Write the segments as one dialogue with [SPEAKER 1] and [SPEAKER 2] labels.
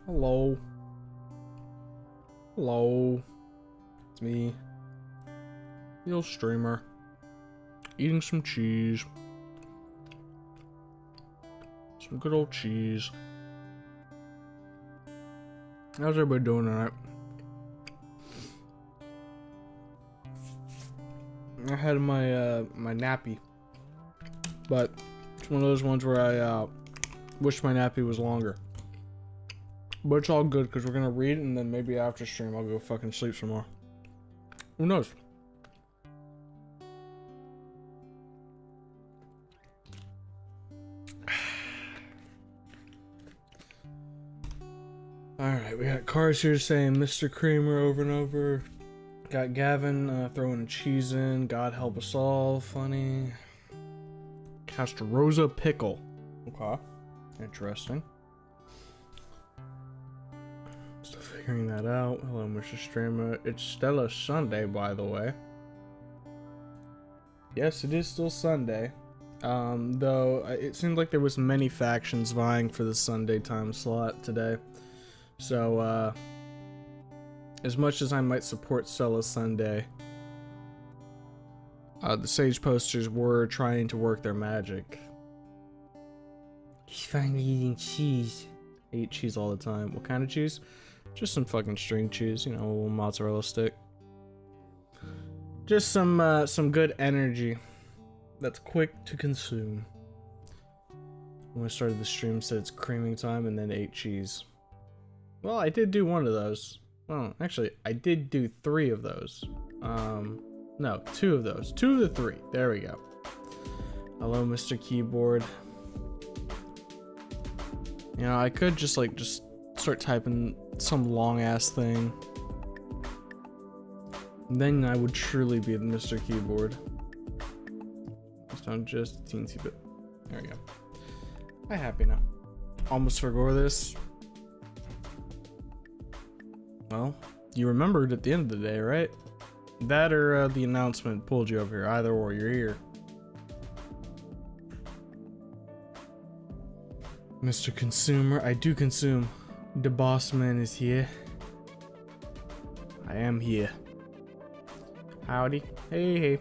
[SPEAKER 1] Hello. Hello. It's me. The old streamer. Eating some cheese. Some good old cheese. How's everybody doing tonight? I had my my nappy, but it's one of those ones where I wish my nappy was longer. But it's all good because we're gonna read and then maybe after stream I'll go fucking sleep some more. Who knows? Alright, we got cars here saying Mr. Creamer over and over. Got Gavin throwing a cheese in. God help us all. Funny. Castrosa pickle. Okay. Interesting. Still figuring that out. Hello, Mr. Streamer. It's still a Sunday, by the way. Yes, it is still Sunday. Though it seemed like there was many factions vying for the Sunday time slot today. So, as much as I might support Stella Sunday, the Sage posters were trying to work their magic. He's finally eating cheese. I eat cheese all the time. What kind of cheese? Just some fucking string cheese, you know, a little mozzarella stick. Just some good energy that's quick to consume. When I started the stream, said it's creaming time and then ate cheese. Well, I did do one of those. Oh, actually, I did do 3 of those. No, 2 of those. 2 of the 3. There we go. Hello, Mr. Keyboard. You know, I could just start typing some long ass thing. Then I would truly be the Mr. Keyboard. Sound just a teensy bit. There we go. I'm happy now. Almost forgot this. Well, you remembered at the end of the day, right? That or the announcement pulled you over here. Either or, you're here. Mr. Consumer, I do consume. The boss man is here. I am here. Howdy. Hey, hey.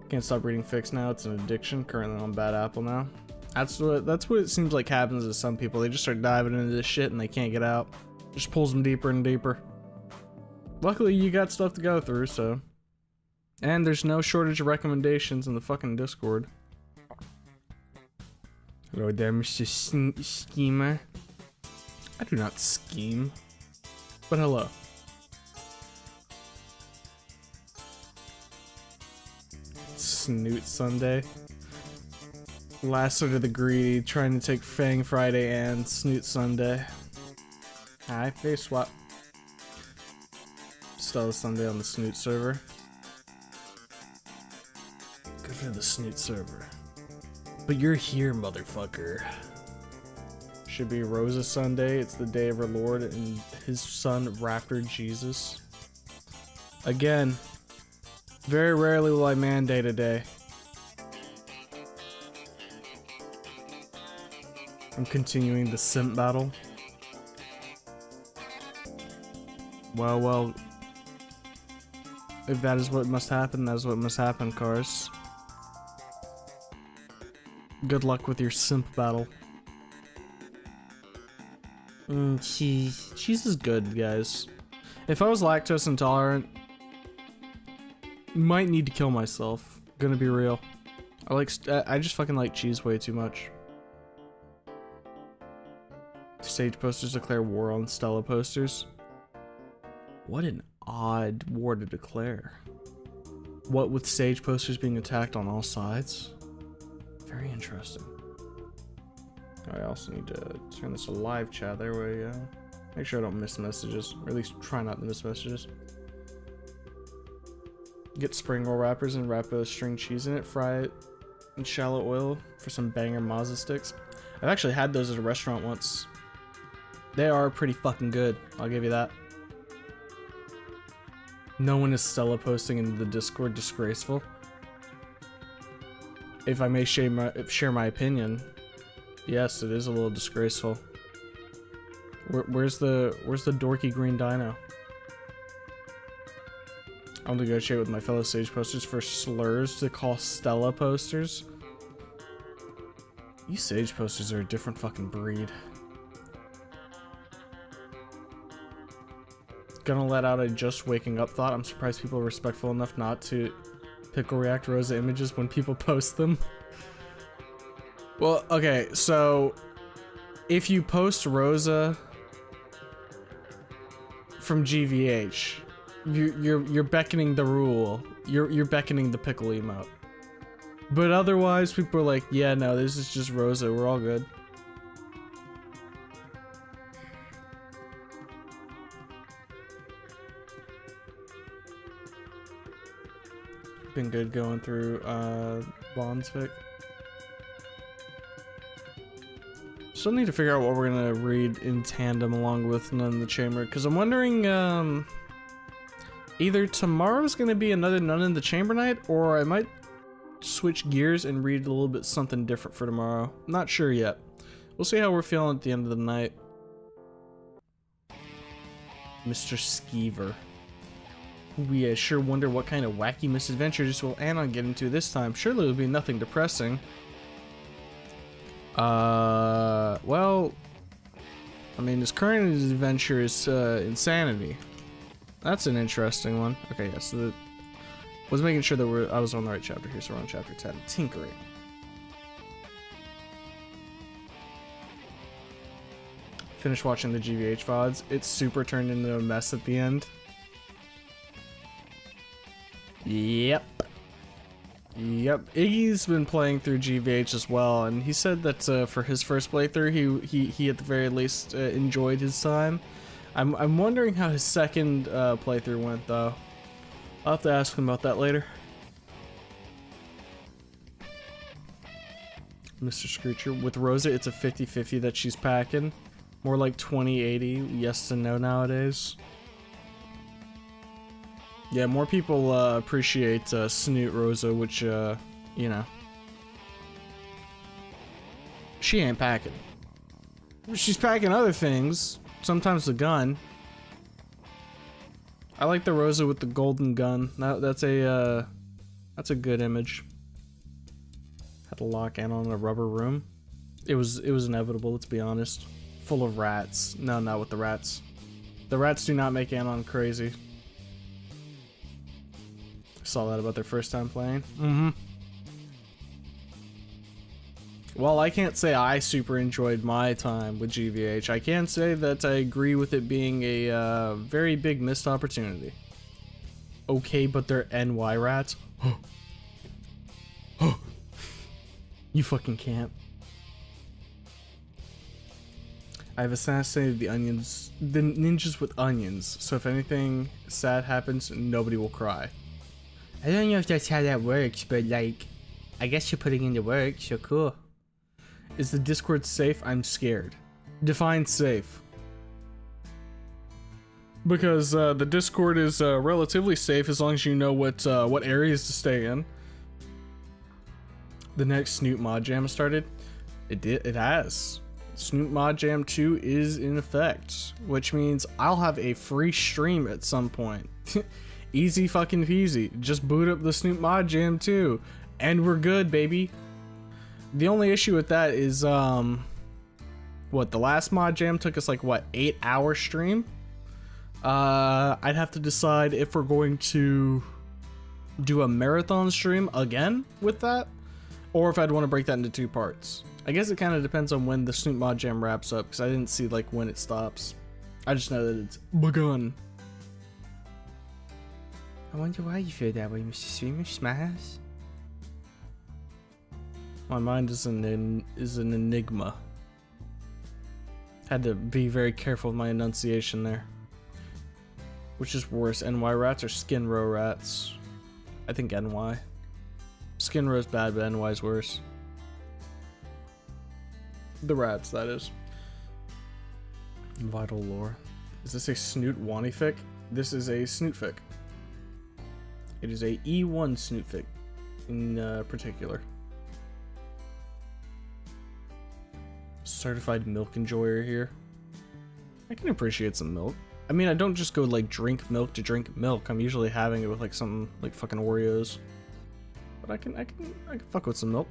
[SPEAKER 1] Can't stop reading fics now. It's an addiction. Currently on Bad Apple now. That's what it seems like happens to some people. They just start diving into this shit and they can't get out. Just pulls them deeper and deeper. Luckily, you got stuff to go through, so. And there's no shortage of recommendations in the fucking Discord. Hello there, Mr. Schemer. I do not scheme. But hello. Snoot Sunday. Lasso to the greedy, trying to take Fang Friday and Snoot Sunday. Hi, face swap. Stella Sunday on the Snoot server. Good for the Snoot server. But you're here, motherfucker. Should be Rosa Sunday. It's the day of our Lord and his son, Raptor Jesus. Again, very rarely will I mandate a day. I'm continuing the simp battle. Well, if that is what must happen, that is what must happen, cars. Good luck with your simp battle. Cheese. Cheese is good, guys. If I was lactose intolerant, might need to kill myself. Gonna be real. I just fucking like cheese way too much. Sage posters declare war on Stella posters. What an odd war to declare. What with Sage posters being attacked on all sides? Very interesting. I also need to turn this to live chat. There we go. Make sure I don't miss messages, or at least try not to miss messages. Get spring roll wrappers and wrap a string cheese in it. Fry it in shallow oil for some banger mazza sticks. I've actually had those at a restaurant once. They are pretty fucking good. I'll give you that. No one is Stella posting in the Discord. Disgraceful. If I may share my opinion, yes, it is a little disgraceful. Where's the dorky green dino? I'll negotiate with my fellow Sage posters for slurs to call Stella posters. You Sage posters are a different fucking breed. Gonna let out a just waking up thought. I'm surprised people are respectful enough not to pickle react Rosa images when people post them. Well, okay, so if you post Rosa from GVH, you're beckoning the rule. You're beckoning the pickle emote. But otherwise, people are like, yeah, no, this is just Rosa. We're all good. Been good going through Bond's fic. Still need to figure out what we're gonna read in tandem along with Nun in the Chamber, because I'm wondering either tomorrow's gonna be another Nun in the Chamber night, or I might switch gears and read a little bit something different for tomorrow. Not sure yet. We'll see how we're feeling at the end of the night. Mr. Skeever. We sure wonder what kind of wacky misadventures will Anon get into this time. Surely it'll be nothing depressing. Well, I mean, his current adventure is insanity. That's an interesting one. Okay, yeah, so was making sure that I was on the right chapter here, so we're on chapter 10. Tinkering. Finished watching the GVH VODs. It's super turned into a mess at the end. Yep. Iggy's been playing through GVH as well, and he said that for his first playthrough, he at the very least enjoyed his time. I'm wondering how his second playthrough went though. I'll have to ask him about that later. Mr. Screecher. With Rosa, it's a 50-50 that she's packing. More like 20-80, yes and no nowadays. Yeah, more people appreciate Snoot Rosa, which, you know. She ain't packing. She's packing other things. Sometimes the gun. I like the Rosa with the golden gun. That's a good image. Had to lock in on a rubber room. It was inevitable, let's be honest. Full of rats. No, not with the rats. The rats do not make Anon crazy. Saw that about their first time playing. Well, I can't say I super enjoyed my time with GVH. I can say that I agree with it being a very big missed opportunity. Okay, but they're NY rats. You fucking can't. I've assassinated the ninjas with onions, so if anything sad happens, nobody will cry. I don't know if that's how that works, but like, I guess you're putting in the work, so cool. Is the Discord safe? I'm scared. Define safe. Because the Discord is relatively safe as long as you know what areas to stay in. The next Snoot Mod Jam started. It has. Snoot Mod Jam 2 is in effect, which means I'll have a free stream at some point. Easy fucking peasy. Just boot up the Snoot Mod Jam 2, and we're good, baby. The only issue with that is, what, the last Mod Jam took us like, what, 8-hour stream? I'd have to decide if we're going to do a marathon stream again with that, or if I'd want to break that into 2 parts. I guess it kind of depends on when the Snoot Mod Jam wraps up, because I didn't see like when it stops. I just know that it's begun. I wonder why you feel that way, Mr. Streamer. Smash. My mind is an enigma. Had to be very careful with my enunciation there. Which is worse, NY rats or Skin Row rats? I think NY. Skin Row's bad, but NY's worse. The rats, that is. Vital lore. Is this a Snoot Wani fic? This is a Snoot fic. It is a E1 Snoot fic in particular. Certified milk enjoyer here. I can appreciate some milk. I mean, I don't just go like drink milk to drink milk. I'm usually having it with like something like fucking Oreos. But I can fuck with some milk.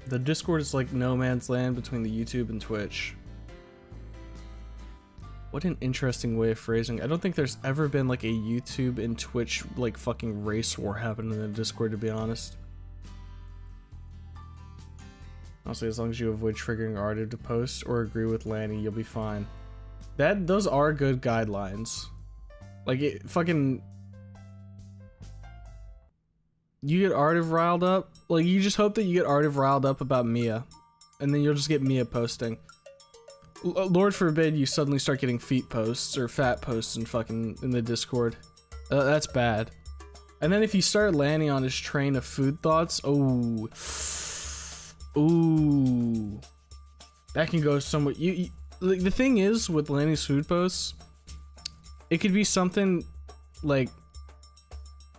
[SPEAKER 1] The Discord is like no man's land between the YouTube and Twitch. What an interesting way of phrasing it. I don't think there's ever been like a YouTube and Twitch like fucking race war happening in the Discord, to be honest. Honestly, as long as you avoid triggering Artie to post or agree with Lanny, you'll be fine. Those are good guidelines. Like, it fucking... You get Artie riled up? Like, you just hope that you get Artie riled up about Mia. And then you'll just get Mia posting. Lord forbid you suddenly start getting feet posts or fat posts in the Discord. That's bad. And then if you start landing on his train of food thoughts, oh... Ooh, that can go somewhat. Like, the thing is with Lanny's food posts, it could be something like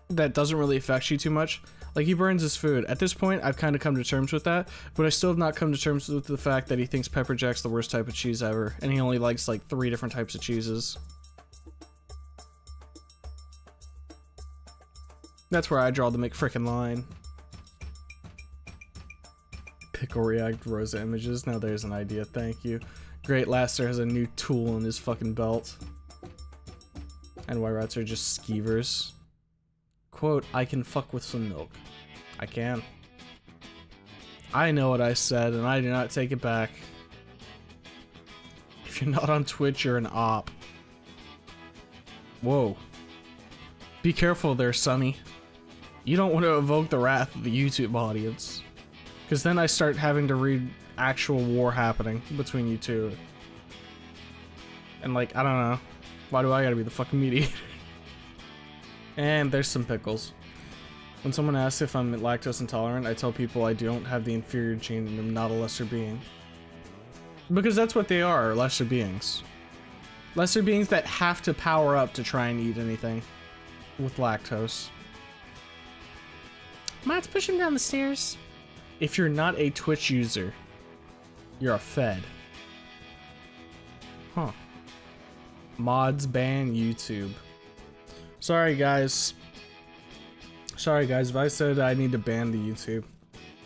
[SPEAKER 1] that doesn't really affect you too much. Like, he burns his food. At this point, I've kind of come to terms with that, but I still have not come to terms with the fact that he thinks pepper jack's the worst type of cheese ever, and he only likes like 3 different types of cheeses. That's where I draw the McFrickin' line. Pickle React Rosa images. Now there's an idea. Thank you. Great Laster has a new tool in his fucking belt. And white rats are just skeevers. Quote, I can fuck with some milk. I can. I know what I said, and I do not take it back. If you're not on Twitch, you're an op. Whoa. Be careful there, Sonny. You don't want to evoke the wrath of the YouTube audience. Because then I start having to read actual war happening between you two. And like, I don't know. Why do I gotta be the fucking mediator? And there's some pickles. When someone asks if I'm lactose intolerant, I tell people I don't have the inferior gene and I'm not a lesser being. Because that's what they are, lesser beings. Lesser beings that have to power up to try and eat anything with lactose. Matt's pushing down the stairs. If you're not a Twitch user, you're a fed. Huh. Mods ban YouTube. Sorry guys. Sorry guys, if I said I need to ban the YouTube.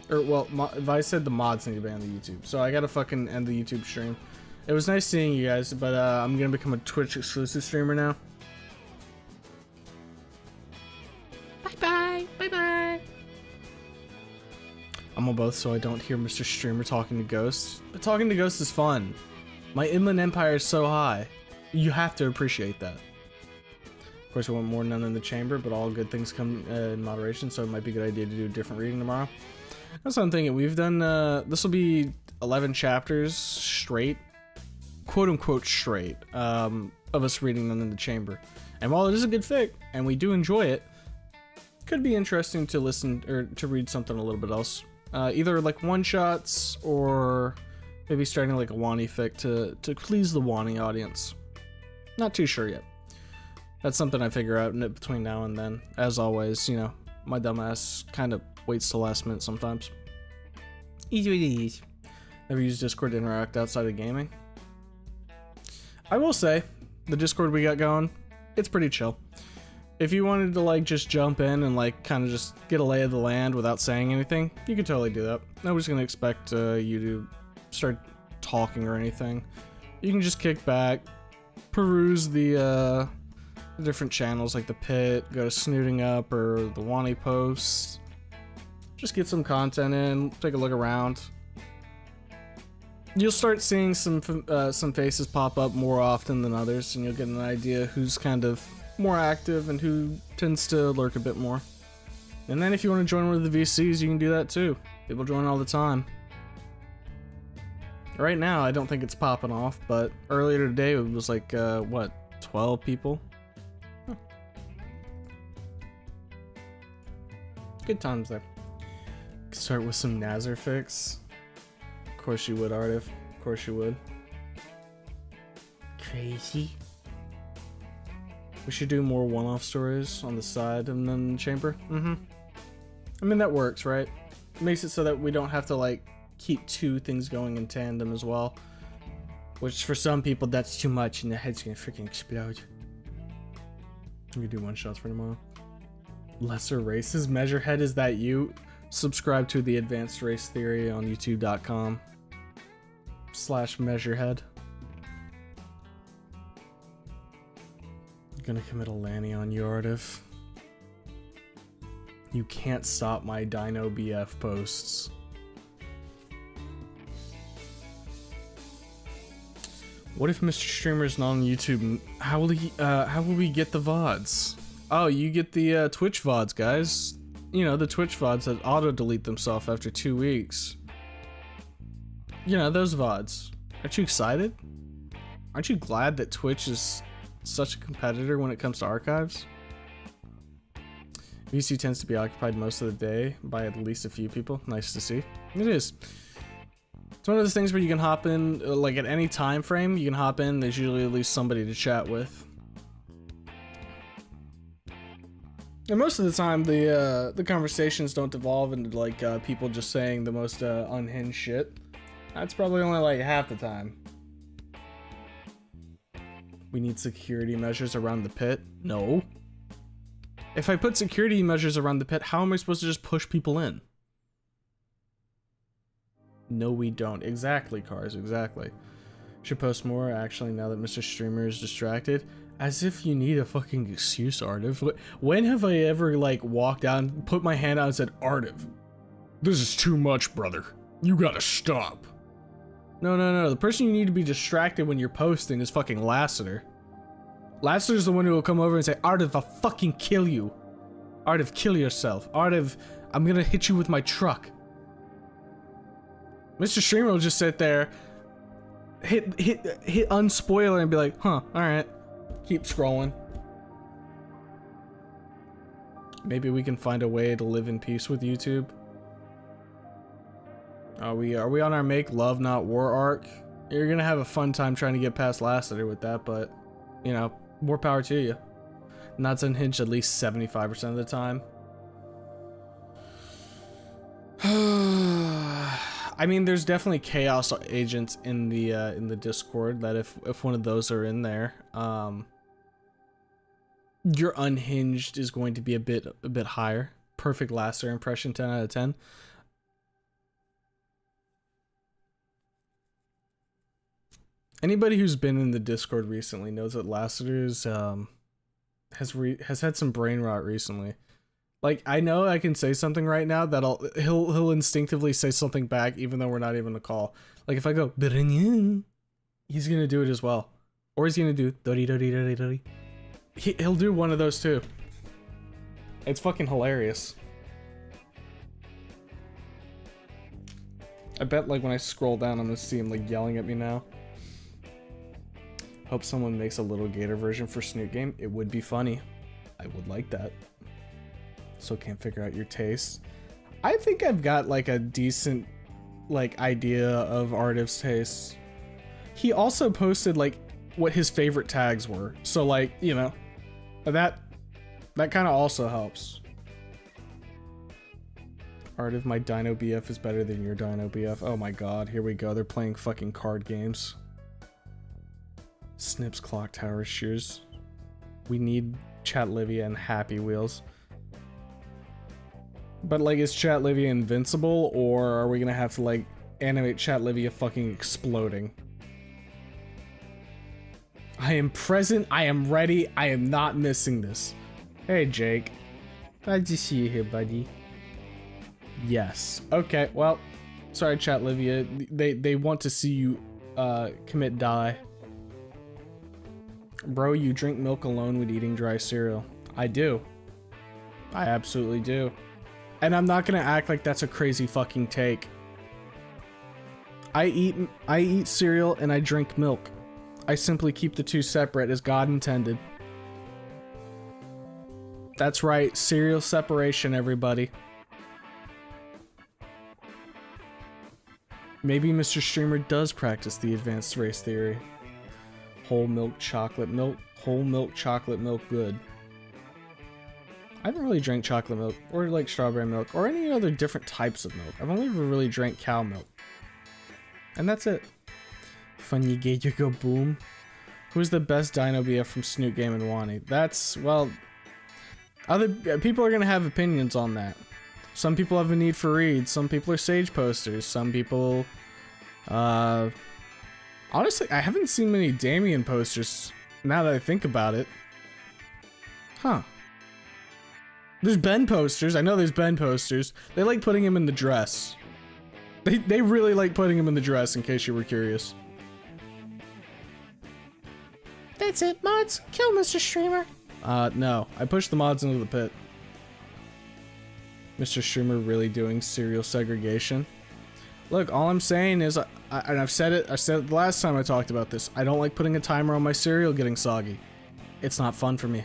[SPEAKER 1] Or, well, if I said the mods need to ban the YouTube. So I gotta fucking end the YouTube stream. It was nice seeing you guys, but I'm gonna become a Twitch exclusive streamer now. Bye-bye. Bye-bye. I'm on both so I don't hear Mr. Streamer talking to ghosts. But talking to ghosts is fun. My inland empire is so high. You have to appreciate that. Of course, we want more None in the Chamber, but all good things come in moderation, so it might be a good idea to do a different reading tomorrow. That's what I'm thinking. We've done, this will be 11 chapters straight, quote-unquote straight, of us reading None in the Chamber. And while it is a good fic, and we do enjoy it, could be interesting to listen, or to read something a little bit else. Either like one-shots, or maybe starting like a Wani fic to please the Wani audience. Not too sure yet. That's something I figure out between now and then. As always, you know, my dumbass kind of waits till last minute sometimes. Easy. Never used Discord to interact outside of gaming. I will say, the Discord we got going, it's pretty chill. If you wanted to like just jump in and like kind of just get a lay of the land without saying anything, you could totally do that. Nobody's gonna expect you to start talking or anything. You can just kick back, peruse the different channels like the Pit, go to Snooting Up or the Wani posts. Just get some content in, take a look around. You'll start seeing some faces pop up more often than others, and you'll get an idea who's kind of more active and who tends to lurk a bit more. And then if you want to join one of the VCs, you can do that too. People join all the time. Right now, I don't think it's popping off, but earlier today it was like, what, 12 people? Huh. Good times there. Start with some Nazar fix. Of course you would, Artif. Of course you would. Crazy. We should do more one-off stories on the side and then the chamber. I mean, that works, right? It makes it so that we don't have to, like, keep 2 things going in tandem as well. Which for some people that's too much and the head's gonna freaking explode. I'm gonna do one shots for tomorrow. Lesser races? Measurehead, is that you? Subscribe to the Advanced Race Theory on youtube.com/measurehead. Gonna commit a Lanny on you, Ardiv. You can't stop my Dino BF posts. What if Mr. Streamer's not on YouTube? How will we get the VODs? Oh, you get the Twitch VODs, guys. You know, the Twitch VODs that auto-delete themselves after 2 weeks. You know, those VODs. Aren't you excited? Aren't you glad that Twitch is such a competitor when it comes to archives? VC tends to be occupied most of the day by at least a few people. Nice to see. It is. It's one of those things where you can hop in, like at any time frame, you can hop in, there's usually at least somebody to chat with. And most of the time, the conversations don't devolve into like people just saying the most unhinged shit. That's probably only like half the time. We need security measures around the pit? No. If I put security measures around the pit, how am I supposed to just push people in? No, we don't. Exactly, Cars, exactly. Should post more, actually, now that Mr. Streamer is distracted. As if you need a fucking excuse, Ardiv. When have I ever, like, walked out and put my hand out and said, Ardiv, this is too much, brother. You gotta stop. No. The person you need to be distracted when you're posting is fucking Lassiter. Lassiter's the one who will come over and say, Ardiv, I'll fucking kill you. Ardiv, kill yourself. Ardiv, I'm gonna hit you with my truck. Mr. Streamer will just sit there, hit unspoiler and be like, huh, alright. Keep scrolling. Maybe we can find a way to live in peace with YouTube. Are we on our make love not war arc? You're gonna have a fun time trying to get past Lassiter with that, but you know, more power to you. Not unhinged at least 75% of the time. I mean, there's definitely chaos agents in the Discord that if one of those are in there, your unhinged is going to be a bit higher. Perfect Lassiter impression, 10 out of 10. Anybody who's been in the Discord recently knows that Lassiter's has had some brain rot recently. Like, I know I can say something right now that he'll instinctively say something back even though we're not even a call. Like if I go he's gonna do it as well. Or he's gonna do dori. He'll do one of those too. It's fucking hilarious. I bet like when I scroll down I'm gonna see him like yelling at me now. Hope someone makes a little gator version for Snoot Game. It would be funny. I would like that. So can't figure out your taste. I think I've got like a decent like idea of Ardiv's tastes. He also posted like what his favorite tags were. So like, you know, that kind of also helps. Ardiv, my Dino BF is better than your Dino BF. Oh my god, here we go. They're playing fucking card games. Snips Clock Tower Shears. We need Chat Livia and Happy Wheels. But like, is Chat Livia invincible, or are we gonna have to like animate Chat Livia fucking exploding? I am present, I am ready, I am not missing this. Hey Jake. Glad to see you here, buddy. Yes. Okay, well, sorry Chat Livia. They want to see you commit die. Bro, you drink milk alone when eating dry cereal. I do. I absolutely do. And I'm not gonna act like that's a crazy fucking take. I eat cereal and I drink milk. I simply keep the two separate as God intended. That's right, cereal separation, everybody. Maybe Mr. Streamer does practice the advanced race theory. Whole milk, chocolate milk, whole milk, chocolate milk, good. I haven't really drank chocolate milk, or like strawberry milk, or any other different types of milk. I've only ever really drank cow milk. And that's it. Funny gate, you go boom. Who's the best dino BF from Snoot Game and Wani? That's, well, other people are gonna have opinions on that. Some people have a need for reads. Some people are Sage posters. Some people, honestly, I haven't seen many Damien posters now that I think about it. Huh. There's Ben posters. I know there's Ben posters. They like putting him in the dress. They really like putting him in the dress, in case you were curious. That's it, mods. Kill Mr. Streamer. No. I pushed the mods into the pit. Mr. Streamer really doing cereal segregation. Look, all I'm saying is, and I said it the last time I talked about this, I don't like putting a timer on my cereal getting soggy. It's not fun for me.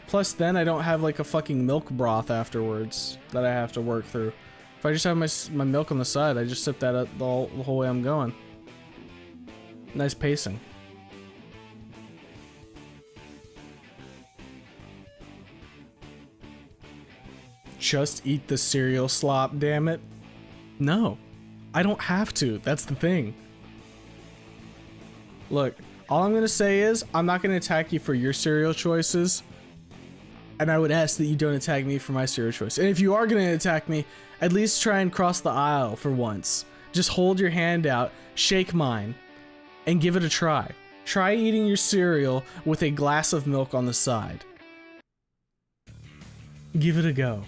[SPEAKER 1] Plus then I don't have like a fucking milk broth afterwards that I have to work through. If I just have my milk on the side, I just sip that up the whole way I'm going. Nice pacing. Just eat the cereal slop, damn it. No, I don't have to. That's the thing. Look, all I'm gonna say is I'm not gonna attack you for your cereal choices, and I would ask that you don't attack me for my cereal choice. And if you are gonna attack me, at least try and cross the aisle for once. Just hold your hand out, shake mine, and give it a try. Try eating your cereal with a glass of milk on the side. Give it a go.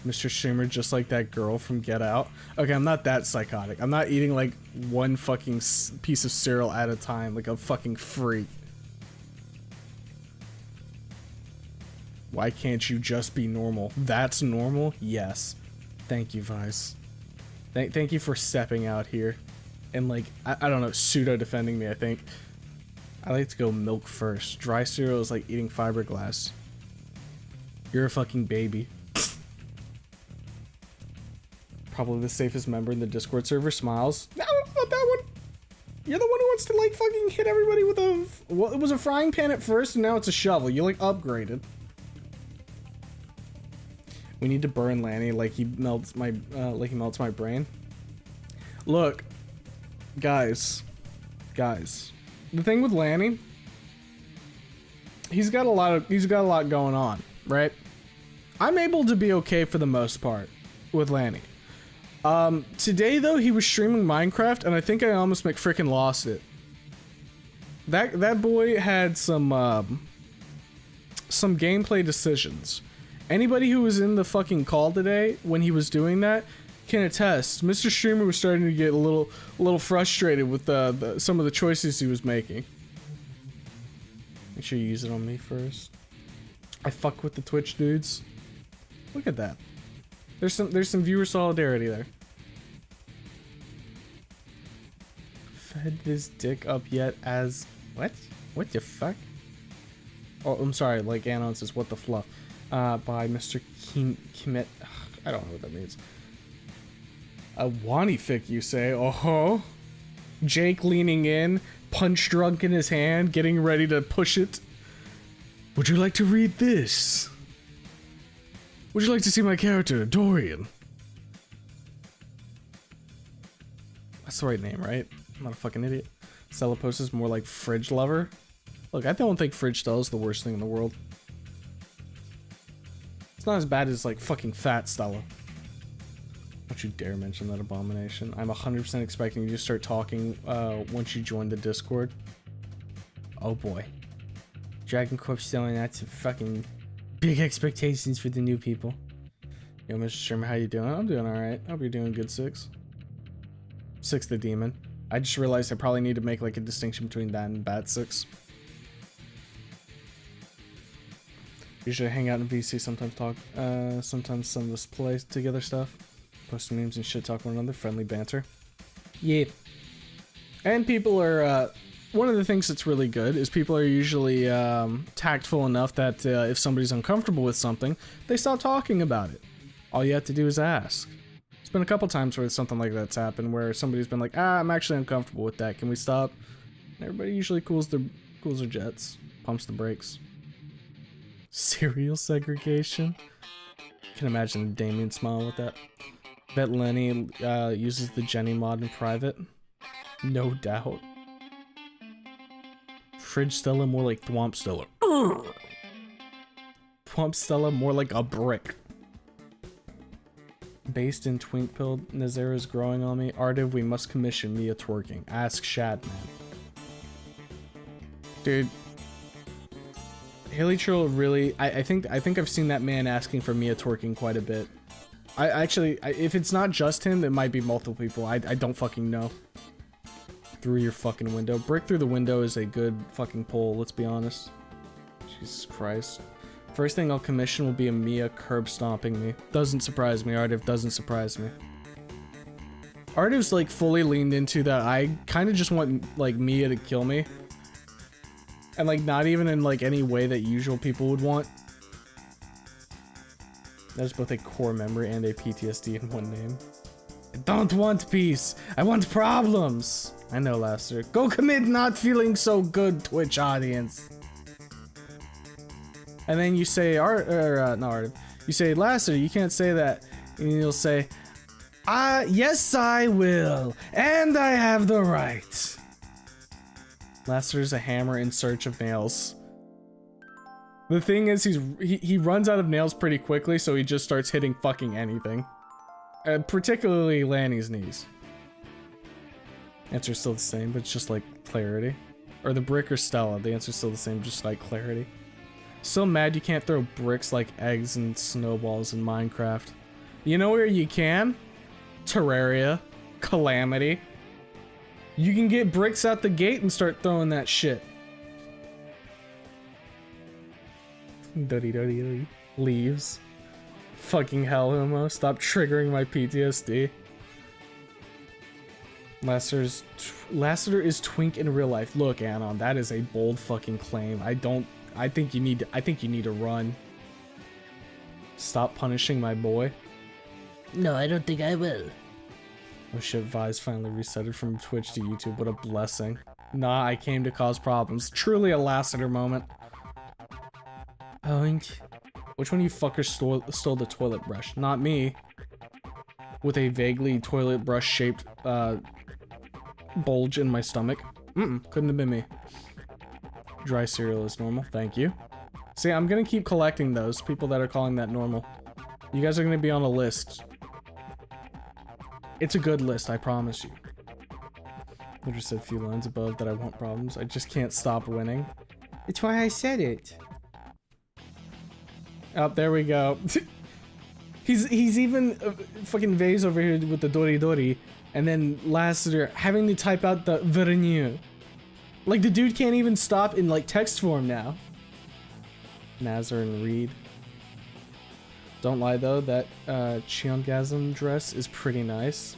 [SPEAKER 1] Mr. Streamer, just like that girl from Get Out. Okay, I'm not that psychotic. I'm not eating like one fucking piece of cereal at a time like a fucking freak. Why can't you just be normal? That's normal? Yes. Thank you, Vice. Thank you for stepping out here. And like, I don't know, pseudo-defending me, I think. I like to go milk first. Dry cereal is like eating fiberglass. You're a fucking baby. Probably the safest member in the Discord server. Smiles. No, not that one. You're the one who wants to like fucking hit everybody with a... Well, it was a frying pan at first and now it's a shovel. You like upgraded. We need to burn Lanny like he melts my brain. Look, guys. The thing with Lanny, he's got a lot going on, right? I'm able to be okay for the most part with Lanny. Today though, he was streaming Minecraft and I think I almost McFrickin' lost it. That boy had some gameplay decisions. Anybody who was in the fucking call today when he was doing that can attest. Mr. Streamer was starting to get a little frustrated with some of the choices he was making. Make sure you use it on me first. I fuck with the Twitch dudes. Look at that. There's some viewer solidarity there. Fed this dick up yet as what? What the fuck? Oh, I'm sorry. Like Anon says, what the fluff? By Mr. Kimet. I don't know what that means. A Wani fic, you say? Oh, Jake leaning in, punch drunk in his hand, getting ready to push it. Would you like to read this? Would you like to see my character, Dorian? That's the right name, right? I'm not a fucking idiot. Stella Post is more like Fridge Lover. Look, I don't think Fridge Stella is the worst thing in the world. It's not as bad as like fucking Fat Stella. Don't you dare mention that abomination. I'm 100% expecting you to start talking once you join the Discord. Oh boy. Dragon Corp's throwing out some fucking big expectations for the new people. Yo, Mr. Streamer, how you doing? I'm doing alright. I hope you're doing good, Six. Six the Demon. I just realized I probably need to make like a distinction between that and Bat Six. Usually hang out in VC, sometimes talk, sometimes some of us play together stuff. Post memes and shit talk one another, friendly banter. Yeah. And people are, one of the things that's really good is people are usually tactful enough that if somebody's uncomfortable with something, they stop talking about it. All you have to do is ask. It's been a couple times where something like that's happened, where somebody's been like, I'm actually uncomfortable with that, can we stop? And everybody usually cools their jets, pumps the brakes. Cereal segregation? I can imagine Damien smile with that. Bet Lenny uses the Jenny mod in private. No doubt. Fridge Stella more like Thwomp Stella. Thwomp Stella more like a brick. Based in Twinkpill, Nazera's growing on me. Ardiv, we must commission Mia twerking. Ask Shad, man. Dude. Haley Trill really, I think I've seen that man asking for Mia twerking quite a bit. If it's not just him, it might be multiple people. I don't fucking know. Through your fucking window. Brick through the window is a good fucking poll, let's be honest. Jesus Christ. First thing I'll commission will be a Mia curb stomping me. Doesn't surprise me, Ardiv, doesn't surprise me. Ardiv's like fully leaned into that. I kind of just want like Mia to kill me. And like not even in like any way that usual people would want. That's both a core memory and a PTSD in one name. I don't want peace. I want problems. I know, Laster. Go commit not feeling so good, Twitch audience. And then you say, you say, Laster, you can't say that. And you'll say, yes, I will. And I have the right. Laster's a hammer in search of nails. The thing is, he runs out of nails pretty quickly, so he just starts hitting fucking anything. Particularly Lanny's knees. Answer's still the same, but it's just like clarity. Or the brick or Stella, the answer's still the same, just like clarity. So mad you can't throw bricks like eggs and snowballs in Minecraft. You know where you can? Terraria. Calamity. You can get bricks out the gate and start throwing that shit. Duddy. Leaves. Fucking hell, Homo. Stop triggering my PTSD. Lassiter is twink in real life. Look, Anon, that is a bold fucking claim. I think you need to run. Stop punishing my boy.
[SPEAKER 2] No, I don't think I will.
[SPEAKER 1] Oh shit, Vi's finally resetted from Twitch to YouTube. What a blessing. Nah, I came to cause problems. Truly a Lassiter moment. Oink. Which one of you fuckers stole the toilet brush? Not me. With a vaguely toilet brush shaped bulge in my stomach. Couldn't have been me. Dry cereal is normal, thank you. See, I'm gonna keep collecting those people that are calling that normal. You guys are gonna be on a list. It's a good list, I promise you. I just said a few lines above that I want problems. I just can't stop winning. It's why I said it. Oh, there we go. he's even fucking Vase over here with the Dori, and then Lassiter having to type out the Vernieu. Like the dude can't even stop in like text form now. Nazar and Reed. Don't lie though, that Cheongasm dress is pretty nice.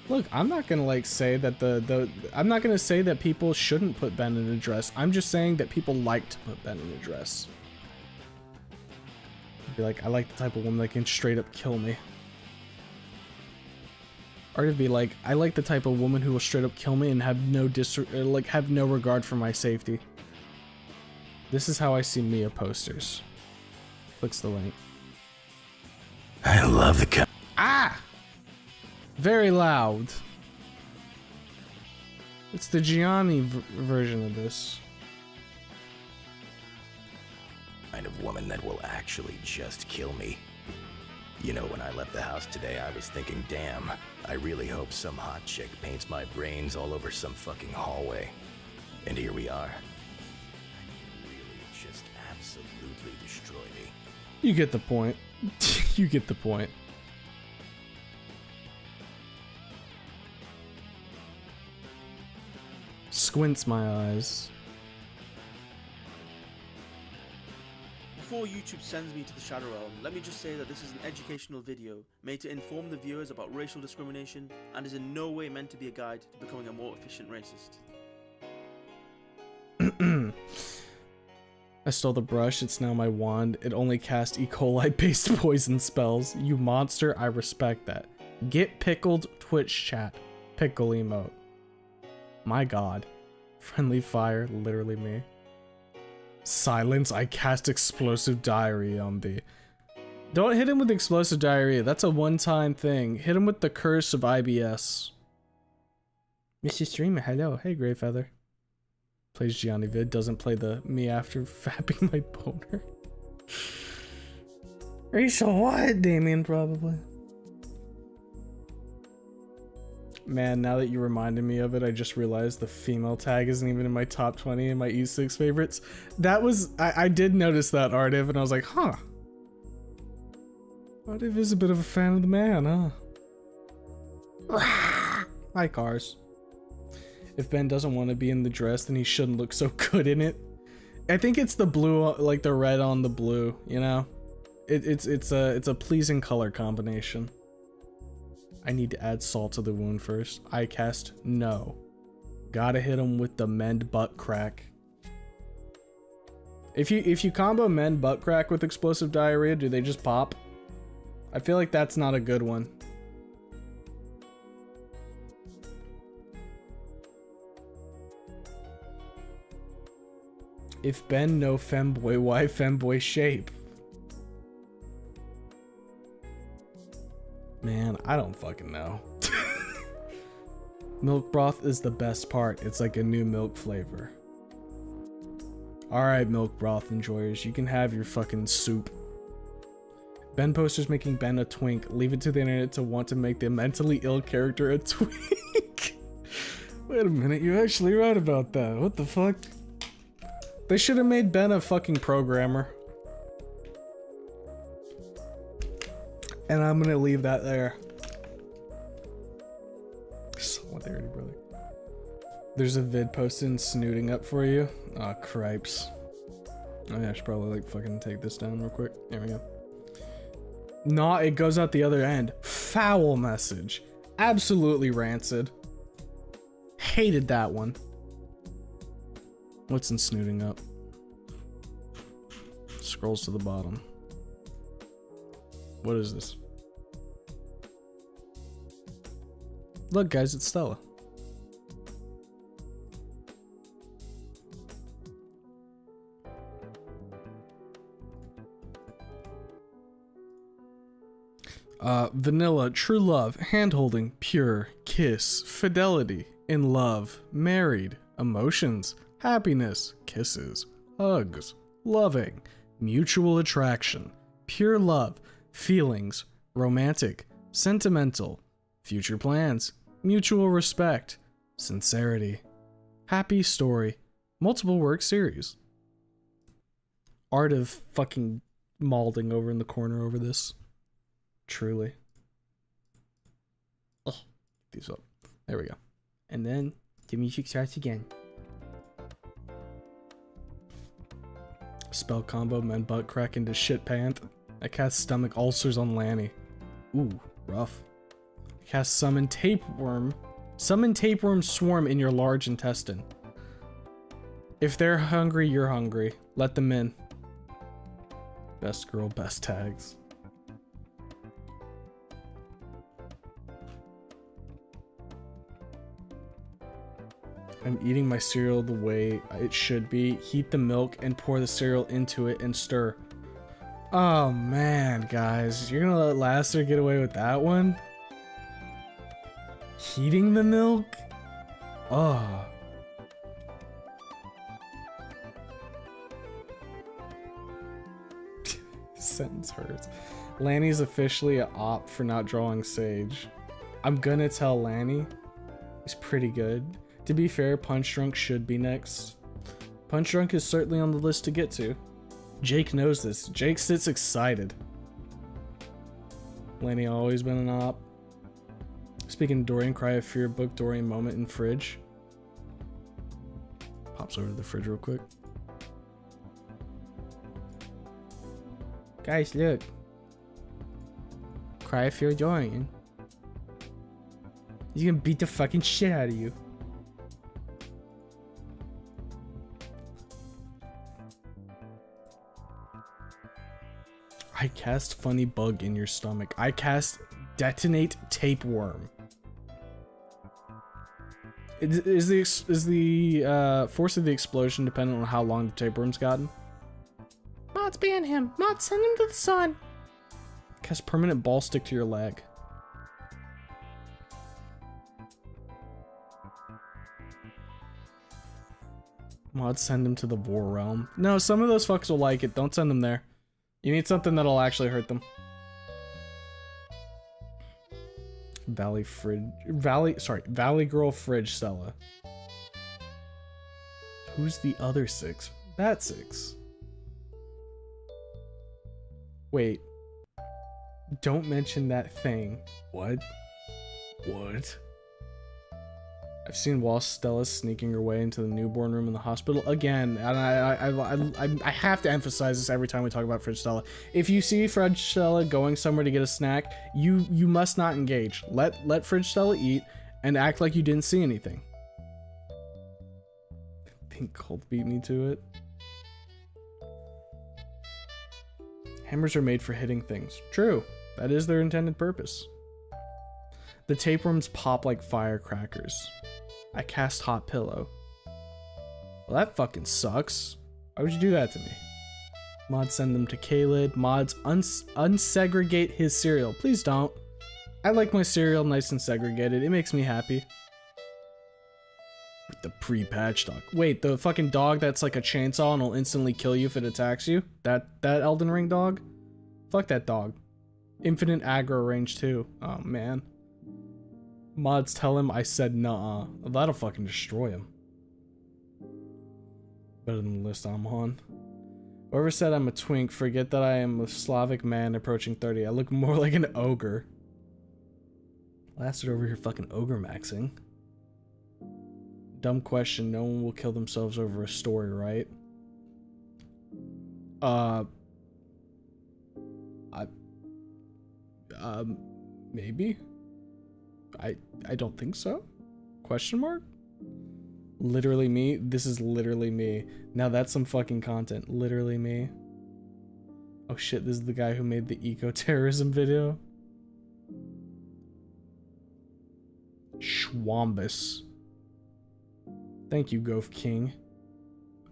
[SPEAKER 1] Look, I'm not gonna like say that I'm not gonna say that people shouldn't put Ben in a dress. I'm just saying that people like to put Ben in a dress. Be like, I like the type of woman that can straight up kill me. Or to be like, I like the type of woman who will straight up kill me and have no have no regard for my safety. This is how I see Mia posters. Clicks the link.
[SPEAKER 2] I love the
[SPEAKER 1] Ah! Very loud. It's the Gianni version of this.
[SPEAKER 2] Kind of woman that will actually just kill me. You know, when I left the house today, I was thinking, damn, I really hope some hot chick paints my brains all over some fucking hallway. And here we are. Really just absolutely destroy me.
[SPEAKER 1] You get the point. You get the point. Squints my eyes.
[SPEAKER 3] Before YouTube sends me to the Shadow Realm, let me just say that this is an educational video made to inform the viewers about racial discrimination and is in no way meant to be a guide to becoming a more efficient racist.
[SPEAKER 1] I stole the brush, it's now my wand. It only casts E. coli-based poison spells. You monster, I respect that. Get pickled, Twitch chat. Pickle emote. My god. Friendly fire, literally me. Silence, I cast explosive diary on thee. Don't hit him with explosive diarrhea. That's a one-time thing. Hit him with the curse of IBS. Mr. Streamer, hello. Hey, Grey Feather. Plays Gianni Vid. Doesn't play the me after fapping my boner. Rachel, what? Damien, probably. Man, now that you reminded me of it, I just realized the female tag isn't even in my top 20 in my E6 favorites. That was... I did notice that, Ardiv, and I was like, huh. Ardiv is a bit of a fan of the man, huh? Hi, Cars. If Ben doesn't want to be in the dress, then he shouldn't look so good in it. I think it's the blue, like the red on the blue, you know? It's a pleasing color combination. I need to add salt to the wound first. I cast no. Gotta hit him with the mend butt crack. If you combo mend butt crack with explosive diarrhea, do they just pop? I feel like that's not a good one. If Ben no femboy, why femboy shape? Man, I don't fucking know. Milk broth is the best part. It's like a new milk flavor. Alright, milk broth enjoyers, you can have your fucking soup. Ben posters making Ben a twink. Leave it to the internet to want to make the mentally ill character a twink. Wait a minute, you're actually right about that. What the fuck? They should have made Ben a fucking programmer. And I'm gonna leave that there. Solidarity, brother. There's a vid posted and snooting up for you. Aw, cripes. Oh yeah, I should probably like fucking take this down real quick. There we go. Nah, it goes out the other end. Foul message. Absolutely rancid. Hated that one. What's in snooting up? Scrolls to the bottom. What is this? Look, guys, it's Stella. Vanilla, true love, hand-holding, pure, kiss, fidelity, in love, married, emotions, happiness, kisses, hugs, loving, mutual attraction, pure love, feelings, romantic, sentimental, future plans, mutual respect, sincerity, happy story, multiple work series. Art of fucking malding over in the corner over this. Truly. Oh, these up. There we go. And then the music starts again. Spell combo, men butt crack into shit pant. I cast stomach ulcers on Lanny. Ooh, rough. I cast summon tapeworm. Summon tapeworm swarm in your large intestine. If they're hungry, you're hungry. Let them in. Best girl, best tags. I'm eating my cereal the way it should be. Heat the milk and pour the cereal into it and stir. Oh man, guys. You're gonna let Lassiter get away with that one? Heating the milk? Oh. Sentence hurts. Lanny's officially an op for not drawing Sage. I'm gonna tell Lanny. He's pretty good. To be fair, Punch Drunk should be next. Punch Drunk is certainly on the list to get to. Jake knows this. Jake sits excited. Lanny always been an op. Speaking of Dorian, Cry of Fear book Dorian moment in fridge. Pops over to the fridge real quick. Guys, look. Cry of Fear Dorian. He's gonna beat the fucking shit out of you. I cast funny bug in your stomach. I cast detonate tapeworm. Is the force of the explosion dependent on how long the tapeworm's gotten? Mods ban him. Mods send him to the sun. Cast permanent ball stick to your leg. Mod, send him to the Vor Realm. No, some of those fucks will like it. Don't send them there. You need something that'll actually hurt them. Valley Girl Fridge Stella. Who's the other 6? That 6. Wait. Don't mention that thing. What? What? I've seen while Stella's sneaking her way into the newborn room in the hospital again, and I have to emphasize this every time we talk about Fridge Stella. If you see Fridge Stella going somewhere to get a snack, you must not engage. Let Fridge Stella eat and act like you didn't see anything. I think Cold beat me to it. Hammers are made for hitting things. True, that is their intended purpose. The tapeworms pop like firecrackers. I cast Hot Pillow. Well, that fucking sucks. Why would you do that to me? Mods, send them to Kalid. Mods, unsegregate his cereal. Please don't. I like my cereal nice and segregated. It makes me happy. With the pre-patch dog. Wait, the fucking dog that's like a chainsaw and will instantly kill you if it attacks you? That Elden Ring dog? Fuck that dog. Infinite aggro range too. Oh man. Mods, tell him I said nuh-uh. That'll fucking destroy him. Better than the list I'm on. Whoever said I'm a twink, forget that I am a Slavic man approaching 30. I look more like an ogre. Lasted over here fucking ogre maxing. Dumb question, no one will kill themselves over a story, right? Maybe? I don't think so. Question mark? Literally me? This is literally me. Now that's some fucking content. Literally me. Oh shit, this is the guy who made the eco-terrorism video. Schwambus. Thank you, Gof King.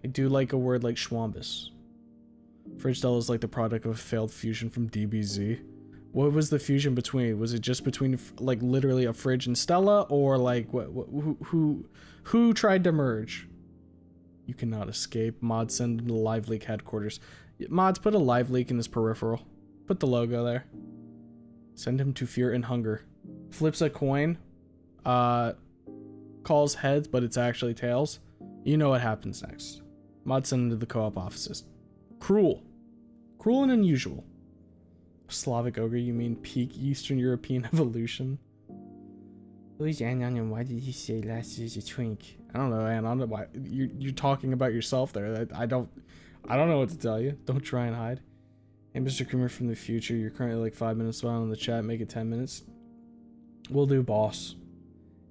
[SPEAKER 1] I do like a word like Schwambus. Fridge Stella is like the product of a failed fusion from DBZ. What was the fusion between? Was it just between like literally a fridge and Stella, or like who tried to merge? You cannot escape. Mods, send him to Live Leak headquarters. Mods, put a Live Leak in his peripheral. Put the logo there. Send him to Fear and Hunger. Flips a coin. Calls heads, but it's actually tails. You know what happens next. Mods, send him to the co-op offices. Cruel. Cruel and unusual. Slavic ogre, you mean peak Eastern European evolution? Why did you say last is a twink? I don't know, Ann. I don't know why you're talking about yourself there. I don't know what to tell you. Don't try and hide. Hey, Mr. Creamer from the future, you're currently like 5 minutes behind on the chat. Make it 10 minutes. Will do, boss.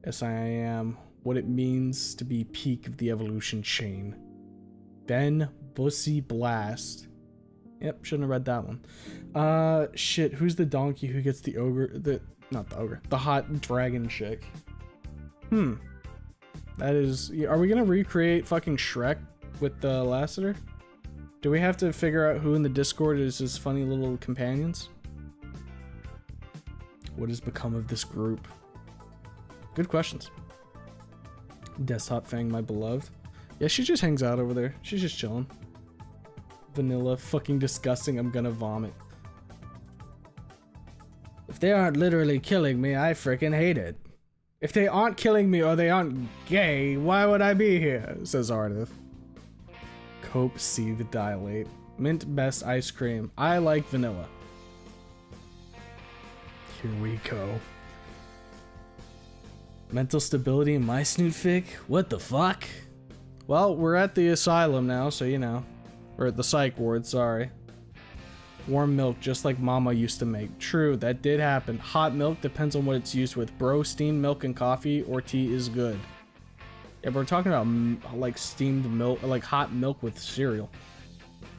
[SPEAKER 1] Yes, I am. What it means to be peak of the evolution chain. Ben Bussy Blast. Yep, shouldn't have read that one. Shit, who's the donkey who gets the ogre, not the ogre, the hot dragon chick? That is, are we gonna recreate fucking Shrek with the Lassiter? Do we have to figure out who in the Discord is his funny little companions? What has become of this group? Good questions. Desktop Fang, my beloved. Yeah, she just hangs out over there. She's just chilling. Vanilla, fucking disgusting. I'm gonna vomit. If they aren't literally killing me, I freaking hate it. If they aren't killing me or they aren't gay, why would I be here? Says Ardith. Cope, seethe, dilate. Mint best ice cream. I like vanilla. Here we go. Mental stability in my snoot fic? What the fuck? Well, we're at the asylum now, so you know. Or at the psych ward, sorry. Warm milk, just like mama used to make. True, that did happen. Hot milk depends on what it's used with. Bro, steamed milk and coffee or tea is good. Yeah, but we're talking about like steamed milk, like hot milk with cereal.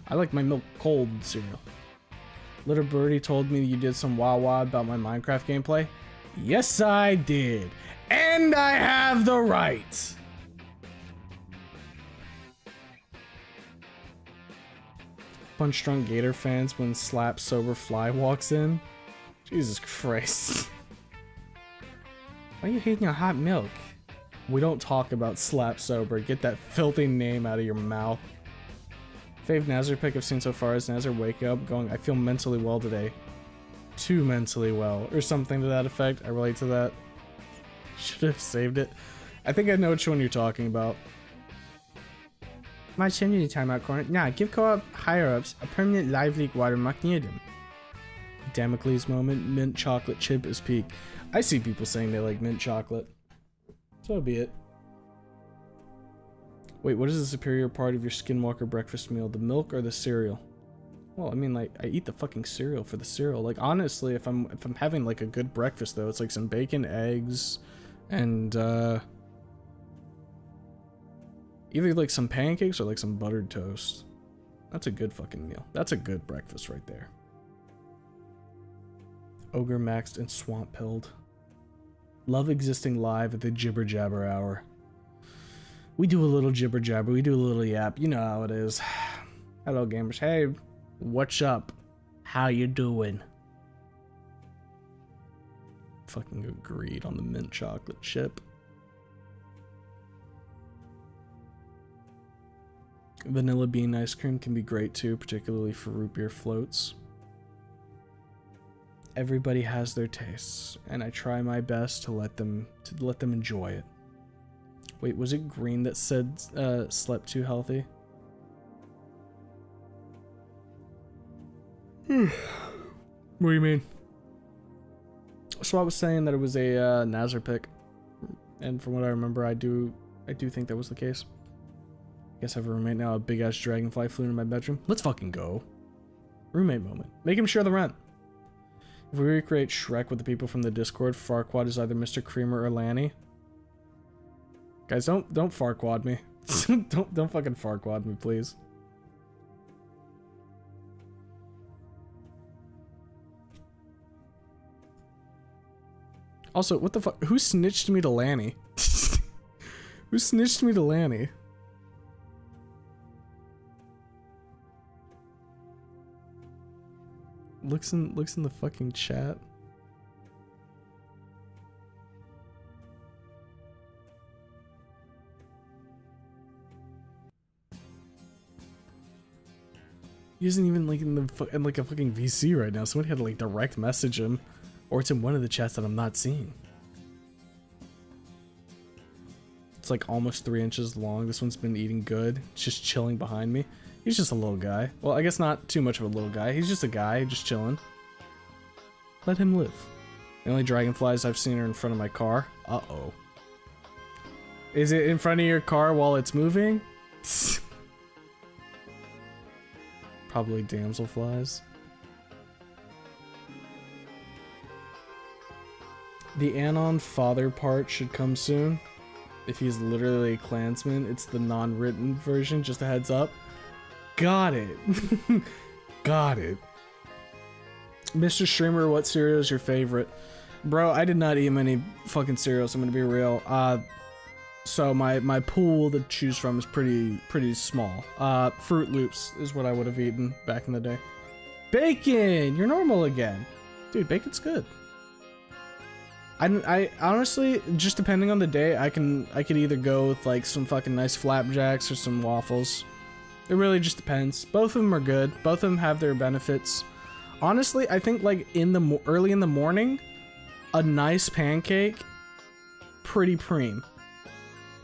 [SPEAKER 1] I like my milk cold cereal. Little Birdie told me you did some wah-wah about my Minecraft gameplay. Yes, I did. And I have the right. Punch drunk Gator fans when Slap Sober Fly walks in. Jesus Christ. Why are you hating on hot milk? We don't talk about slap sober. Get that filthy name out of your mouth. Fave Nazar pick I've seen so far is Nazar wake up going, I feel mentally well today. Too mentally well. Or something to that effect. I relate to that. Should have saved it. I think I know which one you're talking about. My send you the timeout corner. Nah, give co-op higher-ups a permanent live leak watermark near them. Damocles moment, mint chocolate chip is peak. I see people saying they like mint chocolate. So be it. Wait, what is the superior part of your Skinwalker breakfast meal? The milk or the cereal? Well, I mean, like, I eat the fucking cereal for the cereal. Like, honestly, if I'm having like a good breakfast though, it's like some bacon, eggs, and either like some pancakes or like some buttered toast. That's a good fucking meal. That's a good breakfast right there. Ogre maxed and swamp pilled. Love existing live at the jibber jabber hour. We do a little jibber jabber, we do a little yap, you know how it is. Hello gamers, hey, what's up? How you doing? Fucking agreed on the mint chocolate chip. Vanilla bean ice cream can be great too, particularly for root beer floats. Everybody has their tastes, and I try my best to let them enjoy it. Wait, was it Green that said slept too healthy? What do you mean? So I was saying that it was a Nazar pick, and from what I remember, I do think that was the case. I guess I have a roommate now. A big ass dragonfly flew into my bedroom. Let's fucking go. Roommate moment. Make him share the rent. If we recreate Shrek with the people from the Discord, Farquaad is either Mr. Creamer or Lanny. Guys, don't Farquaad me. don't fucking Farquaad me, please. Also, what the fuck? Who snitched me to Lanny? Who snitched me to Lanny? Looks in the fucking chat. He isn't even like in like a fucking VC right now. Somebody had to like direct message him, or it's in one of the chats that I'm not seeing. It's like almost 3 inches long. This one's been eating good. It's just chilling behind me. He's just a little guy. Well, I guess not too much of a little guy. He's just a guy, just chilling. Let him live. The only dragonflies I've seen are in front of my car. Uh-oh. Is it in front of your car while it's moving? Probably damselflies. The Anon father part should come soon. If he's literally a Klansman, it's the non-written version, just a heads up. Got it. Got it. Mr. Streamer, what cereal is your favorite? Bro, I did not eat many fucking cereals, I'm gonna be real. So my pool to choose from is pretty small. Fruit Loops is what I would have eaten back in the day. Bacon! You're normal again. Dude, bacon's good. I honestly, just depending on the day, I could either go with like some fucking nice flapjacks or some waffles. It really just depends. Both of them are good. Both of them have their benefits. Honestly, I think like early in the morning, a nice pancake, pretty preem.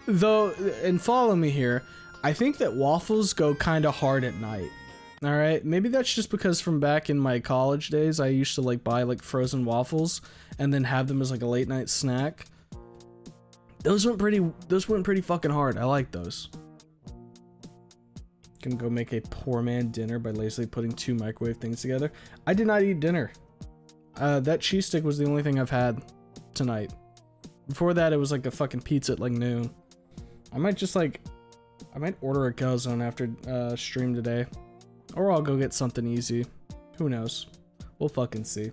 [SPEAKER 1] Though, and follow me here, I think that waffles go kind of hard at night. All right, maybe that's just because from back in my college days, I used to like buy like frozen waffles and then have them as like a late night snack. Those went pretty fucking hard. I like those. Can go make a poor man dinner by lazily putting 2 microwave things together. I did not eat dinner. That cheese stick was the only thing I've had tonight. Before that, it was like a fucking pizza at like noon. I might order a calzone after stream today. Or I'll go get something easy. Who knows? We'll fucking see.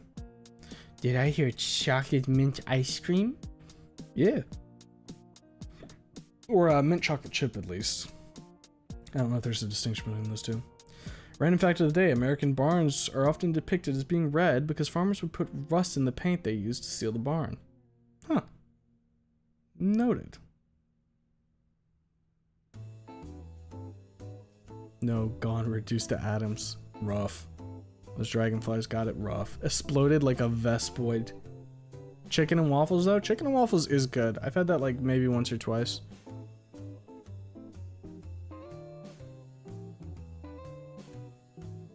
[SPEAKER 1] Did I hear chocolate mint ice cream? Yeah. Or mint chocolate chip at least. I don't know if there's a distinction between those two. Random fact of the day, American barns are often depicted as being red because farmers would put rust in the paint they used to seal the barn. Huh. Noted. No, gone, reduced to atoms. Rough. Those dragonflies got it rough. Exploded like a Vespoid. Chicken and waffles though? Chicken and waffles is good. I've had that like maybe once or twice.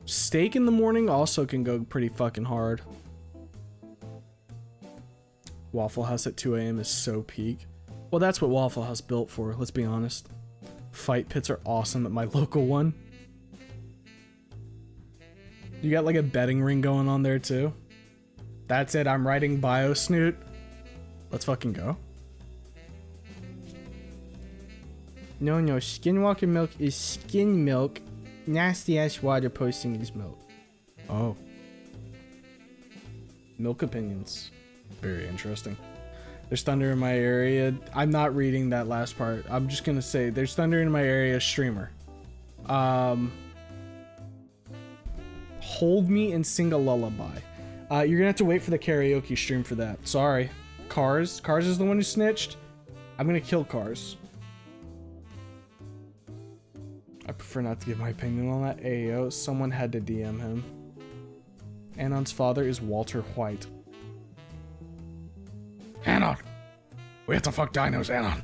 [SPEAKER 1] Steak in the morning also can go pretty fucking hard. Waffle House at 2 a.m. is so peak. Well, that's what Waffle House built for, let's be honest. Fight pits are awesome at my local one. You got like a betting ring going on there too. That's it, I'm writing bio snoot. Let's fucking go. No, skinwalker milk is skin milk. Nasty ass water posting is milk. Oh. Milk opinions. Very interesting. There's thunder in my area. I'm not reading that last part. I'm just gonna say there's thunder in my area streamer. Hold me and sing a lullaby. You're gonna have to wait for the karaoke stream for that. Sorry. Cars is the one who snitched. I'm gonna kill Cars. I prefer not to give my opinion on that. Ayo, someone had to DM him. Anon's father is Walter White. Anon! We have to fuck dinos, Anon!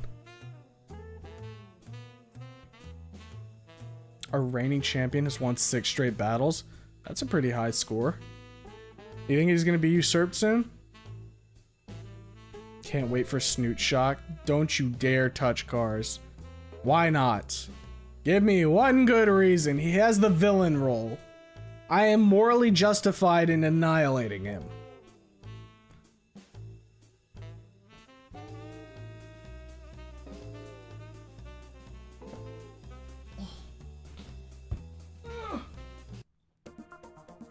[SPEAKER 1] Our reigning champion has won 6 straight battles. That's a pretty high score. You think he's gonna be usurped soon? Can't wait for Snoot Shock. Don't you dare touch Cars. Why not? Give me one good reason. He has the villain role. I am morally justified in annihilating him.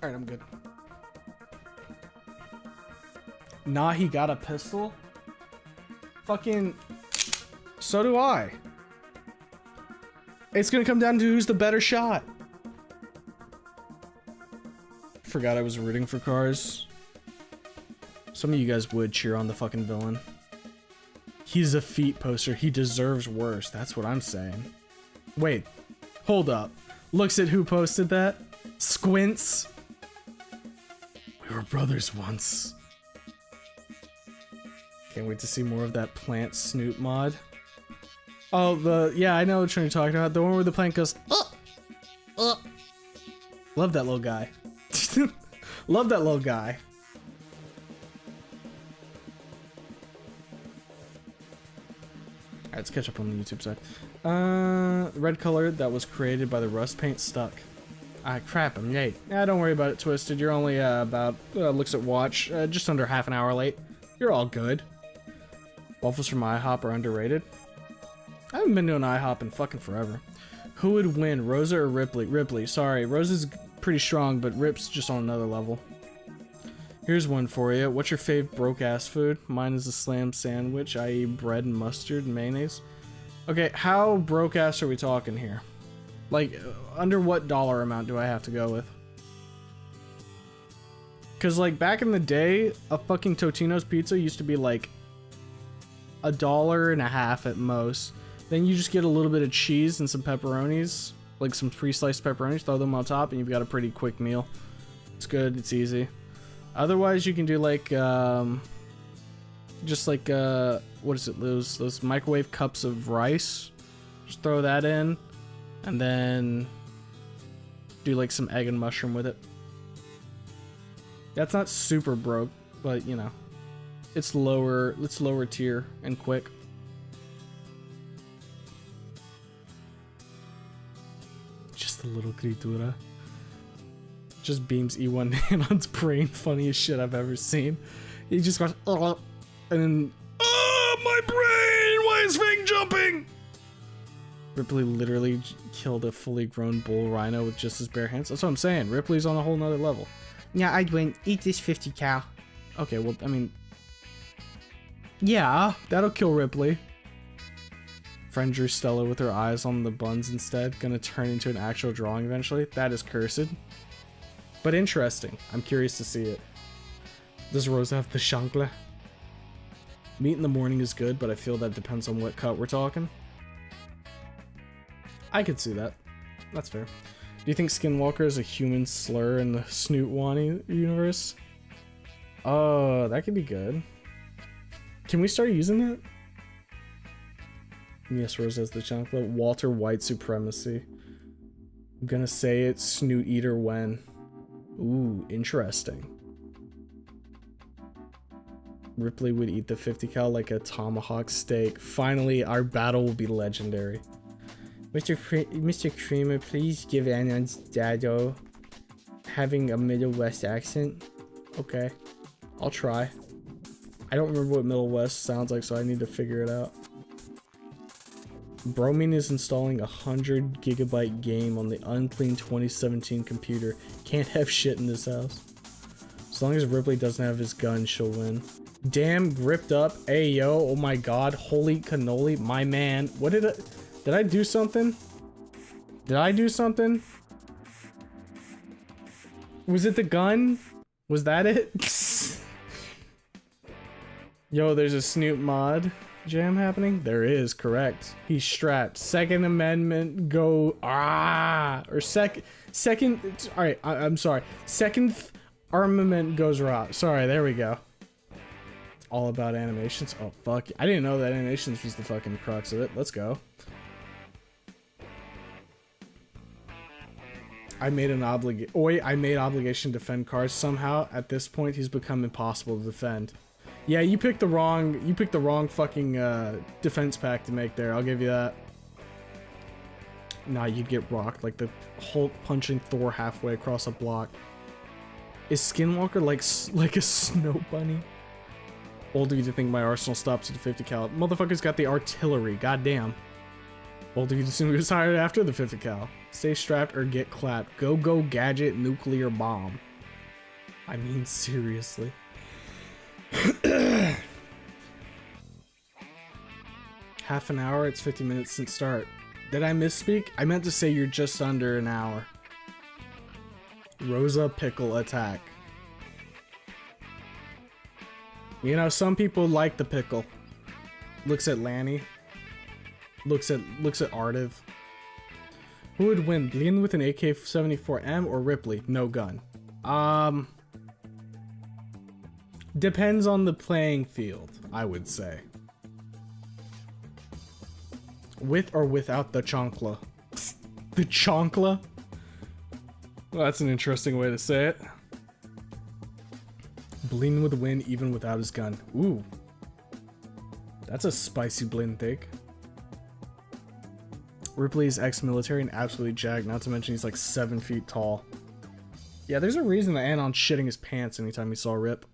[SPEAKER 1] Alright, I'm good. Nah, he got a pistol? Fucking... So do I. It's gonna come down to who's the better shot. Forgot I was rooting for Cars. Some of you guys would cheer on the fucking villain. He's a feet poster. He deserves worse. That's what I'm saying. Wait. Hold up. Looks at who posted that. Squints. We were brothers once. Can't wait to see more of that plant snoot mod. Oh, yeah, I know which one you're talking about. The one where the plant goes, Love that little guy. Love that little guy. Alright, let's catch up on the YouTube side. Red color that was created by the rust paint stuck. Ah, crap, I'm late. Yeah, don't worry about it, Twisted. You're only about, looks at watch, just under half an hour late. You're all good. Waffles from IHOP are underrated. I haven't been to an IHOP in fucking forever. Who would win, Rosa or Ripley? Ripley, sorry. Rosa's pretty strong, but Rip's just on another level. Here's one for you. What's your fave broke-ass food? Mine is a slam sandwich, i.e. bread and mustard and mayonnaise. Okay, how broke-ass are we talking here? Like, under what dollar amount do I have to go with? Because, like, back in the day, a fucking Totino's pizza used to be, like, $1.50 at most. Then you just get a little bit of cheese and some pepperonis, like some pre-sliced pepperonis, throw them on top, and you've got a pretty quick meal. It's good, it's easy. Otherwise, you can do like, just like, what is it, those microwave cups of rice. Just throw that in, and then do like some egg and mushroom with it. That's not super broke, but you know, it's lower tier and quick. Just a little criatura. Just beams E1 Anon's brain. Funniest shit I've ever seen. He just goes, and then, my brain! Why is Fang jumping? Ripley literally killed a fully grown bull rhino with just his bare hands. That's what I'm saying. Ripley's on a whole nother level. Yeah, I'd win. Eat this 50 cow. Okay, well, I mean, yeah, that'll kill Ripley. friend drew Stella with her eyes on the buns instead. Gonna turn into an actual drawing eventually. That is cursed. But interesting. I'm curious to see it. Does Rosa have the chancla? Meat in the morning is good, but I feel that depends on what cut we're talking. I could see that. That's fair. Do you think Skinwalker is a human slur in the Snoot Wani universe? Oh, that could be good. Can we start using that? Yes, Rose has the chancla. Walter White supremacy. I'm gonna say it. Snoot Eater when. Ooh, interesting. Ripley would eat the 50 cal like a tomahawk steak. Finally, our battle will be legendary. Mr. Creamer, please give Anon's dado having a Middle West accent. Okay, I'll try. I don't remember what Middle West sounds like, so I need to figure it out. Bromine is installing a 100 gigabyte game on the unclean 2017 computer. Can't have shit in this house. As long as Ripley doesn't have his gun, she'll win. Damn, gripped up. Hey, yo. Oh my god. Holy cannoli. My man. What did I do something? Did I do something? Was it the gun? Was that it? Yo, there's a Snoop mod jam happening. There is, correct. He's strapped. Second Amendment go or second. All right, I'm sorry. Second armament goes raw. Sorry, there we go. All about animations. Oh fuck! I didn't know that animations was the fucking crux of it. Let's go. I made obligation to defend cars somehow. At this point, he's become impossible to defend. Yeah, you picked the wrong fucking defense pack to make there. I'll give you that. Nah, you'd get rocked like the Hulk punching Thor halfway across a block. Is Skinwalker like a snow bunny? Old of you to think my arsenal stops at the 50 cal. Motherfucker's got the artillery. Goddamn. Old of you to assume he was hired after the 50 cal. Stay strapped or get clapped. Go gadget nuclear bomb. I mean seriously. Half an hour, it's 50 minutes since start. Did I misspeak? I meant to say you're just under an hour. Rosa Pickle attack. You know, some people like the pickle. Looks at Lanny. Looks at Artiv. Who would win? Lean with an AK-74M or Ripley? No gun. Depends on the playing field, I would say. With or without the chancla? The chancla? Well, that's an interesting way to say it. Blin would win even without his gun. Ooh. That's a spicy Blin take. Ripley's ex-military and absolutely jacked, not to mention he's like 7 feet tall. Yeah, there's a reason that Anon's shitting his pants anytime he saw Rip.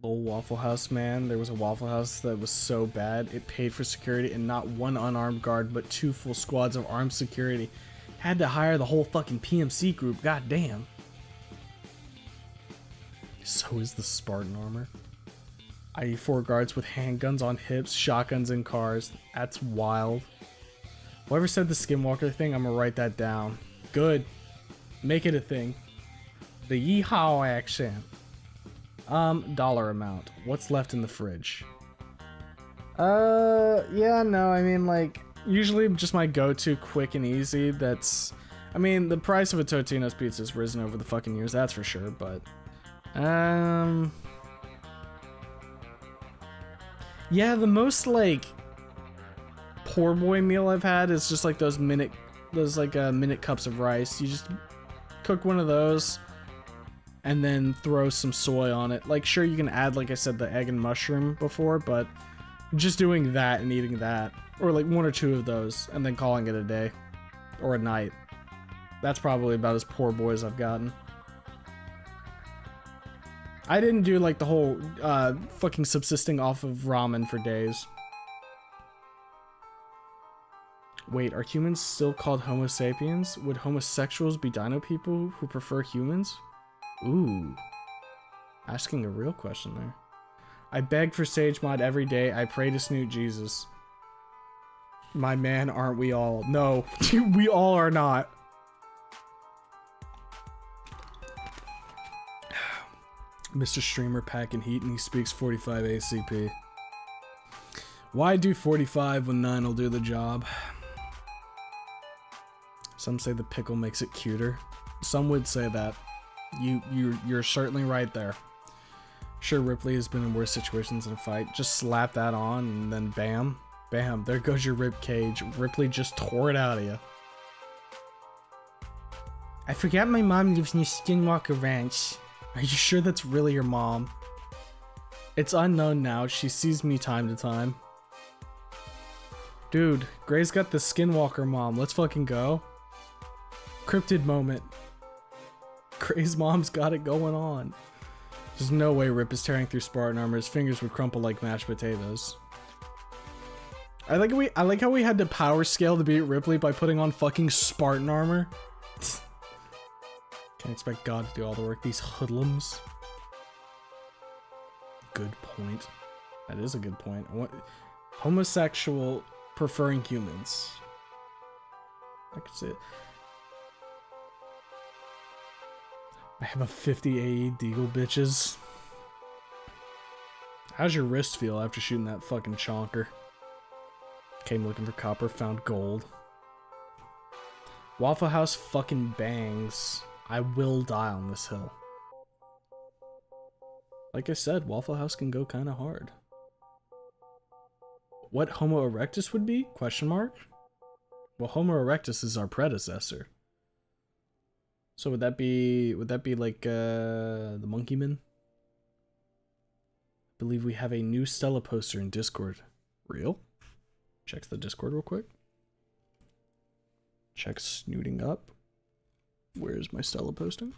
[SPEAKER 1] Lol Waffle House, man. There was a Waffle House that was so bad, it paid for security and not one unarmed guard, but 2 full squads of armed security. Had to hire the whole fucking PMC group, god damn. So is the Spartan armor. I.e. 4 guards with handguns on hips, shotguns in cars. That's wild. Whoever said the Skinwalker thing, I'm gonna write that down. Good. Make it a thing. The yeehaw accent. Dollar amount. What's left in the fridge? Yeah, no, I mean, like, usually just my go-to quick and easy. That's, I mean, the price of a Totino's pizza has risen over the fucking years, that's for sure, but, yeah, the most, like, poor boy meal I've had is just, like, those minute cups of rice. You just cook one of those and then throw some soy on it. Like, sure, you can add, like I said, the egg and mushroom before, but just doing that and eating that, or like 1 or 2 of those, and then calling it a day, or a night. That's probably about as poor boy as I've gotten. I didn't do, like, the whole, fucking subsisting off of ramen for days. Wait, are humans still called Homo sapiens? Would homosexuals be dino people who prefer humans? Ooh. Asking a real question there. I beg for Sage Mod every day. I pray to Snoot Jesus. My man, aren't we all? No, we all are not. Mr. Streamer packing heat and he speaks 45 ACP. Why do 45 when 9 will do the job? Some say the pickle makes it cuter. Some would say that. You're certainly right there. Sure, Ripley has been in worse situations in a fight. Just slap that on and then bam. Bam, there goes your rib cage. Ripley just tore it out of you. I forgot my mom lives near Skinwalker Ranch. Are you sure that's really your mom? It's unknown now. She sees me time to time. Dude, Gray's got the Skinwalker mom. Let's fucking go. Cryptid moment. Gray's mom's got it going on. There's no way Rip is tearing through Spartan armor. His fingers would crumple like mashed potatoes. I like how we had to power scale to beat Ripley by putting on fucking Spartan armor. Can't expect God to do all the work. These hoodlums. Good point. That is a good point. Homosexual preferring humans. I could see it. I have a 50 AE Deagle, bitches. How's your wrist feel after shooting that fucking chonker? Came looking for copper, found gold. Waffle House fucking bangs. I will die on this hill. Like I said, Waffle House can go kind of hard. What Homo erectus would be? Question mark? Well, Homo erectus is our predecessor. So would that be like the Monkey Man? I believe we have a new Stella poster in Discord. Real? Checks the Discord real quick. Check snooting up. Where's my Stella posting?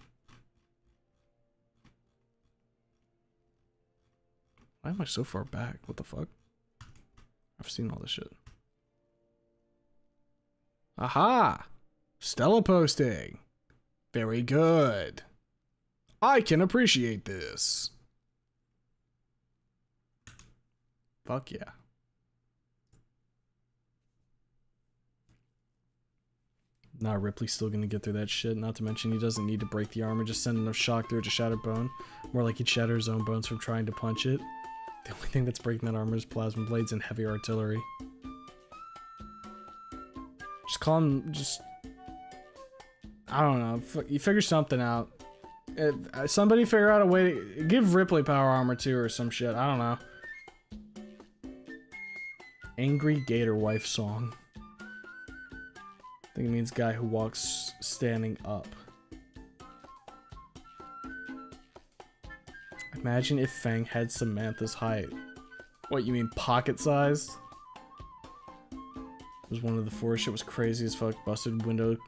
[SPEAKER 1] Why am I so far back? What the fuck? I've seen all this shit. Aha! Stella posting! Very good. I can appreciate this. Fuck yeah. Nah, Ripley's still gonna get through that shit. Not to mention he doesn't need to break the armor. Just send enough shock through it to shatter bone. More like he'd shatter his own bones from trying to punch it. The only thing that's breaking that armor is plasma blades and heavy artillery. Just call him, I don't know. You figure something out. Somebody figure out a way to give Ripley power armor too or some shit. I don't know. Angry Gator Wife song. I think it means guy who walks standing up. Imagine if Fang had Samantha's height. What, you mean pocket sized? It was one of the four. Shit was crazy as fuck. Busted windows,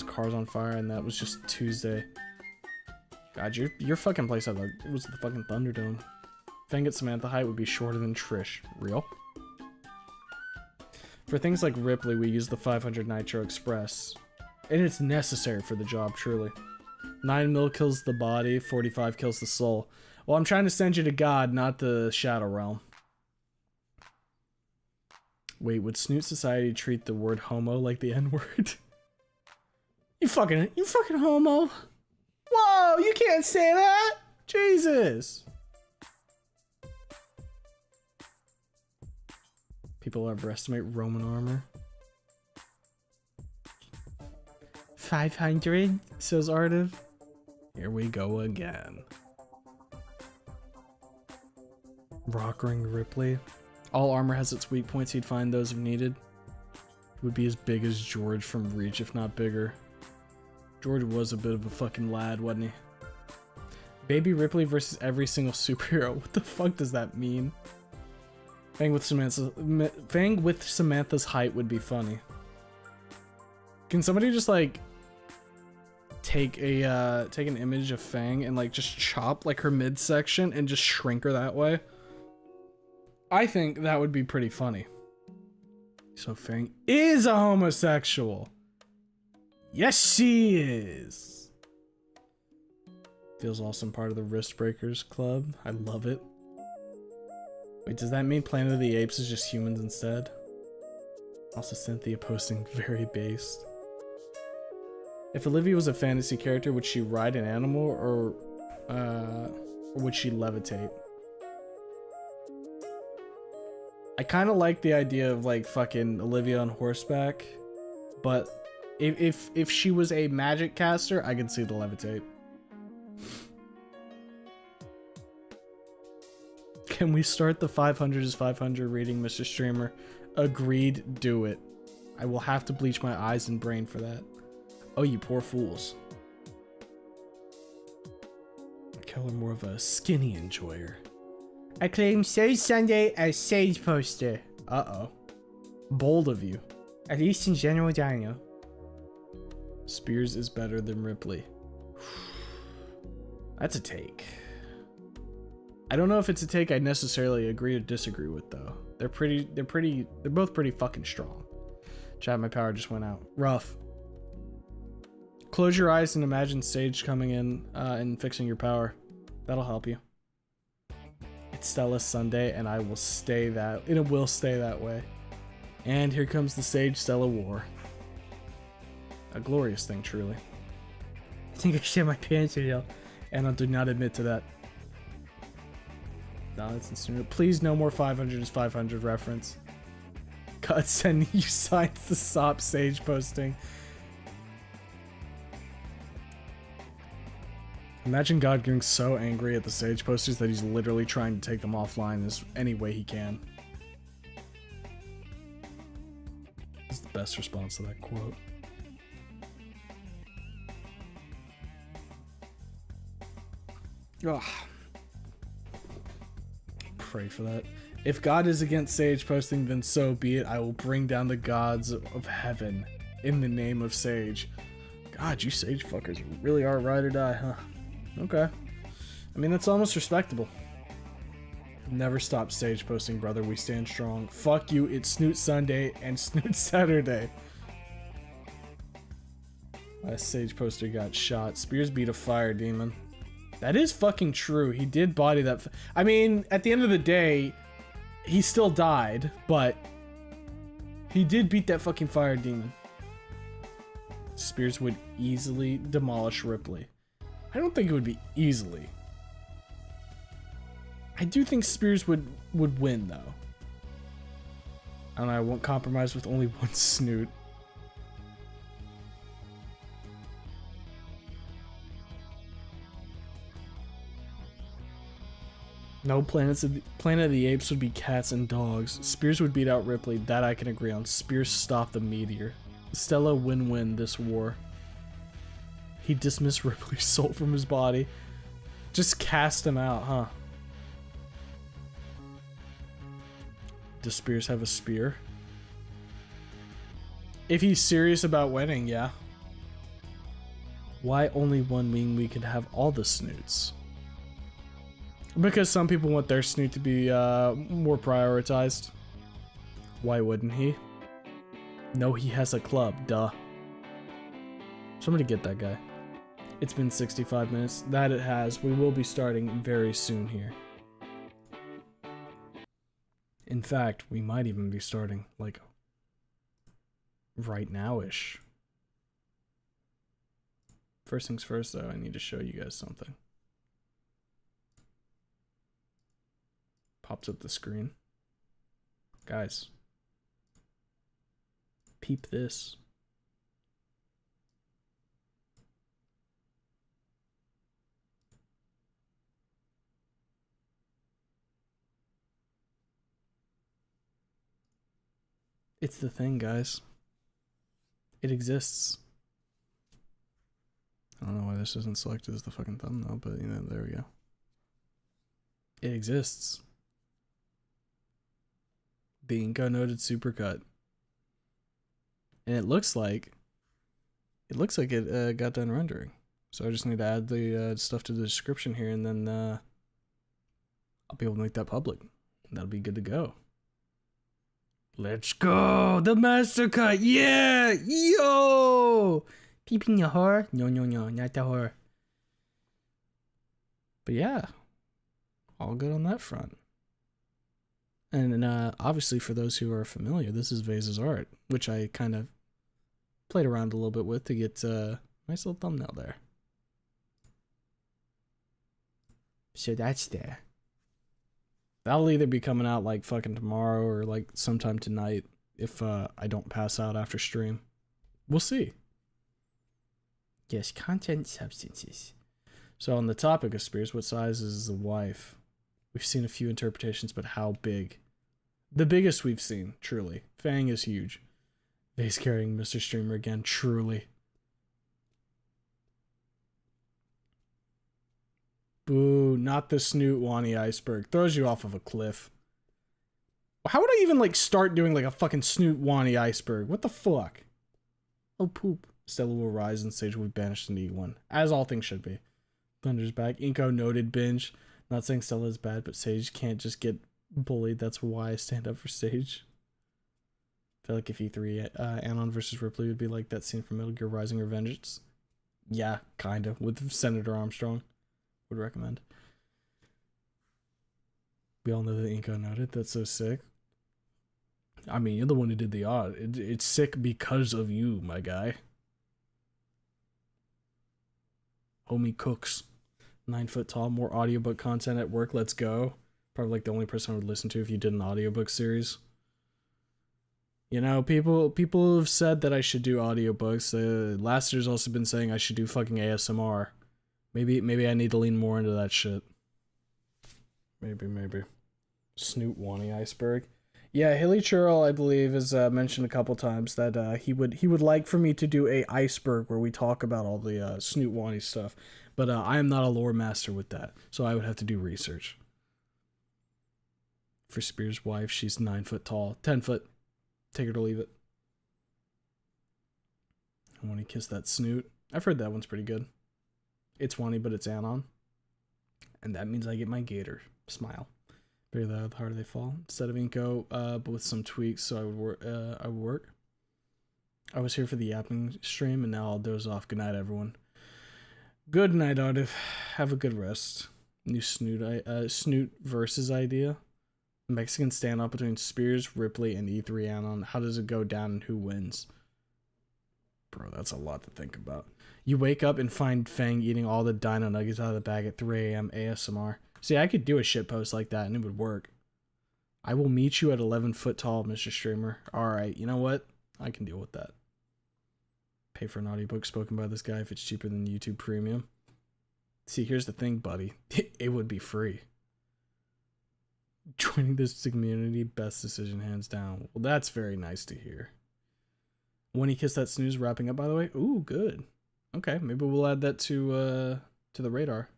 [SPEAKER 1] cars on fire, and that was just Tuesday. God, your fucking place had it was the fucking Thunderdome. Fang at Samantha height would be shorter than Trish. Real? For things like Ripley, we use the 500 Nitro Express. And it's necessary for the job, truly. 9 mil kills the body, 45 kills the soul. Well, I'm trying to send you to God, not the Shadow Realm. Wait, would Snoot Society treat the word homo like the N-word? You fucking homo. Whoa, you can't say that! Jesus! People overestimate Roman armor. 500, says Artiv. Here we go again. Rockring Ripley. All armor has its weak points, he'd find those if needed. Would be as big as George from Reach, if not bigger. George was a bit of a fucking lad, wasn't he? Baby Ripley versus every single superhero. What the fuck does that mean? Fang with Samantha's height would be funny. Can somebody just like take an image of Fang and like just chop like her midsection and just shrink her that way? I think that would be pretty funny. So Fang is a homosexual. Yes, she is. Feels awesome, part of the Wrist Breakers Club. I love it. Wait, does that mean Planet of the Apes is just humans instead? Also, Cynthia posting very based. If Olivia was a fantasy character, would she ride an animal or would she levitate? I kind of like the idea of like fucking Olivia on horseback, but if she was a magic caster, I could see the levitate. Can we start the 500 is 500 reading, Mr. Streamer? Agreed, do it. I will have to bleach my eyes and brain for that. Oh, you poor fools. I call her more of a skinny enjoyer. I claim Sage Sunday as Sage poster. Uh-oh. Bold of you. At least in General Dino. Spears is better than Ripley. That's a take. I don't know if it's a take I necessarily agree or disagree with though. They're both pretty fucking strong. Chat, my power just went out. Rough. Close your eyes and imagine Sage coming in and fixing your power. That'll help you. It's Stella Sunday and it will stay that way. And here comes the Sage Stella War. A glorious thing, truly. I think I shit my pants here, and I do not admit to that. No, that's insane. Please, no more 500 is 500 reference. God, send you signs the SOP Sage posting. Imagine God getting so angry at the Sage posters that he's literally trying to take them offline any way he can. That's the best response to that quote. Ugh. Pray for that. If God is against Sage posting, then so be it. I will bring down the gods of heaven in the name of Sage. God, you Sage fuckers really are ride or die, huh? Okay. I mean, that's almost respectable. Never stop Sage posting, brother. We stand strong. Fuck you. It's Snoot Sunday and Snoot Saturday. Last Sage poster got shot. Spears beat a fire demon. That is fucking true. He did body that. I mean, at the end of the day, he still died, but he did beat that fucking fire demon. Spears would easily demolish Ripley. I don't think it would be easily. I do think Spears would win, though. And I won't compromise with only one Snoot. No, Planet of the Apes would be cats and dogs. Spears would beat out Ripley. That I can agree on. Spears stopped the meteor. Stella win-win this war. He dismissed Ripley's soul from his body. Just cast him out, huh? Does Spears have a spear? If he's serious about winning, yeah. Why only one mean we could have all the Snoots? Because some people want their Snoot to be more prioritized. Why wouldn't he? No, he has a club, duh. Somebody get that guy. It's been 65 minutes. That it has. We will be starting very soon here. In fact, we might even be starting, like, right now-ish. First things first, though, I need to show you guys something. Pops up the screen. Guys. Peep this. It's the thing, guys. It exists. I don't know why this isn't selected as the fucking thumbnail, but you know, there we go. It exists. The Inco noted supercut. And it looks like it got done rendering. So I just need to add the stuff to the description here, and then I'll be able to make that public. That'll be good to go. Let's go! The master cut! Yeah! Yo! Peeping your horror? No, not the horror. But yeah. All good on that front. And obviously, for those who are familiar, this is Vase's art, which I kind of played around a little bit with to get a nice little thumbnail there. So that's there. That'll either be coming out like fucking tomorrow or like sometime tonight if I don't pass out after stream. We'll see. Yes, content substances. So on the topic of spears, what size is the wife? We've seen a few interpretations, but how big? The biggest we've seen, truly. Fang is huge. Vase carrying Mr. Streamer again, truly. Boo, not the Snoot Wani iceberg. Throws you off of a cliff. How would I even like start doing like a fucking Snoot Wani iceberg? What the fuck? Oh poop. Stella will rise and Sage will be banished into E1. As all things should be. Thunder's back. Inko noted binge. Not saying Stella is bad, but Sage can't just get bullied. That's why I stand up for Sage. I feel like if E3 Anon versus Ripley would be like that scene from Metal Gear Rising Revengeance. Yeah, kinda. With Senator Armstrong. Would recommend. We all know that Inko noted. That's so sick. I mean, you're the one who did the art. It's sick because of you, my guy. Homie cooks. 9 foot tall, more audiobook content at work. Let's go. Probably like the only person I would listen to if you did an audiobook series. You know, people have said that I should do audiobooks. Laster's also been saying I should do fucking ASMR. Maybe I need to lean more into that shit. Maybe. Snoot Wani iceberg. Yeah, Hilly Churl, I believe, has mentioned a couple times that he would like for me to do a iceberg where we talk about all the Snoot Wani stuff. But I am not a lore master with that, so I would have to do research. For Spears' wife, she's 9 foot tall. 10 foot. Take her to leave it. I want to kiss that snoot. I've heard that one's pretty good. It's Wani, but it's Anon. And that means I get my gator. Smile. Very loud, the harder they fall. Instead of Inko, but with some tweaks, so I would work. I was here for the yapping stream, and now I'll doze off. Good night, everyone. Good night, Ardiv. Have a good rest. New Snoot versus idea. Mexican standoff between Spears, Ripley, and E3 Anon. How does it go down and who wins? Bro, that's a lot to think about. You wake up and find Fang eating all the dino nuggets out of the bag at 3 a.m. ASMR. See, I could do a shitpost like that and it would work. I will meet you at 11 foot tall, Mr. Streamer. Alright, you know what? I can deal with that. Pay for an audiobook spoken by this guy if it's cheaper than YouTube Premium. See, here's the thing, buddy. It would be free. Joining this community, best decision hands down. Well, that's very nice to hear. When he kissed that snooze, wrapping up, by the way. Ooh, good. Okay, maybe we'll add that to the radar.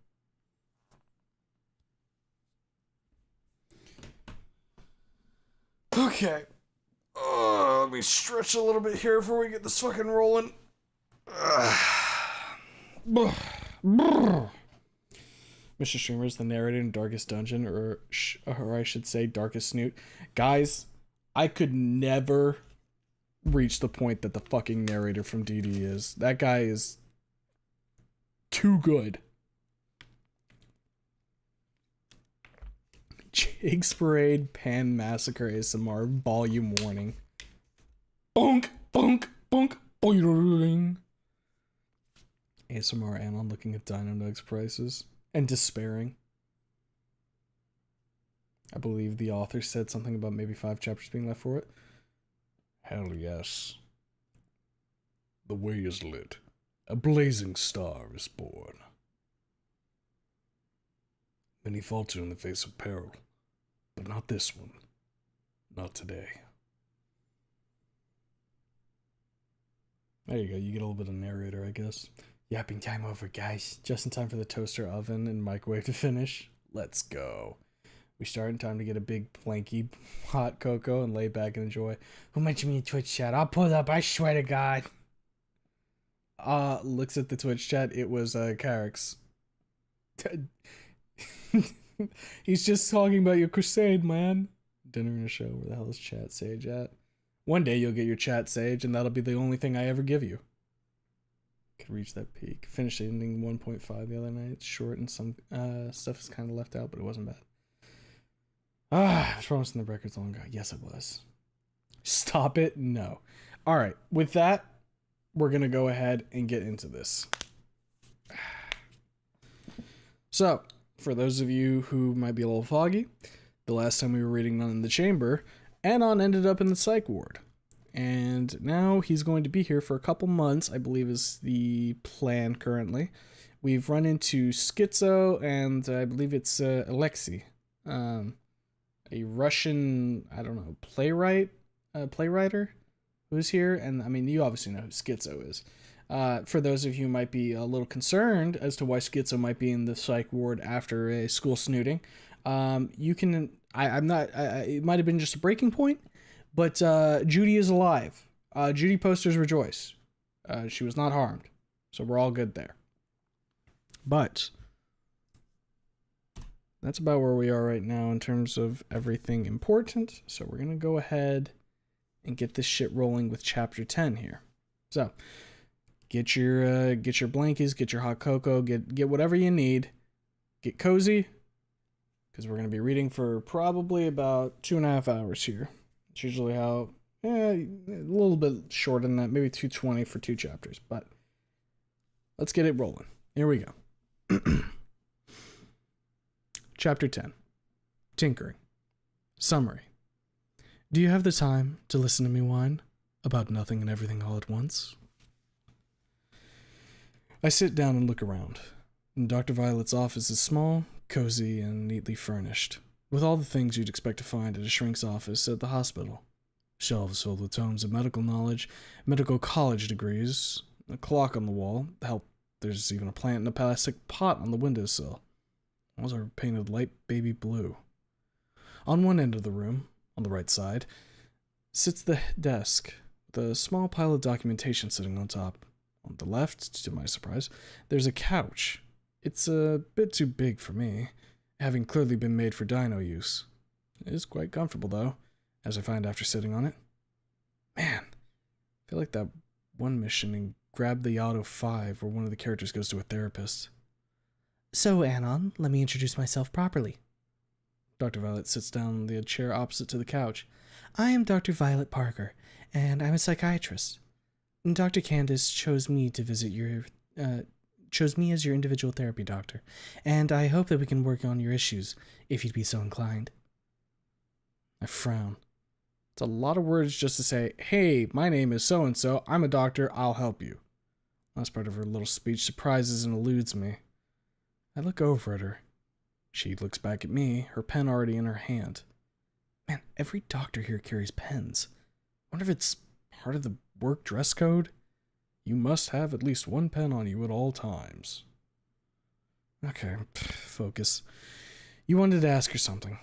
[SPEAKER 1] Okay. Let me stretch a little bit here before we get this fucking rolling. Mr. Streamer is the narrator in Darkest Dungeon, or I should say Darkest Snoot. Guys, I could never reach the point that the fucking narrator from DD is. That guy is too good. Jake's Parade Pan Massacre ASMR Volume Warning. Bonk, bonk, bonk, boing. ASMR Anon looking at Dino Nugs prices and despairing. I believe the author said something about maybe 5 chapters being left for it. Hell yes. The way is lit. A blazing star is born. Many falter in the face of peril, but not this one. Not today. There you go, you get a little bit of narrator, I guess. Yapping time over, guys. Just in time for the toaster oven and microwave to finish. Let's go. We start in time to get a big planky hot cocoa and lay back and enjoy. Who mentioned me in Twitch chat? I'll pull it up, I swear to God. Looks at the Twitch chat, it was Carrick's. He's just talking about your crusade, man. Dinner and a show, where the hell is Chat Sage at? One day you'll get your Chat Sage, and that'll be the only thing I ever give you. Could reach that peak. Finished ending 1.5 the other night. It's short and some stuff is kind of left out, but it wasn't bad. I was promising the records long ago. Yes, it was. Stop it. No. All right. With that, we're going to go ahead and get into this. So, for those of you who might be a little foggy, the last time we were reading None in the Chamber, Anon ended up in the psych ward. And now he's going to be here for a couple months, I believe is the plan currently. We've run into Schizo and I believe it's Alexei, a Russian, I don't know, playwriter who's here. And I mean, you obviously know who Schizo is. For those of you who might be a little concerned as to why Schizo might be in the psych ward after a school snooting, you can, it might have been just a breaking point, but Judy is alive. Judy posters rejoice. She was not harmed. So we're all good there. But that's about where we are right now in terms of everything important. So we're going to go ahead and get this shit rolling with chapter 10 here. So get your blankets, get your hot cocoa, get whatever you need. Get cozy, because we're going to be reading for probably about 2.5 hours here. It's usually how, a little bit shorter than that, maybe 220 for 2 chapters, but let's get it rolling. Here we go. Chapter 10. Tinkering. Summary. Do you have the time to listen to me whine about nothing and everything all at once? I sit down and look around. Dr. Violet's office is small, cozy, and neatly furnished, with all the things you'd expect to find at a shrink's office at the hospital. Shelves filled with tomes of medical knowledge, medical college degrees, a clock on the wall. Hell, there's even a plant in a plastic pot on the windowsill. Walls are painted light baby blue. On one end of the room, on the right side, sits the desk, with a small pile of documentation sitting on top. On the left, to my surprise, there's a couch. It's a bit too big for me, having clearly been made for dino use. It is quite comfortable, though, as I find after sitting on it. Man, I feel like that one mission in Grab the Auto 5 where one of the characters goes to a therapist. So, Anon, let me introduce myself properly. Dr. Violet sits down in the chair opposite to the couch. I am Dr. Violet Parker, and I'm a psychiatrist. Dr. Candace chose me to visit chose me as your individual therapy doctor, and I hope that we can work on your issues, if you'd be so inclined. I frown. It's a lot of words just to say, hey, my name is so-and-so, I'm a doctor, I'll help you. Last part of her little speech surprises and eludes me. I look over at her. She looks back at me, her pen already in her hand. Man, every doctor here carries pens. I wonder if it's part of the work dress code? You must have at least one pen on you at all times. Okay, focus. You wanted to ask her something.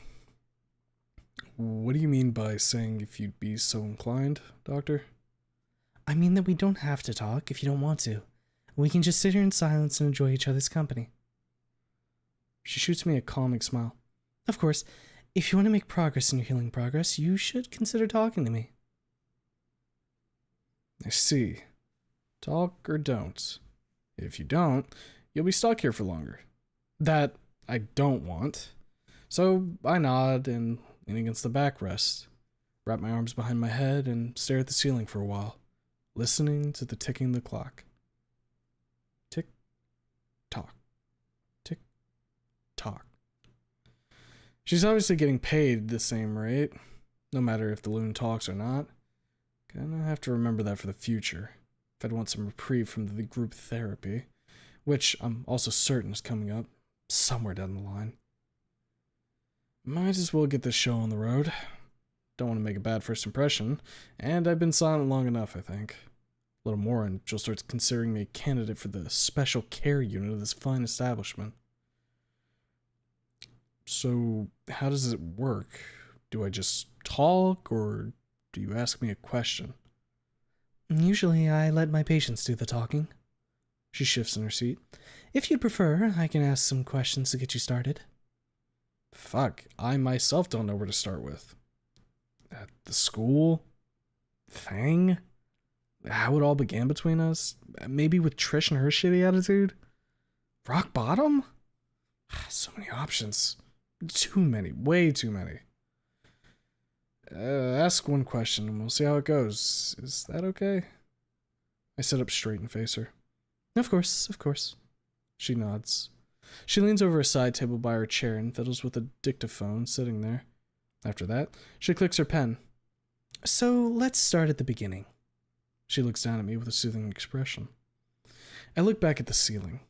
[SPEAKER 1] What do you mean by saying if you'd be so inclined, Doctor? I mean that we don't have to talk if you don't want to. We can just sit here in silence and enjoy each other's company. She shoots me a calming smile. Of course, if you want to make progress in your healing progress, you should consider talking to me. I see. Talk or don't. If you don't, you'll be stuck here for longer. That I don't want. So I nod and lean against the backrest, wrap my arms behind my head, and stare at the ceiling for a while, listening to the ticking of the clock. Tick, tock. Tick, tock. She's obviously getting paid the same rate, no matter if the loon talks or not. Gonna have to remember that for the future, if I'd want some reprieve from the group therapy, which I'm also certain is coming up somewhere down the line. Might as well get this show on the road. Don't want to make a bad first impression, and I've been silent long enough, I think. A little more and she'll start considering me a candidate for the special care unit of this fine establishment. So, how does it work? Do I just talk, or do you ask me a question? Usually I let my patients do the talking. She shifts in her seat. If you'd prefer, I can ask some questions to get you started. Fuck, I myself don't know where to start with. At the school thing? How it all began between us? Maybe with Trish and her shitty attitude? Rock bottom? So many options. Too many, way too many. Ask one question and we'll see how it goes. Is that okay? I sit up straight and face her. Of course, of course. She nods. She leans over a side table by her chair and fiddles with a dictaphone sitting there. After that, she clicks her pen. So let's start at the beginning. She looks down at me with a soothing expression. I look back at the ceiling.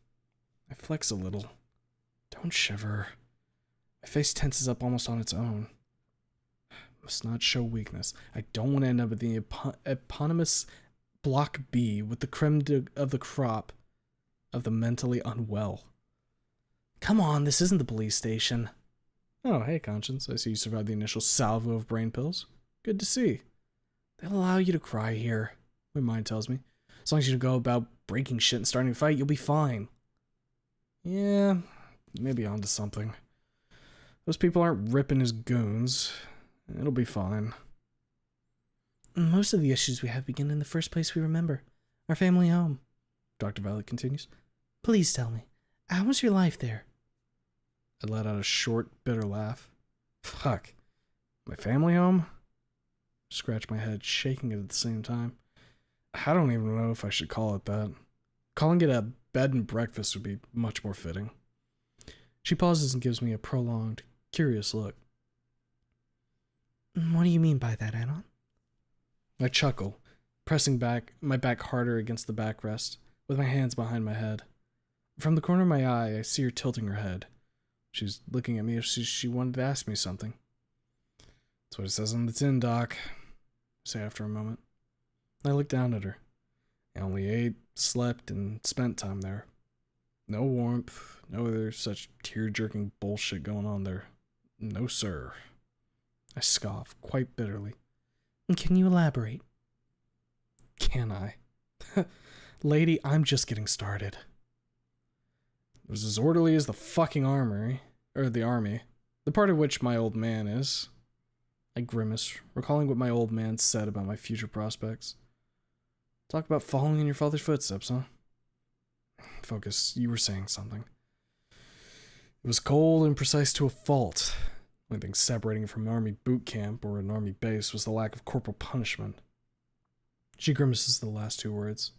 [SPEAKER 1] I flex a little. Don't shiver. My face tenses up almost on its own. Must not show weakness. I don't want to end up at the eponymous Block B with the creme of the crop of the mentally unwell. Come on, this isn't the police station. Oh, hey, Conscience. I see you survived the initial salvo of brain pills. Good to see. They'll allow you to cry here, my mind tells me. As long as you don't go about breaking shit and starting a fight, you'll be fine. Yeah, maybe onto something. Those people aren't ripping as goons. It'll be fine. Most of the issues we have begin in the first place we remember. Our family home. Dr. Violet continues. Please tell me, how was your life there? I let out a short, bitter laugh. Fuck. My family home? Scratch my head, shaking it at the same time. I don't even know if I should call it that. Calling it a bed and breakfast would be much more fitting. She pauses and gives me a prolonged, curious look. What do you mean by that, Anon? I chuckle, pressing my back harder against the backrest, with my hands behind my head. From the corner of my eye, I see her tilting her head. She's looking at me as if she wanted to ask me something. That's what it says on the tin, Doc. I say after a moment. I look down at her. I only ate, slept, and spent time there. No warmth, no other such tear-jerking bullshit going on there. No, sir. I scoff, quite bitterly. Can you elaborate? Can I? Lady, I'm just getting started. It was as orderly as the fucking army, the part of which my old man is. I grimace, recalling what my old man said about my future prospects. Talk about following in your father's footsteps, huh? Focus, you were saying something. It was cold and precise to a fault. The only thing separating it from an army boot camp or an army base was the lack of corporal punishment. She grimaces the last two words.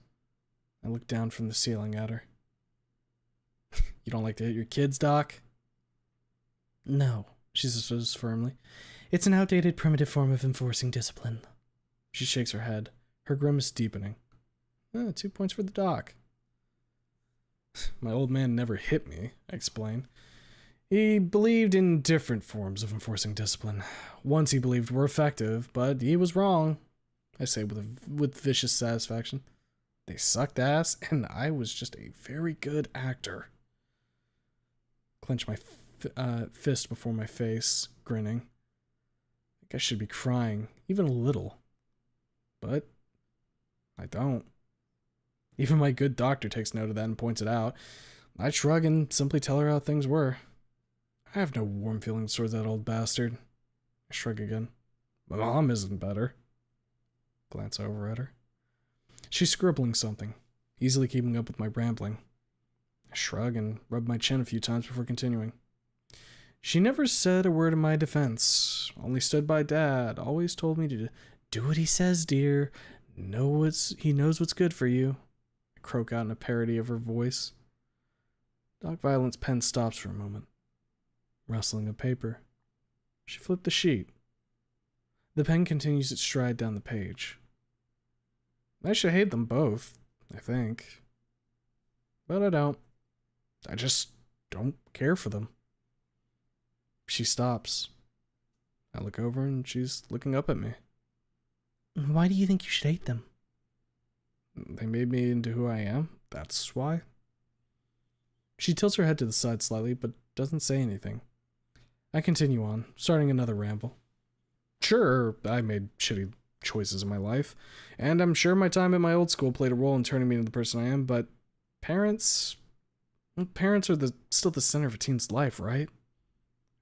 [SPEAKER 1] I look down from the ceiling at her. You don't like to hit your kids, Doc? No, she says firmly. It's an outdated, primitive form of enforcing discipline. She shakes her head, her grimace deepening. 2 points for the Doc. My old man never hit me, I explain. He believed in different forms of enforcing discipline. Ones he believed were effective, but he was wrong, I say with vicious satisfaction. They sucked ass, and I was just a very good actor. Clench my fist before my face, grinning. I think I should be crying, even a little. But I don't. Even my good doctor takes note of that and points it out. I shrug and simply tell her how things were. I have no warm feelings towards that old bastard. I shrug again. My mom isn't better. Glance over at her. She's scribbling something, easily keeping up with my rambling. I shrug and rub my chin a few times before continuing. She never said a word in my defense, only stood by Dad, always told me to do what he says, dear. He knows what's good for you. I croak out in a parody of her voice. Doc Violet's pen stops for a moment, rustling a paper. She flipped the sheet. The pen continues its stride down the page. I should hate them both, I think. But I don't. I just don't care for them. She stops. I look over and she's looking up at me. Why do you think you should hate them? They made me into who I am. That's why. She tilts her head to the side slightly, but doesn't say anything. I continue on, starting another ramble. Sure, I made shitty choices in my life, and I'm sure my time at my old school played a role in turning me into the person I am, but parents are still the center of a teen's life, right?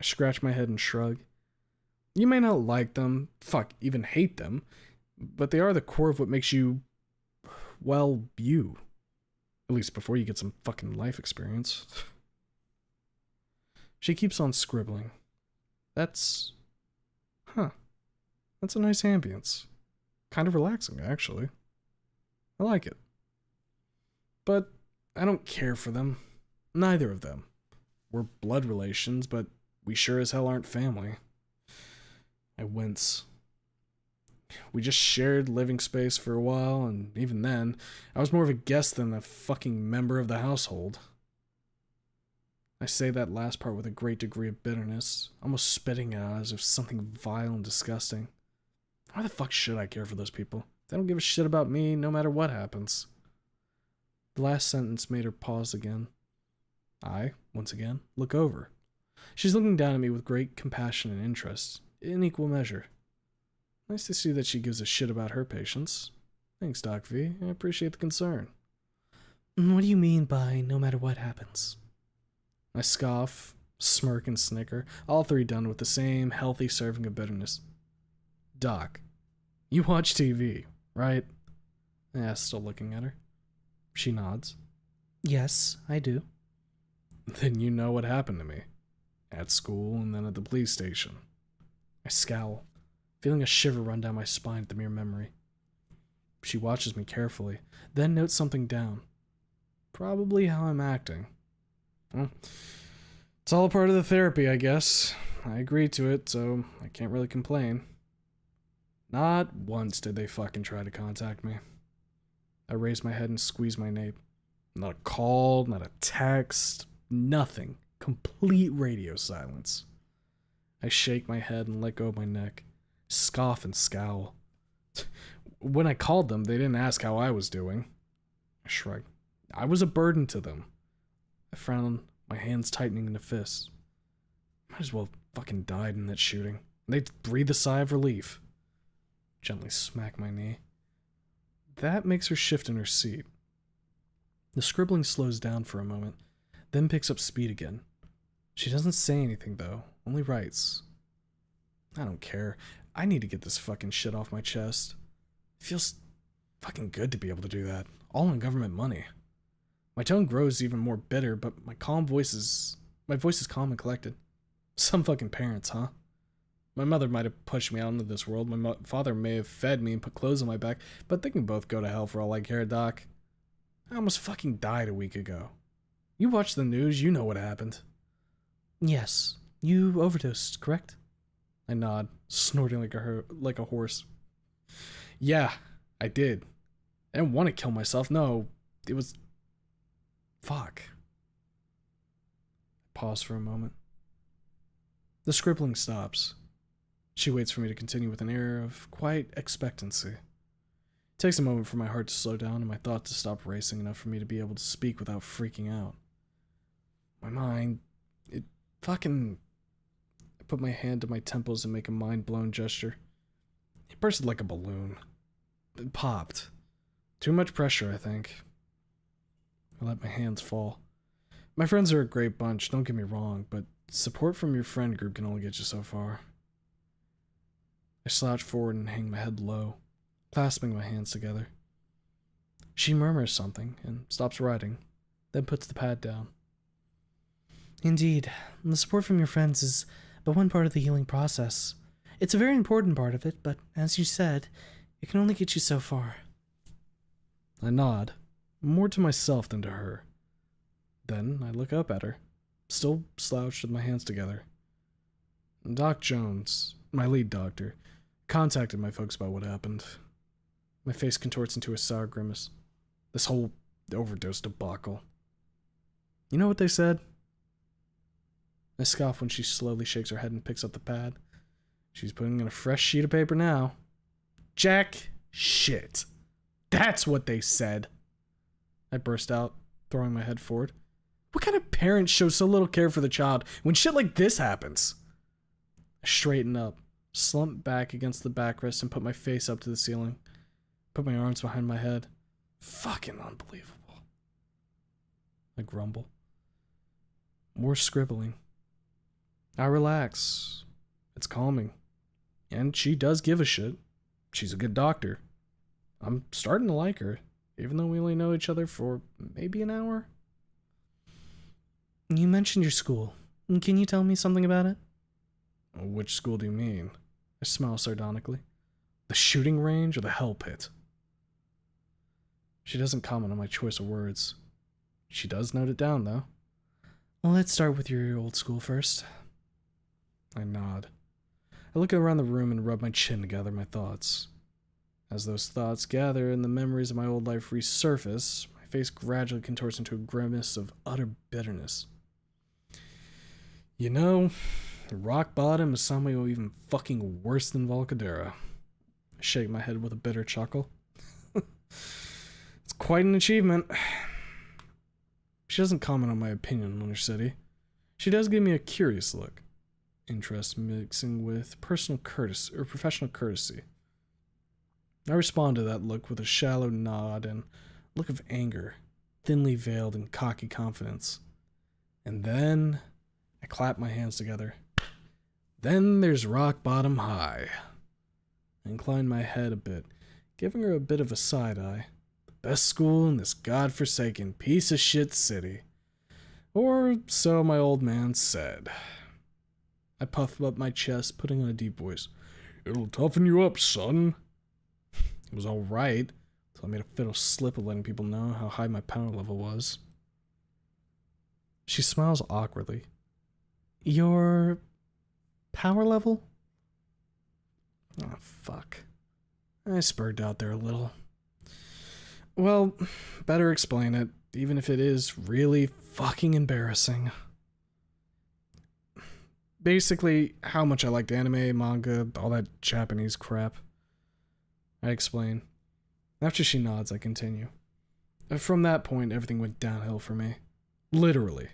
[SPEAKER 1] I scratch my head and shrug. You may not like them, even hate them, but they are the core of what makes you, well, you. At least before you get some fucking life experience. She keeps on scribbling. That's... Huh. That's a nice ambience. Kind of relaxing, actually. I like it. But I don't care for them. Neither of them. We're blood relations, but we sure as hell aren't family. I wince. We just shared living space for a while, and even then, I was more of a guest than a fucking member of the household. I say that last part with a great degree of bitterness, almost spitting it out as if something vile and disgusting. Why the fuck should I care for those people? They don't give a shit about me, no matter what happens. The last sentence made her pause again. I, once again, look over. She's looking down at me with great compassion and interest, in equal measure. Nice to see that she gives a shit about her patients. Thanks, Doc V. I appreciate the concern. What do you mean by no matter what happens? I scoff, smirk, and snicker, all three done with the same healthy serving of bitterness. Doc, you watch TV, right? I ask, still looking at her. She nods. Yes, I do. Then you know what happened to me. At school and then at the police station. I scowl, feeling a shiver run down my spine at the mere memory. She watches me carefully, then notes something down. Probably how I'm acting. Well, it's all a part of the therapy, I guess. I agreed to it, so I can't really complain. Not once did they fucking try to contact me. I raised my head and squeezed my nape. Not a call, not a text, nothing. Complete radio silence. I shake my head and let go of my neck, scoff and scowl. When I called them, they didn't ask how I was doing. I shrugged. I was a burden to them. I frowned, my hands tightening into fists. Might as well have fucking died in that shooting. They breathed a sigh of relief. Gently smack my knee. That makes her shift in her seat. The scribbling slows down for a moment, then picks up speed again. She doesn't say anything though, only writes. I don't care. I need to get this fucking shit off my chest. It feels fucking good to be able to do that, all on government money. My tone grows even more bitter, but my voice is calm and collected. Some fucking parents, huh? My mother might have pushed me out into this world. My father may have fed me and put clothes on my back, but they can both go to hell for all I care, Doc. I almost fucking died a week ago. You watch the news, you know what happened. Yes, you overdosed, correct? I nod, snorting like a horse. Yeah, I did. I didn't want to kill myself, no. It was... Fuck. I pause for a moment. The scribbling stops. She waits for me to continue with an air of quiet expectancy. It takes a moment for my heart to slow down and my thoughts to stop racing enough for me to be able to speak without freaking out. My mind, I put my hand to my temples and make a mind-blown gesture. It bursted like a balloon. It popped. Too much pressure, I think. I let my hands fall. My friends are a great bunch, don't get me wrong, but support from your friend group can only get you so far. I slouch forward and hang my head low, clasping my hands together. She murmurs something and stops writing, then puts the pad down. Indeed, the support from your friends is but one part of the healing process. It's a very important part of it, but as you said, it can only get you so far. I nod, more to myself than to her. Then I look up at her, still slouched with my hands together. Doc Jones, my lead doctor, contacted my folks about what happened. My face contorts into a sour grimace. This whole overdose debacle. You know what they said? I scoff when she slowly shakes her head and picks up the pad. She's putting in a fresh sheet of paper now. Jack shit. That's what they said. I burst out, throwing my head forward. What kind of parent shows so little care for the child when shit like this happens? I straighten up, slump back against the backrest and put my face up to the ceiling. Put my arms behind my head. Fucking unbelievable. I grumble. More scribbling. I relax. It's calming. And she does give a shit. She's a good doctor. I'm starting to like her, even though we only know each other for maybe an hour. You mentioned your school. Can you tell me something about it? Which school do you mean? I smile sardonically. The shooting range or the hell pit? She doesn't comment on my choice of words. She does note it down, though. Well, let's start with your old school first. I nod. I look around the room and rub my chin to gather my thoughts. As those thoughts gather and the memories of my old life resurface, my face gradually contorts into a grimace of utter bitterness. You know, rock bottom is somehow even fucking worse than Volcadera. I shake my head with a bitter chuckle. It's quite an achievement. She doesn't comment on my opinion on her city. She does give me a curious look. Interest mixing with personal courtesy or professional courtesy. I respond to that look with a shallow nod and a look of anger, thinly veiled in cocky confidence. And then I clap my hands together. Then there's rock bottom high. I incline my head a bit, giving her a bit of a side eye. The best school in this godforsaken piece of shit city. Or so my old man said. I puff up my chest, putting on a deep voice. It'll toughen you up, son. It was alright, until I made a fiddle slip of letting people know how high my power level was. She smiles awkwardly. Your power level? Oh, fuck. I spurred out there a little. Well, better explain it, even if it is really fucking embarrassing. Basically, how much I liked anime, manga, all that Japanese crap. I explain. After she nods, I continue. From that point, everything went downhill for me. Literally.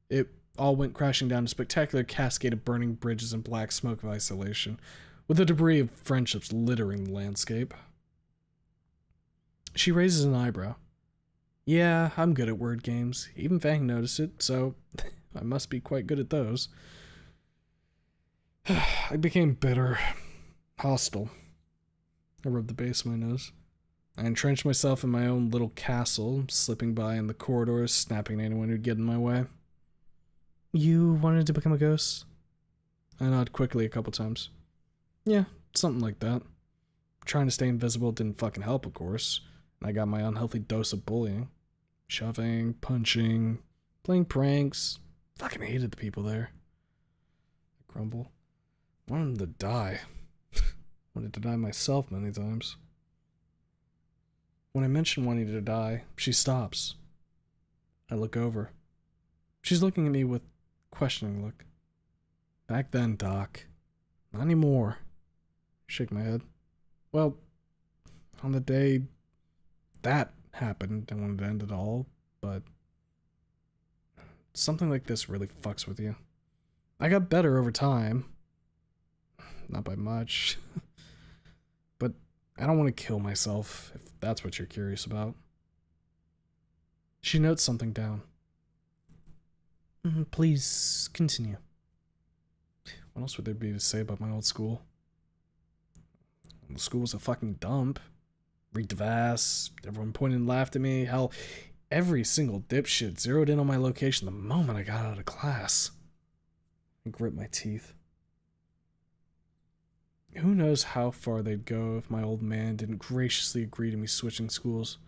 [SPEAKER 1] It all went crashing down a spectacular cascade of burning bridges and black smoke of isolation, with the debris of friendships littering the landscape. She raises an eyebrow. Yeah, I'm good at word games. Even Fang noticed it, so I must be quite good at those. I became bitter, hostile. I rubbed the base of my nose. I entrenched myself in my own little castle, slipping by in the corridors, snapping at anyone who'd get in my way. You wanted to become a ghost? I nod quickly a couple times. Yeah, something like that. Trying to stay invisible didn't fucking help, of course. And I got my unhealthy dose of bullying. Shoving, punching, playing pranks. Fucking hated the people there. I grumble. Wanted them to die. Wanted to die myself many times. When I mention wanting to die, she stops. I look over. She's looking at me with questioning look. Back then, Doc. Not anymore. Shake my head. Well, on the day that happened, I wanted to end it all, but something like this really fucks with you. I got better over time. Not by much. But I don't want to kill myself, if that's what you're curious about. She notes something down. Please continue. What else would there be to say about my old school? The school was a fucking dump. Reeked of ass. Everyone pointed and laughed at me. Hell, every single dipshit zeroed in on my location the moment I got out of class. I grit my teeth. Who knows how far they'd go if my old man didn't graciously agree to me switching schools.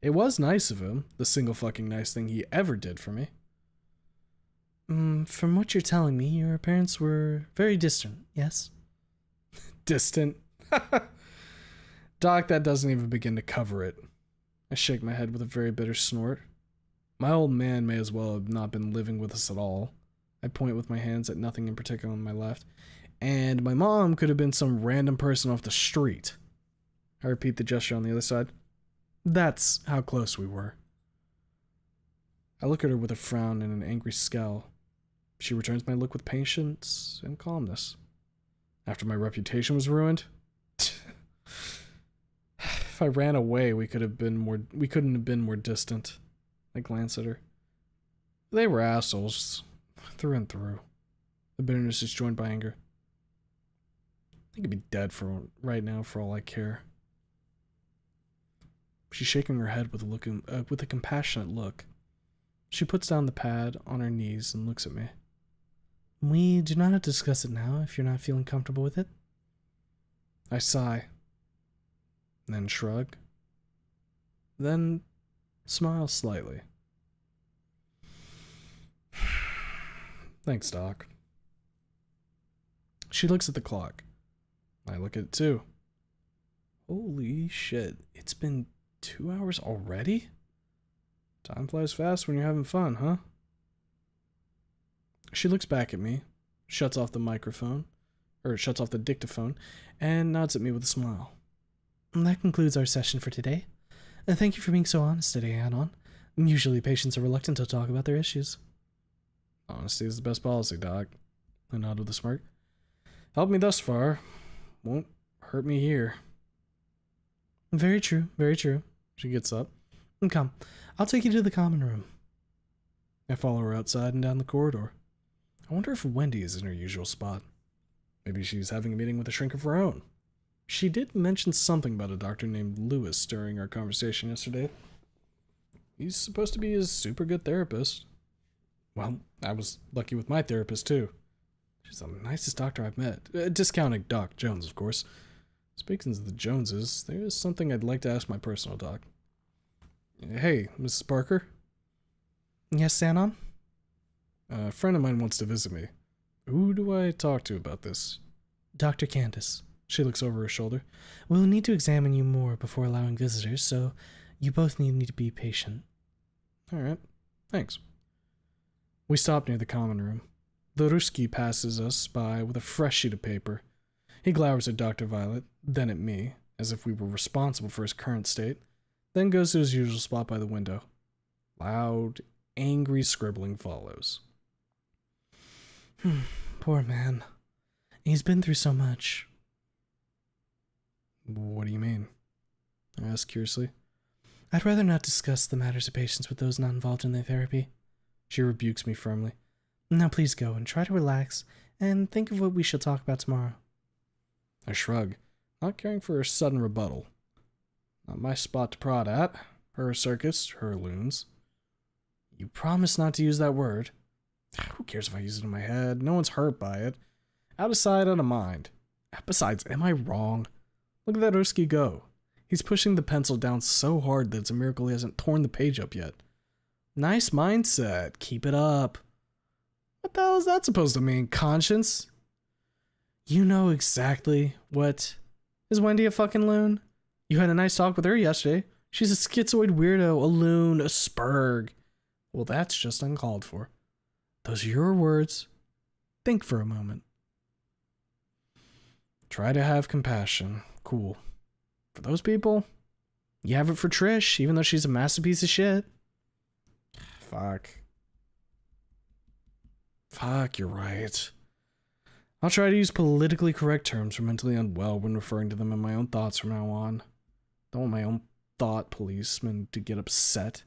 [SPEAKER 1] It was nice of him, the single fucking nice thing he ever did for me. From what you're telling me, your parents were very distant, yes? Distant? Doc, that doesn't even begin to cover it. I shake my head with a very bitter snort. My old man may as well have not been living with us at all. I point with my hands at nothing in particular on my left. And my mom could have been some random person off the street. I repeat the gesture on the other side. That's how close we were. I look at her with a frown and an angry scowl. She returns my look with patience and calmness. After my reputation was ruined, if I ran away, we couldn't have been more distant. I glance at her. They were assholes, through and through. The bitterness is joined by anger. They could be dead for right now, for all I care. She's shaking her head with a compassionate look. She puts down the pad on her knees and looks at me. We do not have to discuss it now if you're not feeling comfortable with it. I sigh. then shrug, then smile slightly. Thanks, Doc. She looks at the clock. I look at it too. Holy shit, it's been 2 hours already? Time flies fast when you're having fun, huh? She looks back at me, shuts off the dictaphone, and nods at me with a smile. And that concludes our session for today. Thank you for being so honest today, Anon. Usually patients are reluctant to talk about their issues. Honesty is the best policy, Doc. I nod with a smirk. Helped me thus far. Won't hurt me here. Very true, very true. She gets up. Come, I'll take you to the common room. I follow her outside and down the corridor. I wonder if Wendy is in her usual spot. Maybe she's having a meeting with a shrink of her own. She did mention something about a doctor named Lewis during our conversation yesterday. He's supposed to be a super good therapist. Well, I was lucky with my therapist too. She's the nicest doctor I've met. Discounting Doc Jones, of course. Speaking of the Joneses, there is something I'd like to ask my personal doc. Hey, Mrs. Parker? Yes, Anon? A friend of mine wants to visit me. Who do I talk to about this? Dr. Candace. She looks over her shoulder. We'll need to examine you more before allowing visitors, so you both need to be patient. Alright, thanks. We stop near the common room. The Ruski passes us by with a fresh sheet of paper. He glowers at Dr. Violet, then at me, as if we were responsible for his current state, then goes to his usual spot by the window. Loud, angry scribbling follows. Poor man. He's been through so much. What do you mean? I ask curiously. I'd rather not discuss the matters of patients with those not involved in their therapy. She rebukes me firmly. Now please go and try to relax and think of what we shall talk about tomorrow. I shrug, not caring for her sudden rebuttal. Not my spot to prod at. Her circus, her loons. You promise not to use that word. Who cares if I use it in my head? No one's hurt by it. Out of sight, out of mind. Besides, am I wrong? Look at that Ruski go. He's pushing the pencil down so hard that it's a miracle he hasn't torn the page up yet. Nice mindset. Keep it up. What the hell is that supposed to mean, conscience? You know exactly what. Is Wendy a fucking loon? You had a nice talk with her yesterday. She's a schizoid weirdo, a loon, a spurg. Well, that's just uncalled for. Those are your words. Think for a moment. Try to have compassion. Cool. For those people, you have it for Trish, even though she's a massive piece of shit. Fuck, you're right. I'll try to use politically correct terms for mentally unwell when referring to them in my own thoughts from now on. Don't want my own thought policeman to get upset.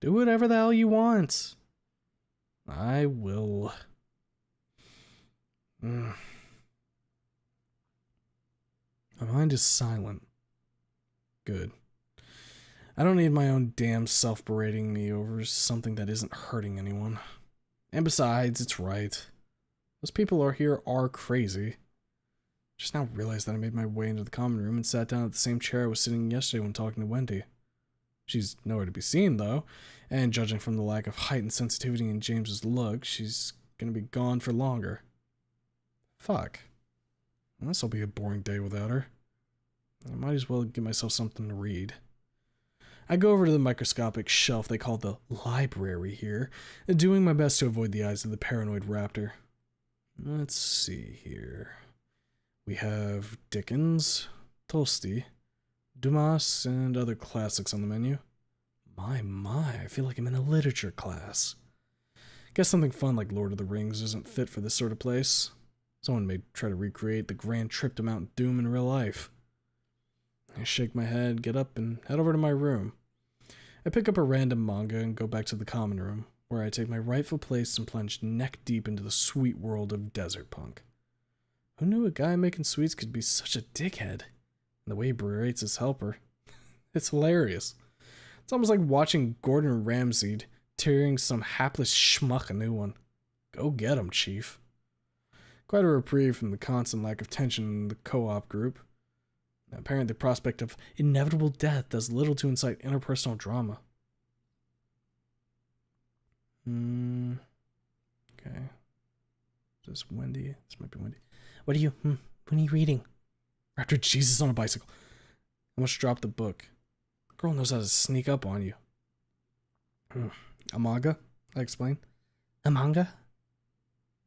[SPEAKER 1] Do whatever the hell you want. I will. My mind is silent. Good. I don't need my own damn self-berating me over something that isn't hurting anyone. And besides, it's right. Those people here are crazy. Just now realized that I made my way into the common room and sat down at the same chair I was sitting in yesterday when talking to Wendy. She's nowhere to be seen, though, and judging from the lack of heightened sensitivity in James's look, she's gonna be gone for longer. Fuck. Well, this'll be a boring day without her. I might as well get myself something to read. I go over to the microscopic shelf they call the library here, doing my best to avoid the eyes of the paranoid raptor. Let's see here. We have Dickens, Tolstoy, Dumas, and other classics on the menu. My, I feel like I'm in a literature class. Guess something fun like Lord of the Rings isn't fit for this sort of place. Someone may try to recreate the grand trip to Mount Doom in real life. I shake my head, get up, and head over to my room. I pick up a random manga and go back to the common room, where I take my rightful place and plunge neck deep into the sweet world of desert punk. Who knew a guy making sweets could be such a dickhead? And the way he berates his helper. It's hilarious. It's almost like watching Gordon Ramsay tearing some hapless schmuck a new one. Go get him, Chief. Quite a reprieve from the constant lack of tension in the co-op group. Apparently, the prospect of inevitable death does little to incite interpersonal drama. Okay. Is this Wendy? This might be Wendy. What are you reading? After Jesus on a bicycle. I almost dropped the book. The girl knows how to sneak up on you. A manga? I explain. A manga?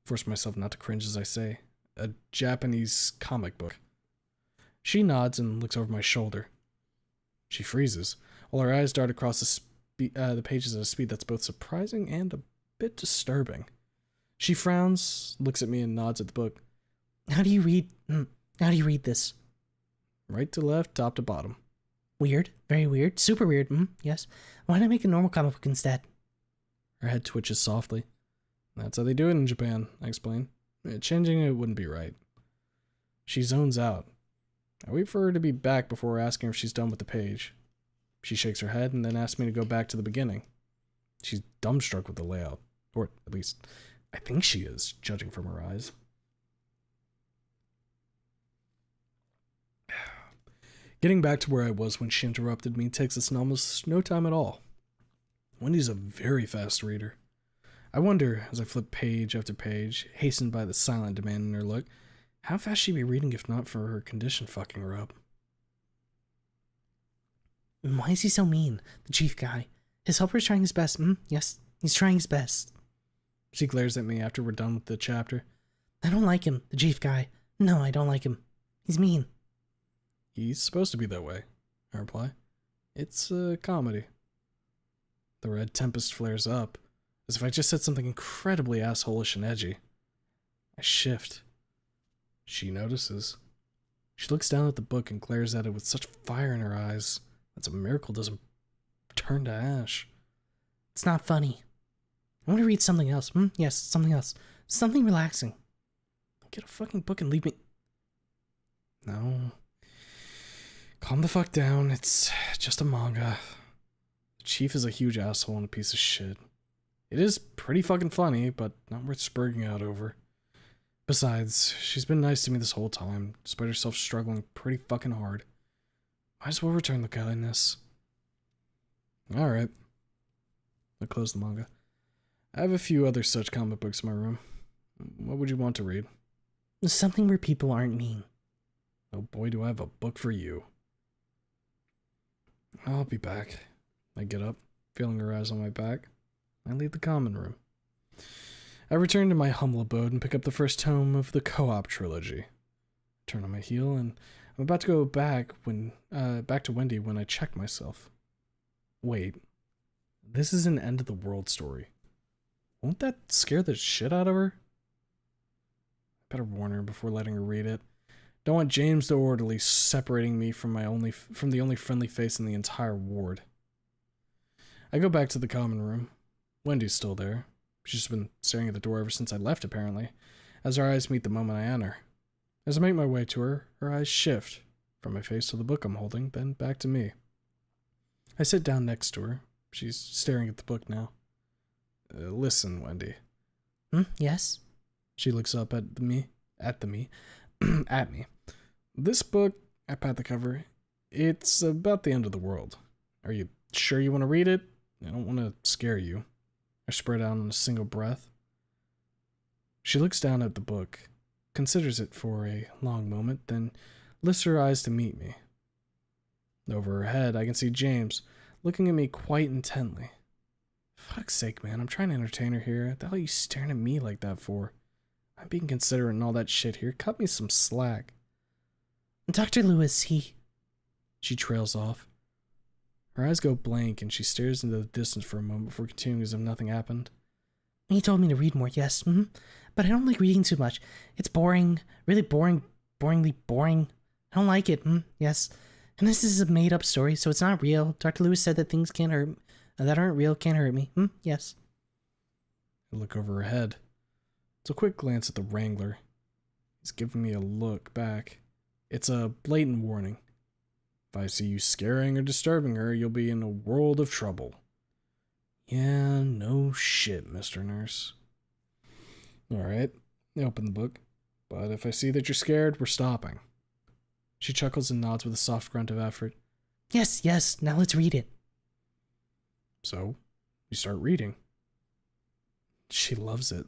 [SPEAKER 1] Force myself not to cringe as I say. A Japanese comic book. She nods and looks over my shoulder. She freezes, while her eyes dart across the pages at a speed that's both surprising and a bit disturbing. She frowns, looks at me, and nods at the book. How do you read this? Right to left, top to bottom. Weird. Very weird. Super weird. Yes. Why not make a normal comic book instead? Her head twitches softly. That's how they do it in Japan, I explain. Changing it wouldn't be right. She zones out. I wait for her to be back before asking if she's done with the page. She shakes her head and then asks me to go back to the beginning. She's dumbstruck with the layout. Or at least, I think she is, judging from her eyes. Getting back to where I was when she interrupted me takes us in almost no time at all. Wendy's a very fast reader. I wonder, as I flip page after page, hastened by the silent demand in her look, how fast she'd be reading if not for her condition fucking her up. Why is he so mean, the chief guy? His helper's trying his best. Yes, he's trying his best. She glares at me after we're done with the chapter. I don't like him, the chief guy. No, I don't like him. He's mean. He's supposed to be that way, I reply. It's a comedy. The red tempest flares up, as if I just said something incredibly assholish and edgy. I shift. She notices. She looks down at the book and glares at it with such fire in her eyes. It's a miracle doesn't turn to ash. It's not funny. I want to read something else. Yes, something else. Something relaxing. Get a fucking book and leave me. No. Calm the fuck down. It's just a manga. The chief is a huge asshole and a piece of shit. It is pretty fucking funny, but not worth spurging out over. Besides, she's been nice to me this whole time, despite herself struggling pretty fucking hard. Might as well return the kindness. Alright. I close the manga. I have a few other such comic books in my room. What would you want to read? Something where people aren't mean. Oh boy, do I have a book for you. I'll be back. I get up, feeling her eyes on my back. I leave the common room. I return to my humble abode and pick up the first tome of the Co-op trilogy. Turn on my heel and I'm about to go back to Wendy when I check myself. Wait, this is an end of the world story. Won't that scare the shit out of her? I better warn her before letting her read it. Don't want James the orderly separating me from the only friendly face in the entire ward. I go back to the common room. Wendy's still there. She's been staring at the door ever since I left, apparently, as our eyes meet the moment I enter. As I make my way to her, her eyes shift, from my face to the book I'm holding, then back to me. I sit down next to her. She's staring at the book now. Listen, Wendy. Yes? She looks up at me. At me. This book, I pat the cover, it's about the end of the world. Are you sure you want to read it? I don't want to scare you. I spread out in a single breath. She looks down at the book, considers it for a long moment, then lifts her eyes to meet me. Over her head, I can see James, looking at me quite intently. Fuck's sake, man, I'm trying to entertain her here. What the hell are you staring at me like that for? I'm being considerate and all that shit here. Cut me some slack. Dr. Lewis, She trails off. Her eyes go blank and she stares into the distance for a moment before continuing as if nothing happened. He told me to read more, yes, but I don't like reading too much. It's boring, really boring, boringly boring. I don't like it, yes. And this is a made-up story, so it's not real. Dr. Lewis said that things can't hurt, that aren't real can't hurt me, yes. I look over her head. It's a quick glance at the Wrangler. He's giving me a look back. It's a blatant warning. If I see you scaring or disturbing her, you'll be in a world of trouble. Yeah, no shit, Mr. Nurse. Alright, I open the book. But if I see that you're scared, we're stopping. She chuckles and nods with a soft grunt of effort.
[SPEAKER 4] Yes, yes, now let's read it.
[SPEAKER 1] So, you start reading. She loves it.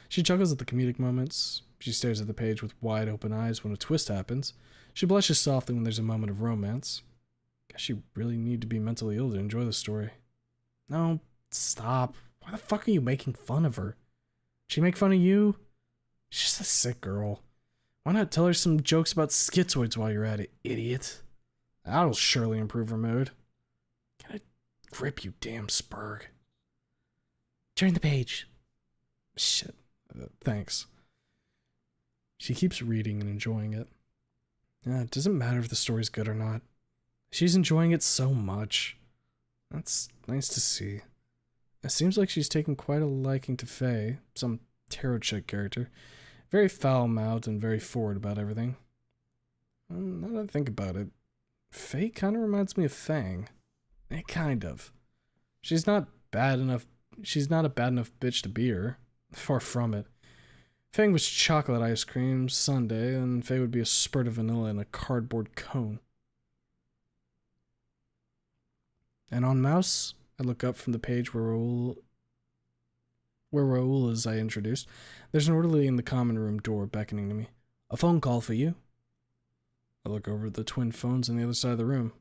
[SPEAKER 1] She chuckles at the comedic moments. She stares at the page with wide open eyes when a twist happens. She blushes softly when there's a moment of romance. Guess you really need to be mentally ill to enjoy the story. No, stop. Why the fuck are you making fun of her? She make fun of you? She's just a sick girl. Why not tell her some jokes about schizoids while you're at it, idiot? That'll surely improve her mood. Can I grip you, damn Spurg?
[SPEAKER 4] Turn the page.
[SPEAKER 1] Shit. Thanks. She keeps reading and enjoying it. It doesn't matter if the story's good or not. She's enjoying it so much. That's nice to see. It seems like she's taken quite a liking to Faye, some tarot chick character. Very foul-mouthed and very forward about everything. Now that I think about it, Faye kind of reminds me of Fang. Kind of. She's not bad enough. She's not a bad enough bitch to be her. Far from it. Fang was chocolate ice cream sundae, and Faye would be a spurt of vanilla in a cardboard cone. And on mouse, I look up from the page where Raoul is I introduced. There's an orderly in the common room door beckoning to me. A phone call for you. I look over at the twin phones on the other side of the room.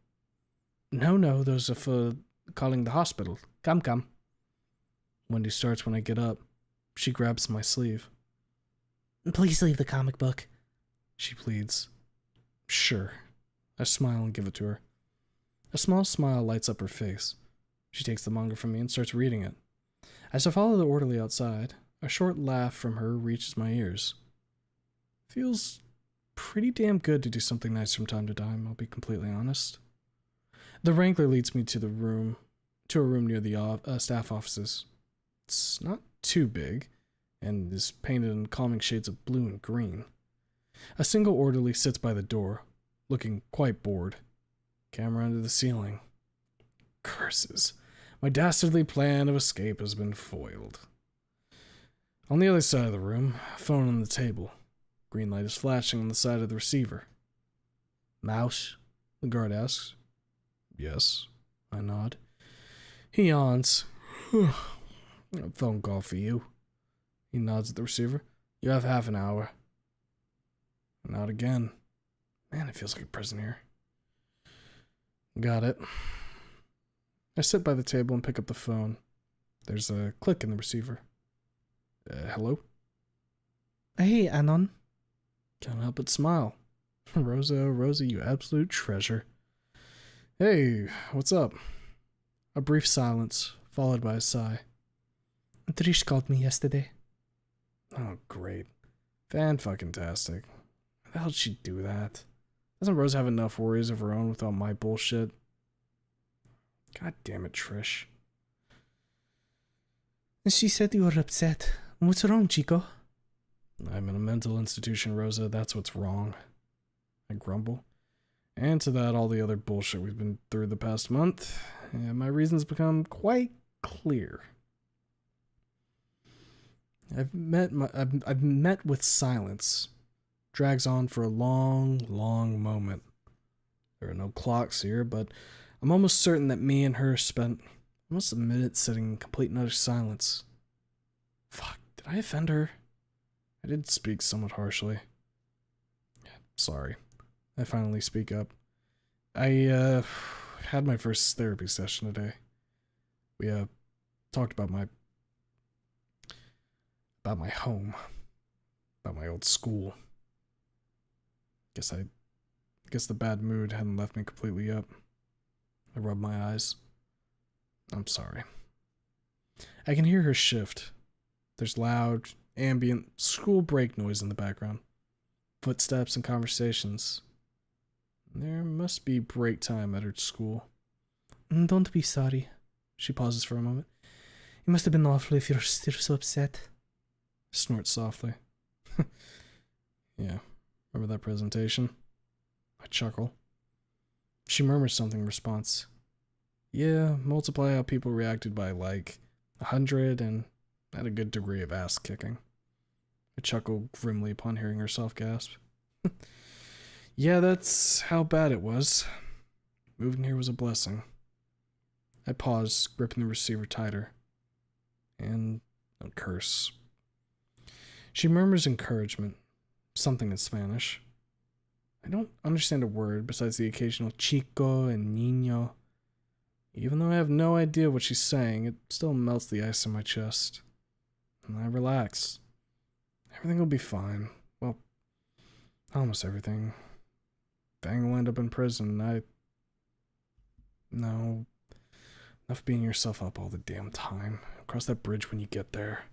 [SPEAKER 1] No, those are for calling the hospital. Come. Wendy starts when I get up. She grabs my sleeve.
[SPEAKER 4] Please leave the comic book.
[SPEAKER 1] She pleads. Sure. I smile and give it to her. A small smile lights up her face. She takes the manga from me and starts reading it. As I follow the orderly outside, a short laugh from her reaches my ears. Feels pretty damn good to do something nice from time to time, I'll be completely honest. The Wrangler leads me to a room near the staff offices. It's not too big, and is painted in calming shades of blue and green. A single orderly sits by the door, looking quite bored. Camera under the ceiling. Curses. My dastardly plan of escape has been foiled. On the other side of the room, phone on the table. Green light is flashing on the side of the receiver. Mouse? The guard asks. Yes, I nod. He yawns. A phone call for you. He nods at the receiver. You have half an hour. Not again. Man, it feels like a prison here. Got it. I sit by the table and pick up the phone. There's a click in the receiver. Hello?
[SPEAKER 4] Hey, Anon.
[SPEAKER 1] Can't help but smile. Rosa, you absolute treasure. Hey, what's up? A brief silence, followed by a sigh.
[SPEAKER 4] Trish called me yesterday.
[SPEAKER 1] Oh, great. Fan-fucking-tastic. How the hell did she do that? Doesn't Rose have enough worries of her own without my bullshit? God damn it, Trish.
[SPEAKER 4] She said you were upset. What's wrong, Chico?
[SPEAKER 1] I'm in a mental institution, Rosa. That's what's wrong. I grumble. And to that, all the other bullshit we've been through the past month. And my reasons become quite clear. I've met with silence. Drags on for a long moment. There are no clocks here, but I'm almost certain that me and her spent almost a minute sitting in complete and utter silence. Fuck, did I offend her? I did speak somewhat harshly. Sorry. I finally speak up. I had my first therapy session today. We talked about my home, about my old school. Guess the bad mood hadn't left me completely up. I rubbed my eyes. I'm sorry. I can hear her shift. There's loud, ambient school break noise in the background. Footsteps and conversations. There must be break time at her school.
[SPEAKER 4] Don't be sorry.
[SPEAKER 1] She pauses for a moment.
[SPEAKER 4] It must have been awful if you're still so upset.
[SPEAKER 1] Snort softly. Yeah, remember that presentation? I chuckle. She murmurs something in response. Yeah, multiply how people reacted by like 100 and had a good degree of ass kicking. I chuckle grimly upon hearing herself gasp. Yeah, that's how bad it was. Moving here was a blessing. I paused, gripping the receiver tighter. And a curse. She murmurs encouragement, something in Spanish. I don't understand a word besides the occasional chico and niño. Even though I have no idea what she's saying, it still melts the ice in my chest. And I relax. Everything will be fine. Well, almost everything. Fang will end up in prison. No. Enough beating yourself up all the damn time. Cross that bridge when you get there.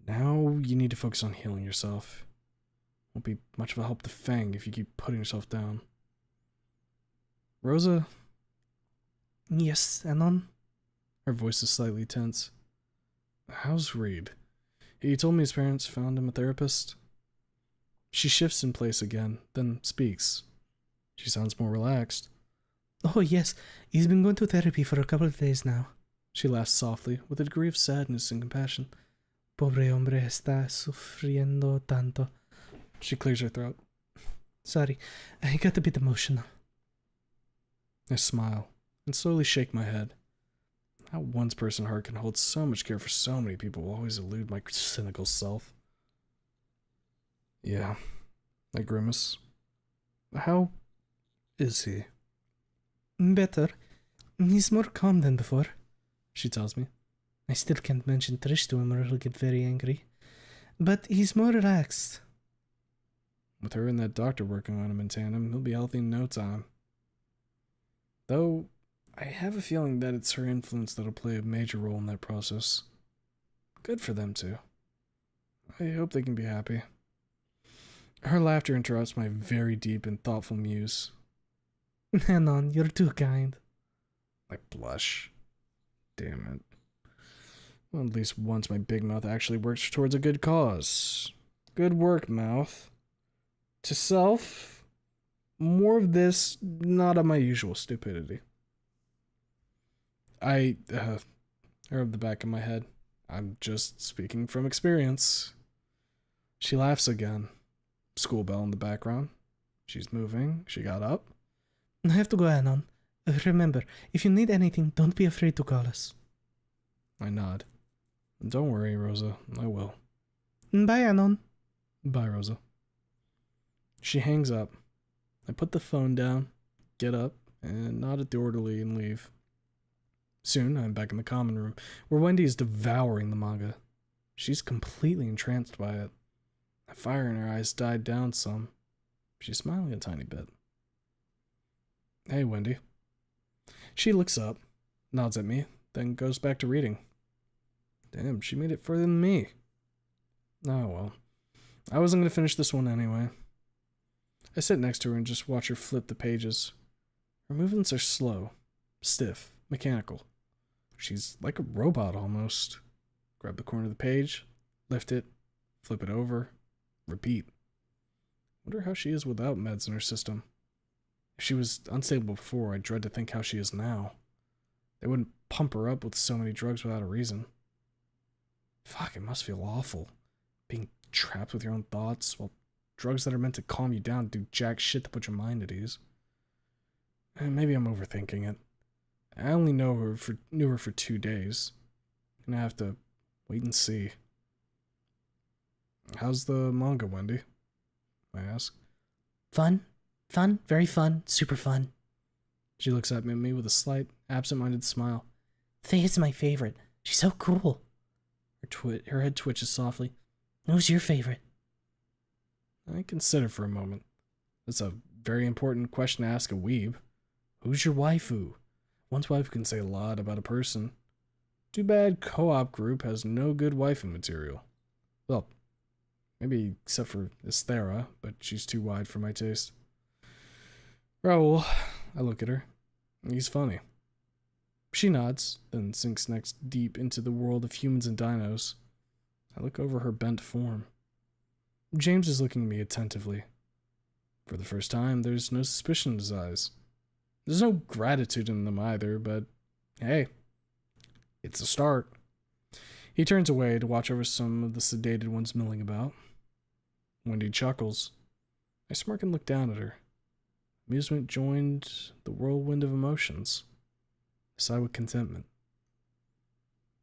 [SPEAKER 1] Now you need to focus on healing yourself. Won't be much of a help to Fang if you keep putting yourself down. Rosa?
[SPEAKER 4] Yes, Anon?
[SPEAKER 1] Her voice is slightly tense. How's Reed? He told me his parents found him a therapist. She shifts in place again, then speaks. She sounds more relaxed.
[SPEAKER 4] Oh, yes. He's been going to therapy for a couple of days now.
[SPEAKER 1] She laughs softly, with a degree of sadness and compassion.
[SPEAKER 4] Pobre hombre está sufriendo tanto.
[SPEAKER 1] She clears her throat.
[SPEAKER 4] Sorry, I got a bit emotional.
[SPEAKER 1] I smile, and slowly shake my head. How one's person heart can hold so much care for so many people will always elude my cynical self. Yeah, I grimace. How is he?
[SPEAKER 4] Better. He's more calm than before, she tells me. I still can't mention Trish to him or he'll get very angry. But he's more relaxed.
[SPEAKER 1] With her and that doctor working on him in tandem, he'll be healthy in no time. Though, I have a feeling that it's her influence that'll play a major role in that process. Good for them, too. I hope they can be happy. Her laughter interrupts my very deep and thoughtful muse.
[SPEAKER 4] Anon, you're too kind.
[SPEAKER 1] I blush. Damn it. Well, at least once my big mouth actually works towards a good cause. Good work, mouth. To self, more of this, not of my usual stupidity. I rub the back of my head. I'm just speaking from experience. She laughs again. School bell in the background. She's moving. She got up.
[SPEAKER 4] I have to go, Anon. Remember, if you need anything, don't be afraid to call us.
[SPEAKER 1] I nod. Don't worry, Rosa. I will.
[SPEAKER 4] Bye, Anon.
[SPEAKER 1] Bye, Rosa. She hangs up. I put the phone down, get up, and nod at the orderly and leave. Soon, I'm back in the common room, where Wendy is devouring the manga. She's completely entranced by it. The fire in her eyes died down some. She's smiling a tiny bit. Hey, Wendy. She looks up, nods at me, then goes back to reading. Damn, she made it further than me. Oh well. I wasn't going to finish this one anyway. I sit next to her and just watch her flip the pages. Her movements are slow, stiff, mechanical. She's like a robot almost. Grab the corner of the page, lift it, flip it over, repeat. Wonder how she is without meds in her system. If she was unstable before, I dread to think how she is now. They wouldn't pump her up with so many drugs without a reason. Fuck, it must feel awful. Being trapped with your own thoughts, while drugs that are meant to calm you down do jack shit to put your mind at ease. And maybe I'm overthinking it. I only knew her for 2 days. Gonna have to wait and see. How's the manga, Wendy? I ask.
[SPEAKER 4] Fun. Fun. Very fun. Super fun.
[SPEAKER 1] She looks at me with a slight, absent-minded smile.
[SPEAKER 4] Faye is my favorite. She's so cool.
[SPEAKER 1] Her head twitches softly.
[SPEAKER 4] Who's your favorite?
[SPEAKER 1] I consider for a moment. That's a very important question to ask a weeb. Who's your waifu? One's waifu can say a lot about a person. Too bad co-op group has no good waifu material. Well, maybe except for Esthera, but she's too wide for my taste. Raoul, I look at her. He's funny. She nods, then sinks next deep into the world of humans and dinos. I look over her bent form. James is looking at me attentively. For the first time, there's no suspicion in his eyes. There's no gratitude in them either, but hey, it's a start. He turns away to watch over some of the sedated ones milling about. Wendy chuckles. I smirk and look down at her. Amusement joined the whirlwind of emotions. I sighed with contentment.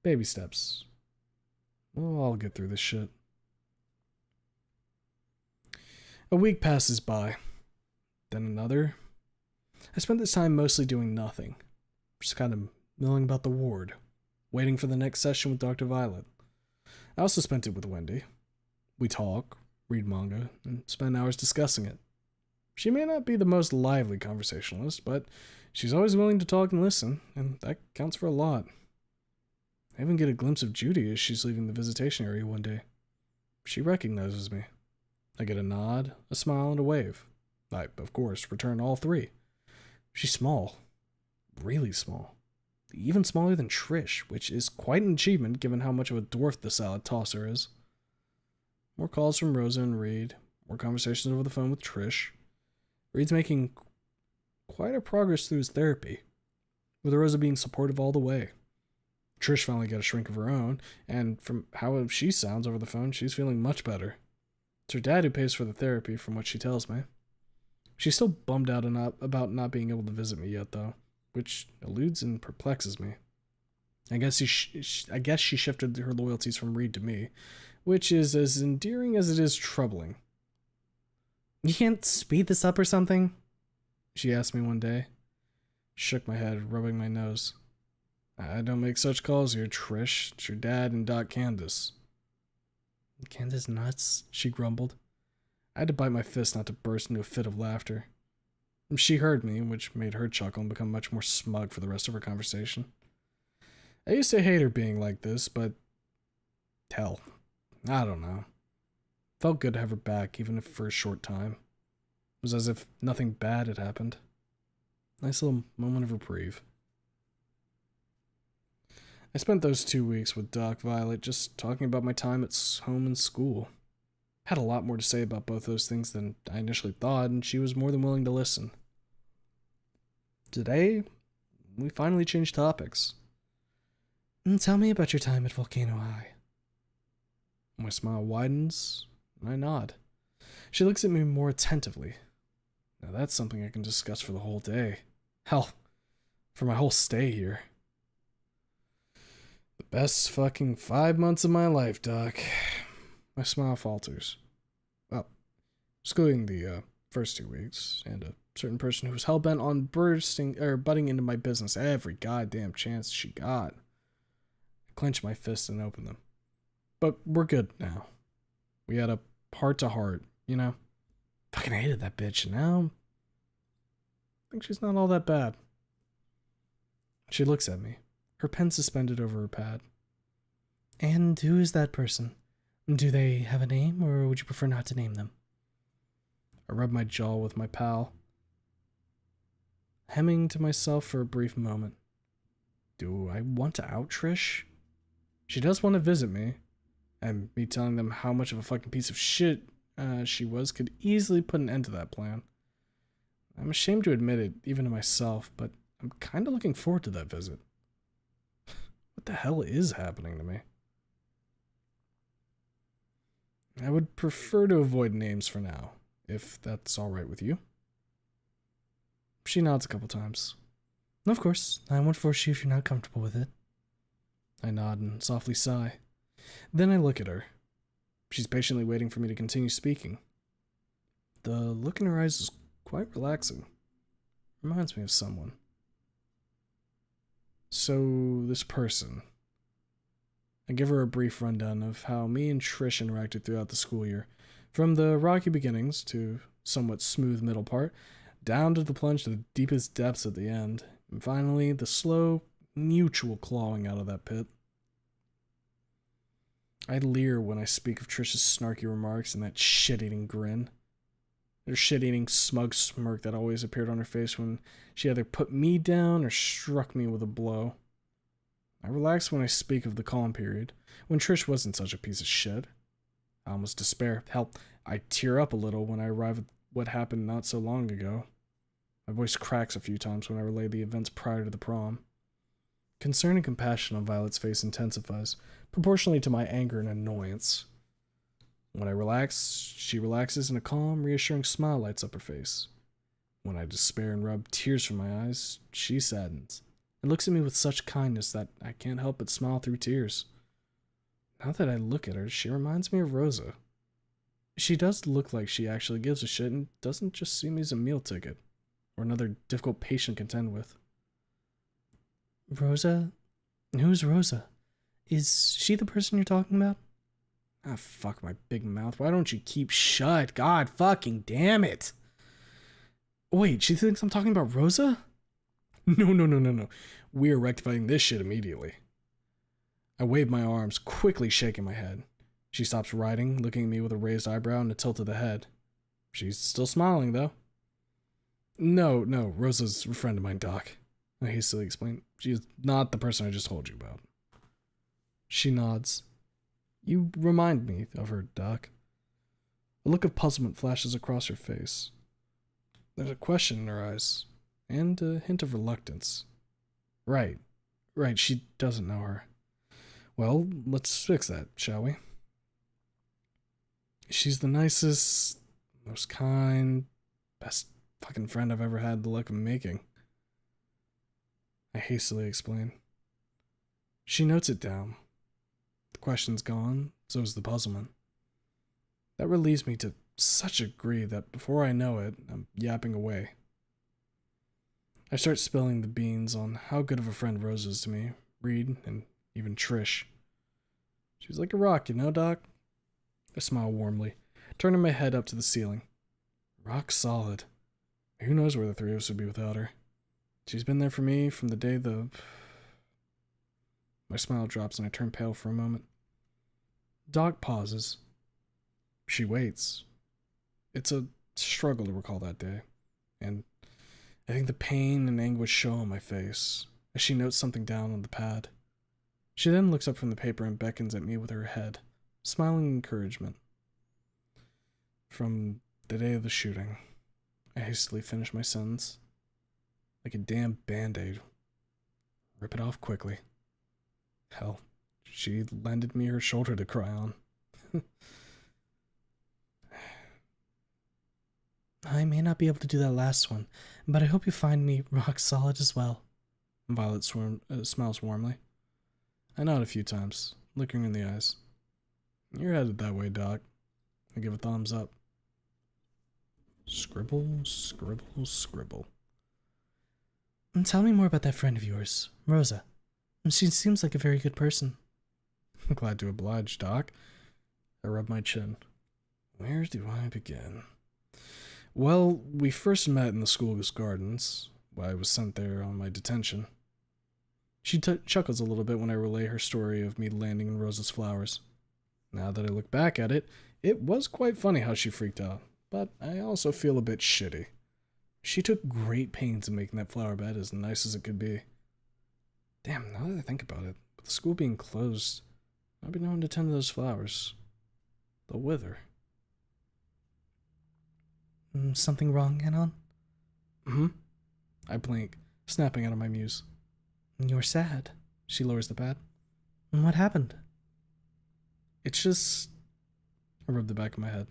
[SPEAKER 1] Baby steps. We'll all get through this shit. A week passes by. Then another. I spent this time mostly doing nothing. Just kind of milling about the ward, waiting for the next session with Dr. Violet. I also spent it with Wendy. We talk, read manga, and spend hours discussing it. She may not be the most lively conversationalist, but she's always willing to talk and listen, and that counts for a lot. I even get a glimpse of Judy as she's leaving the visitation area one day. She recognizes me. I get a nod, a smile, and a wave. I, of course, return all three. She's small. Really small. Even smaller than Trish, which is quite an achievement given how much of a dwarf the salad tosser is. More calls from Rosa and Reed. More conversations over the phone with Trish. Reed's making quite a progress through his therapy, with Rosa being supportive all the way. Trish finally got a shrink of her own, and from how she sounds over the phone, she's feeling much better. It's her dad who pays for the therapy, from what she tells me. She's still bummed out about not being able to visit me yet, though, which eludes and perplexes me. I guess she shifted her loyalties from Reed to me, which is as endearing as it is troubling. "You can't speed this up or something?" she asked me one day. Shook my head, rubbing my nose. "I don't make such calls here, Trish. It's your dad and Doc Candace." "Candace nuts?" she grumbled. I had to bite my fist not to burst into a fit of laughter. She heard me, which made her chuckle and become much more smug for the rest of our conversation. I used to hate her being like this, but hell, I don't know. Felt good to have her back, even if for a short time. It was as if nothing bad had happened. Nice little moment of reprieve. I spent those 2 weeks with Doc Violet just talking about my time at home and school. Had a lot more to say about both those things than I initially thought, and she was more than willing to listen. Today, we finally changed topics. "Tell me about your time at Volcano High." My smile widens, and I nod. She looks at me more attentively. Now that's something I can discuss for the whole day. Hell, for my whole stay here. "The best fucking 5 months of my life, Doc." My smile falters. Well, excluding the first 2 weeks, and a certain person who was hell-bent on butting into my business every goddamn chance she got. I clench my fists and open them. But we're good now. We had a heart-to-heart, you know? Fucking hated that bitch, and now I think she's not all that bad. She looks at me, her pen suspended over her pad. "And who is that person? Do they have a name, or would you prefer not to name them?" I rub my jaw with my pal, hemming to myself for a brief moment. Do I want to out Trish? She does want to visit me, and me telling them how much of a fucking piece of shit she was could easily put an end to that plan. I'm ashamed to admit it, even to myself, but I'm kind of looking forward to that visit. What the hell is happening to me? I would prefer to avoid names for now, if that's alright with you. She nods a couple times. "Of course, I won't force you if you're not comfortable with it." I nod and softly sigh. Then I look at her. She's patiently waiting for me to continue speaking. The look in her eyes is quite relaxing. Reminds me of someone. "So, this person." I give her a brief rundown of how me and Trish interacted throughout the school year, from the rocky beginnings to somewhat smooth middle part, down to the plunge to the deepest depths at the end, and finally the slow, mutual clawing out of that pit. I leer when I speak of Trish's snarky remarks and that shit-eating grin. Her shit-eating smug smirk that always appeared on her face when she either put me down or struck me with a blow. I relax when I speak of the calm period, when Trish wasn't such a piece of shit. I almost despair. Hell, I tear up a little when I arrive at what happened not so long ago. My voice cracks a few times when I relay the events prior to the prom. Concern and compassion on Violet's face intensifies, proportionally to my anger and annoyance. When I relax, she relaxes and a calm, reassuring smile lights up her face. When I despair and rub tears from my eyes, she saddens and looks at me with such kindness that I can't help but smile through tears. Now that I look at her, she reminds me of Rosa. She does look like she actually gives a shit and doesn't just see me as a meal ticket or another difficult patient to contend with.
[SPEAKER 4] Rosa? Who's Rosa? Is she the person you're talking about?
[SPEAKER 1] Ah, fuck my big mouth. Why don't you keep shut? God fucking damn it. Wait, she thinks I'm talking about Rosa? No. We are rectifying this shit immediately. I wave my arms, quickly shaking my head. She stops writing, looking at me with a raised eyebrow and a tilt of the head. She's still smiling, though. No, Rosa's a friend of mine, Doc. I hastily explained. She is not the person I just told you about. She nods. You remind me of her, Doc. A look of puzzlement flashes across her face. There's a question in her eyes, and a hint of reluctance. Right, she doesn't know her. Well, let's fix that, shall we? She's the nicest, most kind, best fucking friend I've ever had the luck of making. I hastily explain. She notes it down. The question's gone, so is the puzzlement. That relieves me to such a degree that before I know it, I'm yapping away. I start spilling the beans on how good of a friend Rose is to me, Reed, and even Trish. She's like a rock, you know, Doc? I smile warmly, turning my head up to the ceiling. Rock solid. Who knows where the three of us would be without her? She's been there for me from the day the... My smile drops and I turn pale for a moment. Doc pauses. She waits. It's a struggle to recall that day, and I think the pain and anguish show on my face as she notes something down on the pad. She then looks up from the paper and beckons at me with her head, smiling encouragement. From the day of the shooting, I hastily finish my sentence. Like a damn band-aid. Rip it off quickly. Hell, she lended me her shoulder to cry on.
[SPEAKER 4] I may not be able to do that last one, but I hope you find me rock solid as well.
[SPEAKER 1] Violet smiles warmly. I nod a few times, looking in the eyes. You're headed that way, Doc. I give a thumbs up. Scribble, scribble, scribble.
[SPEAKER 4] And tell me more about that friend of yours, Rosa. She seems like a very good person.
[SPEAKER 1] Glad to oblige, Doc. I rub my chin. Where do I begin? Well, we first met in the school's gardens. I was sent there on my detention. She chuckles a little bit when I relay her story of me landing in Rosa's flowers. Now that I look back at it, it was quite funny how she freaked out, but I also feel a bit shitty. She took great pains in making that flower bed as nice as it could be. Damn, now that I think about it, with the school being closed, I'd be no one to tend to those flowers. They'll wither.
[SPEAKER 4] Something wrong, Anon?
[SPEAKER 1] I blink, snapping out of my muse.
[SPEAKER 4] You're sad.
[SPEAKER 1] She lowers the pad.
[SPEAKER 4] What happened?
[SPEAKER 1] It's just... I rub the back of my head.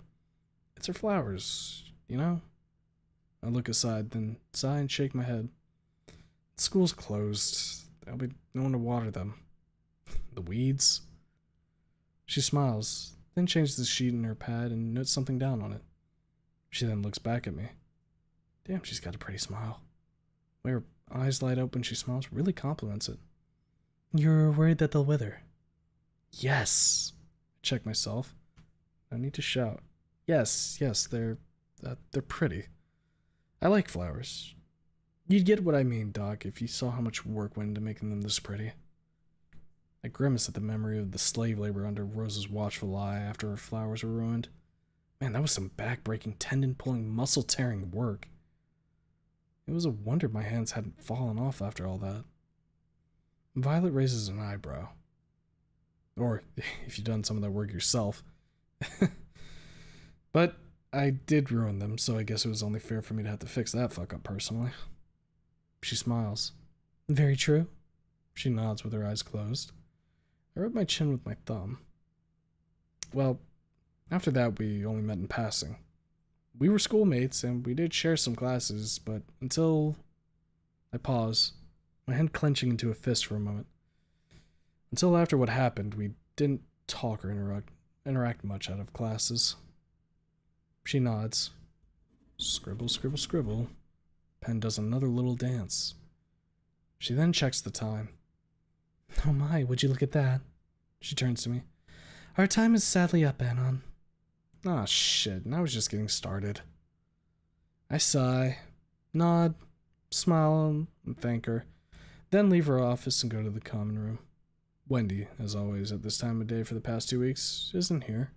[SPEAKER 1] It's her flowers, you know? I look aside, then sigh and shake my head. The school's closed. There'll be no one to water them. The weeds. She smiles, then changes the sheet in her pad and notes something down on it. She then looks back at me. Damn, she's got a pretty smile. The way her eyes light up when she smiles really compliments it.
[SPEAKER 4] You're worried that they'll wither?
[SPEAKER 1] Yes. I check myself. No need to shout. Yes, they're pretty. I like flowers. You'd get what I mean, Doc, if you saw how much work went into making them this pretty. I grimace at the memory of the slave labor under Rosa's watchful eye after her flowers were ruined. Man, that was some back-breaking, tendon-pulling, muscle-tearing work. It was a wonder my hands hadn't fallen off after all that. Violet raises an eyebrow. Or, if you've done some of that work yourself. But I did ruin them, so I guess it was only fair for me to have to fix that fuck up personally. She smiles.
[SPEAKER 4] Very true.
[SPEAKER 1] She nods with her eyes closed. I rub my chin with my thumb. Well, after that we only met in passing. We were schoolmates, and we did share some classes, but until... I pause, my hand clenching into a fist for a moment. Until after what happened, we didn't talk or interact much out of classes. She nods. Scribble, scribble, scribble. Pen does another little dance. She then checks the time.
[SPEAKER 4] Oh my, would you look at that?
[SPEAKER 1] She turns to me.
[SPEAKER 4] Our time is sadly up, Anon.
[SPEAKER 1] Ah, shit, and I was just getting started. I sigh, nod, smile, and thank her, then leave her office and go to the common room. Wendy, as always at this time of day for the past 2 weeks, isn't here.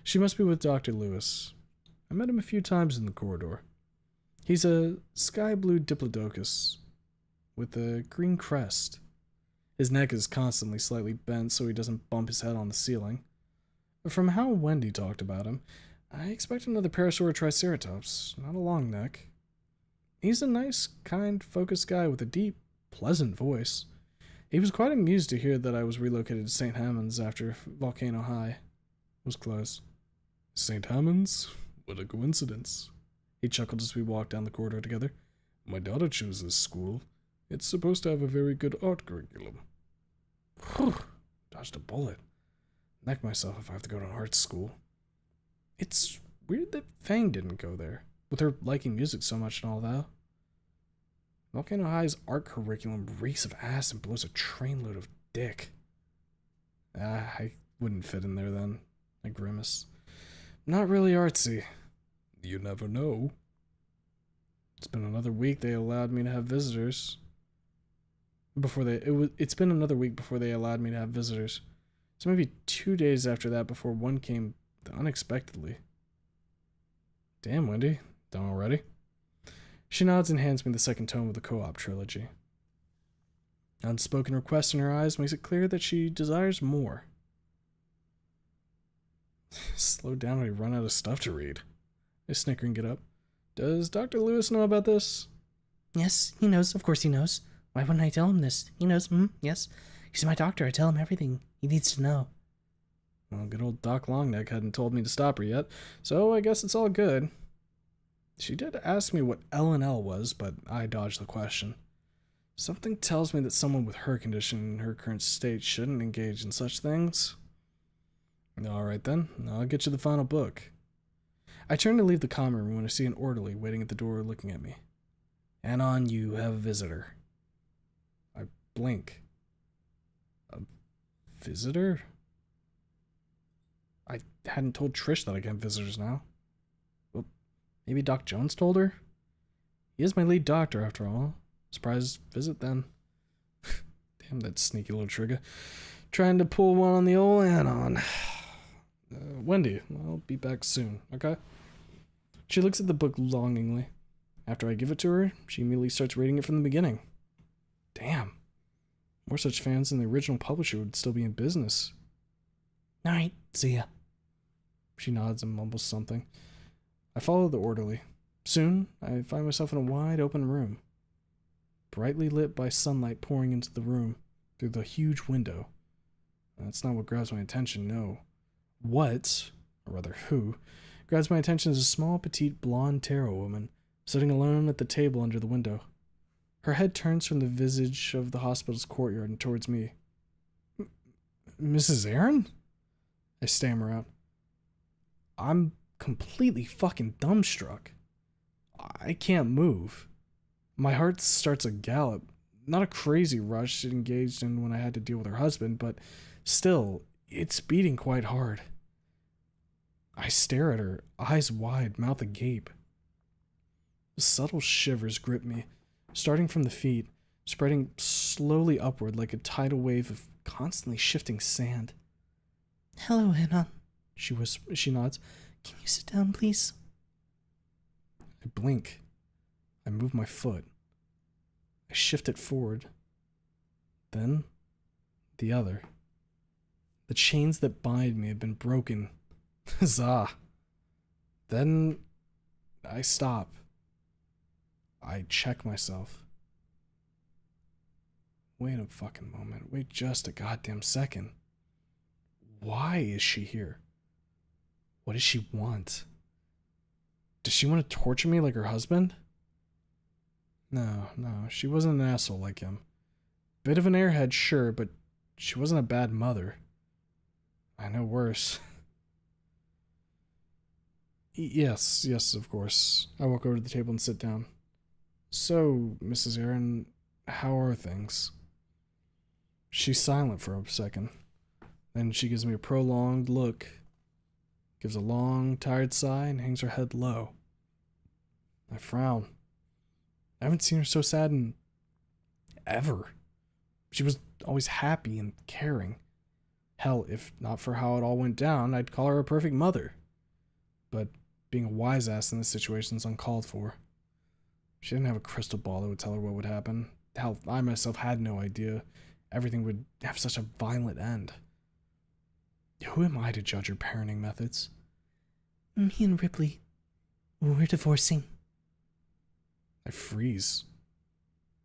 [SPEAKER 1] She must be with Dr. Lewis. I met him a few times in the corridor. He's a sky blue diplodocus with a green crest. His neck is constantly slightly bent so he doesn't bump his head on the ceiling. But from how Wendy talked about him, I expect another Parasaur Triceratops, not a long neck. He's a nice, kind, focused guy with a deep, pleasant voice. He was quite amused to hear that I was relocated to St. Hammond's after Volcano High was closed. St. Hammond's? What a coincidence. He chuckled as we walked down the corridor together. My daughter chose this school. It's supposed to have a very good art curriculum. Whew, dodged a bullet. Neck myself if I have to go to art school. It's weird that Fang didn't go there, with her liking music so much and all that. Volcano High's art curriculum reeks of ass and blows a trainload of dick. I wouldn't fit in there then. I grimace. Not really artsy. You never know. It's been another week they allowed me to have visitors. It's been another week before they allowed me to have visitors. So maybe 2 days after that before one came unexpectedly. Damn, Wendy. Done already? She nods and hands me the second tome of the co-op trilogy. Unspoken request in her eyes makes it clear that she desires more. Slow down when I run out of stuff to read. I snicker and get up. Does Dr. Lewis know about this?
[SPEAKER 4] Yes, he knows. Of course he knows. Why wouldn't I tell him this? He knows. Yes. He's my doctor. I tell him everything. He needs to know.
[SPEAKER 1] Well, good old Doc Longneck hadn't told me to stop her yet, so I guess it's all good. She did ask me what L&L was, but I dodged the question. Something tells me that someone with her condition and her current state shouldn't engage in such things. Alright then, I'll get you the final book. I turn to leave the common room when I see an orderly waiting at the door looking at me. Anon, you have a visitor. I blink. A visitor? I hadn't told Trish that I get visitors now. Well, maybe Doc Jones told her? He is my lead doctor, after all. Surprise visit, then. Damn that sneaky little trigger. Trying to pull one on the old Anon. Wendy, I'll be back soon, okay? She looks at the book longingly. After I give it to her, she immediately starts reading it from the beginning. Damn. More such fans than the original publisher would still be in business.
[SPEAKER 4] Alright, see ya.
[SPEAKER 1] She nods and mumbles something. I follow the orderly. Soon, I find myself in a wide open room. Brightly lit by sunlight pouring into the room through the huge window. That's not what grabs my attention, no. What, or rather who, grabs my attention is a small, petite, blonde tarot woman sitting alone at the table under the window. Her head turns from the visage of the hospital's courtyard and towards me. Mrs. Aaron? I stammer out. I'm completely fucking dumbstruck. I can't move. My heart starts a gallop. Not a crazy rush it engaged in when I had to deal with her husband, but still, it's beating quite hard. I stare at her, eyes wide, mouth agape. Subtle shivers grip me, starting from the feet, spreading slowly upward like a tidal wave of constantly shifting sand.
[SPEAKER 4] Hello, Anna.
[SPEAKER 1] She nods.
[SPEAKER 4] Can you sit down, please?
[SPEAKER 1] I blink. I move my foot. I shift it forward. Then, the other. The chains that bind me have been broken. Huzzah. Then, I stop. I check myself. Wait a fucking moment. Wait just a goddamn second. Why is she here? What does she want? Does she want to torture me like her husband? No, she wasn't an asshole like him. Bit of an airhead, sure, but she wasn't a bad mother. I know worse. Yes, of course. I walk over to the table and sit down. So, Mrs. Aaron, how are things? She's silent for a second. Then she gives me a prolonged look, gives a long, tired sigh, and hangs her head low. I frown. I haven't seen her so sad in ever. She was always happy and caring. Hell, if not for how it all went down, I'd call her a perfect mother. But being a wise ass in this situation is uncalled for. She didn't have a crystal ball that would tell her what would happen. Hell, I myself had no idea everything would have such a violent end. Who am I to judge her parenting methods?
[SPEAKER 4] Me and Ripley, we're divorcing.
[SPEAKER 1] I freeze.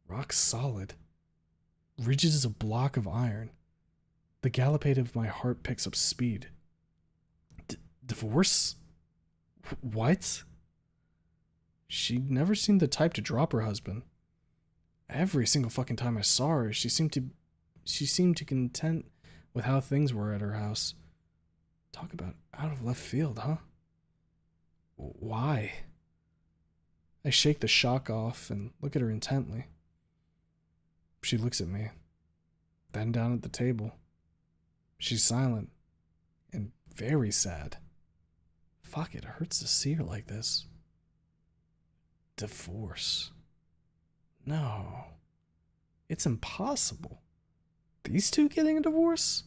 [SPEAKER 1] Rock solid. Rigid as a block of iron. The gallopade of my heart picks up speed. Divorce? What? She never seemed the type to drop her husband. Every single fucking time I saw her, she seemed to content with how things were at her house. Talk about out of left field, huh? Why? I shake the shock off and look at her intently. She looks at me, then down at the table. She's silent and very sad. Fuck, it hurts to see her like this. Divorce. No. It's impossible. These two getting a divorce?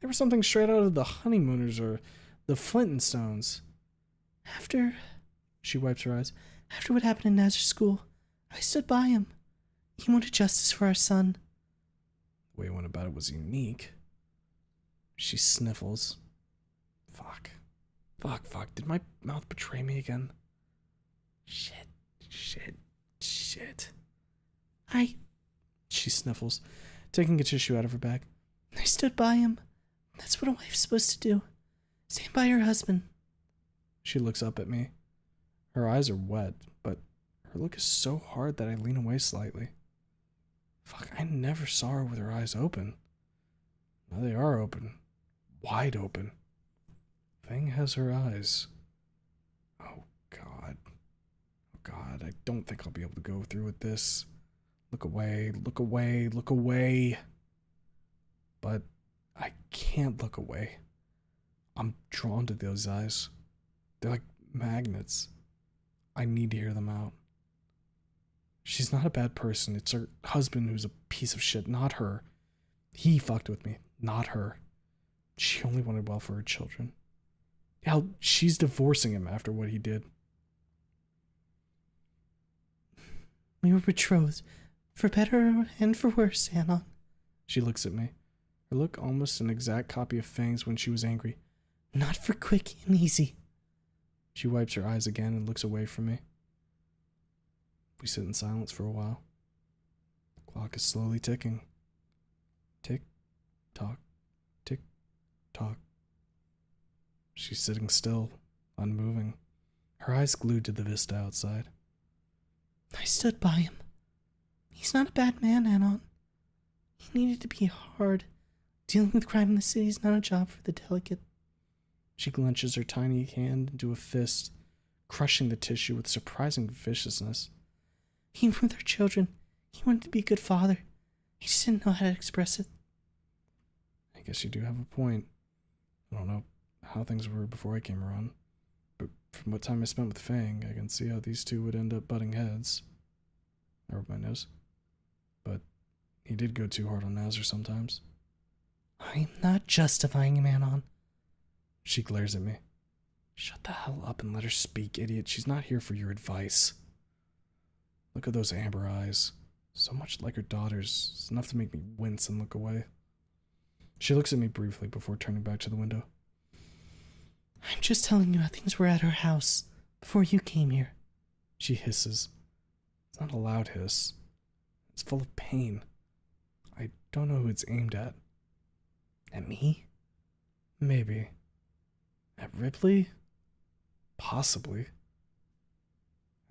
[SPEAKER 1] They were something straight out of the Honeymooners or the Flintstones.
[SPEAKER 4] After, she wipes her eyes, after what happened in Nazareth School, I stood by him. He wanted justice for our son.
[SPEAKER 1] The way he went about it was unique. She sniffles. Fuck. Did my mouth betray me again? Shit. She sniffles, taking a tissue out of her bag.
[SPEAKER 4] I stood by him. That's what a wife's supposed to do. Stand by her husband.
[SPEAKER 1] She looks up at me. Her eyes are wet, but her look is so hard that I lean away slightly. Fuck, I never saw her with her eyes open. Now they are open. Wide open. Thing has her eyes. Oh, God. I don't think I'll be able to go through with this. Look away. But I can't look away. I'm drawn to those eyes. They're like magnets. I need to hear them out. She's not a bad person. It's her husband who's a piece of shit, not her. He fucked with me, not her. She only wanted well for her children. Hell, she's divorcing him after what he did.
[SPEAKER 4] We were betrothed, for better and for worse, Anna.
[SPEAKER 1] She looks at me. Her look almost an exact copy of Fang's when she was angry.
[SPEAKER 4] Not for quick and easy.
[SPEAKER 1] She wipes her eyes again and looks away from me. We sit in silence for a while. The clock is slowly ticking. Tick, tock, tick, tock. She's sitting still, unmoving, her eyes glued to the vista outside.
[SPEAKER 4] I stood by him. He's not a bad man, Anon. He needed to be hard. Dealing with crime in the city is not a job for the delicate.
[SPEAKER 1] She clenches her tiny hand into a fist, crushing the tissue with surprising viciousness.
[SPEAKER 4] Even with our children, he wanted to be a good father. He just didn't know how to express it.
[SPEAKER 1] I guess you do have a point. I don't know how things were before I came around, but from what time I spent with Fang, I can see how these two would end up butting heads. I rubbed my nose. But he did go too hard on Nazar sometimes.
[SPEAKER 4] I'm not justifying him, Anon.
[SPEAKER 1] She glares at me. Shut the hell up and let her speak, idiot. She's not here for your advice. Look at those amber eyes. So much like her daughter's. It's enough to make me wince and look away. She looks at me briefly before turning back to the window.
[SPEAKER 4] I'm just telling you how things were at our house before you came here.
[SPEAKER 1] She hisses. It's not a loud hiss. It's full of pain. I don't know who it's aimed at. At me? Maybe. At Ripley? Possibly.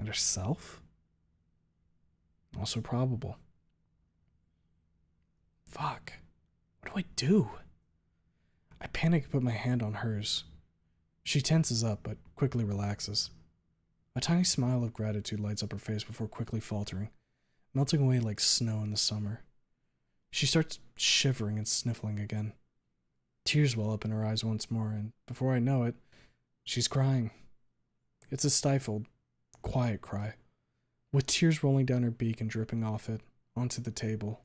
[SPEAKER 1] And herself? Also probable. Fuck. What do I do? I panic and put my hand on hers. She tenses up, but quickly relaxes. A tiny smile of gratitude lights up her face before quickly faltering, melting away like snow in the summer. She starts shivering and sniffling again. Tears well up in her eyes once more, and before I know it, she's crying. It's a stifled, quiet cry, with tears rolling down her beak and dripping off it onto the table.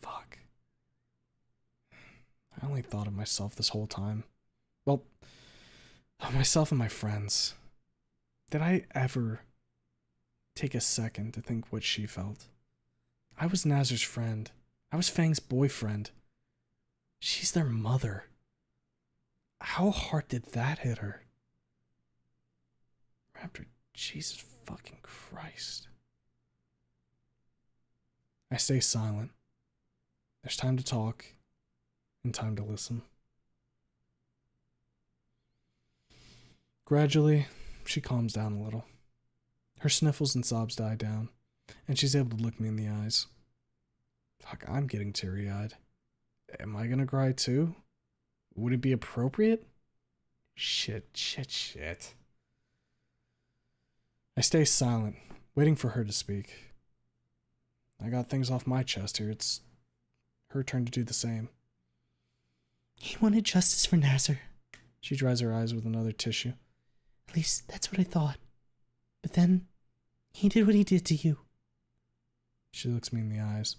[SPEAKER 1] Fuck. I only thought of myself this whole time. Well, of myself and my friends. Did I ever take a second to think what she felt? I was Nazar's friend. I was Fang's boyfriend. She's their mother. How hard did that hit her? Raptor, Jesus fucking Christ. I stay silent. There's time to talk and time to listen. Gradually, she calms down a little. Her sniffles and sobs die down, and she's able to look me in the eyes. Fuck, I'm getting teary-eyed. Am I gonna cry too? Would it be appropriate? Shit. I stay silent, waiting for her to speak. I got things off my chest here. It's her turn to do the same.
[SPEAKER 4] He wanted justice for Nazar.
[SPEAKER 1] She dries her eyes with another tissue.
[SPEAKER 4] At least that's what I thought. But then, he did what he did to you.
[SPEAKER 1] She looks me in the eyes.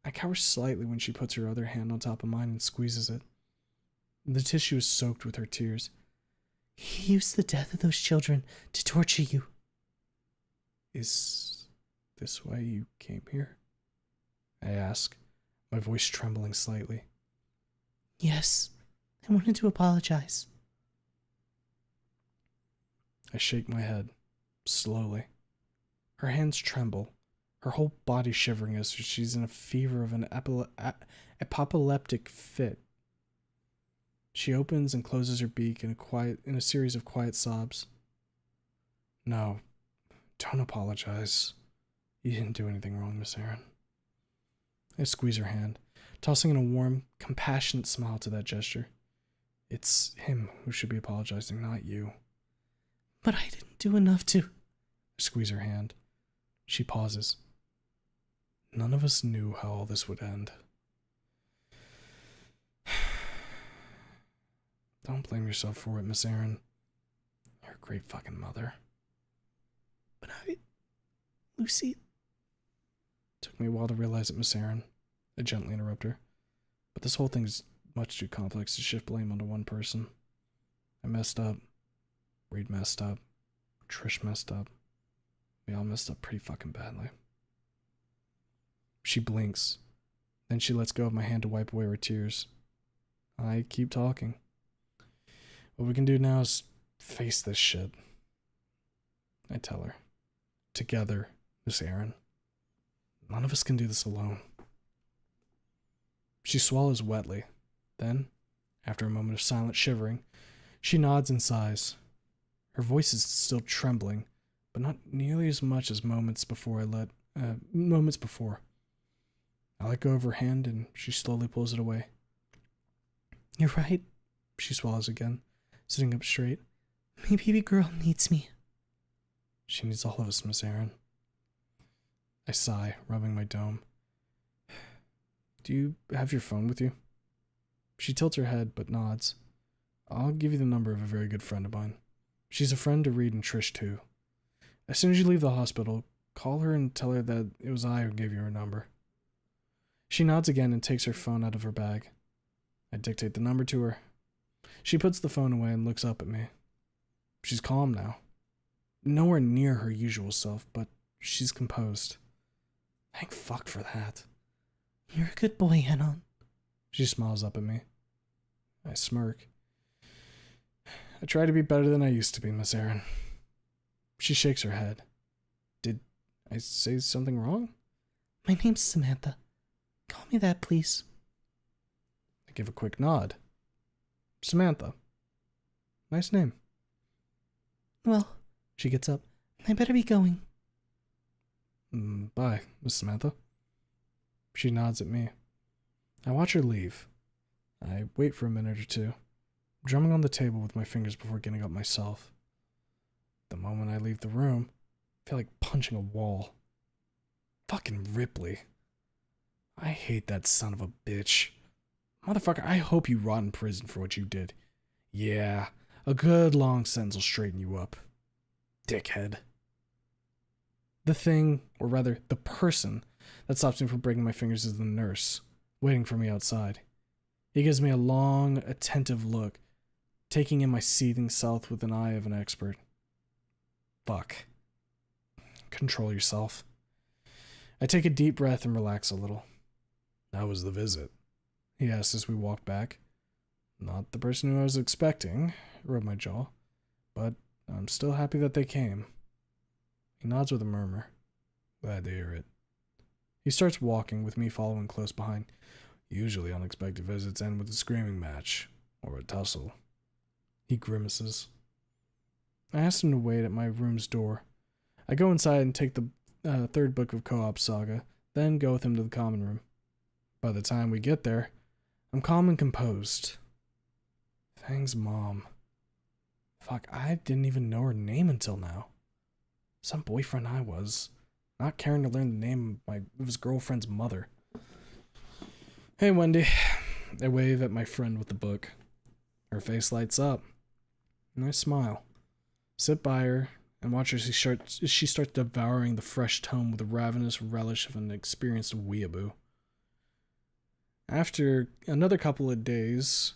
[SPEAKER 1] I cower slightly when she puts her other hand on top of mine and squeezes it. The tissue is soaked with her tears.
[SPEAKER 4] He used the death of those children to torture you.
[SPEAKER 1] Is this why you came here? I ask, my voice trembling slightly.
[SPEAKER 4] Yes, I wanted to apologize.
[SPEAKER 1] I shake my head, slowly. Her hands tremble, her whole body shivering as if she's in a fever of an apoplectic fit. She opens and closes her beak in a series of quiet sobs. No, don't apologize. You didn't do anything wrong, Miss Aaron. I squeeze her hand, tossing in a warm, compassionate smile to that gesture. It's him who should be apologizing, not you.
[SPEAKER 4] But I didn't do enough to...
[SPEAKER 1] I squeeze her hand. She pauses. None of us knew how all this would end. Don't blame yourself for it, Miss Aaron. You're a great fucking mother.
[SPEAKER 4] But Lucy...
[SPEAKER 1] Took me a while to realize it, Miss Aaron. I gently interrupt her. But this whole thing's much too complex to shift blame onto one person. I messed up. Reed messed up. Trish messed up. We all messed up pretty fucking badly. She blinks. Then she lets go of my hand to wipe away her tears. I keep talking. What we can do now is face this shit. I tell her. Together, Miss Aaron. None of us can do this alone. She swallows wetly. Then, after a moment of silent shivering, she nods and sighs. Her voice is still trembling, but not nearly as much as moments before. I let go of her hand and she slowly pulls it away.
[SPEAKER 4] You're right.
[SPEAKER 1] She swallows again, sitting up straight.
[SPEAKER 4] My baby girl needs me.
[SPEAKER 1] She needs all of us, Miss Aaron. I sigh, rubbing my dome. Do you have your phone with you? She tilts her head, but nods. I'll give you the number of a very good friend of mine. She's a friend to Reed and Trish, too. As soon as you leave the hospital, call her and tell her that it was I who gave you her number. She nods again and takes her phone out of her bag. I dictate the number to her. She puts the phone away and looks up at me. She's calm now. Nowhere near her usual self, but she's composed. Thank fuck for that.
[SPEAKER 4] You're a good boy, Anon.
[SPEAKER 1] She smiles up at me. I smirk. I try to be better than I used to be, Miss Aaron. She shakes her head. Did I say something wrong?
[SPEAKER 4] My name's Samantha. Call me that, please.
[SPEAKER 1] I give a quick nod. Samantha. Nice name.
[SPEAKER 4] Well, She gets up. I better be going.
[SPEAKER 1] Bye, Miss Samantha. She nods at me. I watch her leave. I wait for a minute or two, drumming on the table with my fingers before getting up myself. The moment I leave the room, I feel like punching a wall. Fucking Ripley. I hate that son of a bitch. Motherfucker, I hope you rot in prison for what you did. Yeah, a good long sentence will straighten you up. Dickhead. The thing, or rather, the person that stops me from breaking my fingers is the nurse, waiting for me outside. He gives me a long, attentive look, taking in my seething self with an eye of an expert. Fuck. Control yourself. I take a deep breath and relax a little. How was the visit? He asks as we walk back. Not the person who I was expecting, I rub my jaw, but I'm still happy that they came. He nods with a murmur. Glad to hear it. He starts walking, with me following close behind. Usually unexpected visits end with a screaming match, or a tussle. He grimaces. I asked him to wait at my room's door. I go inside and take the third book of Co-op Saga, then go with him to the common room. By the time we get there, I'm calm and composed. Fang's mom. Fuck, I didn't even know her name until now. Some boyfriend I was, not caring to learn the name of his girlfriend's mother. Hey, Wendy. I wave at my friend with the book. Her face lights up, and I smile. Sit by her and watch her as she starts devouring the fresh tome with the ravenous relish of an experienced weeaboo. After another couple of days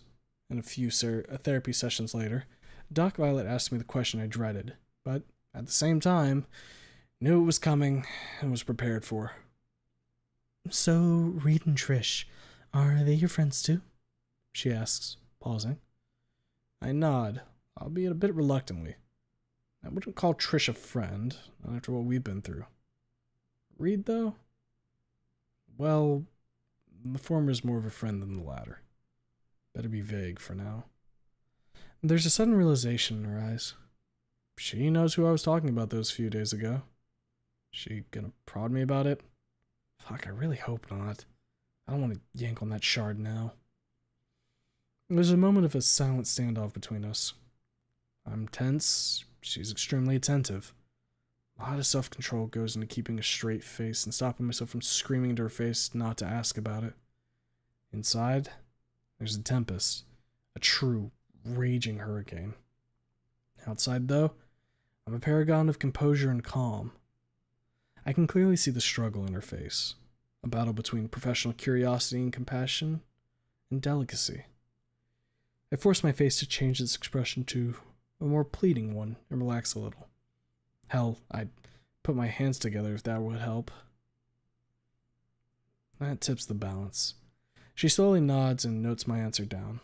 [SPEAKER 1] and a few therapy sessions later, Doc Violet asked me the question I dreaded, but at the same time, knew it was coming and was prepared for.
[SPEAKER 4] So, Reed and Trish, are they your friends too? She asks, pausing.
[SPEAKER 1] I nod, albeit a bit reluctantly. I wouldn't call Trish a friend, not after what we've been through. Reed, though? Well, the former is more of a friend than the latter. Better be vague for now. There's a sudden realization in her eyes. She knows who I was talking about those few days ago. She gonna prod me about it? Fuck, I really hope not. I don't want to yank on that shard now. There's a moment of a silent standoff between us. I'm tense. She's extremely attentive. A lot of self-control goes into keeping a straight face and stopping myself from screaming into her face not to ask about it. Inside, there's a tempest. A true, raging hurricane. Outside, though, I'm a paragon of composure and calm. I can clearly see the struggle in her face. A battle between professional curiosity and compassion, and delicacy. I force my face to change its expression to a more pleading one and relax a little. Hell, I'd put my hands together if that would help. That tips the balance. She slowly nods and notes my answer down.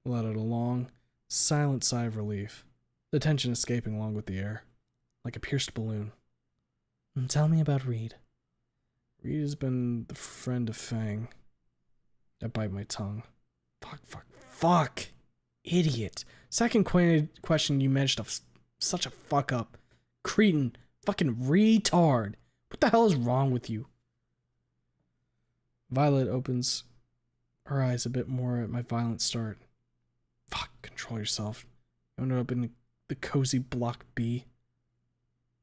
[SPEAKER 1] I let out a long, silent sigh of relief, the tension escaping along with the air, like a pierced balloon.
[SPEAKER 4] Tell me about Reed.
[SPEAKER 1] Reed has been the friend of Fang. I bite my tongue. Fuck! Idiot. Second question you mentioned of such a fuck up. Cretin. Fucking retard. What the hell is wrong with you? Violet opens her eyes a bit more at my violent start. Fuck, control yourself. You end up in the cozy block B.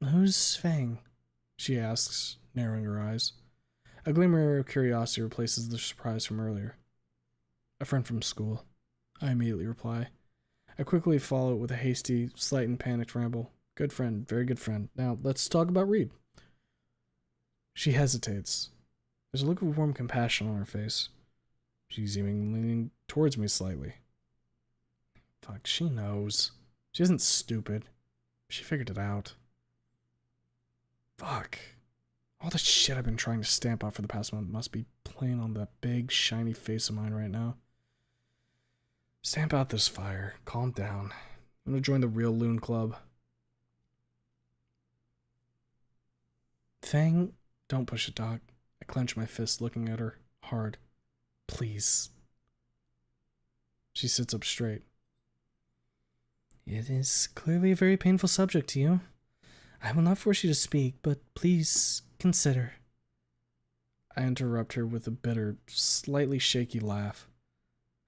[SPEAKER 4] Who's Fang?
[SPEAKER 1] She asks, narrowing her eyes. A glimmer of curiosity replaces the surprise from earlier. A friend from school, I immediately reply. I quickly follow it with a hasty, slight and panicked ramble. Good friend, very good friend. Now, let's talk about Reed. She hesitates. There's a look of warm compassion on her face. She's even leaning towards me slightly. Fuck, she knows. She isn't stupid. She figured it out. Fuck. All the shit I've been trying to stamp out for the past month must be playing on that big, shiny face of mine right now. Stamp out this fire. Calm down. I'm gonna join the real Loon Club.
[SPEAKER 4] Fang,
[SPEAKER 1] don't push it, Doc. I clench my fist, looking at her hard. Please. She sits up straight.
[SPEAKER 4] It is clearly a very painful subject to you. I will not force you to speak, but please consider.
[SPEAKER 1] I interrupt her with a bitter, slightly shaky laugh.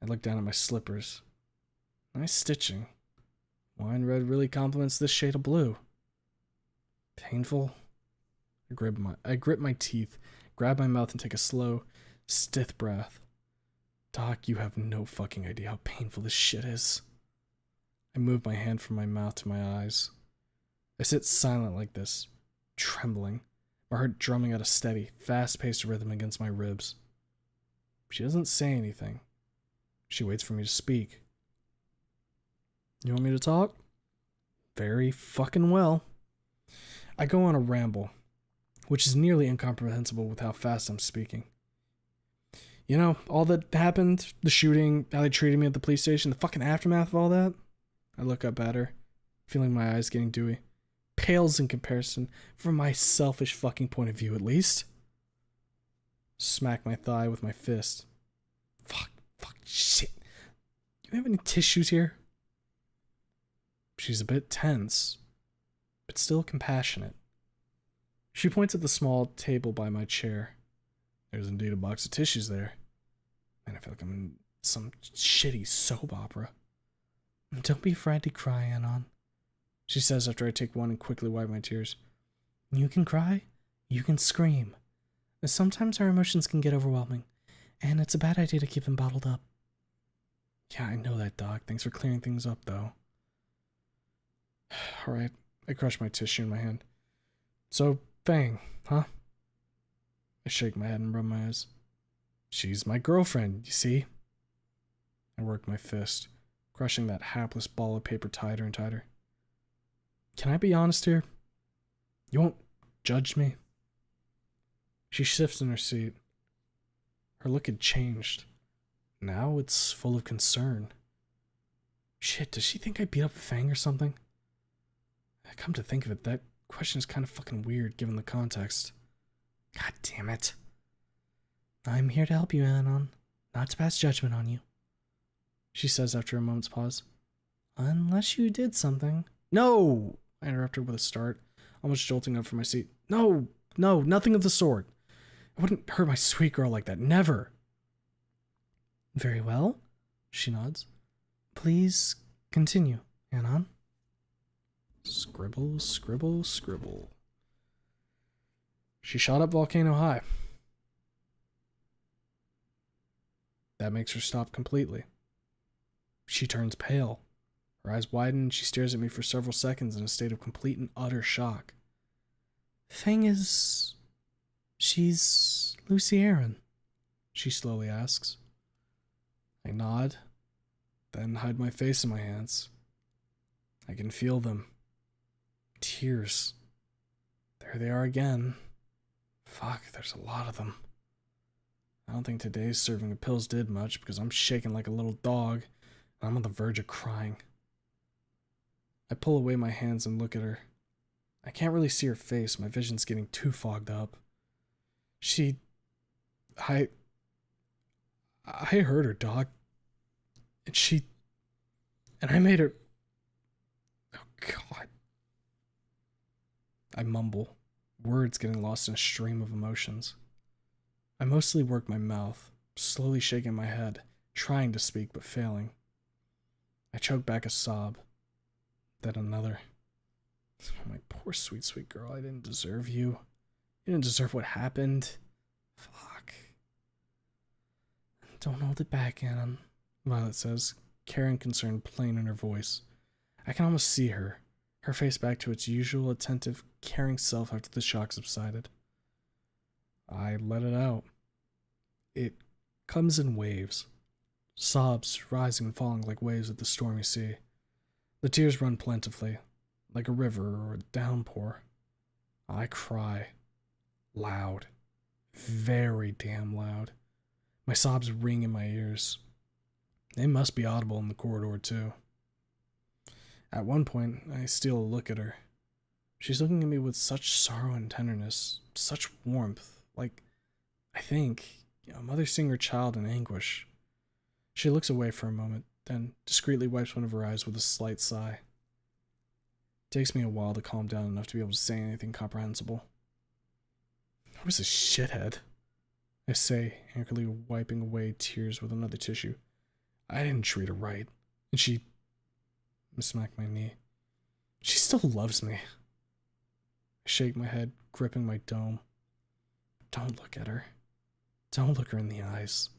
[SPEAKER 1] I look down at my slippers. Nice stitching. Wine red really complements this shade of blue. Painful? I grip my teeth, grab my mouth, and take a slow, stiff breath. Doc, you have no fucking idea how painful this shit is. I move my hand from my mouth to my eyes. I sit silent like this, trembling, my heart drumming at a steady, fast-paced rhythm against my ribs. She doesn't say anything. She waits for me to speak. You want me to talk? Very fucking well. I go on a ramble, which is nearly incomprehensible with how fast I'm speaking. You know, all that happened, the shooting, how they treated me at the police station, the fucking aftermath of all that. I look up at her, feeling my eyes getting dewy. Pales in comparison, from my selfish fucking point of view at least. Smack my thigh with my fist. Fuck, shit. Do you have any tissues here? She's a bit tense, but still compassionate. She points at the small table by my chair. There's indeed a box of tissues there. Man, I feel like I'm in some shitty soap opera.
[SPEAKER 4] Don't be afraid to cry, Anon.
[SPEAKER 1] She says after I take one and quickly wipe my tears.
[SPEAKER 4] You can cry, you can scream. Sometimes our emotions can get overwhelming, and it's a bad idea to keep them bottled up.
[SPEAKER 1] Yeah, I know that, Doc. Thanks for clearing things up, though. Alright, I crush my tissue in my hand. So, Fang, huh? I shake my head and rub my eyes. She's my girlfriend, you see? I work my fist, crushing that hapless ball of paper tighter and tighter. Can I be honest here? You won't judge me? She shifts in her seat. Her look had changed. Now it's full of concern. Shit, does she think I beat up Fang or something? Come to think of it, that question is kind of fucking weird given the context. God damn it.
[SPEAKER 4] I'm here to help you, Anon, not to pass judgment on you.
[SPEAKER 1] She says after a moment's pause.
[SPEAKER 4] Unless you did something.
[SPEAKER 1] No! I interrupt her with a start, almost jolting up from my seat. No, nothing of the sort. I wouldn't hurt my sweet girl like that, never.
[SPEAKER 4] Very well, she nods. Please continue, Anon.
[SPEAKER 1] Scribble, scribble, scribble. She shot up Volcano High. That makes her stop completely. She turns pale. Her eyes widen and she stares at me for several seconds in a state of complete and utter shock.
[SPEAKER 4] Thing is, she's Lucy Aaron,
[SPEAKER 1] she slowly asks. I nod, then hide my face in my hands. I can feel them. Tears. There they are again. Fuck, there's a lot of them. I don't think today's serving of pills did much because I'm shaking like a little dog and I'm on the verge of crying. I pull away my hands and look at her. I can't really see her face, my vision's getting too fogged up. I heard her, dog. And I made her... Oh, God. I mumble, words getting lost in a stream of emotions. I mostly work my mouth, slowly shaking my head, trying to speak but failing. I choke back a sob, then another. Oh, my poor sweet, sweet girl, I didn't deserve you. You didn't deserve what happened. Fuck.
[SPEAKER 4] Don't hold it back, Anon,
[SPEAKER 1] Violet says, care and concern plain in her voice. I can almost see her face back to its usual attentive, caring self after the shock subsided. I let it out. It comes in waves, sobs rising and falling like waves at the stormy sea. The tears run plentifully, like a river or a downpour. I cry. Loud. Very damn loud. My sobs ring in my ears. They must be audible in the corridor, too. At one point, I steal a look at her. She's looking at me with such sorrow and tenderness, such warmth, like, I think, a mother seeing her child in anguish. She looks away for a moment, then discreetly wipes one of her eyes with a slight sigh. takes me a while to calm down enough to be able to say anything comprehensible. I was a shithead, I say, angrily wiping away tears with another tissue. I didn't treat her right, and she... I smack my knee. She still loves me. I shake my head, gripping my dome. Don't look at her. Don't look her in the eyes.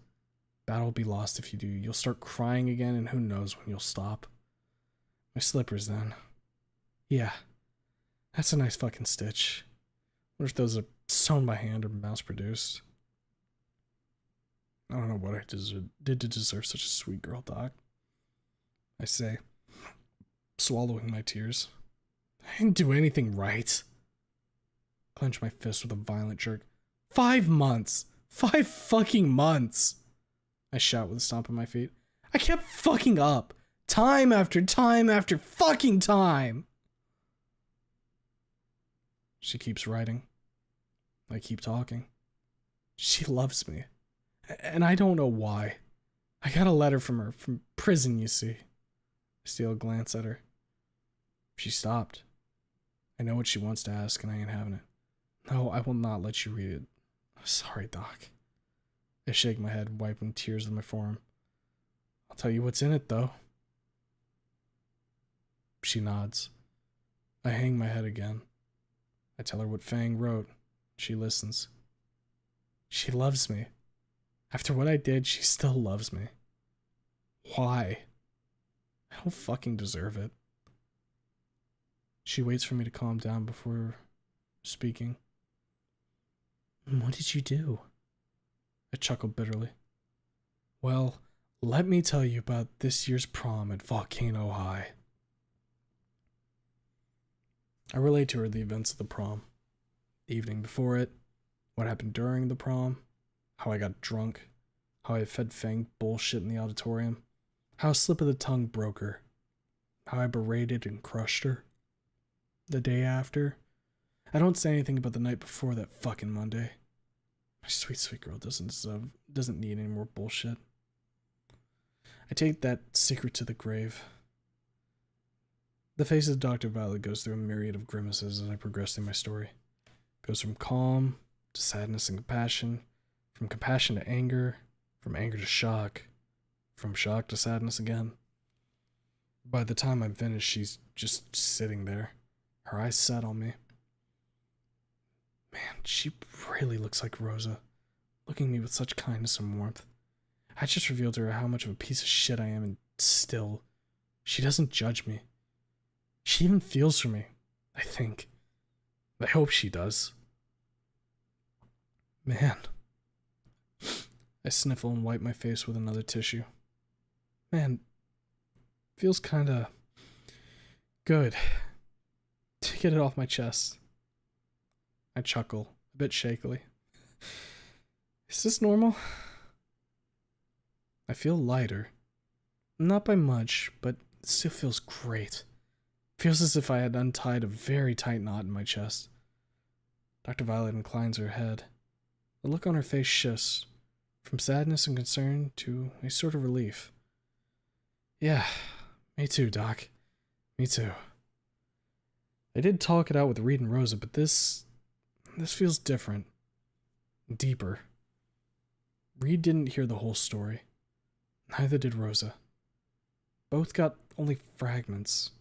[SPEAKER 1] Battle will be lost if you do. You'll start crying again, and who knows when you'll stop. My slippers, then. Yeah, that's a nice fucking stitch. What if those are sewn by hand or mass-produced? I don't know what I did to deserve such a sweet girl, Doc. I say, swallowing my tears. I didn't do anything right. Clench my fist with a violent jerk. 5 months! 5 fucking months! I shout with a stomp of my feet. I kept fucking up! Time after time after fucking time! She keeps writing. I keep talking. She loves me. And I don't know why. I got a letter from her, from prison, you see. I steal a glance at her. She stopped. I know what she wants to ask, and I ain't having it. No, I will not let you read it. Sorry, Doc. I shake my head, wiping tears with my forearm. I'll tell you what's in it, though. She nods. I hang my head again. I tell her what Fang wrote. She listens. She loves me. After what I did, she still loves me. Why? I don't fucking deserve it. She waits for me to calm down before speaking. What did you do? I chuckle bitterly. Well, let me tell you about this year's prom at Volcano High. I relate to her the events of the prom. The evening before it, what happened during the prom, how I got drunk, how I fed Fang bullshit in the auditorium, how a slip of the tongue broke her, how I berated and crushed her. The day after, I don't say anything about the night before that fucking Monday. My sweet, sweet girl doesn't need any more bullshit. I take that secret to the grave. The face of Dr. Violet goes through a myriad of grimaces as I progress through my story. It goes from calm to sadness and compassion, from compassion to anger, from anger to shock, from shock to sadness again. By the time I'm finished, she's just sitting there, her eyes set on me. Man, she really looks like Rosa, looking at me with such kindness and warmth. I just revealed to her how much of a piece of shit I am, and still, she doesn't judge me. She even feels for me, I think. I hope she does. Man. I sniffle and wipe my face with another tissue. Man, feels kinda good to get it off my chest. I chuckle, a bit shakily. Is this normal? I feel lighter. Not by much, but it still feels great. Feels as if I had untied a very tight knot in my chest. Dr. Violet inclines her head. The look on her face shifts from sadness and concern to a sort of relief. Yeah, me too, Doc. Me too. I did talk it out with Reed and Rosa, but this feels different. Deeper. Reed didn't hear the whole story. Neither did Rosa. Both got only fragments.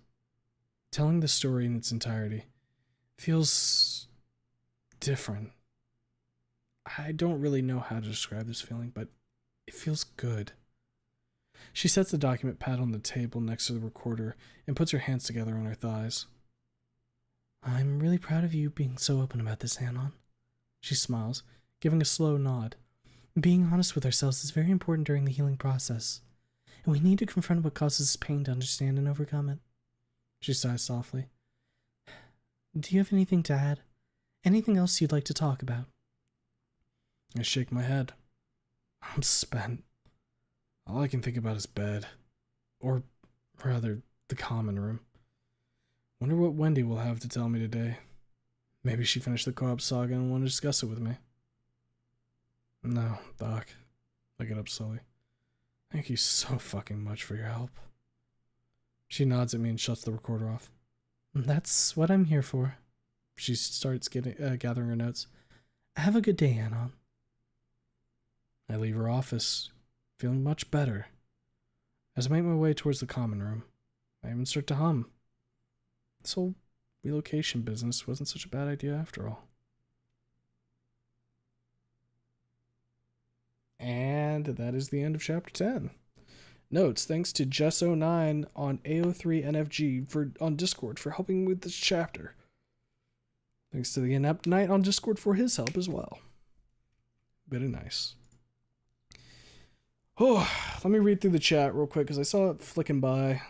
[SPEAKER 1] Telling the story in its entirety feels different. I don't really know how to describe this feeling, but it feels good. She sets the document pad on the table next to the recorder and puts her hands together on her thighs. I'm really proud of you being so open about this, Anon. She smiles, giving a slow nod. Being honest with ourselves is very important during the healing process, and we need to confront what causes pain to understand and overcome it. She sighs softly. Do you have anything to add? Anything else you'd like to talk about? I shake my head. I'm spent. All I can think about is bed. Or, rather, the common room. Wonder what Wendy will have to tell me today. Maybe she finished the co-op saga and want to discuss it with me. No, Doc. I get up slowly. Thank you so fucking much for your help. She nods at me and shuts the recorder off.
[SPEAKER 4] That's what I'm here for.
[SPEAKER 1] She starts gathering her notes.
[SPEAKER 4] Have a good day, Anon.
[SPEAKER 1] I leave her office, feeling much better. As I make my way towards the common room, I even start to hum. This whole relocation business wasn't such a bad idea after all. And that is the end of chapter 10. Notes, thanks to Jess09 on AO3NFG on Discord for helping with this chapter. Thanks to the Inept Knight on Discord for his help as well. Very nice. Oh, let me read through the chat real quick because I saw it flicking by.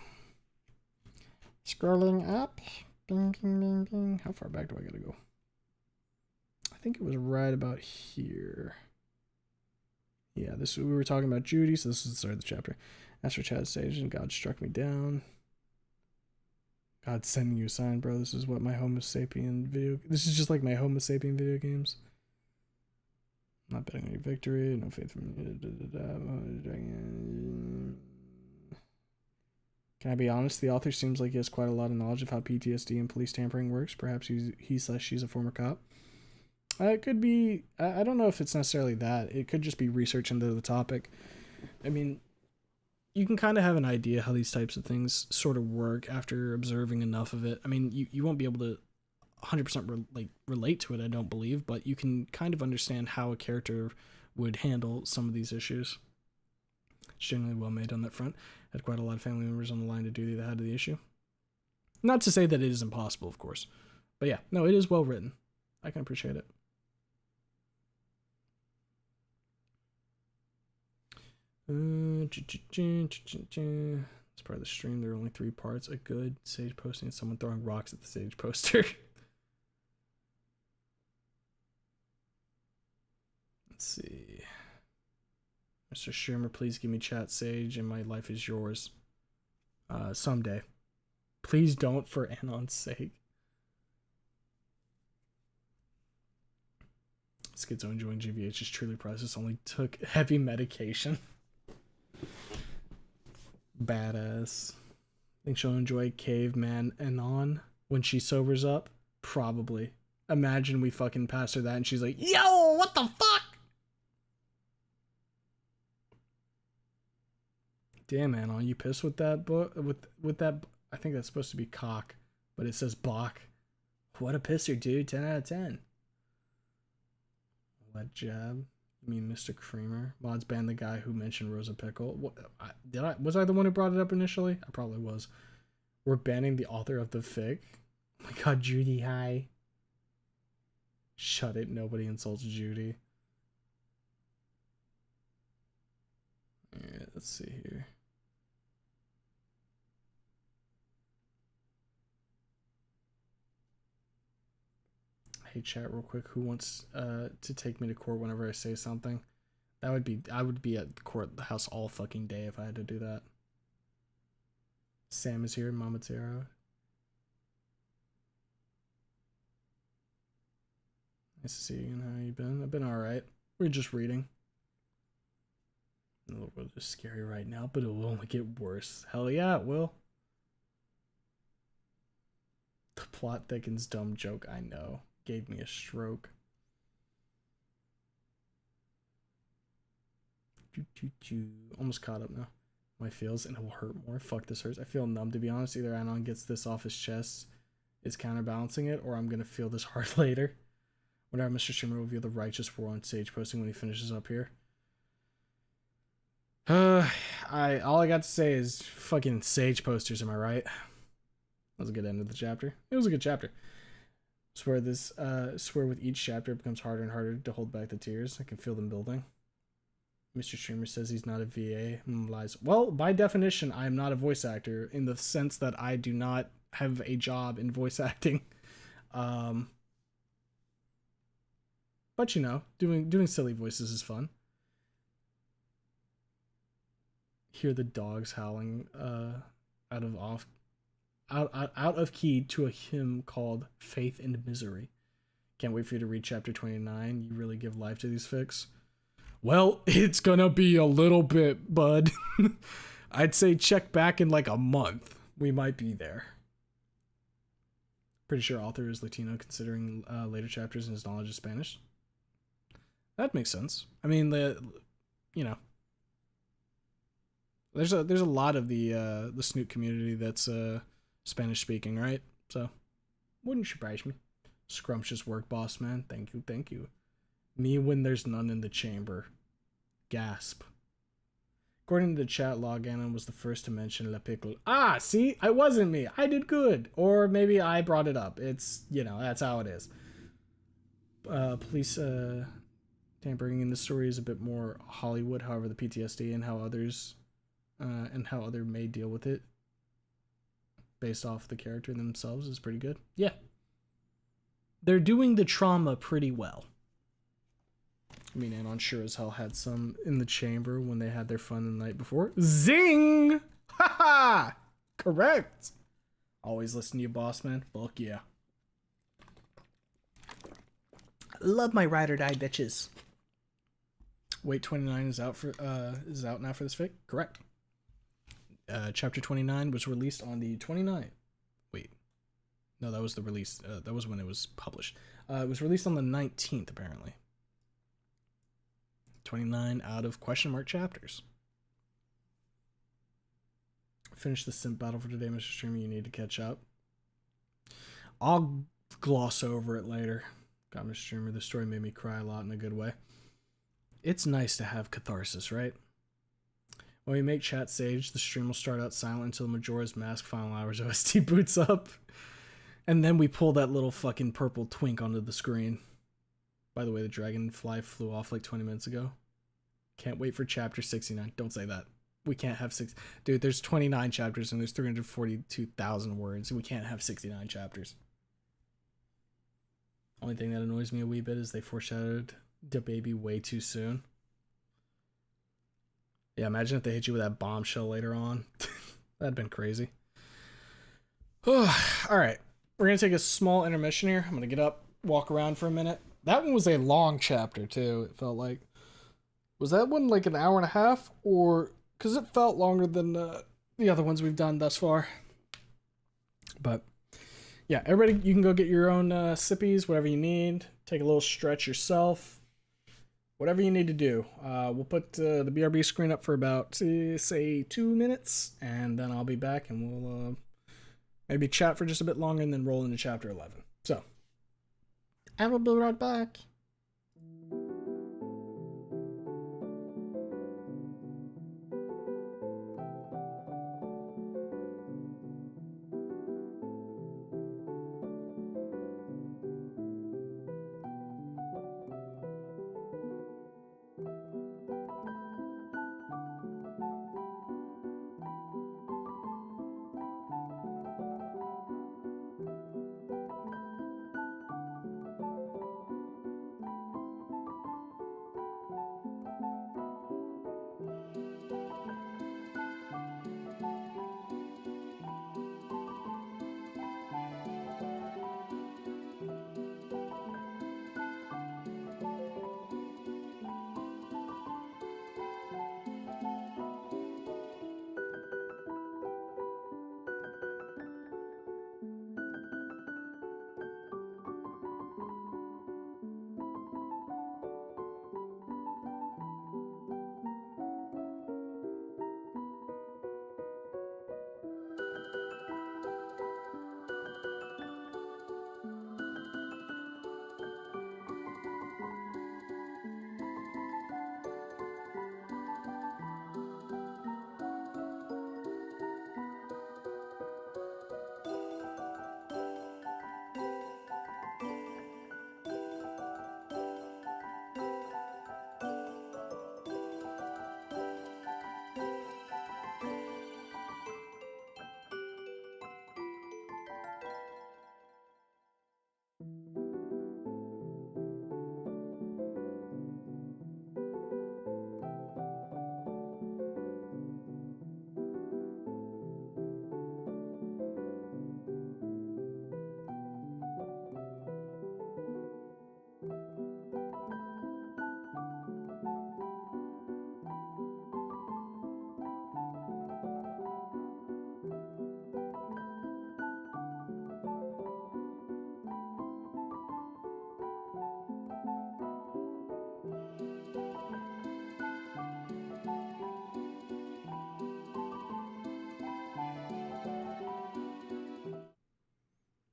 [SPEAKER 1] Scrolling up. Bing, bing, bing, bing. How far back do I gotta go? I think it was right about here. Yeah, we were talking about Judy, so this is the start of the chapter. As for Chad stage, and God struck me down. God's sending you a sign, bro. This is what my Homo sapien video. This is just like my Homo sapien video games. I'm not betting on your victory. No faith from me. Can I be honest? The author seems like he has quite a lot of knowledge of how PTSD and police tampering works. Perhaps he/she's a former cop. It could be. I don't know if it's necessarily that. It could just be research into the topic. I mean, you can kind of have an idea how these types of things sort of work after observing enough of it. I mean, you won't be able to 100% relate to it, I don't believe, but you can kind of understand how a character would handle some of these issues. It's generally well made on that front. Had quite a lot of family members on the line to do the head of the issue. Not to say that it is impossible, of course. But yeah, no, it is well written. I can appreciate it. It's part of the stream. There are only 3 parts: a good sage posting and someone throwing rocks at the sage poster. Let's see. Mr. Schumer, please give me chat sage and my life is yours. Someday. Please don't, for Anon's sake. Schizo enjoying GVH is truly priceless. Only took heavy medication. Badass. Think she'll enjoy Caveman Anon when she sobers up? Probably. Imagine we fucking pass her that and she's like, yo, what the fuck? Damn, Anon, you pissed with that book? With that? I think that's supposed to be cock, but it says Bach. What a pisser, dude. 10 out of 10. What jab? You mean Mr. Creamer? Mods banned the guy who mentioned Rosa Pickle. What, was I the one who brought it up initially? I probably was. We're banning the author of the fic. Oh my god, Judy, hi. Shut it, nobody insults Judy. Alright, let's see here. Hey chat real quick, who wants to take me to court whenever I say something? I would be at the house all fucking day if I had to do that. Sam is here, Mama Taro. Nice to see you. How you been? I've been alright. We're just reading. A little bit scary right now, but it will only get worse. Hell yeah, it will. The plot thickens, dumb joke, I know. Gave me a stroke. Almost caught up now. My feels and it will hurt more. Fuck, this hurts. I feel numb, to be honest. Either Anon gets this off his chest, is counterbalancing it, or I'm gonna feel this hard later. Whenever Mr. Schumer will reveal the righteous war on stage posting when he finishes up here. All I got to say is fucking sage posters, am I right? That was a good end of the chapter. It was a good chapter. Swear with each chapter it becomes harder and harder to hold back the tears. I can feel them building. Mr. Streamer says he's not a VA. Lies. Well, by definition, I am not a voice actor in the sense that I do not have a job in voice acting. But you know, doing silly voices is fun. Hear the dogs howling out of key to a hymn called Faith and Misery. Can't wait for you to read chapter 29. You really give life to these fics. Well, it's gonna be a little bit, bud. I'd say check back in like a month. We might be there. Pretty sure author is Latino, considering later chapters and his knowledge of Spanish. That makes sense. I mean, you know, there's a lot of the Snoot community that's Spanish speaking, right? So wouldn't surprise me. Scrumptious work, boss man. Thank you, thank you. Me when there's none in the chamber. Gasp. According to the chat log, Anna was the first to mention La Pickle. Ah, see? I wasn't me. I did good. Or maybe I brought it up. It's, you know, that's how it is. Police tampering in the story is a bit more Hollywood. However, the PTSD and how others may deal with it based off the character themselves is pretty good. Yeah. They're doing the trauma pretty well. I mean, Anon sure as hell had some in the chamber when they had their fun the night before. Zing! Ha ha! Correct! Always listen to you, boss man. Fuck yeah. Love my ride or die bitches. Wait, 29 is out now for this fic? Correct. Chapter 29 was released on the 29th. Wait. No, that was the release. That was when it was published. It was released on the 19th, apparently. 29 out of question mark chapters. Finish the simp battle for today, Mr. Streamer. You need to catch up. I'll gloss over it later. God, Mr. Streamer, this story made me cry a lot in a good way. It's nice to have catharsis, right? When we make chat sage, the stream will start out silent until Majora's Mask Final Hours OST boots up. And then we pull that little fucking purple twink onto the screen. By the way, the dragonfly flew off like 20 minutes ago. Can't wait for chapter 69. Don't say that. We can't have six. Dude, there's 29 chapters and there's 342,000 words. We can't have 69 chapters. Only thing that annoys me a wee bit is they foreshadowed the baby way too soon. Yeah, imagine if they hit you with that bombshell later on. That'd been crazy. Alright. We're going to take a small intermission here. I'm going to get up, walk around for a minute. That one was a long chapter, too, it felt like. Was that one like an hour and a half? Or... because it felt longer than the other ones we've done thus far. But... yeah, everybody, you can go get your own sippies, whatever you need. Take a little stretch yourself. Whatever you need to do. We'll put the BRB screen up for about, say, 2 minutes. And then I'll be back and we'll maybe chat for just a bit longer and then roll into chapter 11. So, I will be right back.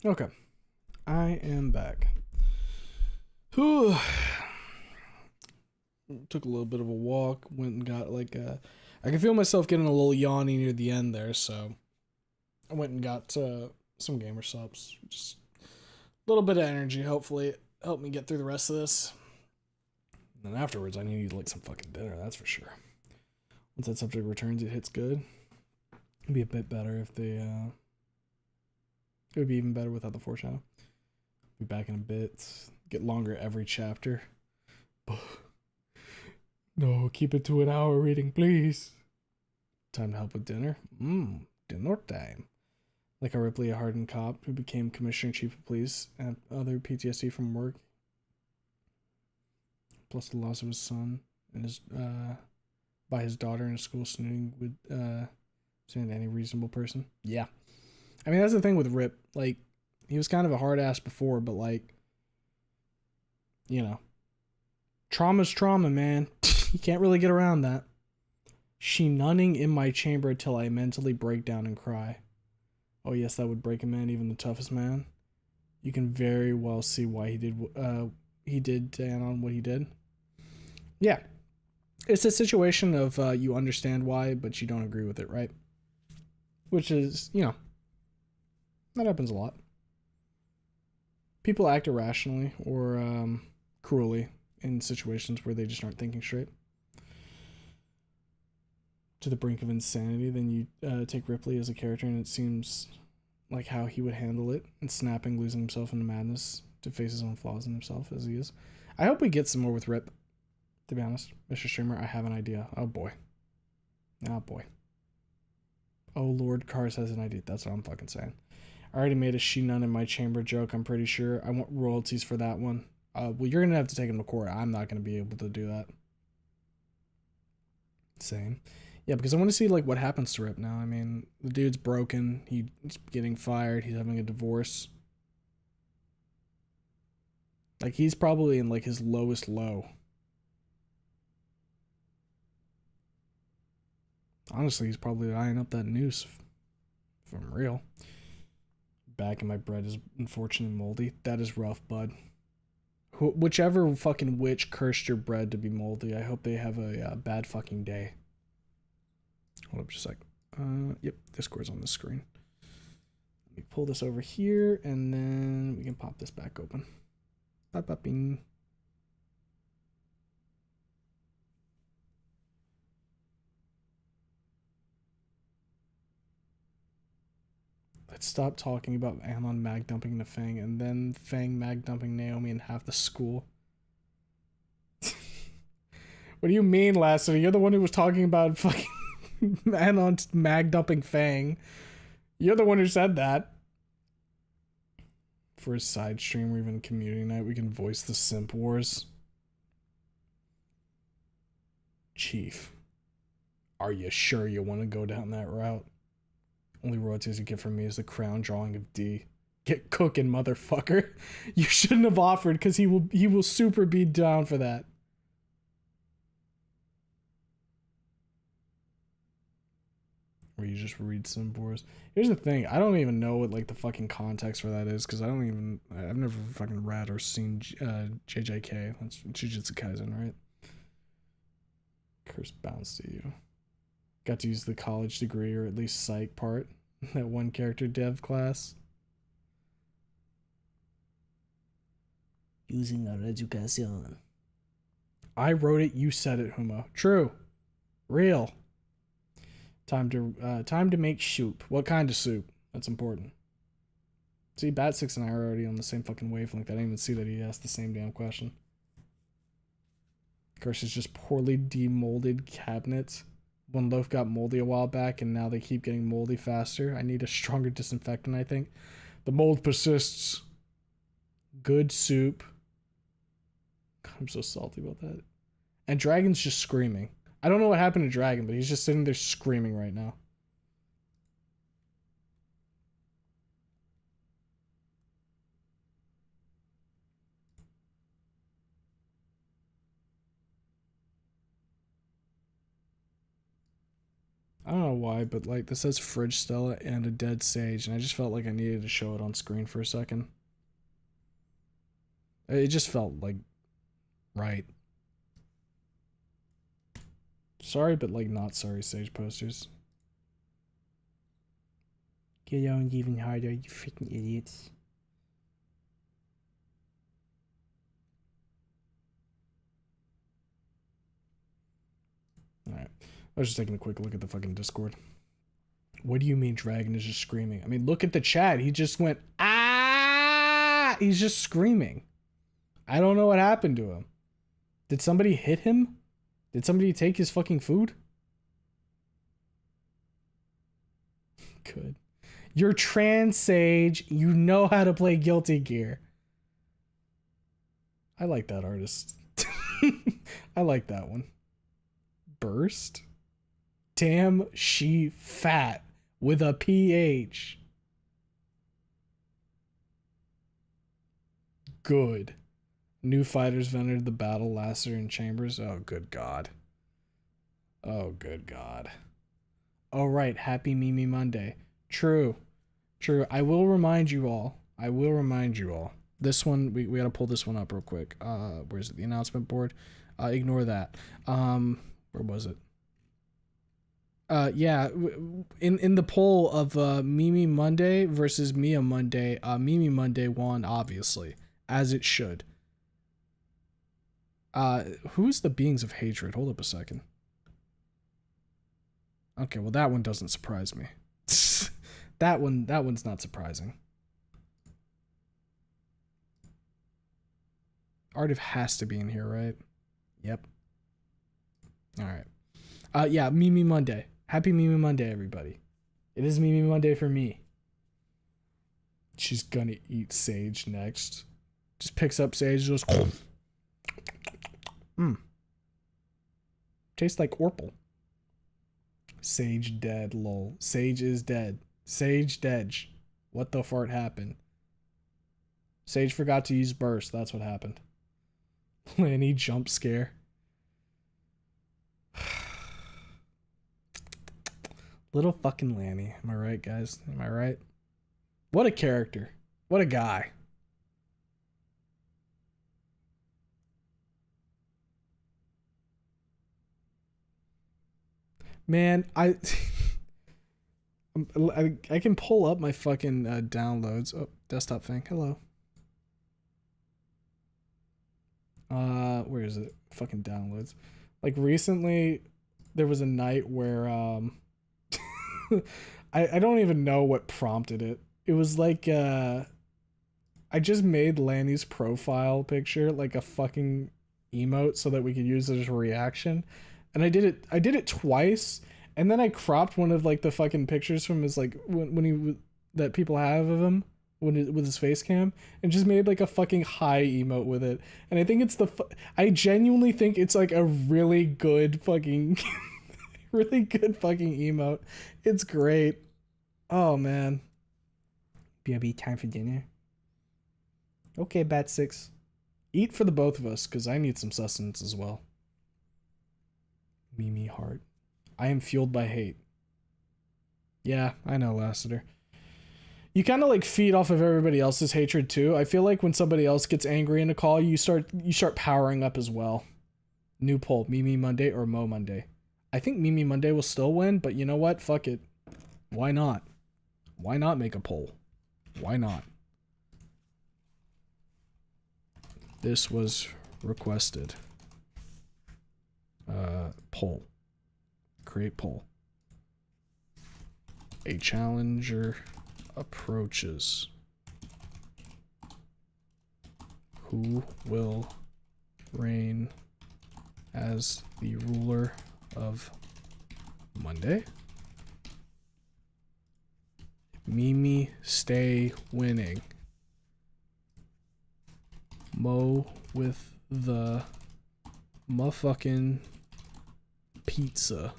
[SPEAKER 1] Okay. I am back. Whew. Took a little bit of a walk, went and got like I can feel myself getting a little yawny near the end there, so I went and got some gamer subs. Just a little bit of energy, hopefully it helped me get through the rest of this. And then afterwards, I need to eat like some fucking dinner, that's for sure. Once that subject returns, it hits good. It'd be a bit better if they, it would be even better without the foreshadow. Be back in a bit. Get longer every chapter. No, keep it to an hour reading, please. Time to help with dinner. Dinner time. Like a Ripley, a hardened cop who became commander-in-chief of police and other PTSD from work. Plus the loss of his son and his by his daughter in a school snooting with saying to any reasonable person. Yeah. I mean, that's the thing with Rip. Like, he was kind of a hard ass before, but like, you know, trauma's trauma, man. You can't really get around that. She nunning in my chamber till I mentally break down and cry. Oh yes, that would break a man, even the toughest man. You can very well see why he did to Anon what he did. Yeah. It's a situation of you understand why, but you don't agree with it, right? Which is, you know, that happens a lot. People act irrationally or cruelly in situations where they just aren't thinking straight. To the brink of insanity, then you take Ripley as a character, and it seems like how he would handle it, and snapping, losing himself into madness to face his own flaws in himself as he is. I hope we get some more with Rip, to be honest. Mr. Streamer, I have an idea. Oh boy. Oh boy. Oh Lord, Cars has an idea. That's what I'm fucking saying. I already made a she nun in my chamber joke, I'm pretty sure. I want royalties for that one. Well, you're gonna have to take him to court. I'm not gonna be able to do that. Same. Yeah, because I want to see like what happens to Rip now. I mean, the dude's broken. He's getting fired. He's having a divorce. Like, he's probably in like his lowest low. Honestly, he's probably eyeing up that noose. If I'm real. Back in my bread is unfortunately moldy. That is rough, bud. Whichever fucking witch cursed your bread to be moldy, I hope they have a bad fucking day. Hold up just a sec. Yep, Discord's on the screen. Let me pull this over here, and then we can pop this back open. Bing. Let's stop talking about Ammon mag dumping to Fang, and then Fang mag dumping Naomi and half the school. What do you mean, Lasseter? You're the one who was talking about fucking Anon mag dumping Fang. You're the one who said that. For a side stream or even community night, we can voice the simp wars. Chief, are you sure you want to go down that route? Only royalties you get from me is the crown drawing of D. Get cooking, motherfucker. You shouldn't have offered, because he will super be down for that. Where you just read some wars. Here's the thing, I don't even know what like the fucking context for that is, because I've never fucking read or seen JJK. That's Jujutsu Kaisen, right? Curse bounce to you. Got to use the college degree, or at least psych part, that one character dev class. Using our education. I wrote it, you said it, Humo. True. Real. Time to make soup. What kind of soup? That's important. See, Bat6 and I are already on the same fucking wavelength. I didn't even see that he asked the same damn question. Curse is just poorly demolded cabinets. One loaf got moldy a while back, and now they keep getting moldy faster. I need a stronger disinfectant, I think. The mold persists. Good soup. God, I'm so salty about that. And Dragon's just screaming. I don't know what happened to Dragon, but he's just sitting there screaming right now. don't know why, but like this says Fridge Stella and a dead sage, and I just felt like I needed to show it on screen for a second. It just felt like right. Sorry, but like not sorry, Sage posters. Get on even harder, you freaking idiots. Alright. I was just taking a quick look at the fucking Discord. What do you mean Dragon is just screaming? I mean, look at the chat. He just went, ah! He's just screaming. I don't know what happened to him. Did somebody hit him? Did somebody take his fucking food? Good. You're trans, Sage. You know how to play Guilty Gear. I like that artist. I like that one. Burst? Damn, she fat with a PH. Good. New fighters have entered the battle, Lasser and Chambers. Oh, good God. Oh, good God. Oh, right. Happy Mimi Monday. True. True. I will remind you all. This one, we gotta pull this one up real quick. Where's it? The announcement board. Ignore that. Where was it? Yeah, in the poll of Mimi Monday versus Mia Monday, Mimi Monday won, obviously, as it should. Who's the beings of hatred? Hold up a second. Okay, well that one doesn't surprise me. that one's not surprising. Artiv has to be in here, right? Yep. All right. Yeah, Mimi Monday. Happy Mimi Monday, everybody. It is Mimi Monday for me. She's gonna eat Sage next. Just picks up Sage, just tastes like Orpal. Sage dead, lol. Sage is dead. Sage dead. What the fart happened? Sage forgot to use burst. That's what happened. Lanny jump scare. Little fucking Lanny. Am I right, guys? Am I right? What a character. What a guy. Man, I can pull up my fucking downloads. Oh, desktop thing. Hello. Where is it? Fucking downloads. Like recently, there was a night where I don't even know what prompted it. It was like I just made Lanny's profile picture like a fucking emote so that we could use it as a reaction. And I did it twice, and then I cropped one of like the fucking pictures from his like when he that people have of him with his face cam, and just made like a fucking high emote with it. And I think it's I genuinely think it's like a really good fucking really good fucking emote. It's great. Oh man. BRB, time for dinner. Okay, Bat 6. Eat for the both of us, because I need some sustenance as well. Mimi heart. I am fueled by hate. Yeah, I know, Lassiter. You kind of like feed off of everybody else's hatred too. I feel like when somebody else gets angry in a call, you start powering up as well. New poll, Mimi Monday or Mo Monday. I think Mimi Monday will still win, but you know what? Fuck it. Why not? Why not make a poll? Why not? This was requested. Poll. Create poll. A challenger approaches. Who will reign as the ruler of Monday? Mimi stay winning. Mo with the motherfucking pizza.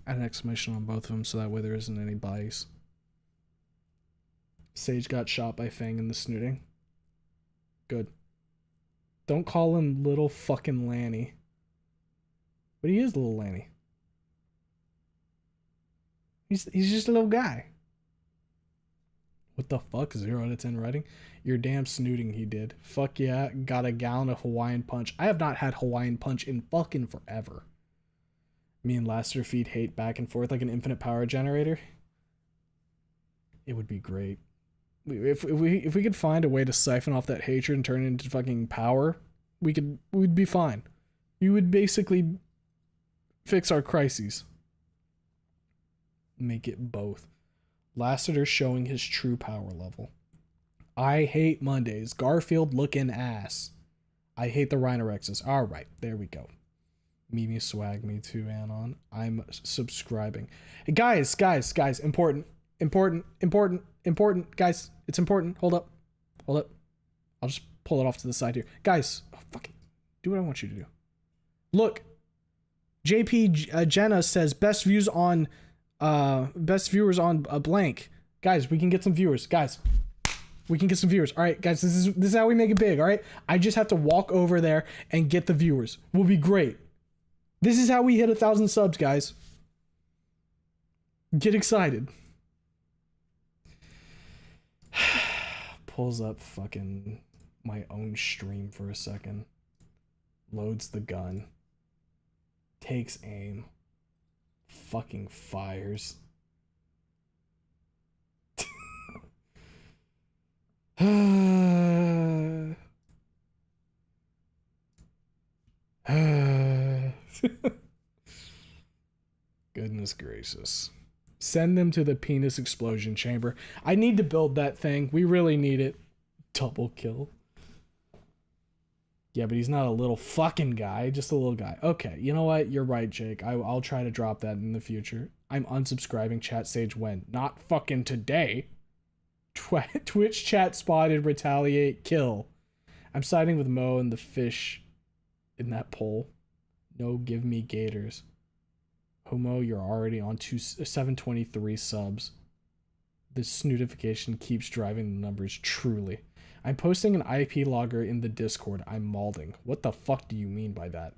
[SPEAKER 1] Add an exclamation on both of them so that way there isn't any bias. Sage got shot by Fang in the snooting. Good. Don't call him little fucking Lanny. But he is little Lanny. He's just a little guy. What the fuck? 0 out of 10 writing? You're damn snooting, he did. Fuck yeah, got a gallon of Hawaiian Punch. I have not had Hawaiian Punch in fucking forever. Me and Lassiter feed hate back and forth like an infinite power generator. It would be great. If we could find a way to siphon off that hatred and turn it into fucking power, we'd be fine. You would basically fix our crises. Make it both. Lassiter showing his true power level. I hate Mondays. Garfield looking ass. I hate the Rhinorexes. Alright, there we go. Mimi swag me too, Anon. I'm subscribing. Hey, guys, important. Guys, it's important. Hold up. I'll just pull it off to the side here. Guys, fucking do what I want you to do. Look, JP Jenna says best viewers on a blank. Guys, we can get some viewers. Guys, we can get some viewers. All right, guys, this is how we make it big. All right, I just have to walk over there and get the viewers. We'll be great. This is how we hit 1,000 subs, guys. Get excited. Pulls up fucking my own stream for a second. Loads the gun. Takes aim. Fucking fires. Goodness gracious. Send them to the penis explosion chamber. I need to build that thing. We really need it. Double kill. Yeah, but he's not a little fucking guy, just a little guy. Okay, you know what? You're right, Jake. I'll try to drop that in the future. I'm unsubscribing. Chat sage when? Not fucking today. Twitch chat spotted, retaliate, kill. I'm siding with Mo and the fish in that poll. No, give me gators. Homo, you're already on 723 subs. This snootification keeps driving the numbers, truly. I'm posting an IP logger in the Discord. I'm malding. What the fuck do you mean by that?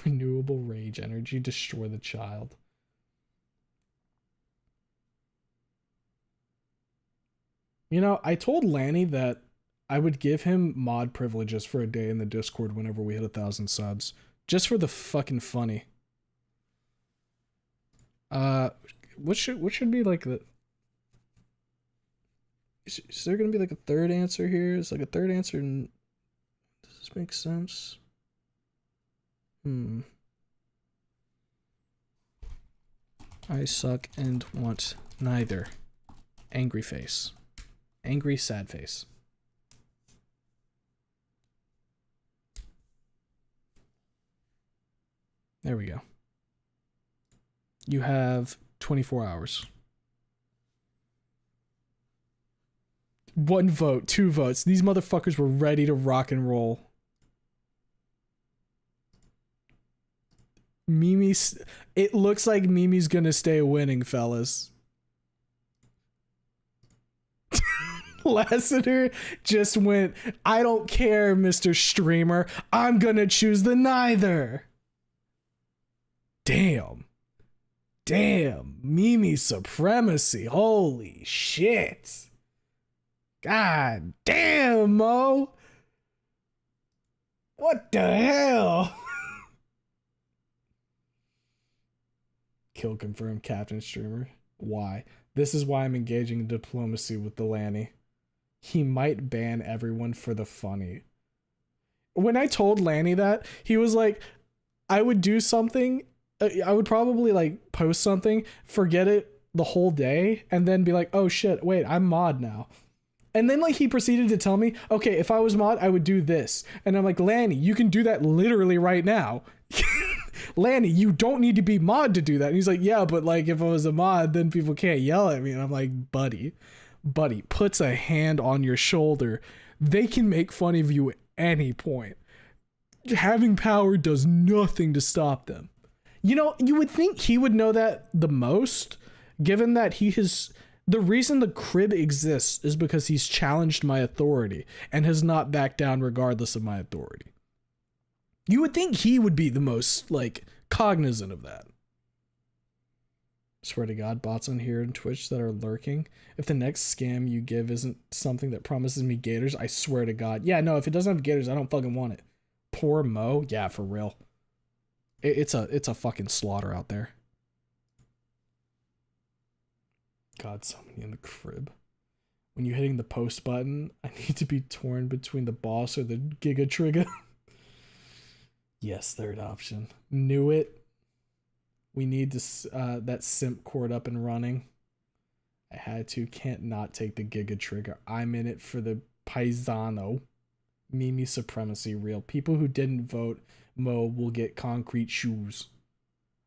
[SPEAKER 1] Renewable rage energy, destroy the child. You know, I told Lanny that I would give him mod privileges for a day in the Discord whenever we hit 1,000 subs. Just for the fucking funny. What should be like the... Is there gonna be like a third answer here? Is like a third answer and... Does this make sense? I suck and want neither. Angry face. Angry sad face. There we go. You have 24 hours. 1 vote, 2 votes. These motherfuckers were ready to rock and roll. Mimi's... It looks like Mimi's gonna stay winning, fellas. Lassiter just went, I don't care, Mr. Streamer. I'm gonna choose the neither. Damn. Damn. Mimi supremacy. Holy shit. God damn, Mo. What the hell? Kill confirmed, Captain Streamer. Why? This is why I'm engaging in diplomacy with the Lanny. He might ban everyone for the funny. When I told Lanny that, he was like, I would do something. I would probably like post something, forget it the whole day, and then be like, oh shit, wait, I'm mod now. And then like he proceeded to tell me, okay, if I was mod, I would do this. And I'm like, Lanny, you can do that literally right now. Lanny, you don't need to be mod to do that. And he's like, yeah, but like if I was a mod, then people can't yell at me. And I'm like, buddy, puts a hand on your shoulder. They can make fun of you at any point. Having power does nothing to stop them. You know, you would think he would know that the most, given that he has... The reason the crib exists is because he's challenged my authority and has not backed down regardless of my authority. You would think he would be the most, like, cognizant of that. Swear to God, bots on here and Twitch that are lurking. If the next scam you give isn't something that promises me gators, I swear to God. Yeah, no, if it doesn't have gators, I don't fucking want it. Poor Mo? Yeah, for real. It's a fucking slaughter out there. God, somebody in the crib. When you're hitting the post button, I need to be torn between the boss or the Giga Trigger. Yes, third option. Knew it. We need to that simp cord up and running. I had to. Can't not take the Giga Trigger. I'm in it for the Paisano. Mimi supremacy real. People who didn't vote Mo will get concrete shoes.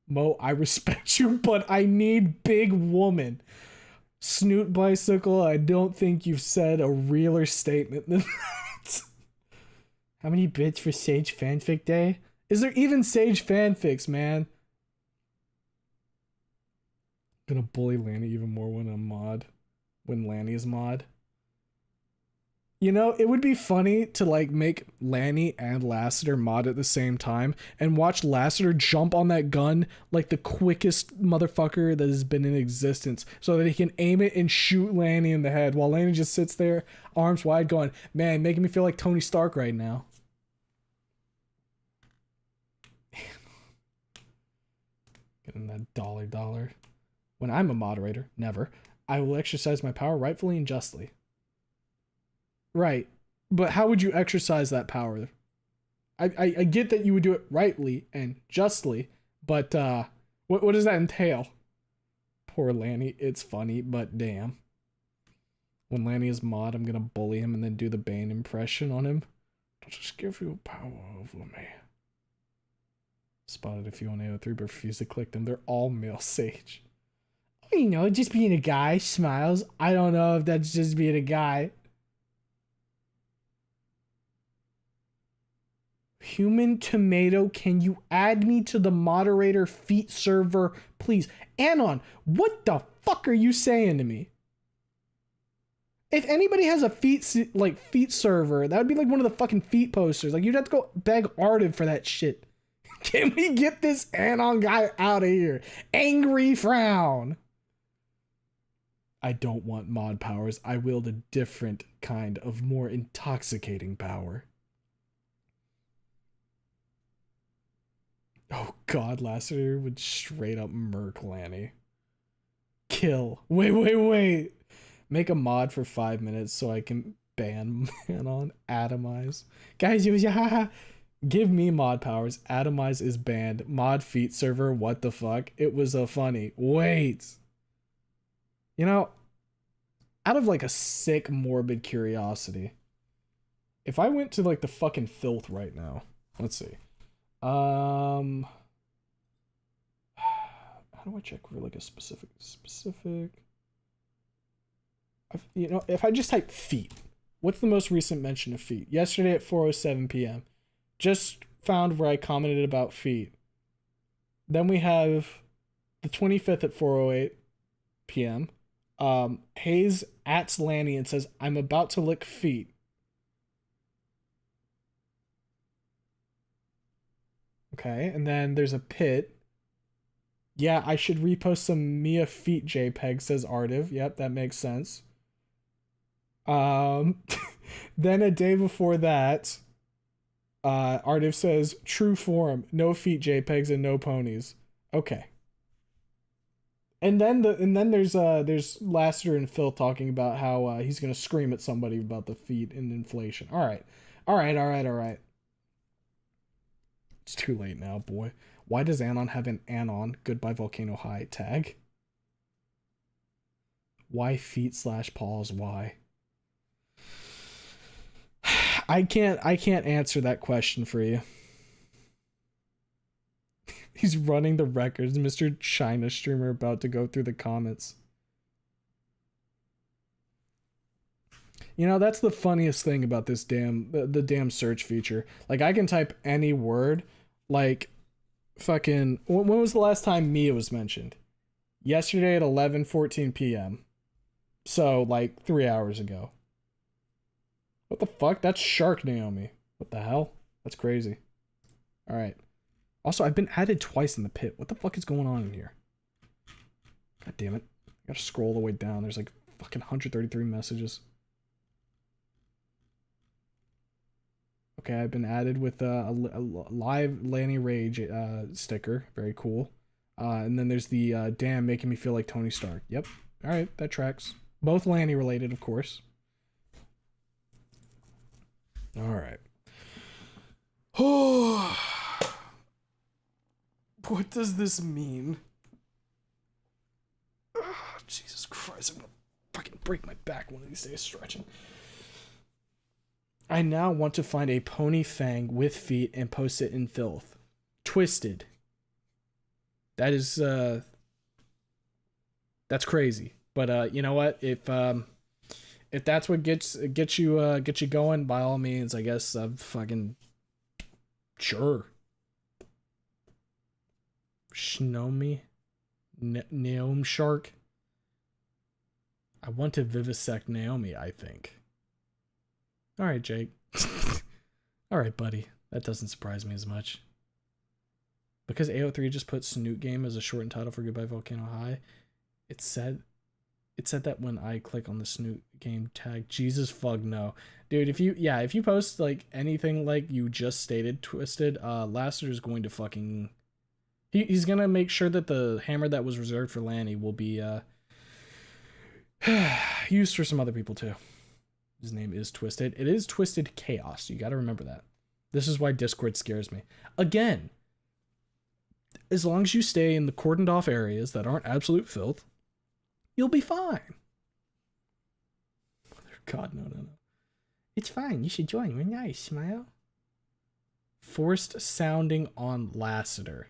[SPEAKER 1] Mo, I respect you, but I need big woman. Snoot bicycle, I don't think you've said a realer statement than that. How many bits for Sage Fanfic Day? Is there even Sage Fanfics, man? Gonna bully Lanny even more when I'm mod. When Lanny is mod. You know, it would be funny to like make Lanny and Lassiter mod at the same time and watch Lassiter jump on that gun like the quickest motherfucker that has been in existence so that he can aim it and shoot Lanny in the head while Lanny just sits there, arms wide, going, man, making me feel like Tony Stark right now. Getting that dollar. When I'm a moderator, never, I will exercise my power rightfully and justly. Right. But how would you exercise that power? I get that you would do it rightly and justly, but what does that entail? Poor Lanny, it's funny, but damn. When Lanny is mod, I'm gonna bully him and then do the Bane impression on him. I'll just give you power over me. Spotted a few on AO3 but refused to click them. They're all male Sage. Oh, you know, just being a guy, smiles. I don't know if that's just being a guy. Human Tomato, can you add me to the moderator feet server, please? Anon, what the fuck are you saying to me? If anybody has a feet server, that would be like one of the fucking feet posters. Like, you'd have to go beg Artiv for that shit. Can we get this Anon guy out of here? Angry frown. I don't want mod powers. I wield a different kind of more intoxicating power. Oh god, Lassiter would straight up murk Lanny. Kill. Wait. Make a mod for 5 minutes so I can ban Manon. Atomize. Guys, give me mod powers. Atomize is banned. Mod feet server, what the fuck? It was a funny. Wait. You know, out of like a sick, morbid curiosity, if I went to like the fucking filth right now, let's see. How do I check for like a specific? You know, if I just type feet, what's the most recent mention of feet? Yesterday at 4:07 p.m. Just found where I commented about feet. Then we have the 25th at 4:08 p.m. Hayes ats Lanny and says, "I'm about to lick feet." Okay, and then there's a pit. Yeah, I should repost some Mia feet JPEG, says Artiv. Yep, that makes sense. Then a day before that, Artiv says, true form, no feet JPEGs and no ponies. Okay. And then there's Lassiter and Phil talking about how he's gonna scream at somebody about the feet and inflation. All right. It's too late now, boy. Why does Anon have an Anon Goodbye Volcano High tag? Why feet/paws? Why? I can't answer that question for you. He's running the records. Mr. China streamer about to go through the comments. You know, that's the funniest thing about this the damn search feature. Like, I can type any word, like, fucking, when was the last time Mia was mentioned? Yesterday at 11:14 p.m. So, like, 3 hours ago. What the fuck? That's Shark Naomi. What the hell? That's crazy. Alright. Also, I've been added twice in the pit. What the fuck is going on in here? God damn it. I gotta scroll all the way down. There's like fucking 133 messages. Okay, I've been added with a live Lanny Rage sticker. Very cool. And then there's the damn making me feel like Tony Stark. Yep. Alright, that tracks. Both Lanny related, of course. Alright. Oh, what does this mean? Oh, Jesus Christ, I'm gonna fucking break my back one of these days stretching. I now want to find a pony fang with feet and post it in filth. Twisted. That is that's crazy. But you know what? If that's what gets you going, by all means, I guess I'm fucking sure. Shnomi? Naomi Shark? I want to vivisect Naomi, I think. Alright, Jake. Alright, buddy. That doesn't surprise me as much. Because AO3 just put Snoot Game as a shortened title for Goodbye Volcano High, it said that when I click on the Snoot Game tag. Jesus fuck no. Dude, if you post like anything like you just stated, Twisted, Lasseter is going to fucking he's gonna make sure that the hammer that was reserved for Lanny will be used for some other people too. His name is Twisted. It is Twisted Chaos. You gotta remember that. This is why Discord scares me. Again, as long as you stay in the cordoned off areas that aren't absolute filth, you'll be fine. God, no. It's fine. You should join. We're nice. Smile. Forced sounding on Lasseter.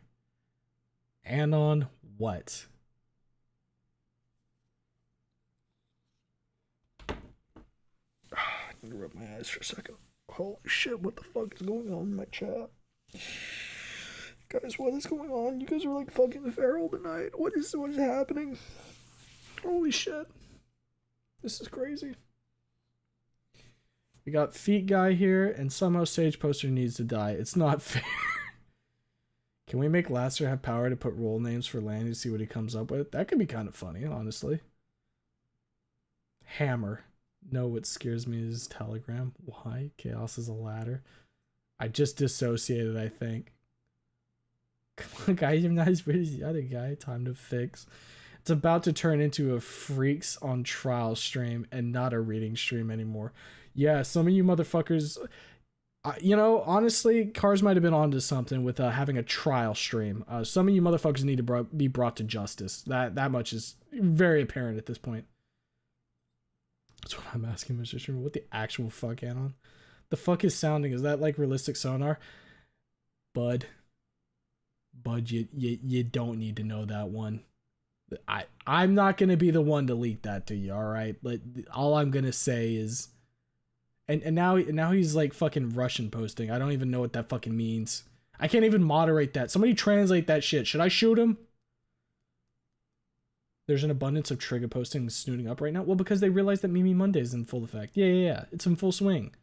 [SPEAKER 1] And on what? I need to rub my eyes for a second. Holy shit, what the fuck is going on in my chat? Guys, what is going on? You guys are like fucking feral tonight. What is happening? Holy shit. This is crazy. We got Feet Guy here, and somehow Sage Poster needs to die. It's not fair. Can we make Lasseter have power to put role names for Lanny to see what he comes up with? That could be kind of funny, honestly. Hammer. No, what scares me is Telegram. Why? Chaos is a ladder. I just dissociated, I think. Come on, guys, I'm not as pretty as the other guy. Time to fix. It's about to turn into a Freaks on Trial stream and not a reading stream anymore. Yeah, some of you motherfuckers... you know, honestly, Cars might have been onto something with having a trial stream. Some of you motherfuckers need to be brought to justice. That much is very apparent at this point. That's what I'm asking, Mr. Streamer. What the actual fuck, Anon? The fuck is sounding? Is that like realistic sonar? Bud, you don't need to know that one. I'm not gonna be the one to leak that to you, alright? But all I'm gonna say is... And now he's like fucking Russian posting. I don't even know what that fucking means. I can't even moderate that. Somebody translate that shit. Should I shoot him? There's an abundance of trigger posting snooting up right now. Well, because they realized that Mimi Monday is in full effect. Yeah. It's in full swing.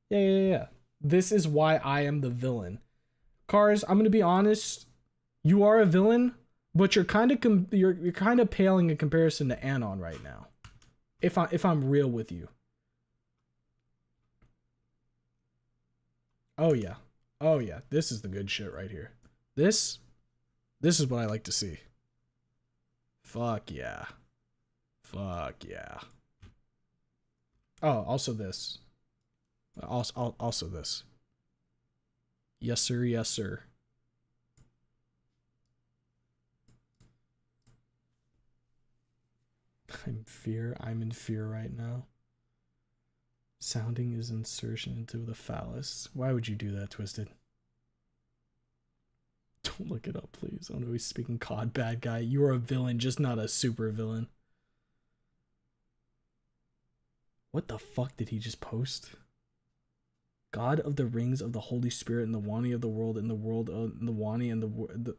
[SPEAKER 1] Yeah. This is why I am the villain. Cars, I'm gonna be honest. You are a villain, but you're kind of paling in comparison to Anon right now. If I'm real with you. Oh yeah, this is the good shit right here. This is what I like to see. Fuck yeah. Oh, also this. Also this. Yes sir. I'm in fear right now. Sounding is insertion into the phallus. Why would you do that, Twisted? Don't look it up, please. Oh no, he's speaking COD, bad guy. You are a villain, just not a super villain. What the fuck did he just post? God of the rings of the Holy Spirit and the Wani of the world and the world of the Wani and the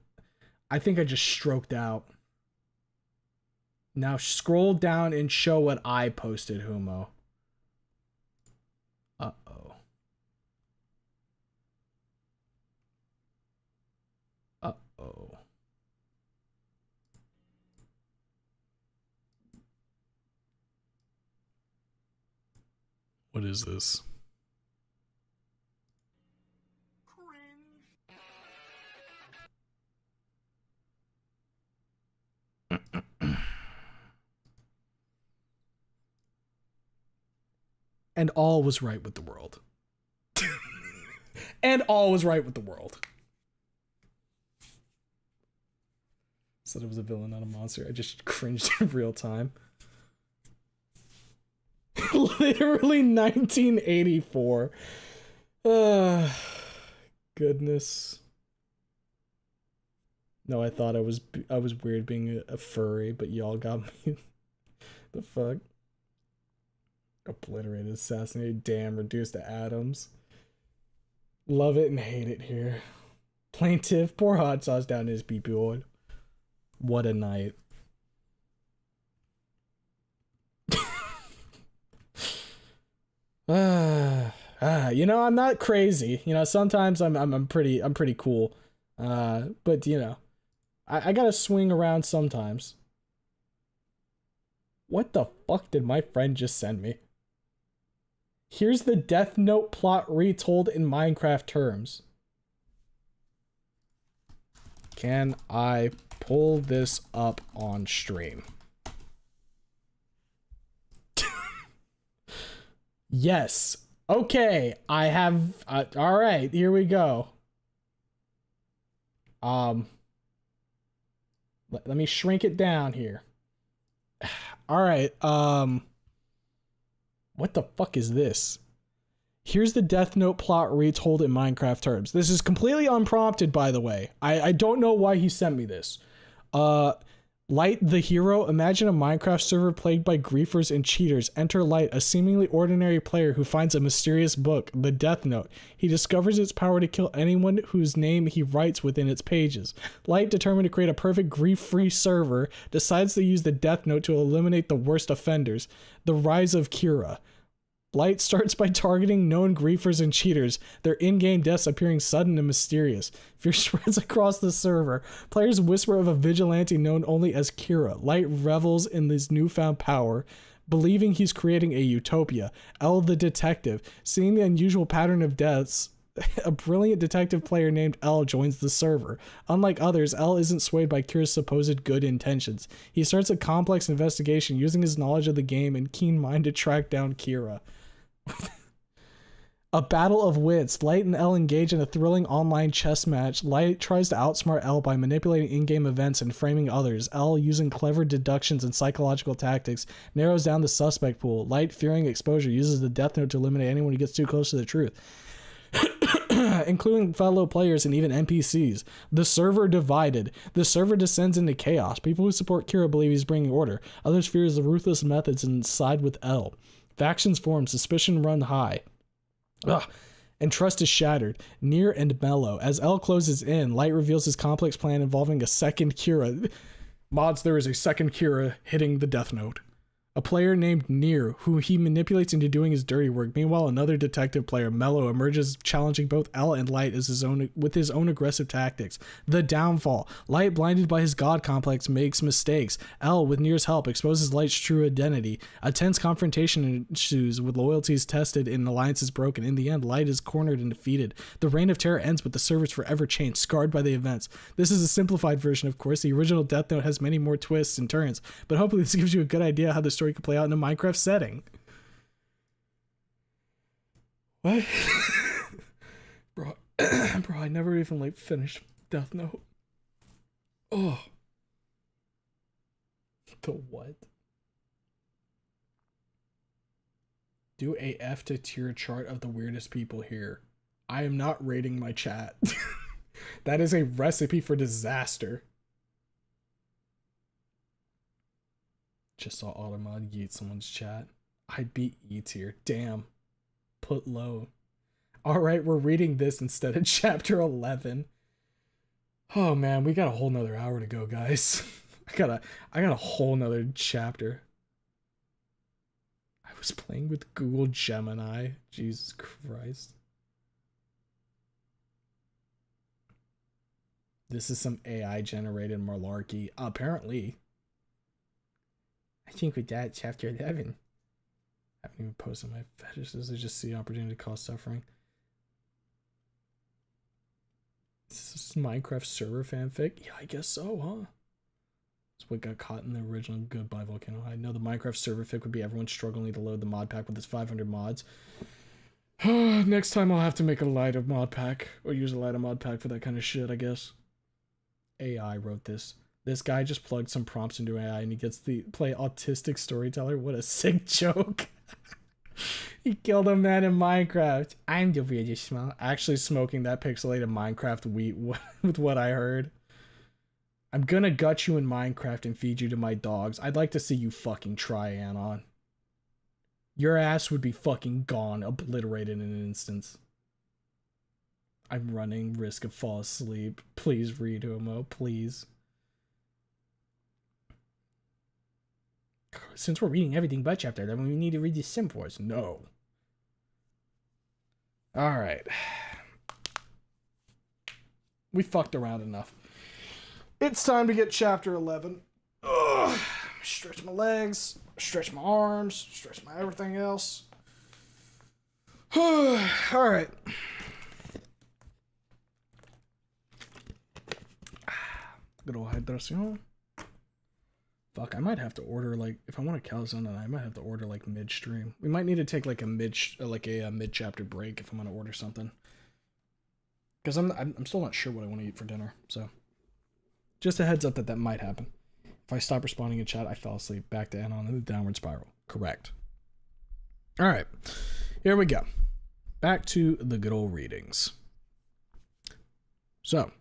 [SPEAKER 1] I think I just stroked out. Now scroll down and show what I posted, Humo. Uh-oh. What is this? And all was right with the world. And all was right with the world. Said it was a villain, not a monster. I just cringed in real time. Literally 1984. Goodness. No, I thought I was weird being a furry, but y'all got me. The fuck? Obliterated, assassinated, damn, reduced to atoms. Love it and hate it here. Plaintiff, pour hot sauce down his pee-pee oil. What a night. You know, I'm not crazy. You know, sometimes I'm pretty cool. But you know, I gotta swing around sometimes. What the fuck did my friend just send me? Here's the Death Note plot retold in Minecraft terms. Can I pull this up on stream? Yes. Okay, I have... all right, here we go. Let me shrink it down here. All right, what the fuck is this? Here's the Death Note plot retold in Minecraft terms. This is completely unprompted, by the way. I don't know why he sent me this. Light the hero. Imagine a Minecraft server plagued by griefers and cheaters. Enter Light, a seemingly ordinary player who finds a mysterious book, the Death Note. He discovers its power to kill anyone whose name he writes within its pages. Light, determined to create a perfect grief-free server, decides to use the Death Note to eliminate the worst offenders. The rise of Kira. Light starts by targeting known griefers and cheaters, their in-game deaths appearing sudden and mysterious. Fear spreads across the server. Players whisper of a vigilante known only as Kira. Light revels in this newfound power, believing he's creating a utopia. L, the detective, seeing the unusual pattern of deaths, a brilliant detective player named L joins the server. Unlike others, L isn't swayed by Kira's supposed good intentions. He starts a complex investigation using his knowledge of the game and keen mind to track down Kira. A battle of wits. Light and L engage in a thrilling online chess match. Light tries to outsmart L by manipulating in-game events and framing others. L, using clever deductions and psychological tactics, narrows down the suspect pool. Light, fearing exposure, uses the Death Note to eliminate anyone who gets too close to the truth, including fellow players and even NPCs. The server divided. The server descends into chaos. People who support Kira believe he's bringing order. Others fear his ruthless methods and side with L. Factions form, suspicion run high. And trust is shattered. Near and mellow. As L closes in, Light reveals his complex plan involving a second Kira. Mods, there is a second Kira hitting the Death Note. A player named Near, who he manipulates into doing his dirty work. Meanwhile, another detective player, Mello, emerges challenging both L and Light with his own aggressive tactics. The downfall. Light, blinded by his god complex, makes mistakes. L, with Near's help, exposes Light's true identity. A tense confrontation ensues with loyalties tested and alliances broken. In the end, Light is cornered and defeated. The reign of terror ends, but the servers forever changed, scarred by the events. This is a simplified version, of course. The original Death Note has many more twists and turns, but hopefully this gives you a good idea how the story could play out in a Minecraft setting. What? bro, I never even finished Death Note. Oh. The what? Do a F to tier chart of the weirdest people here. I am not rating my chat. That is a recipe for disaster. Just saw Automod yeet someone's chat. I beat E tier. Damn. Put low. Alright, we're reading this instead of chapter 11. Oh man, we got a whole nother hour to go, guys. I got a whole nother chapter. I was playing with Google Gemini. Jesus Christ. This is some AI generated malarkey. Apparently. I think we got chapter 11. I haven't even posted my fetishes. I just see opportunity to cause suffering. Is this Minecraft server fanfic? Yeah, I guess so, huh? That's what got caught in the original Goodbye Volcano. I know the Minecraft server fic would be everyone struggling to load the mod pack with its 500 mods. Next time I'll have to make a lighter mod pack, or use a lighter mod pack for that kind of shit, I guess. AI wrote this. This guy just plugged some prompts into AI and he gets to play autistic storyteller. What a sick joke. He killed a man in Minecraft. I'm the weirdest smell. Actually smoking that pixelated Minecraft wheat with what I heard. I'm gonna gut you in Minecraft and feed you to my dogs. I'd like to see you fucking try, Anon. Your ass would be fucking gone, obliterated in an instant. I'm running, risk of fall asleep. Please read Homo, please. Since we're reading everything but chapter 11, we need to read the Sim Force. No. Alright. We fucked around enough. It's time to get chapter 11. Ugh. Stretch my legs, stretch my arms, stretch my everything else. Alright. Good old hydration. Fuck, I might have to order, like, if I want a calzone, I might have to order, like, midstream. We might need to take, like, a mid-chapter break if I'm gonna order something. Because I'm still not sure what I want to eat for dinner, so. Just a heads up that might happen. If I stop responding in chat, I fell asleep. Back to Anon in the downward spiral. Correct. Alright, here we go. Back to the good old readings. So,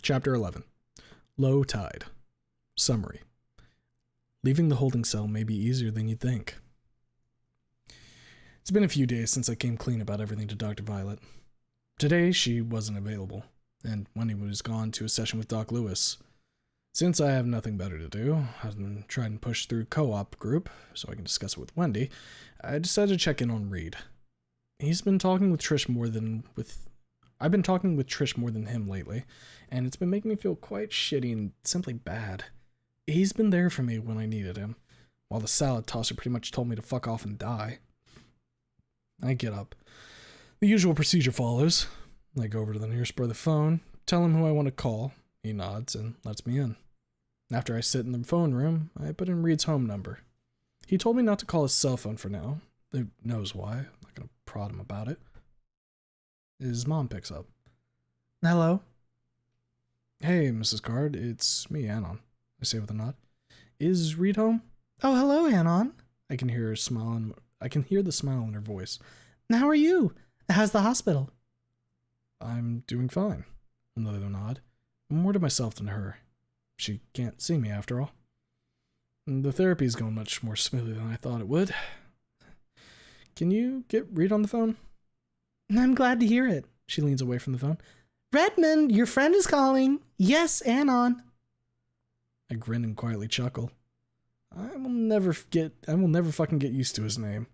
[SPEAKER 1] chapter 11. Low Tide. Summary. Leaving the holding cell may be easier than you'd think. It's been a few days since I came clean about everything to Dr. Violet. Today, she wasn't available, and Wendy was gone to a session with Doc Lewis. Since I have nothing better to do, I've been trying to push through co-op group so I can discuss it with Wendy. I decided to check in on Reed. He's been talking with Trish more than with... I've been talking with Trish more than him lately, and it's been making me feel quite shitty and simply bad. He's been there for me when I needed him, while the salad tosser pretty much told me to fuck off and die. I get up. The usual procedure follows. I go over to the nearest brother phone, tell him who I want to call. He nods and lets me in. After I sit in the phone room, I put in Reed's home number. He told me not to call his cell phone for now. Who knows why? I'm not going to prod him about it. His mom picks up. Hello? Hey, Mrs. Card, it's me, Anon. I say with a nod. Is Reed home? Oh, hello, Anon. I can hear her smile I can hear the smile in her voice. How are you? How's the hospital? I'm doing fine. Another nod. More to myself than her. She can't see me after all. The therapy's going much more smoothly than I thought it would. Can you get Reed on the phone? I'm glad to hear it. She leans away from the phone. Redmond, your friend is calling. Yes, Anon. I grin and quietly chuckle. I will never fucking get used to his name.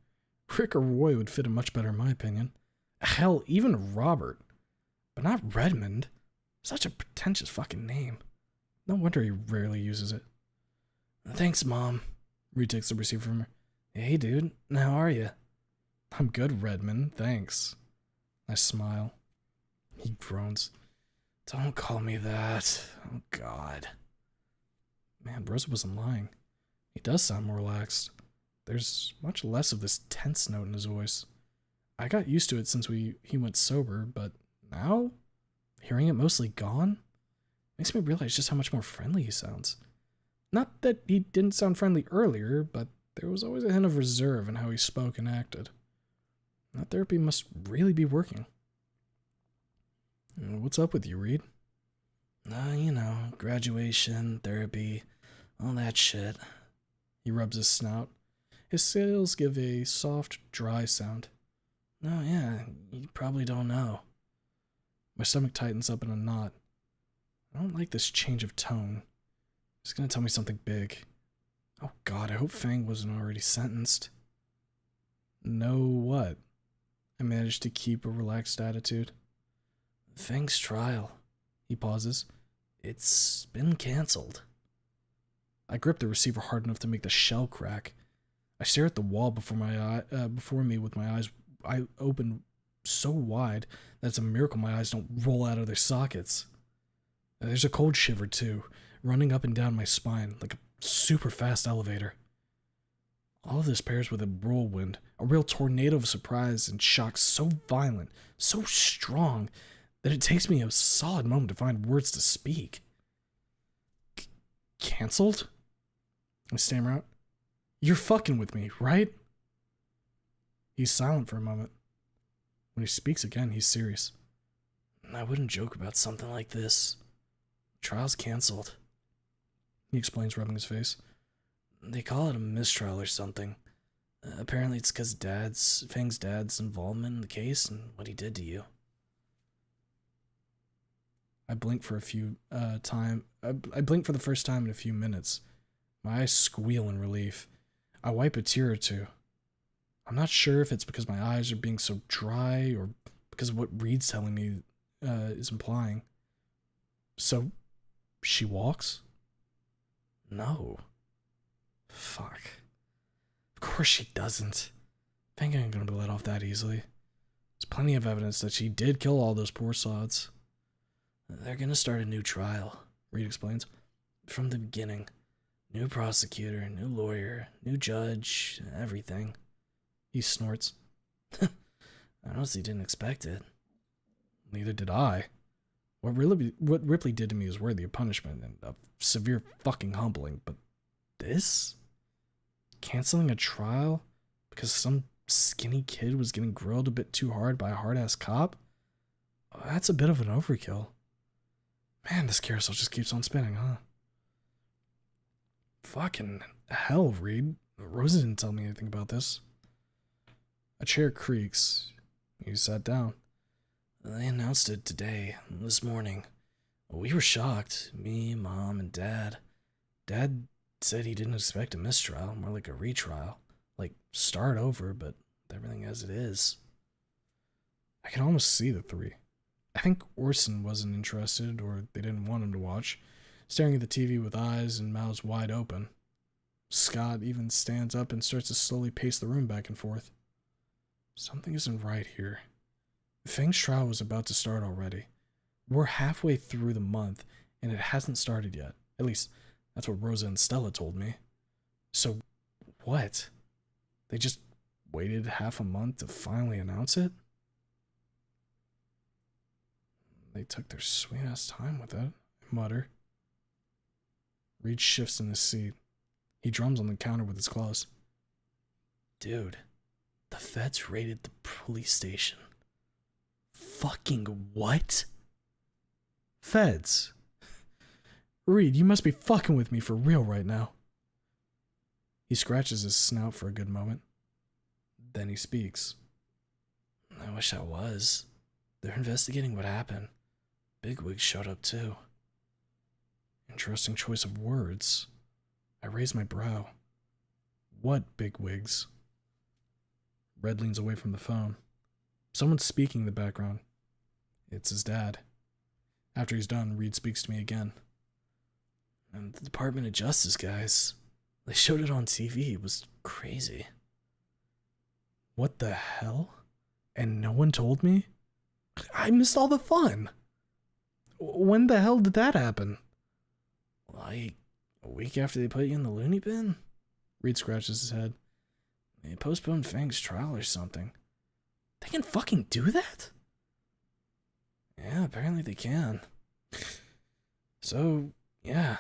[SPEAKER 1] Rick or Roy would fit him much better in my opinion. Hell, even Robert. But not Redmond. Such a pretentious fucking name. No wonder he rarely uses it. Thanks, Mom. Reed takes the receiver from her. Hey, dude. How are you? I'm good, Redmond. Thanks. I smile. He groans. Don't call me that. Oh, God. Man, Rosa wasn't lying. He does sound more relaxed. There's much less of this tense note in his voice. I got used to it since he went sober, but now, hearing it mostly gone, makes me realize just how much more friendly he sounds. Not that he didn't sound friendly earlier, but there was always a hint of reserve in how he spoke and acted. That therapy must really be working. What's up with you, Reed? Graduation, therapy, all that shit. He rubs his snout. His scales give a soft, dry sound. Oh yeah, you probably don't know. My stomach tightens up in a knot. I don't like this change of tone. He's gonna tell me something big. Oh God, I hope Fang wasn't already sentenced. No what? I managed to keep a relaxed attitude. Fang's trial. He pauses. It's been cancelled. I grip the receiver hard enough to make the shell crack. I stare at the wall before me with my eyes open so wide that it's a miracle my eyes don't roll out of their sockets. There's a cold shiver, too, running up and down my spine like a super fast elevator. All of this pairs with a whirlwind, a real tornado of surprise and shock so violent, so strong, that it takes me a solid moment to find words to speak. Cancelled? I stammer out. You're fucking with me, right? He's silent for a moment. When he speaks again, he's serious. I wouldn't joke about something like this. Trial's cancelled. He explains, rubbing his face. They call it a mistrial or something. Apparently it's because Fang's dad's involvement in the case and what he did to you. I blink for I blink for the first time in a few minutes. My eyes squeal in relief. I wipe a tear or two. I'm not sure if it's because my eyes are being so dry or because of what Reed's telling me is implying. So, she walks? No. Fuck. Of course she doesn't. Fang ain't gonna be let off that easily. There's plenty of evidence that she did kill all those poor sods. They're gonna start a new trial, Reed explains. From the beginning. New prosecutor, new lawyer, new judge, everything. He snorts. I honestly didn't expect it. Neither did I. What Ripley did to me is worthy of punishment and a severe fucking humbling, but this? Canceling a trial because some skinny kid was getting grilled a bit too hard by a hard-ass cop? That's a bit of an overkill. Man, this carousel just keeps on spinning, huh? Fucking hell, Reed. Rosa didn't tell me anything about this. A chair creaks. He sat down. They announced it today, this morning. We were shocked. Me, Mom, and Dad. Dad said he didn't expect a mistrial, more like a retrial. Like, start over, but everything as it is. I can almost see the three. I think Orson wasn't interested, or they didn't want him to watch, staring at the TV with eyes and mouths wide open. Scott even stands up and starts to slowly pace the room back and forth. Something isn't right here. Fang's trial was about to start already. We're halfway through the month, and it hasn't started yet. At least, that's what Rosa and Stella told me. So, what? They just waited half a month to finally announce it? They took their sweet-ass time with it, I mutter. Reed shifts in his seat. He drums on the counter with his claws. Dude, the feds raided the police station. Fucking what? Feds? Reed, you must be fucking with me for real right now. He scratches his snout for a good moment. Then he speaks. I wish I was. They're investigating what happened. Bigwigs showed up too. Interesting choice of words. I raise my brow. What bigwigs? Red leans away from the phone. Someone's speaking in the background. It's his dad. After he's done, Reed speaks to me again. And the Department of Justice guys. They showed it on TV. It was crazy. What the hell? And no one told me? I missed all the fun. When the hell did that happen? Like, a week after they put you in the loony bin? Reed scratches his head. They postponed Fang's trial or something. They can fucking do that? Yeah, apparently they can. So, yeah,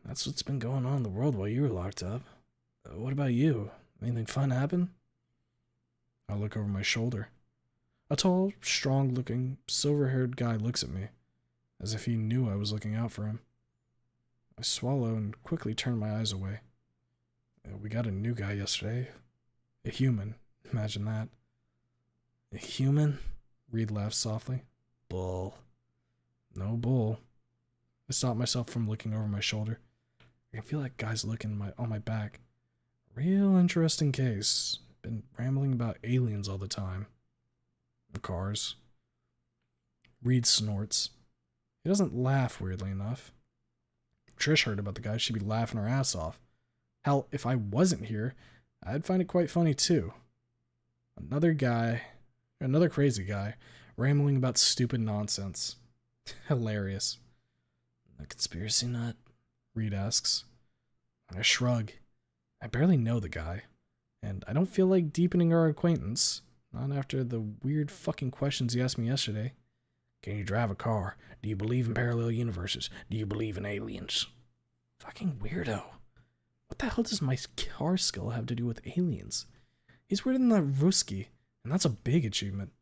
[SPEAKER 1] that's what's been going on in the world while you were locked up. What about you? Anything fun happen? I look over my shoulder. A tall, strong-looking, silver-haired guy looks at me, as if he knew I was looking out for him. I swallow and quickly turn my eyes away. We got a new guy yesterday. A human. Imagine that. A human? Reed laughs softly. Bull. No bull. I stop myself from looking over my shoulder. I can feel that guy's looking on my back. Real interesting case. Been rambling about aliens all the time. Cars. Reed snorts. He doesn't laugh, weirdly enough. Trish heard about the guy, she'd be laughing her ass off. Hell, if I wasn't here, I'd find it quite funny too. Another crazy guy, rambling about stupid nonsense. Hilarious. A conspiracy nut? Reed asks. I shrug. I barely know the guy, and I don't feel like deepening our acquaintance. Not after the weird fucking questions he asked me yesterday. Can you drive a car? Do you believe in parallel universes? Do you believe in aliens? Fucking weirdo. What the hell does my car skill have to do with aliens? He's weirder than that Ruski, and that's a big achievement.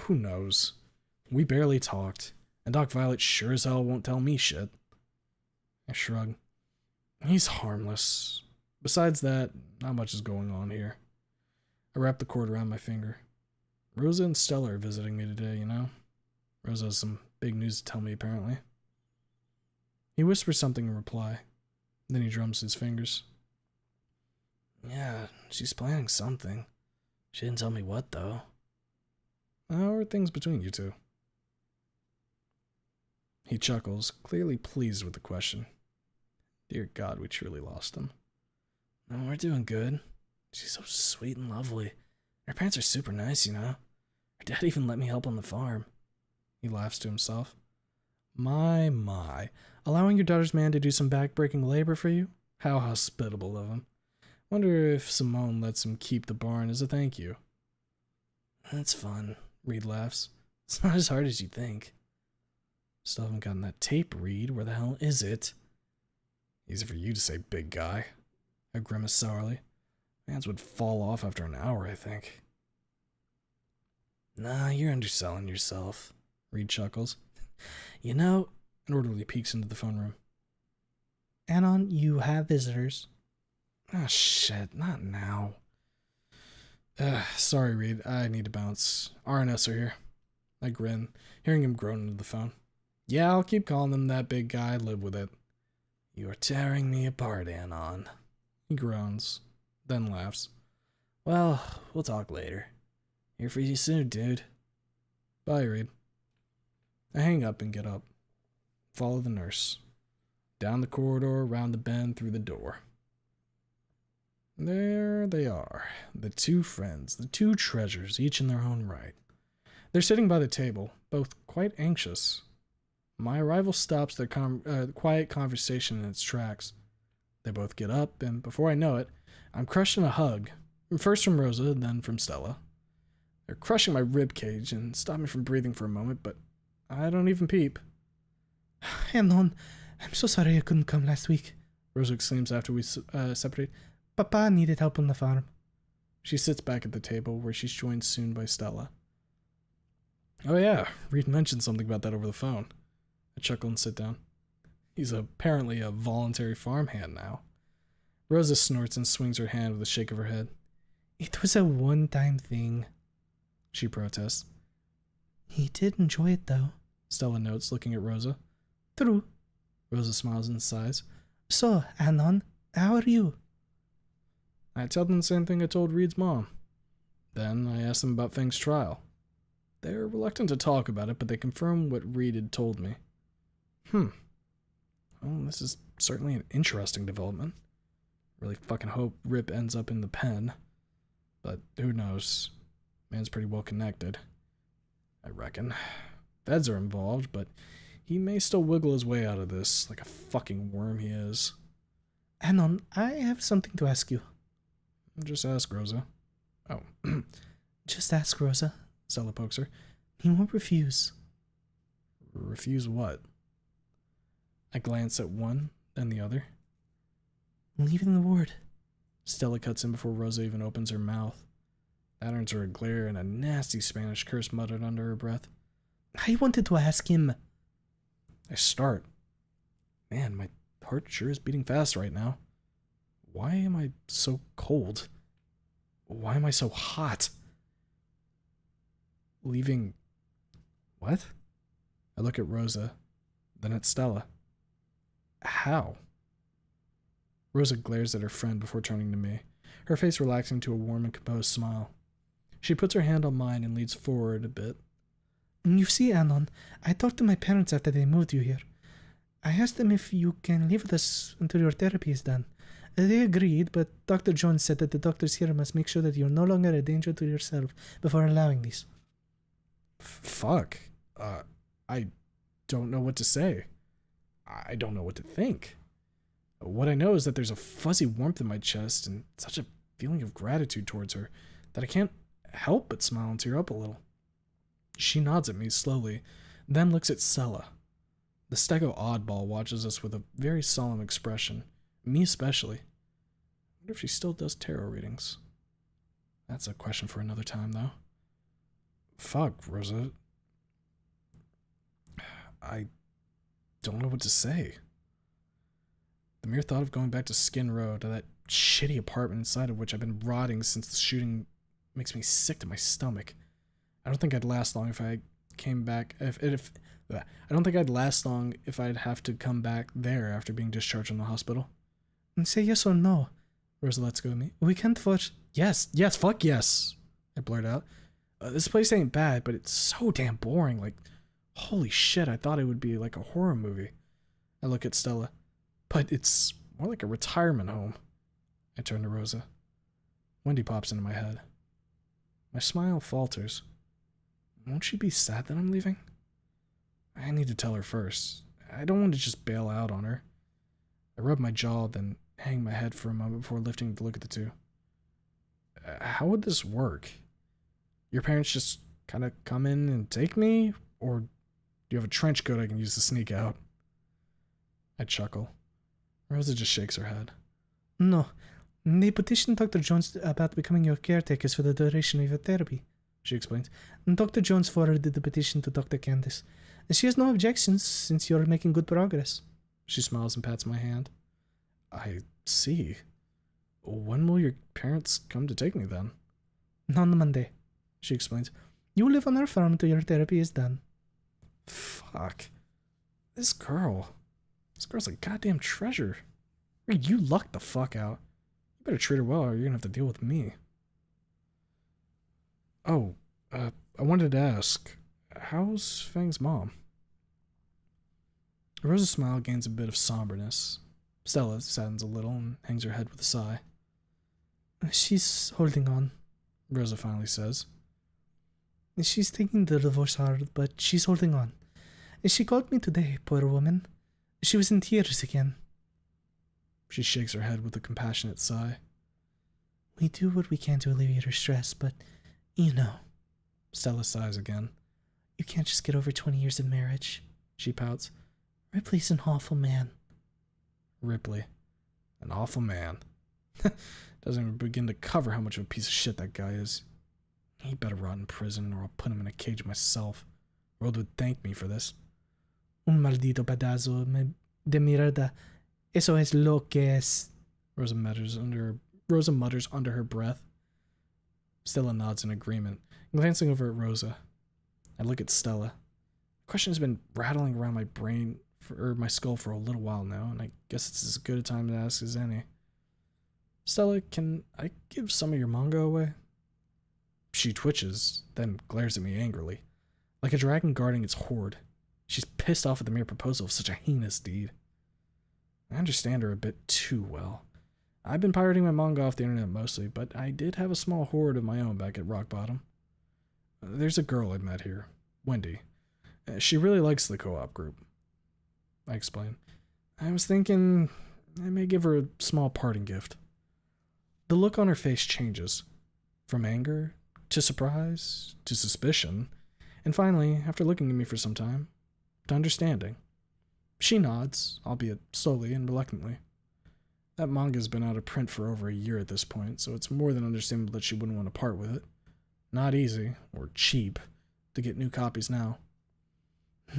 [SPEAKER 1] Who knows? We barely talked, and Doc Violet sure as hell won't tell me shit. I shrug. He's harmless. Besides that, not much is going on here. I wrap the cord around my finger. Rosa and Stella are visiting me today, you know? Rosa has some big news to tell me, apparently. He whispers something in reply. Then he drums his fingers. Yeah, she's planning something. She didn't tell me what, though. How are things between you two? He chuckles, clearly pleased with the question. Dear God, we truly lost him. No, we're doing good. She's so sweet and lovely. Her parents are super nice, you know? Her dad even let me help on the farm. He laughs to himself. My. Allowing your daughter's man to do some back-breaking labor for you? How hospitable of him. Wonder if Simone lets him keep the barn as a thank you. That's fun, Reed laughs. It's not as hard as you think. Still haven't gotten that tape, Reed. Where the hell is it? Easy for you to say, big guy. I grimace sourly. Hands would fall off after an hour, I think. Nah, you're underselling yourself, Reed chuckles. You know, an orderly peeks into the phone room. Anon, you have visitors. Ah, shit, not now. Sorry, Reed, I need to bounce. RNS are here. I grin, hearing him groan into the phone. Yeah, I'll keep calling him that big guy, live with it. You're tearing me apart, Anon. He groans, then laughs. Well, we'll talk later. Here for you soon, dude. Bye, Reed. I hang up and get up. Follow the nurse. Down the corridor, round the bend, through the door. There they are, the two friends, the two treasures, each in their own right. They're sitting by the table, both quite anxious. My arrival stops their quiet conversation in its tracks. They both get up, and before I know it, I'm crushed in a hug, first from Rosa, then from Stella. They're crushing my rib cage and stop me from breathing for a moment, but I don't even peep.
[SPEAKER 4] Anon, I'm so sorry I couldn't come last week, Rosa exclaims after we separate. Papa needed help on the farm.
[SPEAKER 1] She sits back at the table, where she's joined soon by Stella. Oh yeah, Reed mentioned something about that over the phone. I chuckle and sit down. He's apparently a voluntary farmhand now. Rosa snorts and swings her hand with a shake of her head.
[SPEAKER 4] It was a one-time thing,
[SPEAKER 1] she protests.
[SPEAKER 4] He did enjoy it, though,
[SPEAKER 1] Stella notes, looking at Rosa.
[SPEAKER 4] True.
[SPEAKER 1] Rosa smiles and sighs.
[SPEAKER 4] So, Anon, how are you?
[SPEAKER 1] I tell them the same thing I told Reed's mom. Then I ask them about Feng's trial. They're reluctant to talk about it, but they confirm what Reed had told me. Well, this is certainly an interesting development. Really fucking hope Rip ends up in the pen. But who knows? Man's pretty well connected, I reckon. Feds are involved, but he may still wiggle his way out of this like a fucking worm he is.
[SPEAKER 4] Anon, I have something to ask you.
[SPEAKER 1] Just ask, Rosa. Oh.
[SPEAKER 4] Just ask, Rosa.
[SPEAKER 1] Stella pokes her.
[SPEAKER 4] He won't refuse.
[SPEAKER 1] Refuse what? I glance at one, then the other.
[SPEAKER 4] Leaving the ward.
[SPEAKER 1] Stella cuts in before Rosa even opens her mouth. That earns her a glare and a nasty Spanish curse muttered under her breath.
[SPEAKER 4] I wanted to ask him.
[SPEAKER 1] I start. Man, my heart sure is beating fast right now. Why am I so cold? Why am I so hot? Leaving... What? I look at Rosa, then at Stella. How? Rosa glares at her friend before turning to me, her face relaxing to a warm and composed smile. She puts her hand on mine and leans forward a bit.
[SPEAKER 4] You see, Anon, I talked to my parents after they moved you here. I asked them if you can live with us until your therapy is done. They agreed, but Dr. Jones said that the doctors here must make sure that you're no longer a danger to yourself before allowing these.
[SPEAKER 1] Fuck. I don't know what to say. I don't know what to think. What I know is that there's a fuzzy warmth in my chest and such a feeling of gratitude towards her that I can't help but smile and tear up a little. She nods at me slowly, then looks at Sella. The stego oddball watches us with a very solemn expression, me especially. I wonder if she still does tarot readings. That's a question for another time, though. Fuck, Rosa. I don't know what to say. The mere thought of going back to Skin Row, to that shitty apartment inside of which I've been rotting since the shooting, makes me sick to my stomach. I don't think I'd last long if I came back. I don't think I'd last long if I'd have to come back there after being discharged from the hospital.
[SPEAKER 4] Say yes or no.
[SPEAKER 1] Rosa lets go of me.
[SPEAKER 4] We can't force.
[SPEAKER 1] Yes, fuck yes, I blurt out. This place ain't bad, but it's so damn boring. Like, holy shit, I thought it would be like a horror movie. I look at Stella. But it's more like a retirement home. I turn to Rosa. Wendy pops into my head. My smile falters. Won't she be sad that I'm leaving? I need to tell her first. I don't want to just bail out on her. I rub my jaw, then hang my head for a moment before lifting to look at the two. How would this work? Your parents just kind of come in and take me? Or do you have a trench coat I can use to sneak out? I chuckle. Rosa just shakes her head.
[SPEAKER 4] No. They petitioned Dr. Jones about becoming your caretakers for the duration of your therapy, she explains. And Dr. Jones forwarded the petition to Dr. Candace. And she has no objections since you're making good progress.
[SPEAKER 1] She smiles and pats my hand. I see. When will your parents come to take me then?
[SPEAKER 4] On Monday, she explains. You live on our farm until your therapy is done.
[SPEAKER 1] Fuck. This girl's a goddamn treasure. You lucked the fuck out. You better treat her well or you're gonna have to deal with me. Oh, I wanted to ask, how's Fang's mom? Rosa's smile gains a bit of somberness. Stella saddens a little and hangs her head with a sigh.
[SPEAKER 4] She's holding on,
[SPEAKER 1] Rosa finally says.
[SPEAKER 4] She's taking the divorce hard, but she's holding on. She called me today, poor woman. She was in tears again.
[SPEAKER 1] She shakes her head with a compassionate sigh.
[SPEAKER 4] We do what we can to alleviate her stress, but, you know.
[SPEAKER 1] Stella sighs again.
[SPEAKER 4] You can't just get over 20 years of marriage, she pouts. Ripley's an awful man.
[SPEAKER 1] Ripley. An awful man. Doesn't even begin to cover how much of a piece of shit that guy is. He better rot in prison or I'll put him in a cage myself. The world would thank me for this.
[SPEAKER 4] Un maldito pedazo de mierda. Eso es lo que es.
[SPEAKER 1] Rosa mutters under her breath. Stella nods in agreement, glancing over at Rosa. I look at Stella. The question has been rattling around my brain my skull for a little while now, and I guess it's as good a time to ask as any. Stella, can I give some of your manga away? She twitches, then glares at me angrily, like a dragon guarding its hoard. She's pissed off at the mere proposal of such a heinous deed. I understand her a bit too well. I've been pirating my manga off the internet mostly, but I did have a small hoard of my own back at Rock Bottom. There's a girl I met here, Wendy. She really likes the co-op group. I explain. I was thinking I may give her a small parting gift. The look on her face changes, from anger to surprise to suspicion, and finally, after looking at me for some time, to understanding. She nods, albeit slowly and reluctantly. That manga's been out of print for over a year at this point, so it's more than understandable that she wouldn't want to part with it. Not easy, or cheap, to get new copies now.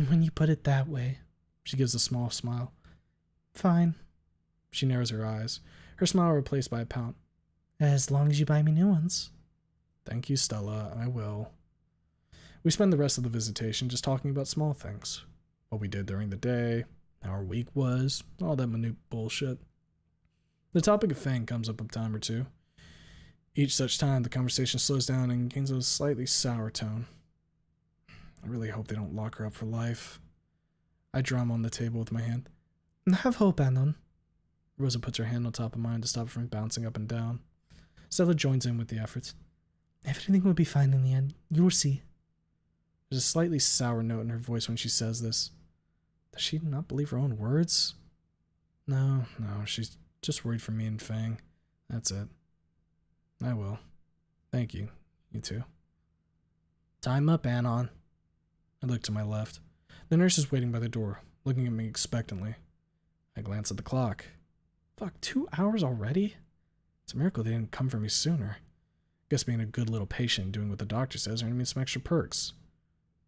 [SPEAKER 4] When you put it that way,
[SPEAKER 1] she gives a small smile.
[SPEAKER 4] Fine.
[SPEAKER 1] She narrows her eyes, her smile replaced by a pout.
[SPEAKER 4] As long as you buy me new ones.
[SPEAKER 1] Thank you, Stella, I will. We spend the rest of the visitation just talking about small things. What we did during the day, how our week was, all that minute bullshit. The topic of Fang comes up a time or two. Each such time, the conversation slows down and gains a slightly sour tone. I really hope they don't lock her up for life. I drum on the table with my hand.
[SPEAKER 4] Have hope, Anon. Rosa puts her hand on top of mine to stop it from bouncing up and down. Stella joins in with the efforts. Everything will be fine in the end. You'll see. There's a slightly sour note in her voice when she says this. Does she not believe her own words? No, she's just worried for me and Fang. That's it. I will. Thank you. You too. Time up, Anon. I look to my left. The nurse is waiting by the door, looking at me expectantly. I glance at the clock. Fuck, 2 hours already? It's a miracle they didn't come for me sooner. Guess being a good little patient doing what the doctor says earned me some extra perks.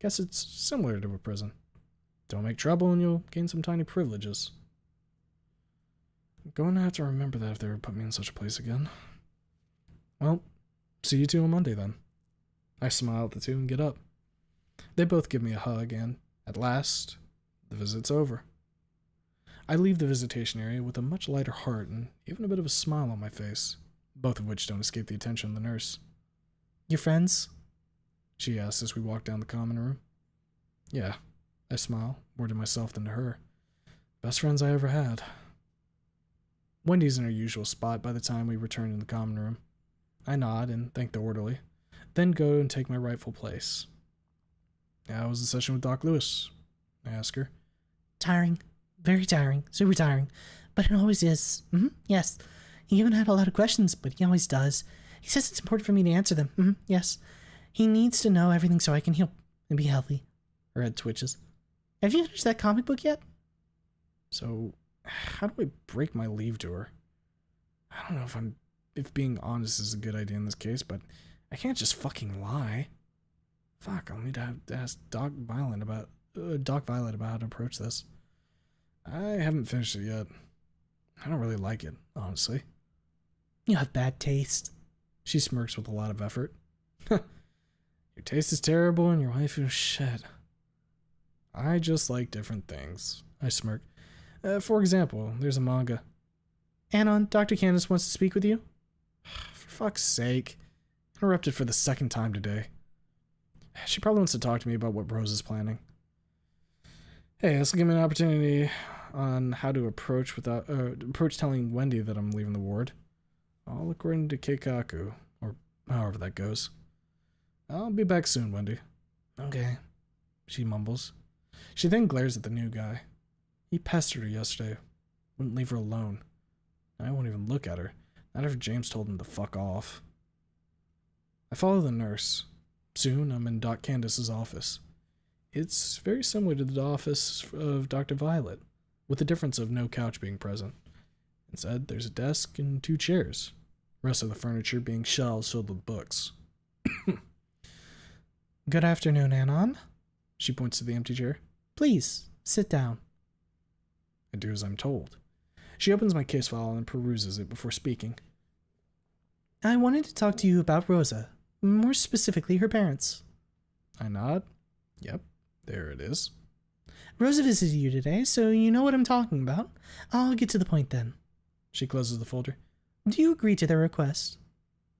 [SPEAKER 4] Guess it's similar to a prison. Don't make trouble and you'll gain some tiny privileges. I'm going to have to remember that if they ever put me in such a place again. Well, see you two on Monday then. I smile at the two and get up. They both give me a hug and, at last, the visit's over. I leave the visitation area with a much lighter heart and even a bit of a smile on my face, both of which don't escape the attention of the nurse. Your friends? She asks as we walk down the common room. Yeah, I smile, more to myself than to her. Best friends I ever had. Wendy's in her usual spot by the time we return in the common room. I nod and thank the orderly, then go and take my rightful place. How was the session with Doc Lewis? I ask her. Tiring. Very tiring. Super tiring. But it always is. Yes. He even had a lot of questions, but he always does. He says it's important for me to answer them. Yes. He needs to know everything so I can heal and be healthy. Her head twitches. Have you finished that comic book yet? So, how do I break my leave to her? I don't know if being honest is a good idea in this case, but I can't just fucking lie. Fuck, I'll need to ask Doc Violet about how to approach this. I haven't finished it yet. I don't really like it, honestly. You have bad taste. She smirks with a lot of effort. Your taste is terrible and your wife is shit. I just like different things. I smirk. For example, there's a manga. Anon, Dr. Candace wants to speak with you. For fuck's sake. Interrupted for the second time today. She probably wants to talk to me about what Rose is planning. Hey, this will give me an opportunity on how to approach telling Wendy that I'm leaving the ward. All according to Keikaku, or however that goes. I'll be back soon, Wendy. Okay, she mumbles. She then glares at the new guy. He pestered her yesterday. Wouldn't leave her alone. I won't even look at her. Not after James told him to fuck off. I follow the nurse. Soon, I'm in Doc Candace's office. It's very similar to the office of Dr. Violet, with the difference of no couch being present. Instead, there's a desk and 2 chairs, the rest of the furniture being shelves filled with books. Good afternoon, Anon. She points to the empty chair. Please, sit down. I do as I'm told. She opens my case file and peruses it before speaking. I wanted to talk to you about Rosa, more specifically her parents. I nod. Yep, there it is. Rosa visited you today, so you know what I'm talking about. I'll get to the point then. She closes the folder. Do you agree to their request?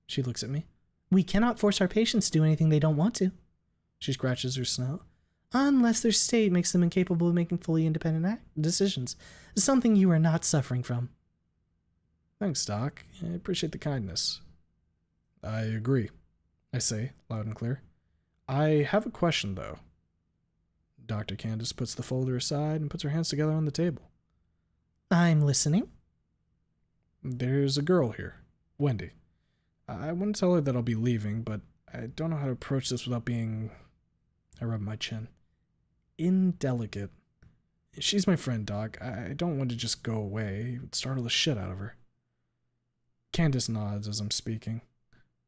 [SPEAKER 4] She looks at me. We cannot force our patients to do anything they don't want to. She scratches her snout. Unless their state makes them incapable of making fully independent decisions. Something you are not suffering from. Thanks, Doc. I appreciate the kindness. I agree, I say, loud and clear. I have a question, though. Dr. Candace puts the folder aside and puts her hands together on the table. I'm listening. There's a girl here, Wendy. I want to tell her that I'll be leaving, but I don't know how to approach this without being... I rub my chin. Indelicate. She's my friend, Doc. I don't want to just go away. It would startle the shit out of her. Candace nods as I'm speaking.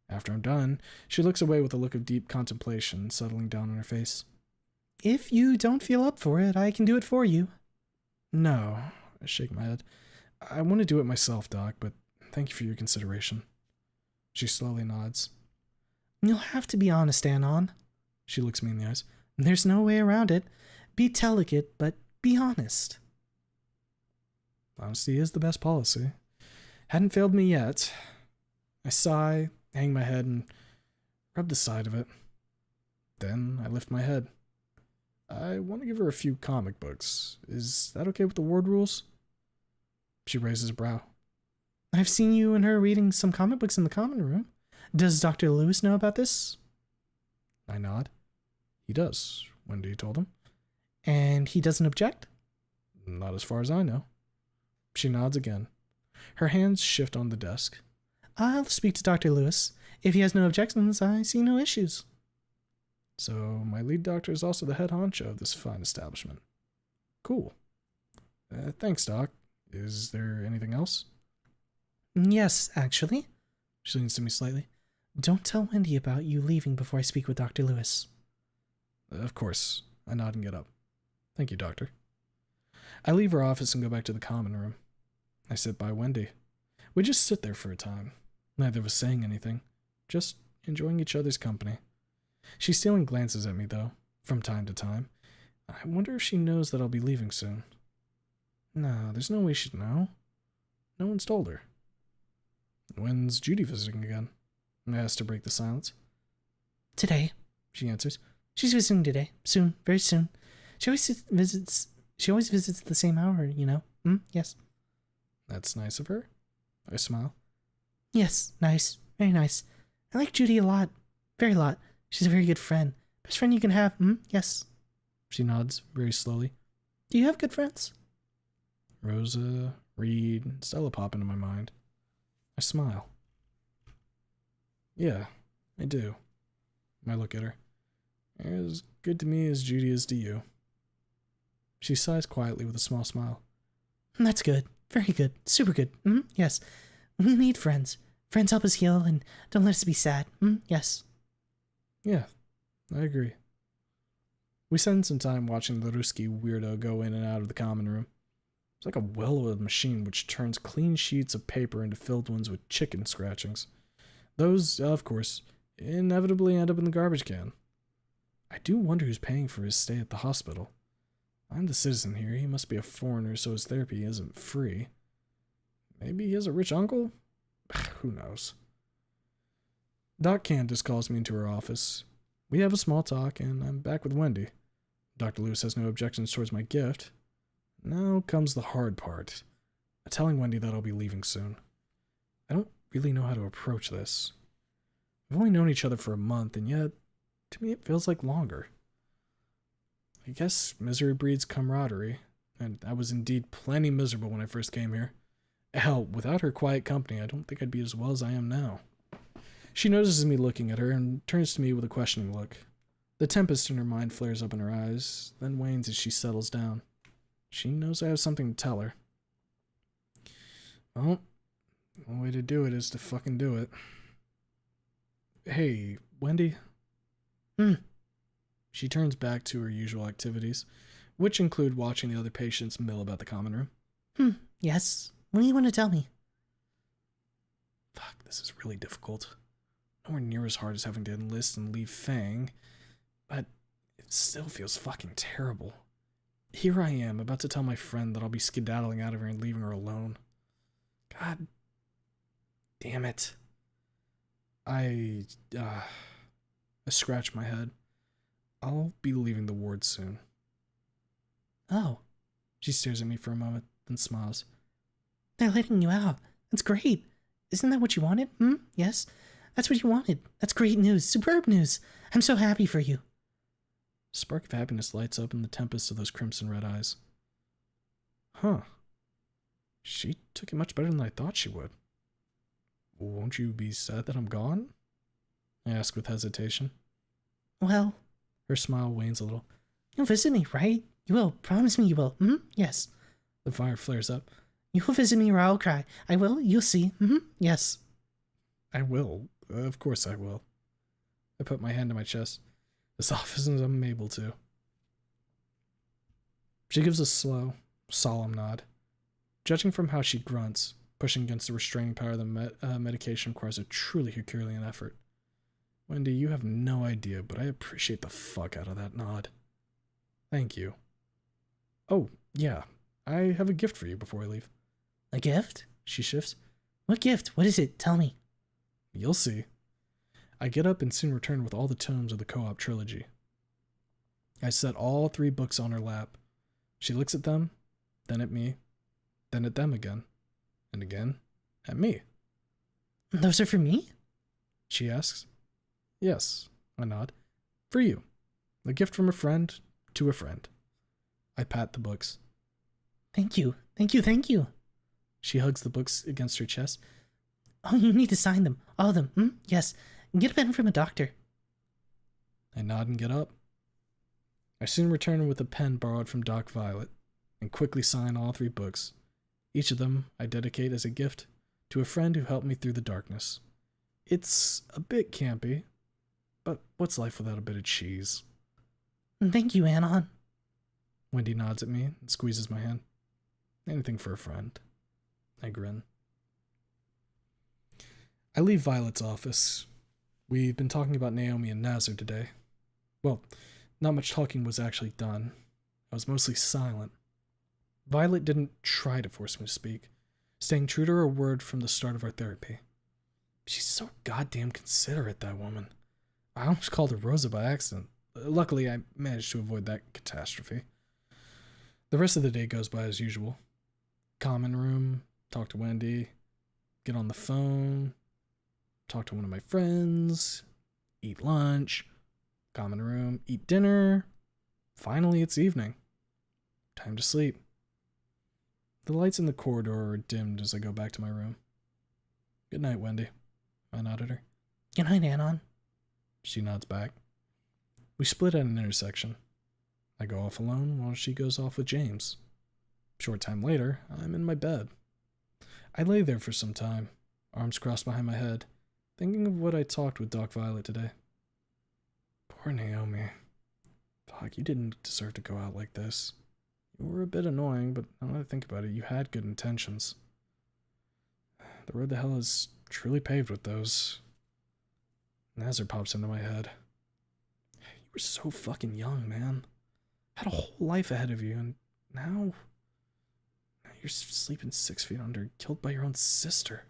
[SPEAKER 4] After I'm done, she looks away with a look of deep contemplation settling down on her face. If you don't feel up for it, I can do it for you. No, I shake my head. I want to do it myself, Doc, but thank you for your consideration. She slowly nods. You'll have to be honest, Anon. She looks me in the eyes. There's no way around it. Be delicate, but be honest. Honesty is the best policy. Hadn't failed me yet. I sigh, hang my head, and rub the side of it. Then I lift my head. I want to give her a few comic books. Is that okay with the ward rules?
[SPEAKER 1] She raises a brow.
[SPEAKER 4] I've seen you and her reading some comic books in the common room. Does Dr. Lewis know about this?
[SPEAKER 1] I nod. He does. Wendy told him.
[SPEAKER 4] And he doesn't object?
[SPEAKER 1] Not as far as I know. She nods again. Her hands shift on the desk.
[SPEAKER 4] I'll speak to Dr. Lewis. If he has no objections, I see no issues.
[SPEAKER 1] So my lead doctor is also the head honcho of this fine establishment. Cool. Thanks, Doc. Is there anything else?
[SPEAKER 4] Yes, actually.
[SPEAKER 1] She leans to me slightly.
[SPEAKER 4] Don't tell Wendy about you leaving before I speak with Dr. Lewis.
[SPEAKER 1] Of course. I nod and get up. Thank you, Doctor. I leave her office and go back to the common room. I sit by Wendy. We just sit there for a time. Neither of us saying anything. Just enjoying each other's company. She's stealing glances at me, though, from time to time. I wonder if she knows that I'll be leaving soon. No, there's no way she'd know. No one's told her. When's Judy visiting again? I asked to break the silence.
[SPEAKER 4] Today,
[SPEAKER 1] She answers.
[SPEAKER 4] she's visiting today. Soon, very soon. She always visits at the same hour, you know. Yes.
[SPEAKER 1] That's nice of her. I smile.
[SPEAKER 4] Yes, nice. Very nice. I like Judy a lot. Very lot. She's a very good friend. Best friend you can have. Yes.
[SPEAKER 1] She nods very slowly.
[SPEAKER 4] Do you have good friends?
[SPEAKER 1] Rosa, Reed, Stella pop into my mind. I smile. Yeah, I do. I look at her. As good to me as Judy is to you. She sighs quietly with a small smile.
[SPEAKER 4] That's good. Very good. Super good. Yes. We need friends. Friends help us heal and don't let us be sad. Yes.
[SPEAKER 1] Yeah, I agree. We spend some time watching the Ruski weirdo go in and out of the common room. It's like a well-oiled machine which turns clean sheets of paper into filled ones with chicken scratchings. Those, of course, inevitably end up in the garbage can. I do wonder who's paying for his stay at the hospital. I'm the citizen here. He must be a foreigner, so his therapy isn't free. Maybe he has a rich uncle? Who knows? Doc Candace calls me into her office. We have a small talk, and I'm back with Wendy. Dr. Lewis has no objections towards my gift. Now comes the hard part. Telling Wendy that I'll be leaving soon. I don't really know how to approach this. We've only known each other for a month, and yet, to me it feels like longer. I guess misery breeds camaraderie, and I was indeed plenty miserable when I first came here. Hell, without her quiet company, I don't think I'd be as well as I am now. She notices me looking at her and turns to me with a questioning look. The tempest in her mind flares up in her eyes, then wanes as she settles down. She knows I have something to tell her. Well, the way to do it is to fucking do it. Hey, Wendy? She turns back to her usual activities, which include watching the other patients mill about the common room.
[SPEAKER 4] Yes. What do you want to tell me?
[SPEAKER 1] Fuck, this is really difficult. Nowhere near as hard as having to enlist and leave Fang, but it still feels fucking terrible. Here I am, about to tell my friend that I'll be skedaddling out of here and leaving her alone. God damn it. I scratch my head. I'll be leaving the ward soon.
[SPEAKER 4] Oh.
[SPEAKER 1] She stares at me for a moment, then smiles.
[SPEAKER 4] They're letting you out. That's great. Isn't that what you wanted? Yes. That's what you wanted. That's great news. Superb news. I'm so happy for you.
[SPEAKER 1] A spark of happiness lights up in the tempest of those crimson red eyes. Huh. She took it much better than I thought she would. Won't you be sad that I'm gone? I ask with hesitation.
[SPEAKER 4] Well,
[SPEAKER 1] her smile wanes a little.
[SPEAKER 4] You'll visit me, right? You will. Promise me you will. Yes.
[SPEAKER 1] The fire flares up.
[SPEAKER 4] You will visit me or I'll cry. I will. You'll see. Yes.
[SPEAKER 1] I will. Of course I will. I put my hand to my chest, as often as I'm able to. She gives a slow, solemn nod. Judging from how she grunts, pushing against the restraining power of the medication requires a truly Herculean effort. Wendy, you have no idea, but I appreciate the fuck out of that nod. Thank you. Oh, yeah. I have a gift for you before I leave.
[SPEAKER 4] A gift?
[SPEAKER 1] She shifts.
[SPEAKER 4] What gift? What is it? Tell me.
[SPEAKER 1] You'll see. I get up and soon return with all the tomes of the co-op trilogy. I set all 3 books on her lap. She looks at them, then at me, then at them again, and again at me.
[SPEAKER 4] Those are for me?
[SPEAKER 1] She asks. Yes, I nod. For you. A gift from a friend to a friend. I pat the books.
[SPEAKER 4] Thank you. Thank you. Thank you.
[SPEAKER 1] She hugs the books against her chest.
[SPEAKER 4] Oh, you need to sign them. All of them. Yes. Get a pen from a doctor.
[SPEAKER 1] I nod and get up. I soon return with a pen borrowed from Doc Violet and quickly sign all 3 books. Each of them I dedicate as a gift to a friend who helped me through the darkness. It's a bit campy, but what's life without a bit of cheese?
[SPEAKER 4] Thank you, Anon.
[SPEAKER 1] Wendy nods at me and squeezes my hand. Anything for a friend. I grin. I leave Violet's office. We've been talking about Naomi and Nazar today. Well, not much talking was actually done. I was mostly silent. Violet didn't try to force me to speak, staying true to her word from the start of our therapy. She's so goddamn considerate, that woman. I almost called her Rosa by accident. Luckily, I managed to avoid that catastrophe. The rest of the day goes by as usual. Common room, talk to Wendy, get on the phone, talk to one of my friends, eat lunch, common room, eat dinner. Finally, it's evening. Time to sleep. The lights in the corridor are dimmed as I go back to my room. Good night, Wendy. I nod at her.
[SPEAKER 4] Good night, Anon.
[SPEAKER 1] She nods back. We split at an intersection. I go off alone while she goes off with James. Short time later, I'm in my bed. I lay there for some time, arms crossed behind my head, thinking of what I talked with Doc Violet today. Poor Naomi. Fuck, you didn't deserve to go out like this. You were a bit annoying, but now that I think about it, you had good intentions. The road to hell is truly paved with those. Nazar pops into my head. You were so fucking young, man. Had a whole life ahead of you, and now you're sleeping 6 feet under, killed by your own sister.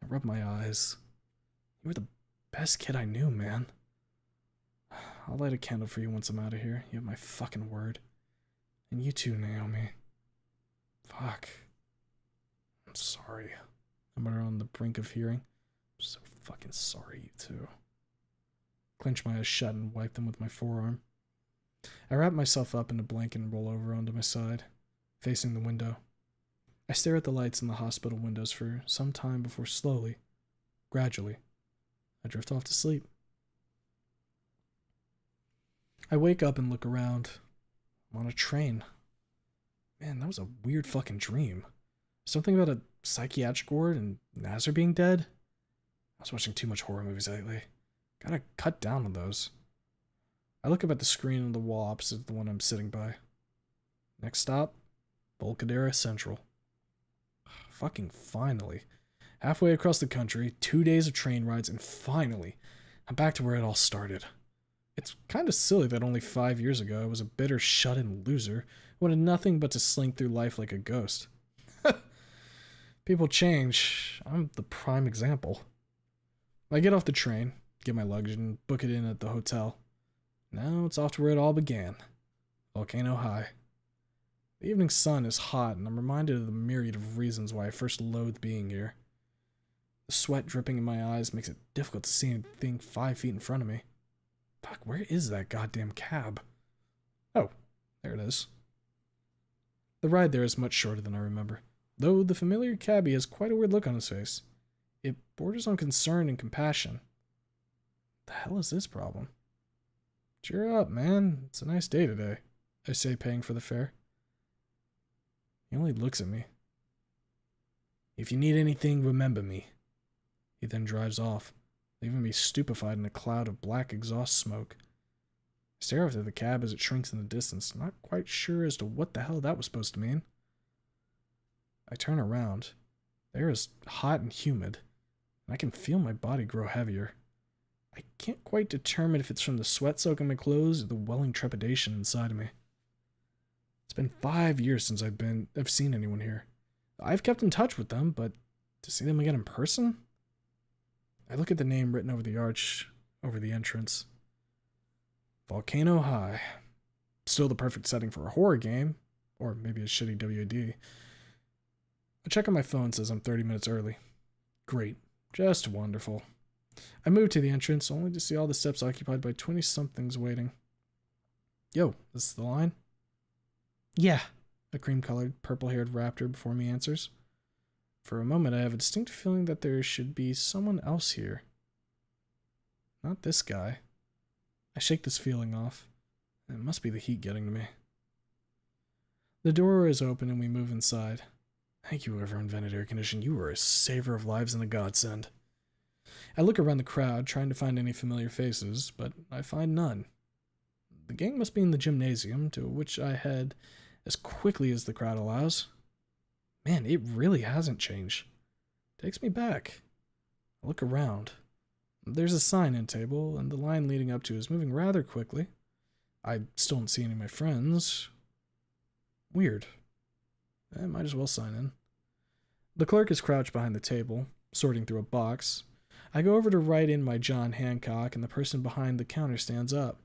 [SPEAKER 1] I rub my eyes. You were the best kid I knew, man. I'll light a candle for you once I'm out of here. You have my fucking word. And you too, Naomi. Fuck. I'm sorry. I mutter on the brink of hearing. I'm so fucking sorry, you too. Clench my eyes shut and wipe them with my forearm. I wrap myself up in a blanket and roll over onto my side, facing the window. I stare at the lights in the hospital windows for some time before slowly, gradually, I drift off to sleep. I wake up and look around. I'm on a train. Man, that was a weird fucking dream. Something about a psychiatric ward and Nazar being dead? I was watching too much horror movies lately. Gotta cut down on those. I look up at the screen on the wall opposite the one I'm sitting by. Next stop, Volcadera Central. Fucking finally. Halfway across the country, 2 days of train rides, and finally, I'm back to where it all started. It's kind of silly that only 5 years ago I was a bitter shut-in loser who wanted nothing but to slink through life like a ghost. People change. I'm the prime example. I get off the train, get my luggage, and book it in at the hotel. Now it's off to where it all began. Volcano High. The evening sun is hot, and I'm reminded of the myriad of reasons why I first loathed being here. The sweat dripping in my eyes makes it difficult to see anything 5 feet in front of me. Fuck, where is that goddamn cab? Oh, there it is. The ride there is much shorter than I remember, though the familiar cabbie has quite a weird look on his face. It borders on concern and compassion. The hell is this problem? Cheer up, man. It's a nice day today, I say, paying for the fare. He only looks at me. If you need anything, remember me. He then drives off, leaving me stupefied in a cloud of black exhaust smoke. I stare after the cab as it shrinks in the distance, not quite sure as to what the hell that was supposed to mean. I turn around. The air is hot and humid, and I can feel my body grow heavier. I can't quite determine if it's from the sweat soaking my clothes or the welling trepidation inside of me. It's been 5 years since I've seen anyone here. I've kept in touch with them, but to see them again in person? I look at the name written over the arch, over the entrance. Volcano High. Still the perfect setting for a horror game, or maybe a shitty WD. I check on my phone, says I'm 30 minutes early. Great. Just wonderful. I move to the entrance, only to see all the steps occupied by 20-somethings waiting. Yo, this is the line?
[SPEAKER 4] Yeah.
[SPEAKER 1] A cream-colored, purple-haired raptor before me answers. For a moment, I have a distinct feeling that there should be someone else here. Not this guy. I shake this feeling off. It must be the heat getting to me. The door is open and we move inside. Thank you, whoever invented air conditioning. You were a saver of lives and a godsend. I look around the crowd, trying to find any familiar faces, but I find none. The gang must be in the gymnasium, to which I head as quickly as the crowd allows. Man, it really hasn't changed. Takes me back. I look around. There's a sign-in table, and the line leading up to it is moving rather quickly. I still don't see any of my friends. Weird. I might as well sign in. The clerk is crouched behind the table, sorting through a box. I go over to write in my John Hancock, and the person behind the counter stands up.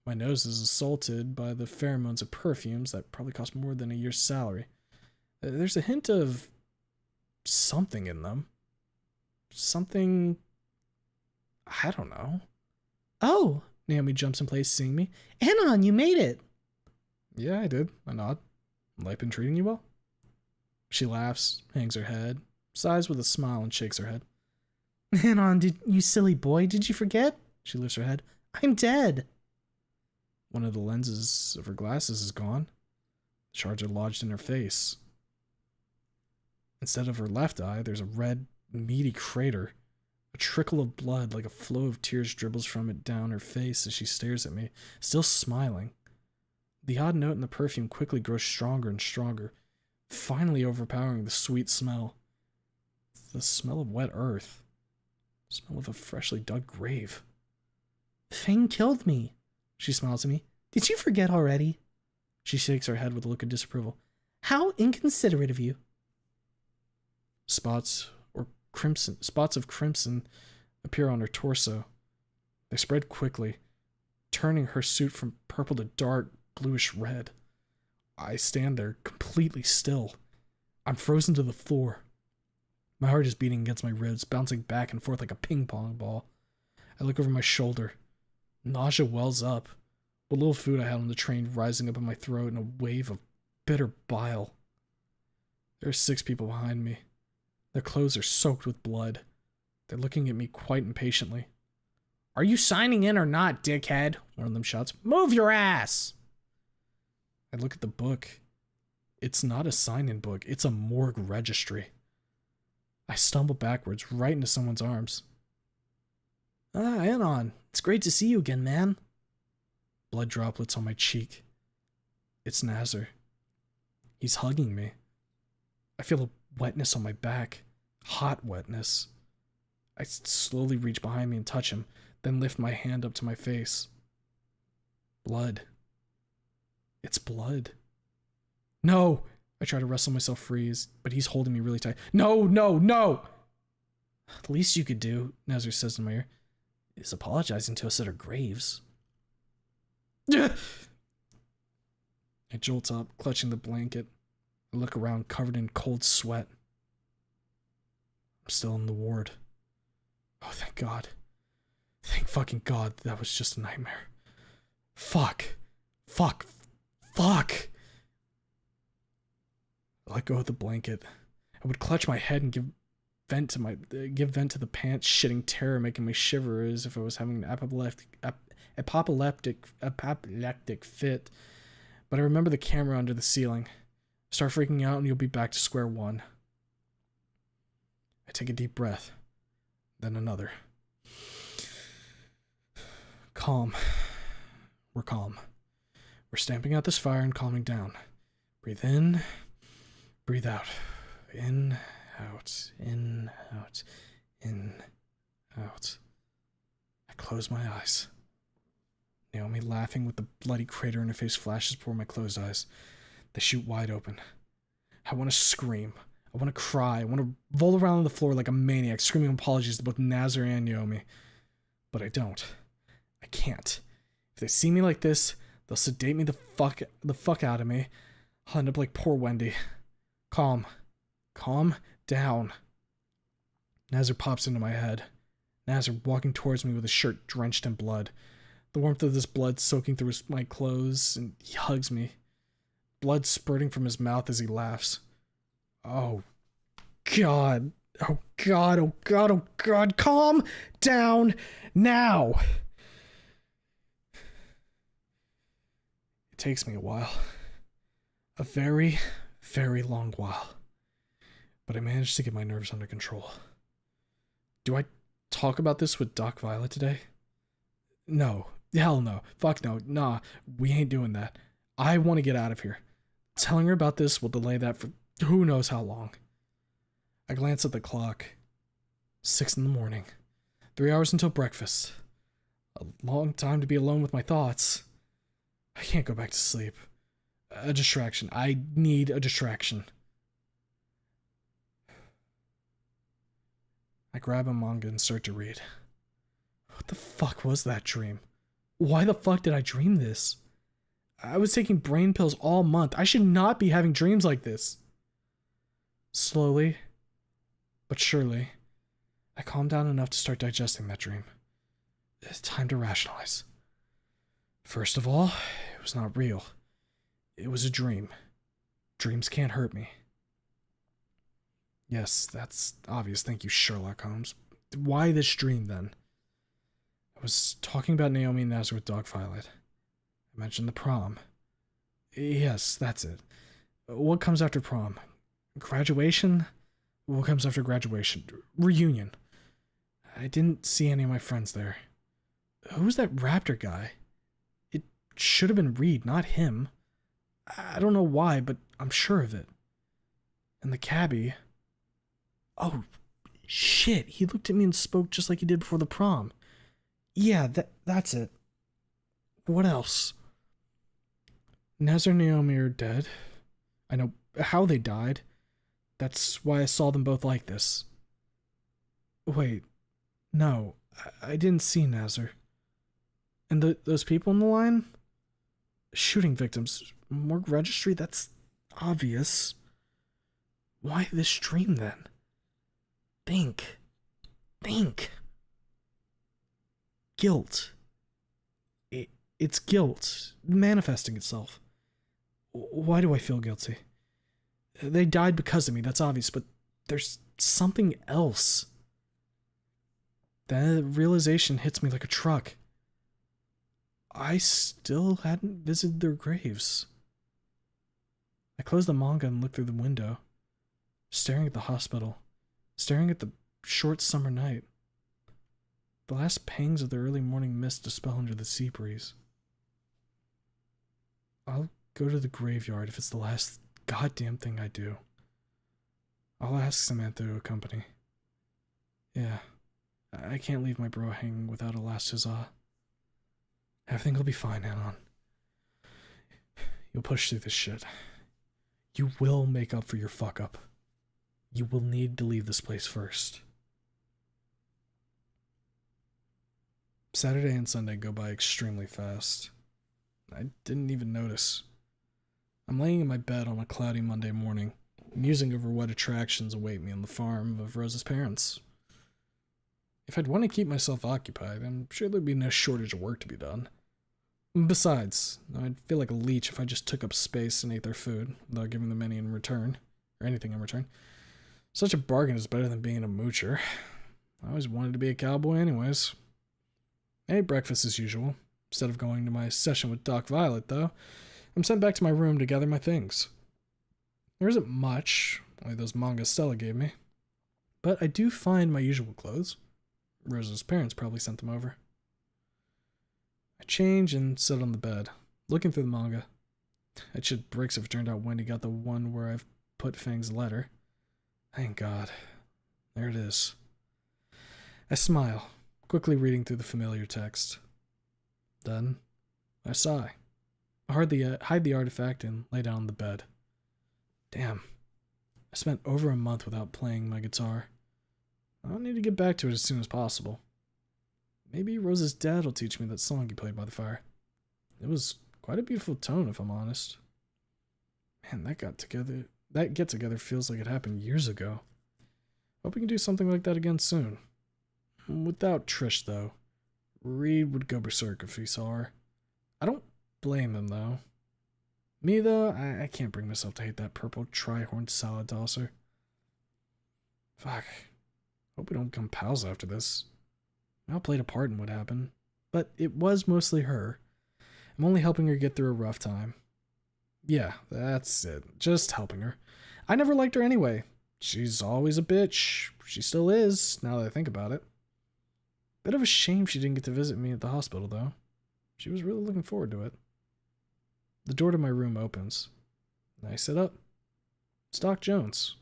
[SPEAKER 1] My nose is assaulted by the pheromones of perfumes that probably cost more than a year's salary. There's a hint of something in them. Something... I don't know.
[SPEAKER 4] Oh,
[SPEAKER 1] Naomi jumps in place, seeing me.
[SPEAKER 4] Anon, you made it.
[SPEAKER 1] Yeah, I did. I nod. Life been treating you well? She laughs, hangs her head, sighs with a smile, and shakes her head.
[SPEAKER 4] Anon, you silly boy, did you forget? She lifts her head. I'm dead.
[SPEAKER 1] One of the lenses of her glasses is gone. The shards are lodged in her face. Instead of her left eye, there's a red, meaty crater. A trickle of blood, like a flow of tears, dribbles from it down her face as she stares at me, still smiling. The odd note in the perfume quickly grows stronger and stronger, finally overpowering the sweet smell. The smell of wet earth. The smell of a freshly dug grave.
[SPEAKER 4] Fang killed me. She smiles at me. Did you forget already?
[SPEAKER 1] She shakes her head with a look of disapproval.
[SPEAKER 4] How inconsiderate of you.
[SPEAKER 1] Spots of crimson appear on her torso. They spread quickly, turning her suit from purple to dark bluish red. I stand there completely still. I'm frozen to the floor. My heart is beating against my ribs, bouncing back and forth like a ping pong ball. I look over my shoulder. Nausea wells up. What little food I had on the train rising up in my throat in a wave of bitter bile. There are 6 people behind me. Their clothes are soaked with blood. They're looking at me quite impatiently.
[SPEAKER 4] Are you signing in or not, dickhead?
[SPEAKER 1] One of them shouts.
[SPEAKER 4] Move your ass!
[SPEAKER 1] I look at the book. It's not a sign-in book. It's a morgue registry. I stumble backwards, right into someone's arms.
[SPEAKER 4] Anon. It's great to see you again, man.
[SPEAKER 1] Blood droplets on my cheek. It's Nazar. He's hugging me. I feel a wetness on my back. Hot wetness. I slowly reach behind me and touch him, then lift my hand up to my face. Blood. It's blood. No! I try to wrestle myself free, but he's holding me really tight. No, no, no!
[SPEAKER 4] The least you could do, Nazar says in my ear, is apologizing to us at our graves.
[SPEAKER 1] I jolt up, clutching the blanket. I look around, covered in cold sweat. I'm still in the ward. Oh, thank God. Thank fucking God that was just a nightmare. Fuck. Fuck. Fuck. I let go of the blanket. I would clutch my head and give vent to the pants shitting terror, making me shiver as if I was having an apoplectic fit. But I remember the camera under the ceiling. Start freaking out and you'll be back to square one. I take a deep breath, then another. Calm. We're calm. We're stamping out this fire and calming down. Breathe in, breathe out. In, out, in, out, in, out. I close my eyes. Naomi, laughing with the bloody crater in her face, flashes before my closed eyes. They shoot wide open. I want to scream. I want to cry. I want to roll around on the floor like a maniac, screaming apologies to both Nazar and Naomi. But I don't. I can't. If they see me like this, they'll sedate me the fuck out of me. I'll end up like poor Wendy. Calm. Calm down. Nazar pops into my head. Nazar walking towards me with his shirt drenched in blood. The warmth of this blood soaking through my clothes, and he hugs me. Blood spurting from his mouth as he laughs. Oh, God. Oh, God. Oh, God. Oh, God. Calm down now. It takes me a while. A very, very long while. But I managed to get my nerves under control. Do I talk about this with Doc Violet today? No. Hell no. Fuck no. Nah, we ain't doing that. I want to get out of here. Telling her about this will delay that for who knows how long. I glance at the clock. 6 in the morning. 3 hours until breakfast. A long time to be alone with my thoughts. I can't go back to sleep. A distraction. I need a distraction. I grab a manga and start to read. What the fuck was that dream? Why the fuck did I dream this? I was taking brain pills all month. I should not be having dreams like this. Slowly, but surely, I calmed down enough to start digesting that dream. It's time to rationalize. First of all, it was not real. It was a dream. Dreams can't hurt me. Yes, that's obvious. Thank you, Sherlock Holmes. Why this dream, then? I was talking about Naomi and Nazar with Doc Violet. I mentioned the prom. Yes, that's it. What comes after prom? Graduation? What comes after graduation? Reunion. I didn't see any of my friends there. Who's that raptor guy? It should have been Reed, not him. I don't know why, but I'm sure of it. And the cabbie... Oh, shit. He looked at me and spoke just like he did before the prom. Yeah, that's it. What else? Nazar and Naomi are dead. I know how they died. That's why I saw them both like this. Wait. No, I didn't see Nazar. And those people in the line? Shooting victims. Morgue registry? That's obvious. Why this dream, then? Think. Guilt. It's guilt manifesting itself. Why do I feel guilty? They died because of me, that's obvious, but there's something else. That realization hits me like a truck. I still hadn't visited their graves. I closed the manga and looked through the window, staring at the hospital, staring at the short summer night. The last pangs of the early morning mist dispel under the sea breeze. I'll go to the graveyard if it's the last goddamn thing I do. I'll ask Samantha to accompany. Yeah, I can't leave my bro hanging without a last huzzah. Everything will be fine, Anon. You'll push through this shit. You will make up for your fuck up. You will need to leave this place first. Saturday and Sunday go by extremely fast. I didn't even notice. I'm laying in my bed on a cloudy Monday morning, musing over what attractions await me on the farm of Rose's parents. If I'd want to keep myself occupied, I'm sure there'd be no shortage of work to be done. Besides, I'd feel like a leech if I just took up space and ate their food without giving them any in return, or anything in return. Such a bargain is better than being a moocher. I always wanted to be a cowboy anyways. I ate breakfast as usual. Instead of going to my session with Doc Violet, though, I'm sent back to my room to gather my things. There isn't much, like those mangas Stella gave me, but I do find my usual clothes. Rosa's parents probably sent them over. I change and sit on the bed, looking through the manga. I'd shit bricks if it turned out Wendy got the one where I've put Fang's letter. Thank God. There it is. I smile, quickly reading through the familiar text. Then, I sigh. I hide the artifact and lay down on the bed. Damn. I spent over a month without playing my guitar. I'll need to get back to it as soon as possible. Maybe Rose's dad will teach me that song he played by the fire. It was quite a beautiful tone, if I'm honest. Man, that got together. That get-together feels like it happened years ago. Hope we can do something like that again soon. Without Trish, though. Reed would go berserk if he saw her. I don't blame him, though. Me, though, I can't bring myself to hate that purple tri-horned salad tosser. Fuck. Hope we don't become pals after this. I played a part in what happened, but it was mostly her. I'm only helping her get through a rough time. Yeah, that's it. Just helping her. I never liked her anyway. She's always a bitch. She still is, now that I think about it. Bit of a shame she didn't get to visit me at the hospital, though. She was really looking forward to it. The door to my room opens. I sit up. It's Doc Jones.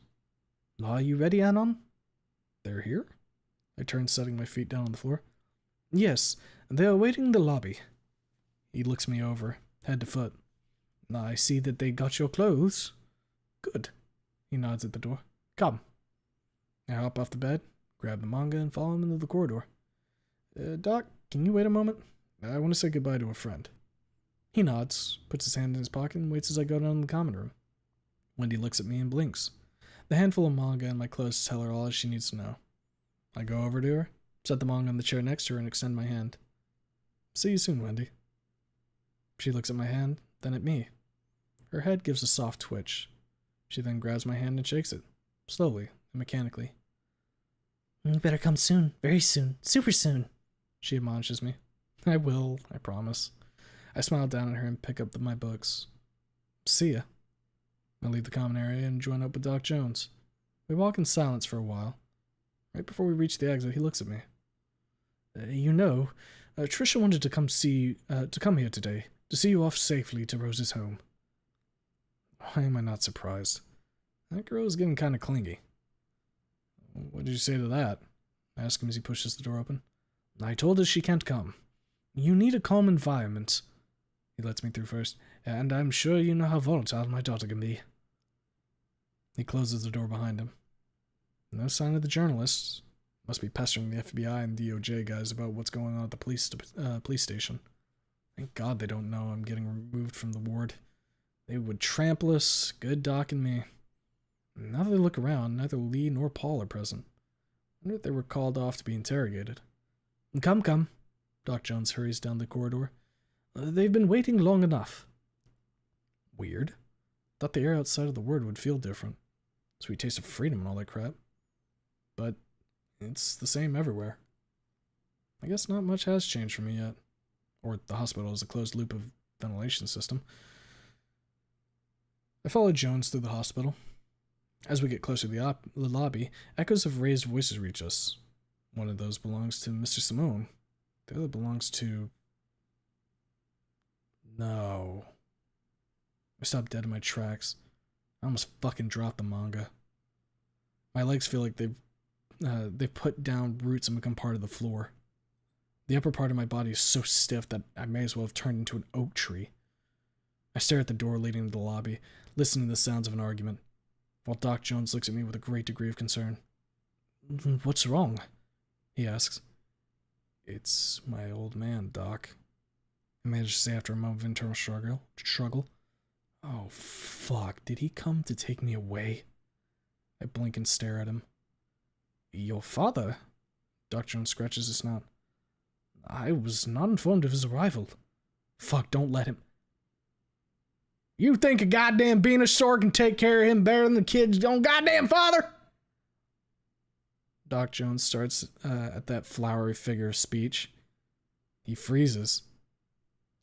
[SPEAKER 1] Are you ready, Anon? They're here? I turn, setting my feet down on the floor. Yes, they are waiting in the lobby. He looks me over, head to foot. I see that they got your clothes. Good. He nods at the door. Come. I hop off the bed, grab the manga, and follow him into the corridor. Doc, can you wait a moment? I want to say goodbye to a friend. He nods, puts his hand in his pocket, and waits as I go down to the common room. Wendy looks at me and blinks. The handful of manga and my clothes tell her all she needs to know. I go over to her, set the manga on the chair next to her, and extend my hand. See you soon, Wendy. She looks at my hand, then at me. Her head gives a soft twitch. She then grabs my hand and shakes it, slowly and mechanically. You better come soon, very soon, super soon, she admonishes me. I will, I promise. I smile down at her and pick up my books. See ya. I leave the common area and join up with Doc Jones. We walk in silence for a while. Right before we reach the exit, he looks at me. Trisha wanted to come here today, to see you off safely to Rose's home. Why am I not surprised? That girl is getting kind of clingy. What did you say to that? I ask him as he pushes the door open. I told her she can't come. You need a calm environment. He lets me through first, and I'm sure you know how volatile my daughter can be. He closes the door behind him. No sign of the journalists. Must be pestering the FBI and DOJ guys about what's going on at the police station. Thank God they don't know I'm getting removed from the ward. They would trample us, good Doc and me. Now that they look around, neither Lee nor Paul are present. I wonder if they were called off to be interrogated. Come. Doc Jones hurries down the corridor. They've been waiting long enough. Weird. Thought the air outside of the ward would feel different. Sweet taste of freedom and all that crap. But it's the same everywhere. I guess not much has changed for me yet. Or the hospital is a closed loop of ventilation system. I follow Jones through the hospital. As we get closer to the lobby, echoes of raised voices reach us. One of those belongs to Mr. Simone. The other belongs to... No. I stop dead in my tracks. I almost fucking dropped the manga. My legs feel like they've put down roots and become part of the floor. The upper part of my body is so stiff that I may as well have turned into an oak tree. I stare at the door leading to the lobby, listening to the sounds of an argument, while Doc Jones looks at me with a great degree of concern. What's wrong? He asks. It's my old man, Doc. I managed to say after a moment of internal struggle. Oh, fuck. Did he come to take me away? I blink and stare at him. Your father? Doc Jones scratches his snout. I was not informed of his arrival. Fuck, don't let him. You think a goddamn Venusaur can take care of him better than the kid's own goddamn father? Doc Jones starts at that flowery figure of speech. He freezes.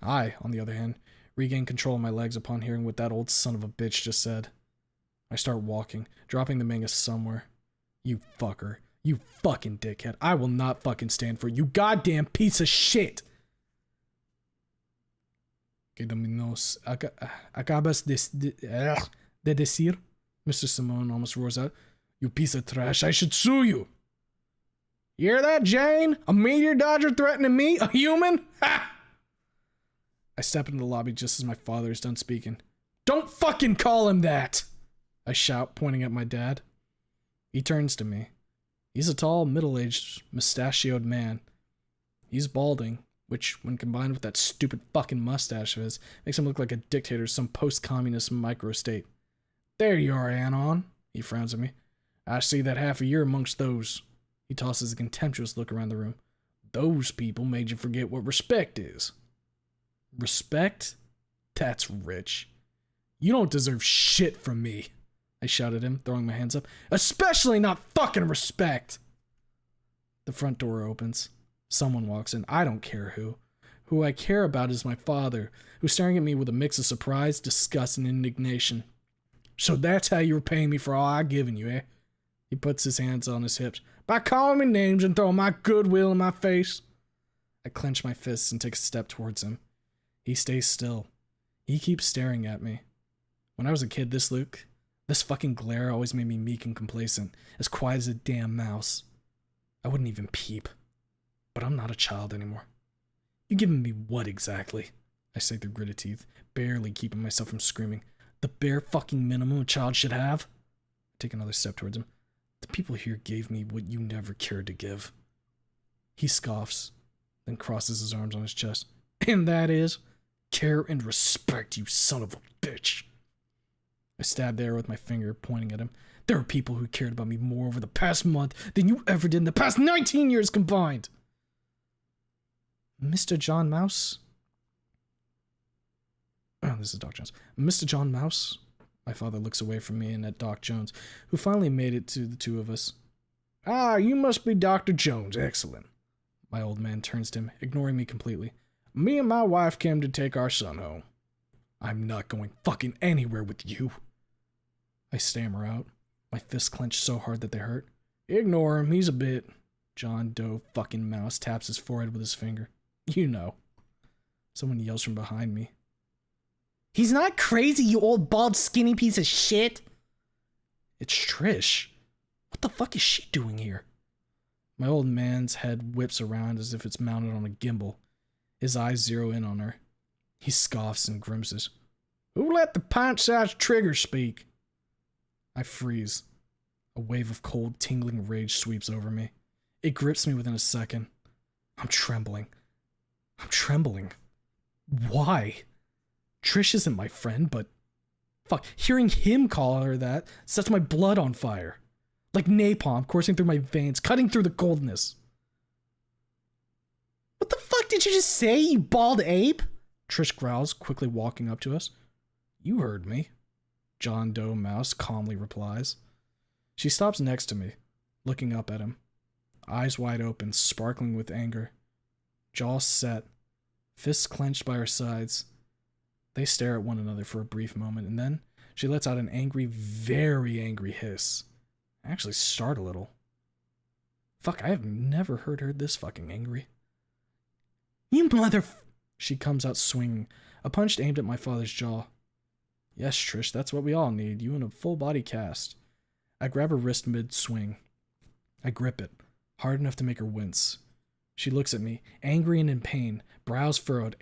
[SPEAKER 1] I, on the other hand, regain control of my legs upon hearing what that old son of a bitch just said. I start walking, dropping the manga somewhere. You fucker. You fucking dickhead. I will not fucking stand for you goddamn piece of shit. Acabas de decir? Mr. Simone almost roars out. You piece of trash. I should sue you. You hear that, Jane? A meteor dodger threatening me? A human? Ha! I step into the lobby just as my father is done speaking. Don't fucking call him that! I shout, pointing at my dad. He turns to me. He's a tall, middle-aged, mustachioed man. He's balding, which, when combined with that stupid fucking mustache of his, makes him look like a dictator of some post-communist microstate. There you are, Anon. He frowns at me. I see that half of you're amongst those. He tosses a contemptuous look around the room. Those people made you forget what respect is. Respect? That's rich. You don't deserve shit from me, I shouted at him, throwing my hands up. Especially not fucking respect! The front door opens. Someone walks in. I don't care who. Who I care about is my father, who's staring at me with a mix of surprise, disgust, and indignation. So that's how you were paying me for all I've given you, eh? He puts his hands on his hips. By calling me names and throwing my goodwill in my face? I clench my fists and take a step towards him. He stays still. He keeps staring at me. When I was a kid, this fucking glare always made me meek and complacent, as quiet as a damn mouse. I wouldn't even peep. But I'm not a child anymore. You giving me what exactly? I say through gritted teeth, barely keeping myself from screaming. The bare fucking minimum a child should have? I take another step towards him. The people here gave me what you never cared to give. He scoffs, then crosses his arms on his chest. And that is care and respect, you son of a bitch. I stab the air with my finger, pointing at him. There are people who cared about me more over the past month than you ever did in the past 19 years combined. Mr. John Mouse? Oh, this is Doc Jones. Mr. John Mouse? My father looks away from me and at Doc Jones, who finally made it to the two of us. Ah, you must be Dr. Jones. Excellent. My old man turns to him, ignoring me completely. Me and my wife came to take our son home. I'm not going fucking anywhere with you. I stammer out, my fists clenched so hard that they hurt. Ignore him, he's a bit. John Doe fucking Mouse taps his forehead with his finger. You know. Someone yells from behind me. He's not crazy, you old bald skinny piece of shit. It's Trish. What the fuck is she doing here? My old man's head whips around as if it's mounted on a gimbal. His eyes zero in on her. He scoffs and grimaces. Who let the pint-sized trigger speak? I freeze. A wave of cold, tingling rage sweeps over me. It grips me within a second. I'm trembling. Why? Trish isn't my friend, but... Fuck, hearing him call her that sets my blood on fire. Like napalm coursing through my veins, cutting through the coldness. What the fuck did you just say, you bald ape? Trish growls, quickly walking up to us. You heard me. John Doe Mouse calmly replies. She stops next to me, looking up at him. Eyes wide open, sparkling with anger. Jaw set, fists clenched by her sides. They stare at one another for a brief moment, and then she lets out an angry, very angry hiss. I actually start a little. Fuck, I have never heard her this fucking angry. You mother... She comes out swinging, a punch aimed at my father's jaw. Yes, Trish, that's what we all need, you in a full body cast. I grab her wrist mid-swing. I grip it, hard enough to make her wince. She looks at me, angry and in pain, brows furrowed,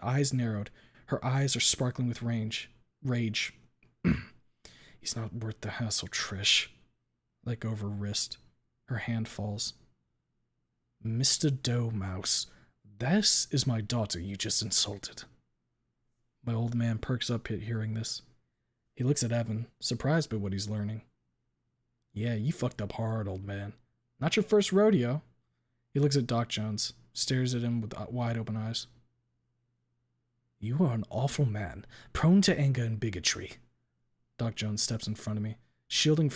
[SPEAKER 1] eyes narrowed. Her eyes are sparkling with rage. He's not worth the hassle, Trish. Let go of her wrist. Her hand falls. Mr. Doe Mouse, this is my daughter you just insulted. My old man perks up at hearing this. He looks at Evan, surprised by what he's learning. Yeah, you fucked up hard, old man. Not your first rodeo. He looks at Doc Jones, stares at him with wide open eyes. You are an awful man, prone to anger and bigotry. Doc Jones steps in front of me, shielding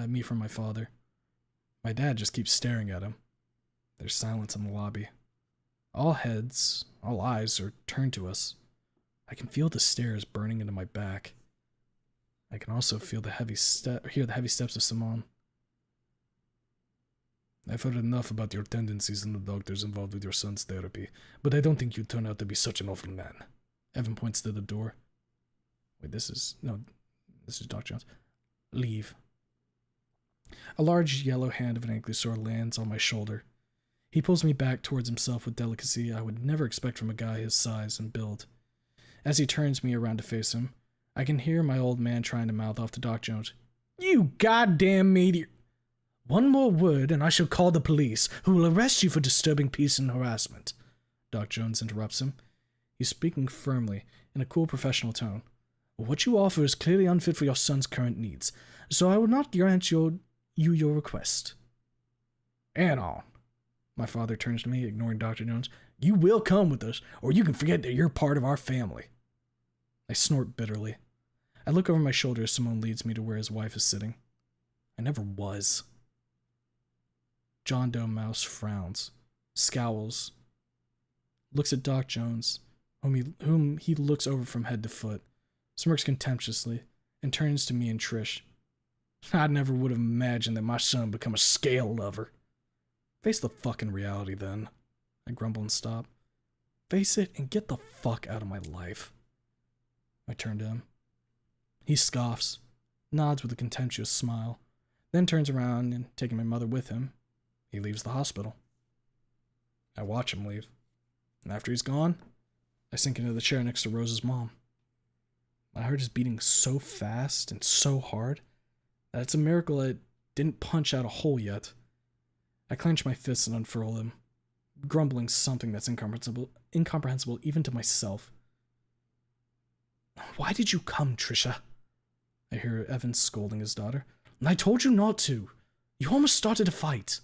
[SPEAKER 1] me from my father. My dad just keeps staring at him. There's silence in the lobby. All heads, all eyes are turned to us. I can feel the stares burning into my back. I can also feel hear the heavy steps of Simone. I've heard enough about your tendencies and the doctors involved with your son's therapy, but I don't think you turn out to be such an awful man. Evan points to the door. Wait, this is Doc Jones. Leave. A large yellow hand of an ankylosaur lands on my shoulder. He pulls me back towards himself with delicacy I would never expect from a guy his size and build. As he turns me around to face him, I can hear my old man trying to mouth off to Doc Jones. You goddamn meteor! One more word and I shall call the police, who will arrest you for disturbing peace and harassment. Doc Jones interrupts him. He's speaking firmly, in a cool professional tone.
[SPEAKER 4] What you offer is clearly unfit for your son's current needs, so I will not grant you your request. Anon. My father turns to me, ignoring Dr. Jones. You will come with us, or you can forget that you're part of our family. I snort bitterly. I look over my shoulder as Simone leads me to where his wife is sitting. I never was. John Doe Mouse frowns, scowls, looks at Doc Jones, whom he looks over from head to foot, smirks contemptuously, and turns to me and Trish. I never would have imagined that my son would become a scale lover. Face the fucking reality then. I grumble and stop. Face it and get the fuck out of my life. I turn to him. He scoffs, nods with a contemptuous smile, then turns around and, taking my mother with him, he leaves the hospital. I watch him leave, and after he's gone, I sink into the chair next to Rose's mom. My heart is beating so fast and so hard that it's a miracle it didn't punch out a hole yet. I clench my fists and unfurl them, grumbling something that's incomprehensible even to myself. Why did you come, Trisha? I hear Evan scolding his daughter. I told you not to. You almost started a fight.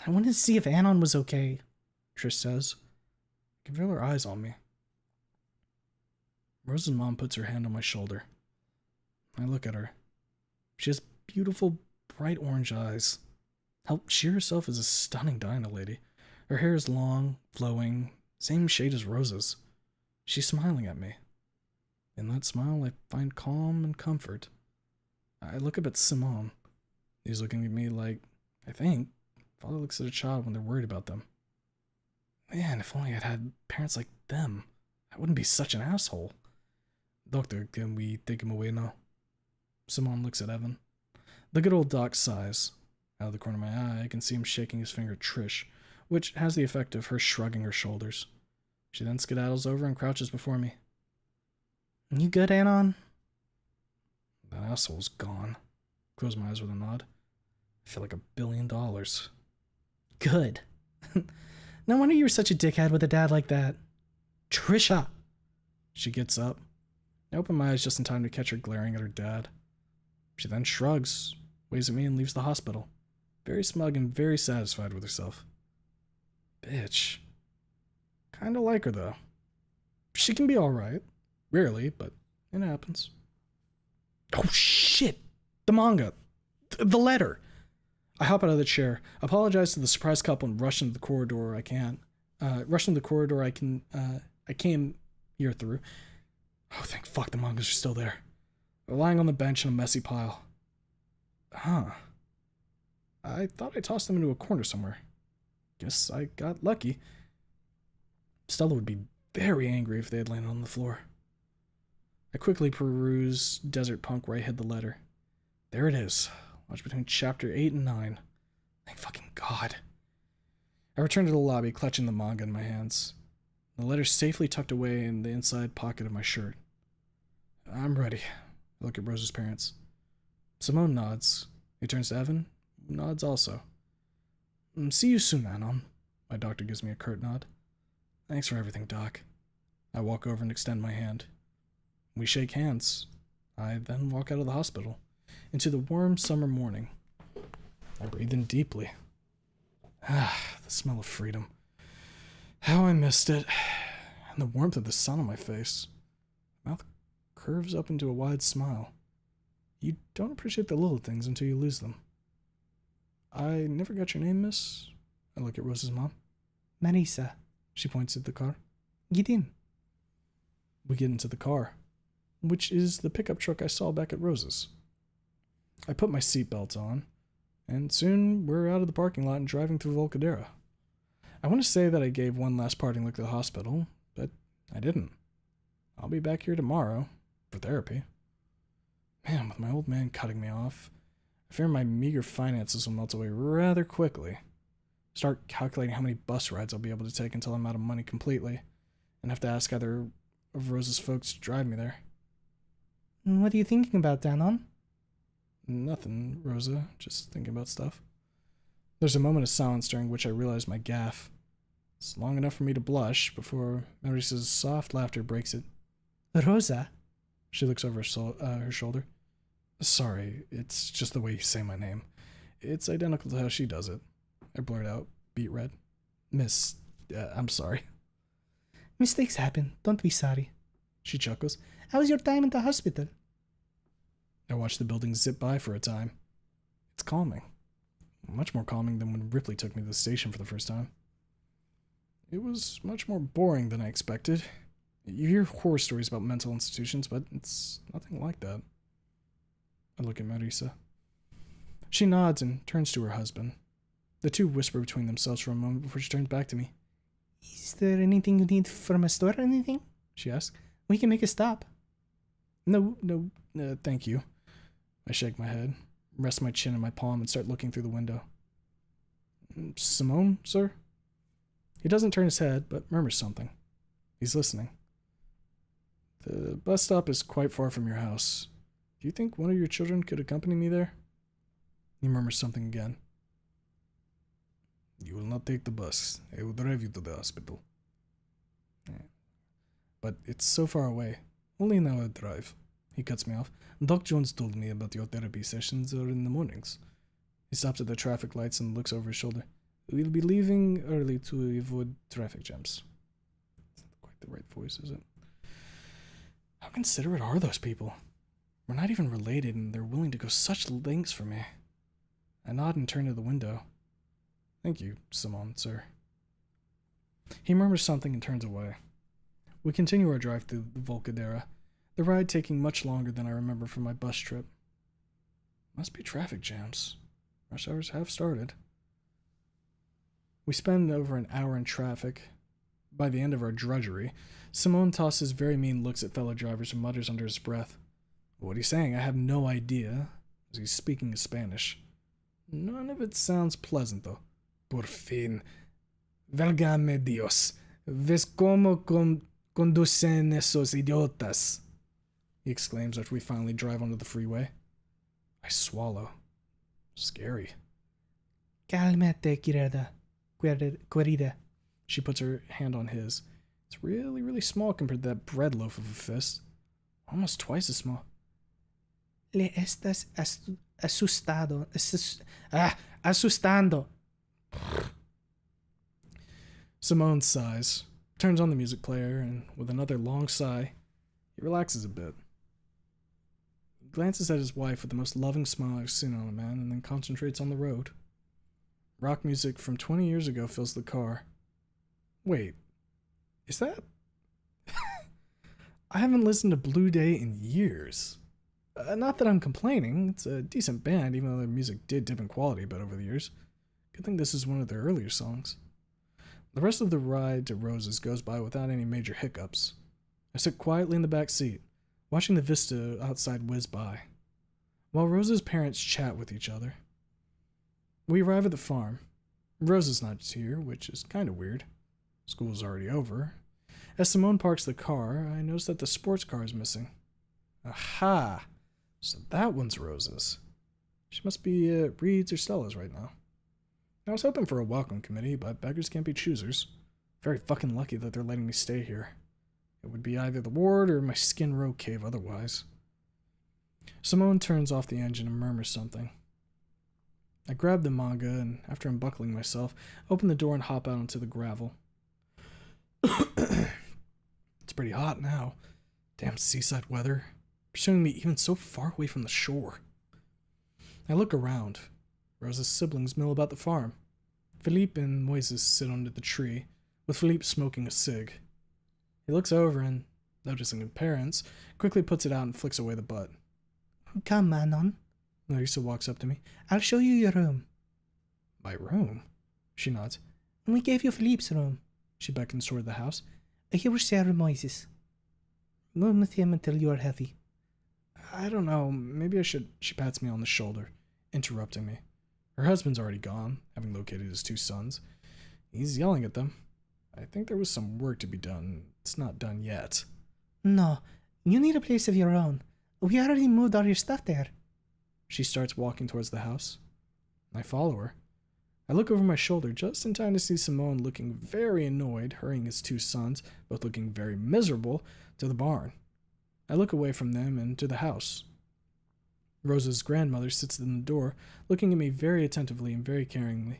[SPEAKER 4] I wanted to see if Anon was okay, Trish says. I can feel her eyes on me. Rose's mom puts her hand on my shoulder. I look at her. She has beautiful, bright orange eyes. She herself is a stunning Dinah lady. Her hair is long, flowing, same shade as Rose's. She's smiling at me. In that smile, I find calm and comfort. I look up at Simone. He's looking at me like, I think, father looks at a child when they're worried about them. Man, if only I'd had parents like them, I wouldn't be such an asshole. Doctor, can we take him away now? Simone looks at Evan. The good old doc sighs. Out of the corner of my eye, I can see him shaking his finger at Trish, which has the effect of her shrugging her shoulders. She then skedaddles over and crouches before me. You good, Anon? That asshole's gone. Close my eyes with a nod. I feel like $1 billion. Good. No wonder you were such a dickhead with a dad like that. Trisha! She gets up. I open my eyes just in time to catch her glaring at her dad. She then shrugs, waves at me, and leaves the hospital. Very smug and very satisfied with herself. Bitch. Kinda like her, though. She can be alright. Rarely, but it happens. Oh, shit! The manga! The letter! I hop out of the chair, apologize to the surprised couple, and rush into the corridor I came here through. Oh, thank fuck the mangas are still there. They're lying on the bench in a messy pile. Huh. I thought I tossed them into a corner somewhere. Guess I got lucky. Stella would be very angry if they had landed on the floor. I quickly peruse Desert Punk where I hid the letter. There it is. Lodged between chapter 8 and 9. Thank fucking God. I return to the lobby, clutching the manga in my hands. The letter's safely tucked away in the inside pocket of my shirt. I'm ready. I look at Rose's parents. Simone nods. He turns to Evan, who nods also. See you soon, Anon. My doctor gives me a curt nod. Thanks for everything, Doc. I walk over and extend my hand. We shake hands. I then walk out of the hospital, into the warm summer morning. I breathe in deeply. Ah, the smell of freedom. How I missed it. And the warmth of the sun on my face. My mouth curves up into a wide smile. You don't appreciate the little things until you lose them. I never got your name, miss. I look at Rose's mom. Marisa. She points at the car. Get in. We get into the car, which is the pickup truck I saw back at Rose's. I put my seatbelt on, and soon we're out of the parking lot and driving through Volcadera. I want to say that I gave one last parting look at the hospital, but I didn't. I'll be back here tomorrow for therapy. Man, with my old man cutting me off, I fear my meager finances will melt away rather quickly. Start calculating how many bus rides I'll be able to take until I'm out of money completely, and have to ask either of Rose's folks to drive me there. What are you thinking about, Danon? Nothing, Rosa. Just thinking about stuff. There's a moment of silence during which I realize my gaffe. It's long enough for me to blush before Maurice's soft laughter breaks it. Rosa?
[SPEAKER 1] She looks over her shoulder. Sorry, it's just the way you say my name. It's identical to how she does it. I blurt out, beet red. Miss, I'm sorry.
[SPEAKER 4] Mistakes happen. Don't be sorry.
[SPEAKER 1] She chuckles.
[SPEAKER 4] How was your time in the hospital?
[SPEAKER 1] I watch the building zip by for a time. It's calming. Much more calming than when Ripley took me to the station for the first time. It was much more boring than I expected. You hear horror stories about mental institutions, but it's nothing like that. I look at Marisa. She nods and turns to her husband. The two whisper between themselves for a moment before she turns back to me.
[SPEAKER 4] Is there anything you need from a store or anything? She asks. We can make a stop.
[SPEAKER 1] No, thank you. I shake my head, rest my chin in my palm, and start looking through the window. Simone, sir? He doesn't turn his head, but murmurs something. He's listening. The bus stop is quite far from your house. Do you think one of your children could accompany me there? He murmurs something again. You will not take the bus. I will drive you to the hospital. But it's so far away. Only an hour drive. He cuts me off. Doc Jones told me about your therapy sessions are in the mornings. He stops at the traffic lights and looks over his shoulder. We'll be leaving early to avoid traffic jams. It's not quite the right voice, is it? How considerate are those people? We're not even related, and they're willing to go such lengths for me. I nod and turn to the window. Thank you, Simone, sir. He murmurs something and turns away. We continue our drive through the Volcadera, the ride taking much longer than I remember from my bus trip. Must be traffic jams. Rush hours have started. We spend over an hour in traffic. By the end of our drudgery, Simone tosses very mean looks at fellow drivers and mutters under his breath. What he's saying, I have no idea, as he's speaking in Spanish. None of it sounds pleasant, though. Por fin. Válgame Dios. ¿Ves cómo conducen esos idiotas? He exclaims after we finally drive onto the freeway. I swallow. Scary.
[SPEAKER 4] Calmate, querida.
[SPEAKER 1] She puts her hand on his. It's really, really small compared to that bread loaf of a fist. Almost twice as small.
[SPEAKER 4] Le estás asustado. Asustando.
[SPEAKER 1] Simone sighs, turns on the music player, and with another long sigh, he relaxes a bit. He glances at his wife with the most loving smile I've seen on a man, and then concentrates on the road. Rock music from 20 years ago fills the car. Wait, is that? I haven't listened to Blue Day in years. Not that I'm complaining, it's a decent band, even though their music did dip in quality a bit over the years. Good thing this is one of their earlier songs. The rest of the ride to Rose's goes by without any major hiccups. I sit quietly in the back seat, watching the vista outside whiz by, while Rose's parents chat with each other. We arrive at the farm. Rose is not here, which is kind of weird. School's already over. As Simone parks the car, I notice that the sports car is missing. Aha! So that one's Rose's. She must be at Reed's or Stella's right now. I was hoping for a welcome committee, but beggars can't be choosers. Very fucking lucky that they're letting me stay here. It would be either the ward or my skin row cave otherwise. Simone turns off the engine and murmurs something. I grab the manga and, after unbuckling myself, open the door and hop out onto the gravel. It's pretty hot now. Damn seaside weather. Pursuing me even so far away from the shore. I look around. Rose's siblings mill about the farm. Philippe and Moises sit under the tree, with Philippe smoking a cig. He looks over and, noticing the parents, quickly puts it out and flicks away the butt.
[SPEAKER 4] Come, Manon.
[SPEAKER 1] Larissa walks up to me.
[SPEAKER 4] I'll show you your room.
[SPEAKER 1] My room? She nods.
[SPEAKER 4] We gave you Philippe's room.
[SPEAKER 1] She beckons toward the house.
[SPEAKER 4] Here was Sarah Moises. Move with him until you are heavy.
[SPEAKER 1] I don't know, maybe I should. She pats me on the shoulder, interrupting me. Her husband's already gone, having located his two sons. He's yelling at them. I think there was some work to be done. It's not done yet.
[SPEAKER 4] No, you need a place of your own. We already moved all your stuff there.
[SPEAKER 1] She starts walking towards the house. I follow her. I look over my shoulder just in time to see Simone looking very annoyed, hurrying his two sons, both looking very miserable, to the barn. I look away from them and to the house. Rosa's grandmother sits in the door, looking at me very attentively and very caringly.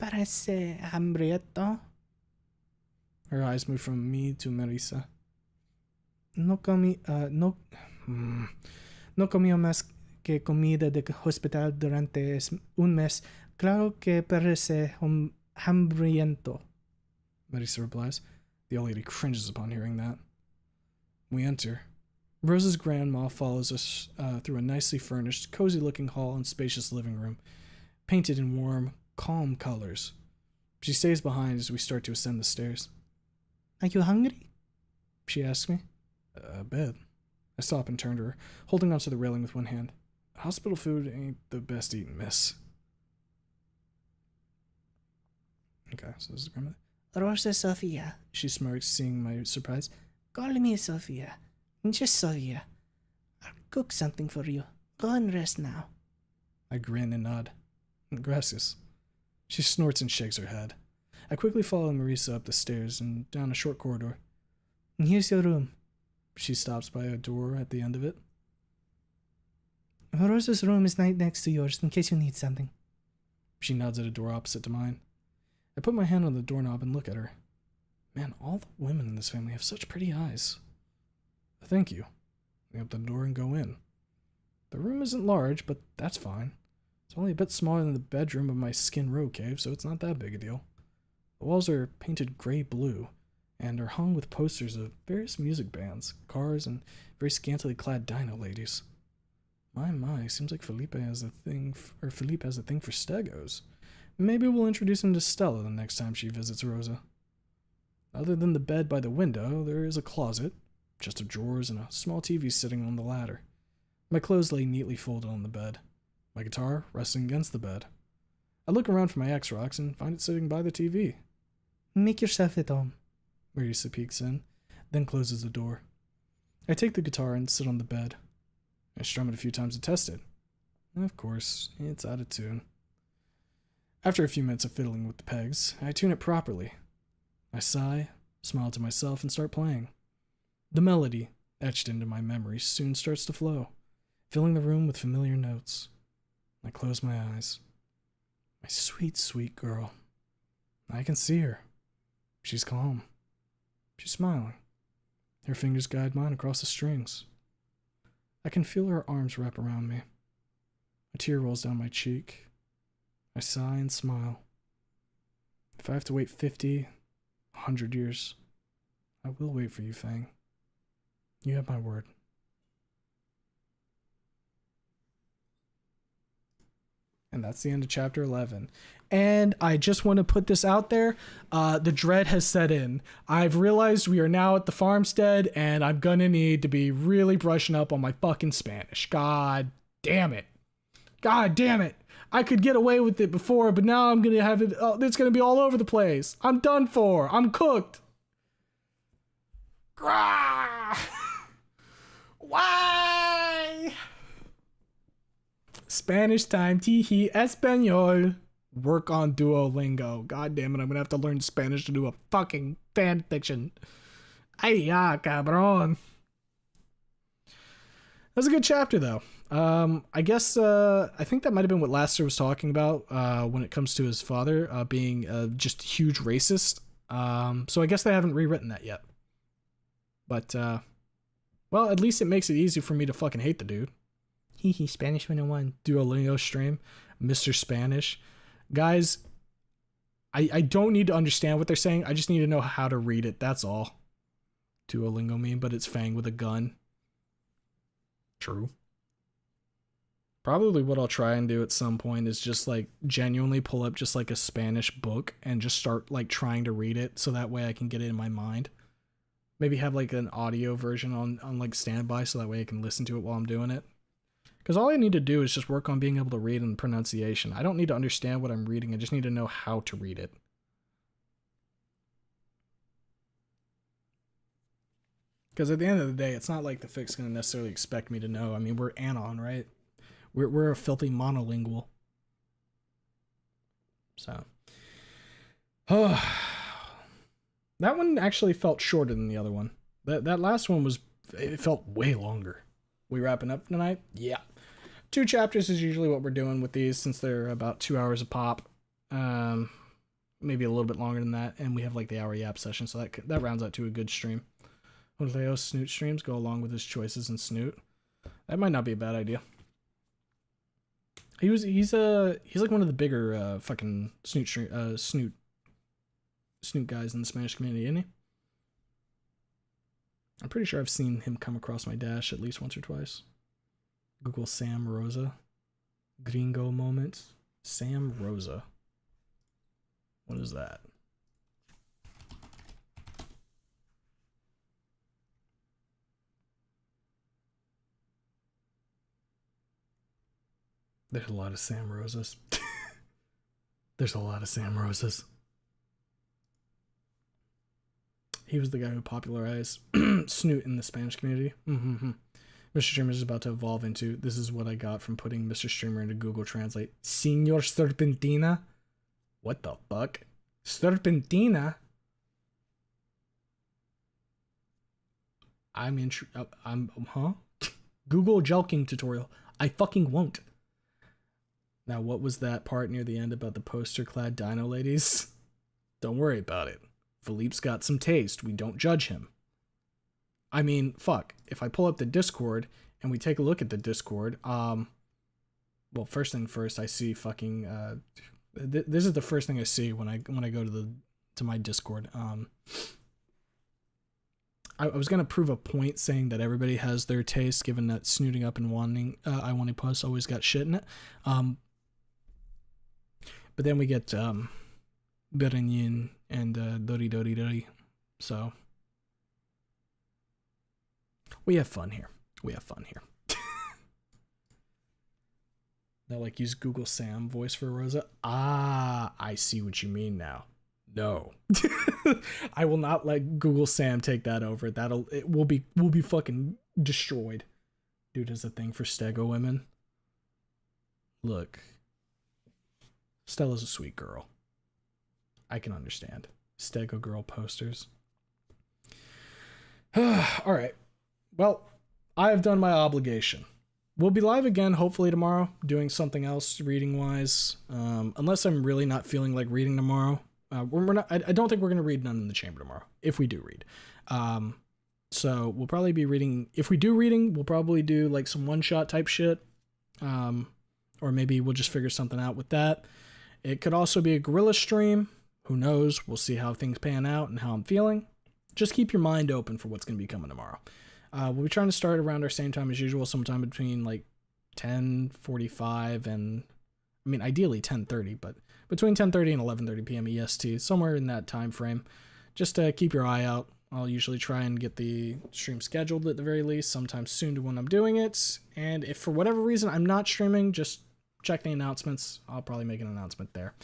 [SPEAKER 4] Parece hambriento.
[SPEAKER 1] Her eyes move from me to Marisa.
[SPEAKER 4] No comió más que comida de hospital durante un mes. Claro que parece hambriento.
[SPEAKER 1] Marisa replies. The old lady cringes upon hearing that. We enter. Rosa's grandma follows us through a nicely furnished, cozy-looking hall and spacious living room, painted in warm, calm colors. She stays behind as we start to ascend the stairs.
[SPEAKER 4] Are you hungry?
[SPEAKER 1] She asks me. A bit. I stop and turn to her, holding onto the railing with one hand. Hospital food ain't the best eating, miss. Okay, so this is grandmother.
[SPEAKER 4] Rosa Sofia.
[SPEAKER 1] She smirks, seeing my surprise.
[SPEAKER 4] Call me Sofia. Just Sofia. I'll cook something for you. Go and rest now.
[SPEAKER 1] I grin and nod. Gracias. She snorts and shakes her head. I quickly follow Marisa up the stairs and down a short corridor.
[SPEAKER 4] Here's your room.
[SPEAKER 1] She stops by a door at the end of it.
[SPEAKER 4] Rosa's room is right next to yours in case you need something.
[SPEAKER 1] She nods at a door opposite to mine. I put my hand on the doorknob and look at her. Man, all the women in this family have such pretty eyes. Thank you. I open the door and go in. The room isn't large, but that's fine. It's only a bit smaller than the bedroom of my Skin Row cave, so it's not that big a deal. The walls are painted gray-blue, and are hung with posters of various music bands, cars, and very scantily clad dino ladies. My, seems like Felipe has a thing for stegos. Maybe we'll introduce him to Stella the next time she visits Rosa. Other than the bed by the window, there is a closet, chest of drawers, and a small TV sitting on the ladder. My clothes lay neatly folded on the bed, my guitar resting against the bed. I look around for my X-Rocks and find it sitting by the TV.
[SPEAKER 4] Make yourself at home.
[SPEAKER 1] Marisa peeks in, then closes the door. I take the guitar and sit on the bed. I strum it a few times to test it. Of course, it's out of tune. After a few minutes of fiddling with the pegs, I tune it properly. I sigh, smile to myself, and start playing. The melody, etched into my memory, soon starts to flow, filling the room with familiar notes. I close my eyes. My sweet, sweet girl. I can see her. She's calm. She's smiling. Her fingers guide mine across the strings. I can feel her arms wrap around me. A tear rolls down my cheek. I sigh and smile. If I have to wait 50, 100 years, I will wait for you, Fang. You have my word. And that's the end of chapter 11. And I just want to put this out there. The dread has set in. I've realized we are now at the farmstead, and I'm going to need to be really brushing up on my fucking Spanish. God damn it. God damn it. I could get away with it before, but now I'm going to have it. It's going to be all over the place. I'm done for. I'm cooked. Why? Spanish time. Tiji Espanol. Work on Duolingo. God damn it, I'm gonna have to learn Spanish to do a fucking fan fiction. Ay, ya, cabrón. That's a good chapter, though. I guess, I think that might have been what Laster was talking about, when it comes to his father, being just a huge racist. So I guess they haven't rewritten that yet. But, well, at least it makes it easy for me to fucking hate the dude. Hee Spanish 101. Duolingo stream. Mr. Spanish. Guys, I don't need to understand what they're saying. I just need to know how to read it. That's all. Duolingo meme, but it's Fang with a gun. True. Probably what I'll try and do at some point is just like genuinely pull up just like a Spanish book and just start like trying to read it so that way I can get it in my mind. Maybe have like an audio version on like standby so that way I can listen to it while I'm doing it. Because all I need to do is just work on being able to read and pronunciation. I don't need to understand what I'm reading. I just need to know how to read it. Because at the end of the day, it's not like the Fic's going to necessarily expect me to know. I mean, we're Anon, right? We're a filthy monolingual. So. That one actually felt shorter than the other one. That last one it felt way longer. We wrapping up tonight? Yeah. 2 chapters is usually what we're doing with these since they're about 2 hours a pop. Maybe a little bit longer than that, and we have like the hour yap session, so that rounds out to a good stream. Leo's Snoot streams go along with his choices in Snoot. That might not be a bad idea. He's like one of the bigger fucking Snoot guys in the Spanish community, isn't he? I'm pretty sure I've seen him come across my dash at least once or twice. Google Sam Rosa. Gringo moment. Sam Rosa. What is that? There's a lot of Sam Rosas. There's a lot of Sam Rosas. He was the guy who popularized Snoot in the Spanish community. Mm-hmm. Mr. Streamer is about to evolve into, this is what I got from putting Mr. Streamer into Google Translate. Senor Serpentina? What the fuck? Serpentina? I'm huh? Google Jelking tutorial. I fucking won't. Now, what was that part near the end about the poster-clad dino ladies? Don't worry about it. Philippe's got some taste. We don't judge him. I mean, fuck. If I pull up the Discord and we take a look at the Discord, well, first thing first, I see fucking this is the first thing I see when I go to my Discord. I was gonna prove a point saying that everybody has their taste, given that snooting up and wanting I want to post always got shit in it. But then we get Berenyin and Dori Dori Dori. So we have fun here. They'll like use Google Sam voice for Rosa. Ah, I see what you mean now. No. I will not let Google Sam take that over. We'll be fucking destroyed. Dude is a thing for stego women. Look. Stella's a sweet girl. I can understand. Stego girl posters. Alright. Well, I have done my obligation. We'll be live again, hopefully tomorrow, doing something else reading-wise. Unless I'm really not feeling like reading tomorrow. We're not. I don't think we're going to read None in the Chamber tomorrow, if we do read. So we'll probably be reading. If we do reading, we'll probably do like some one-shot type shit. Or maybe we'll just figure something out with that. It could also be a guerrilla stream. Who knows? We'll see how things pan out and how I'm feeling. Just keep your mind open for what's going to be coming tomorrow. We'll be trying to start around our same time as usual, sometime between like 10:45 and, I mean, ideally 10:30, but between 10:30 and 11:30 p.m. EST, somewhere in that time frame. Just keep your eye out. I'll usually try and get the stream scheduled at the very least, sometime soon to when I'm doing it. And if for whatever reason I'm not streaming, just check the announcements. I'll probably make an announcement there.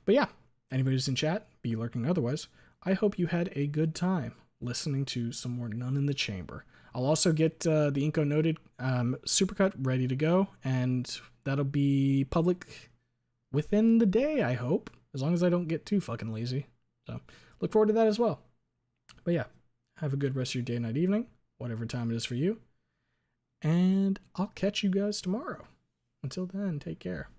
[SPEAKER 1] But yeah, anybody who's in chat, be lurking otherwise, I hope you had a good time listening to some more None in the Chamber. I'll also get the Inco Noted supercut ready to go, and that'll be public within the day, I hope, as long as I don't get too fucking lazy. So look forward to that as well. But yeah, have a good rest of your day, night, evening, whatever time it is for you, and I'll catch you guys tomorrow. Until then, take care.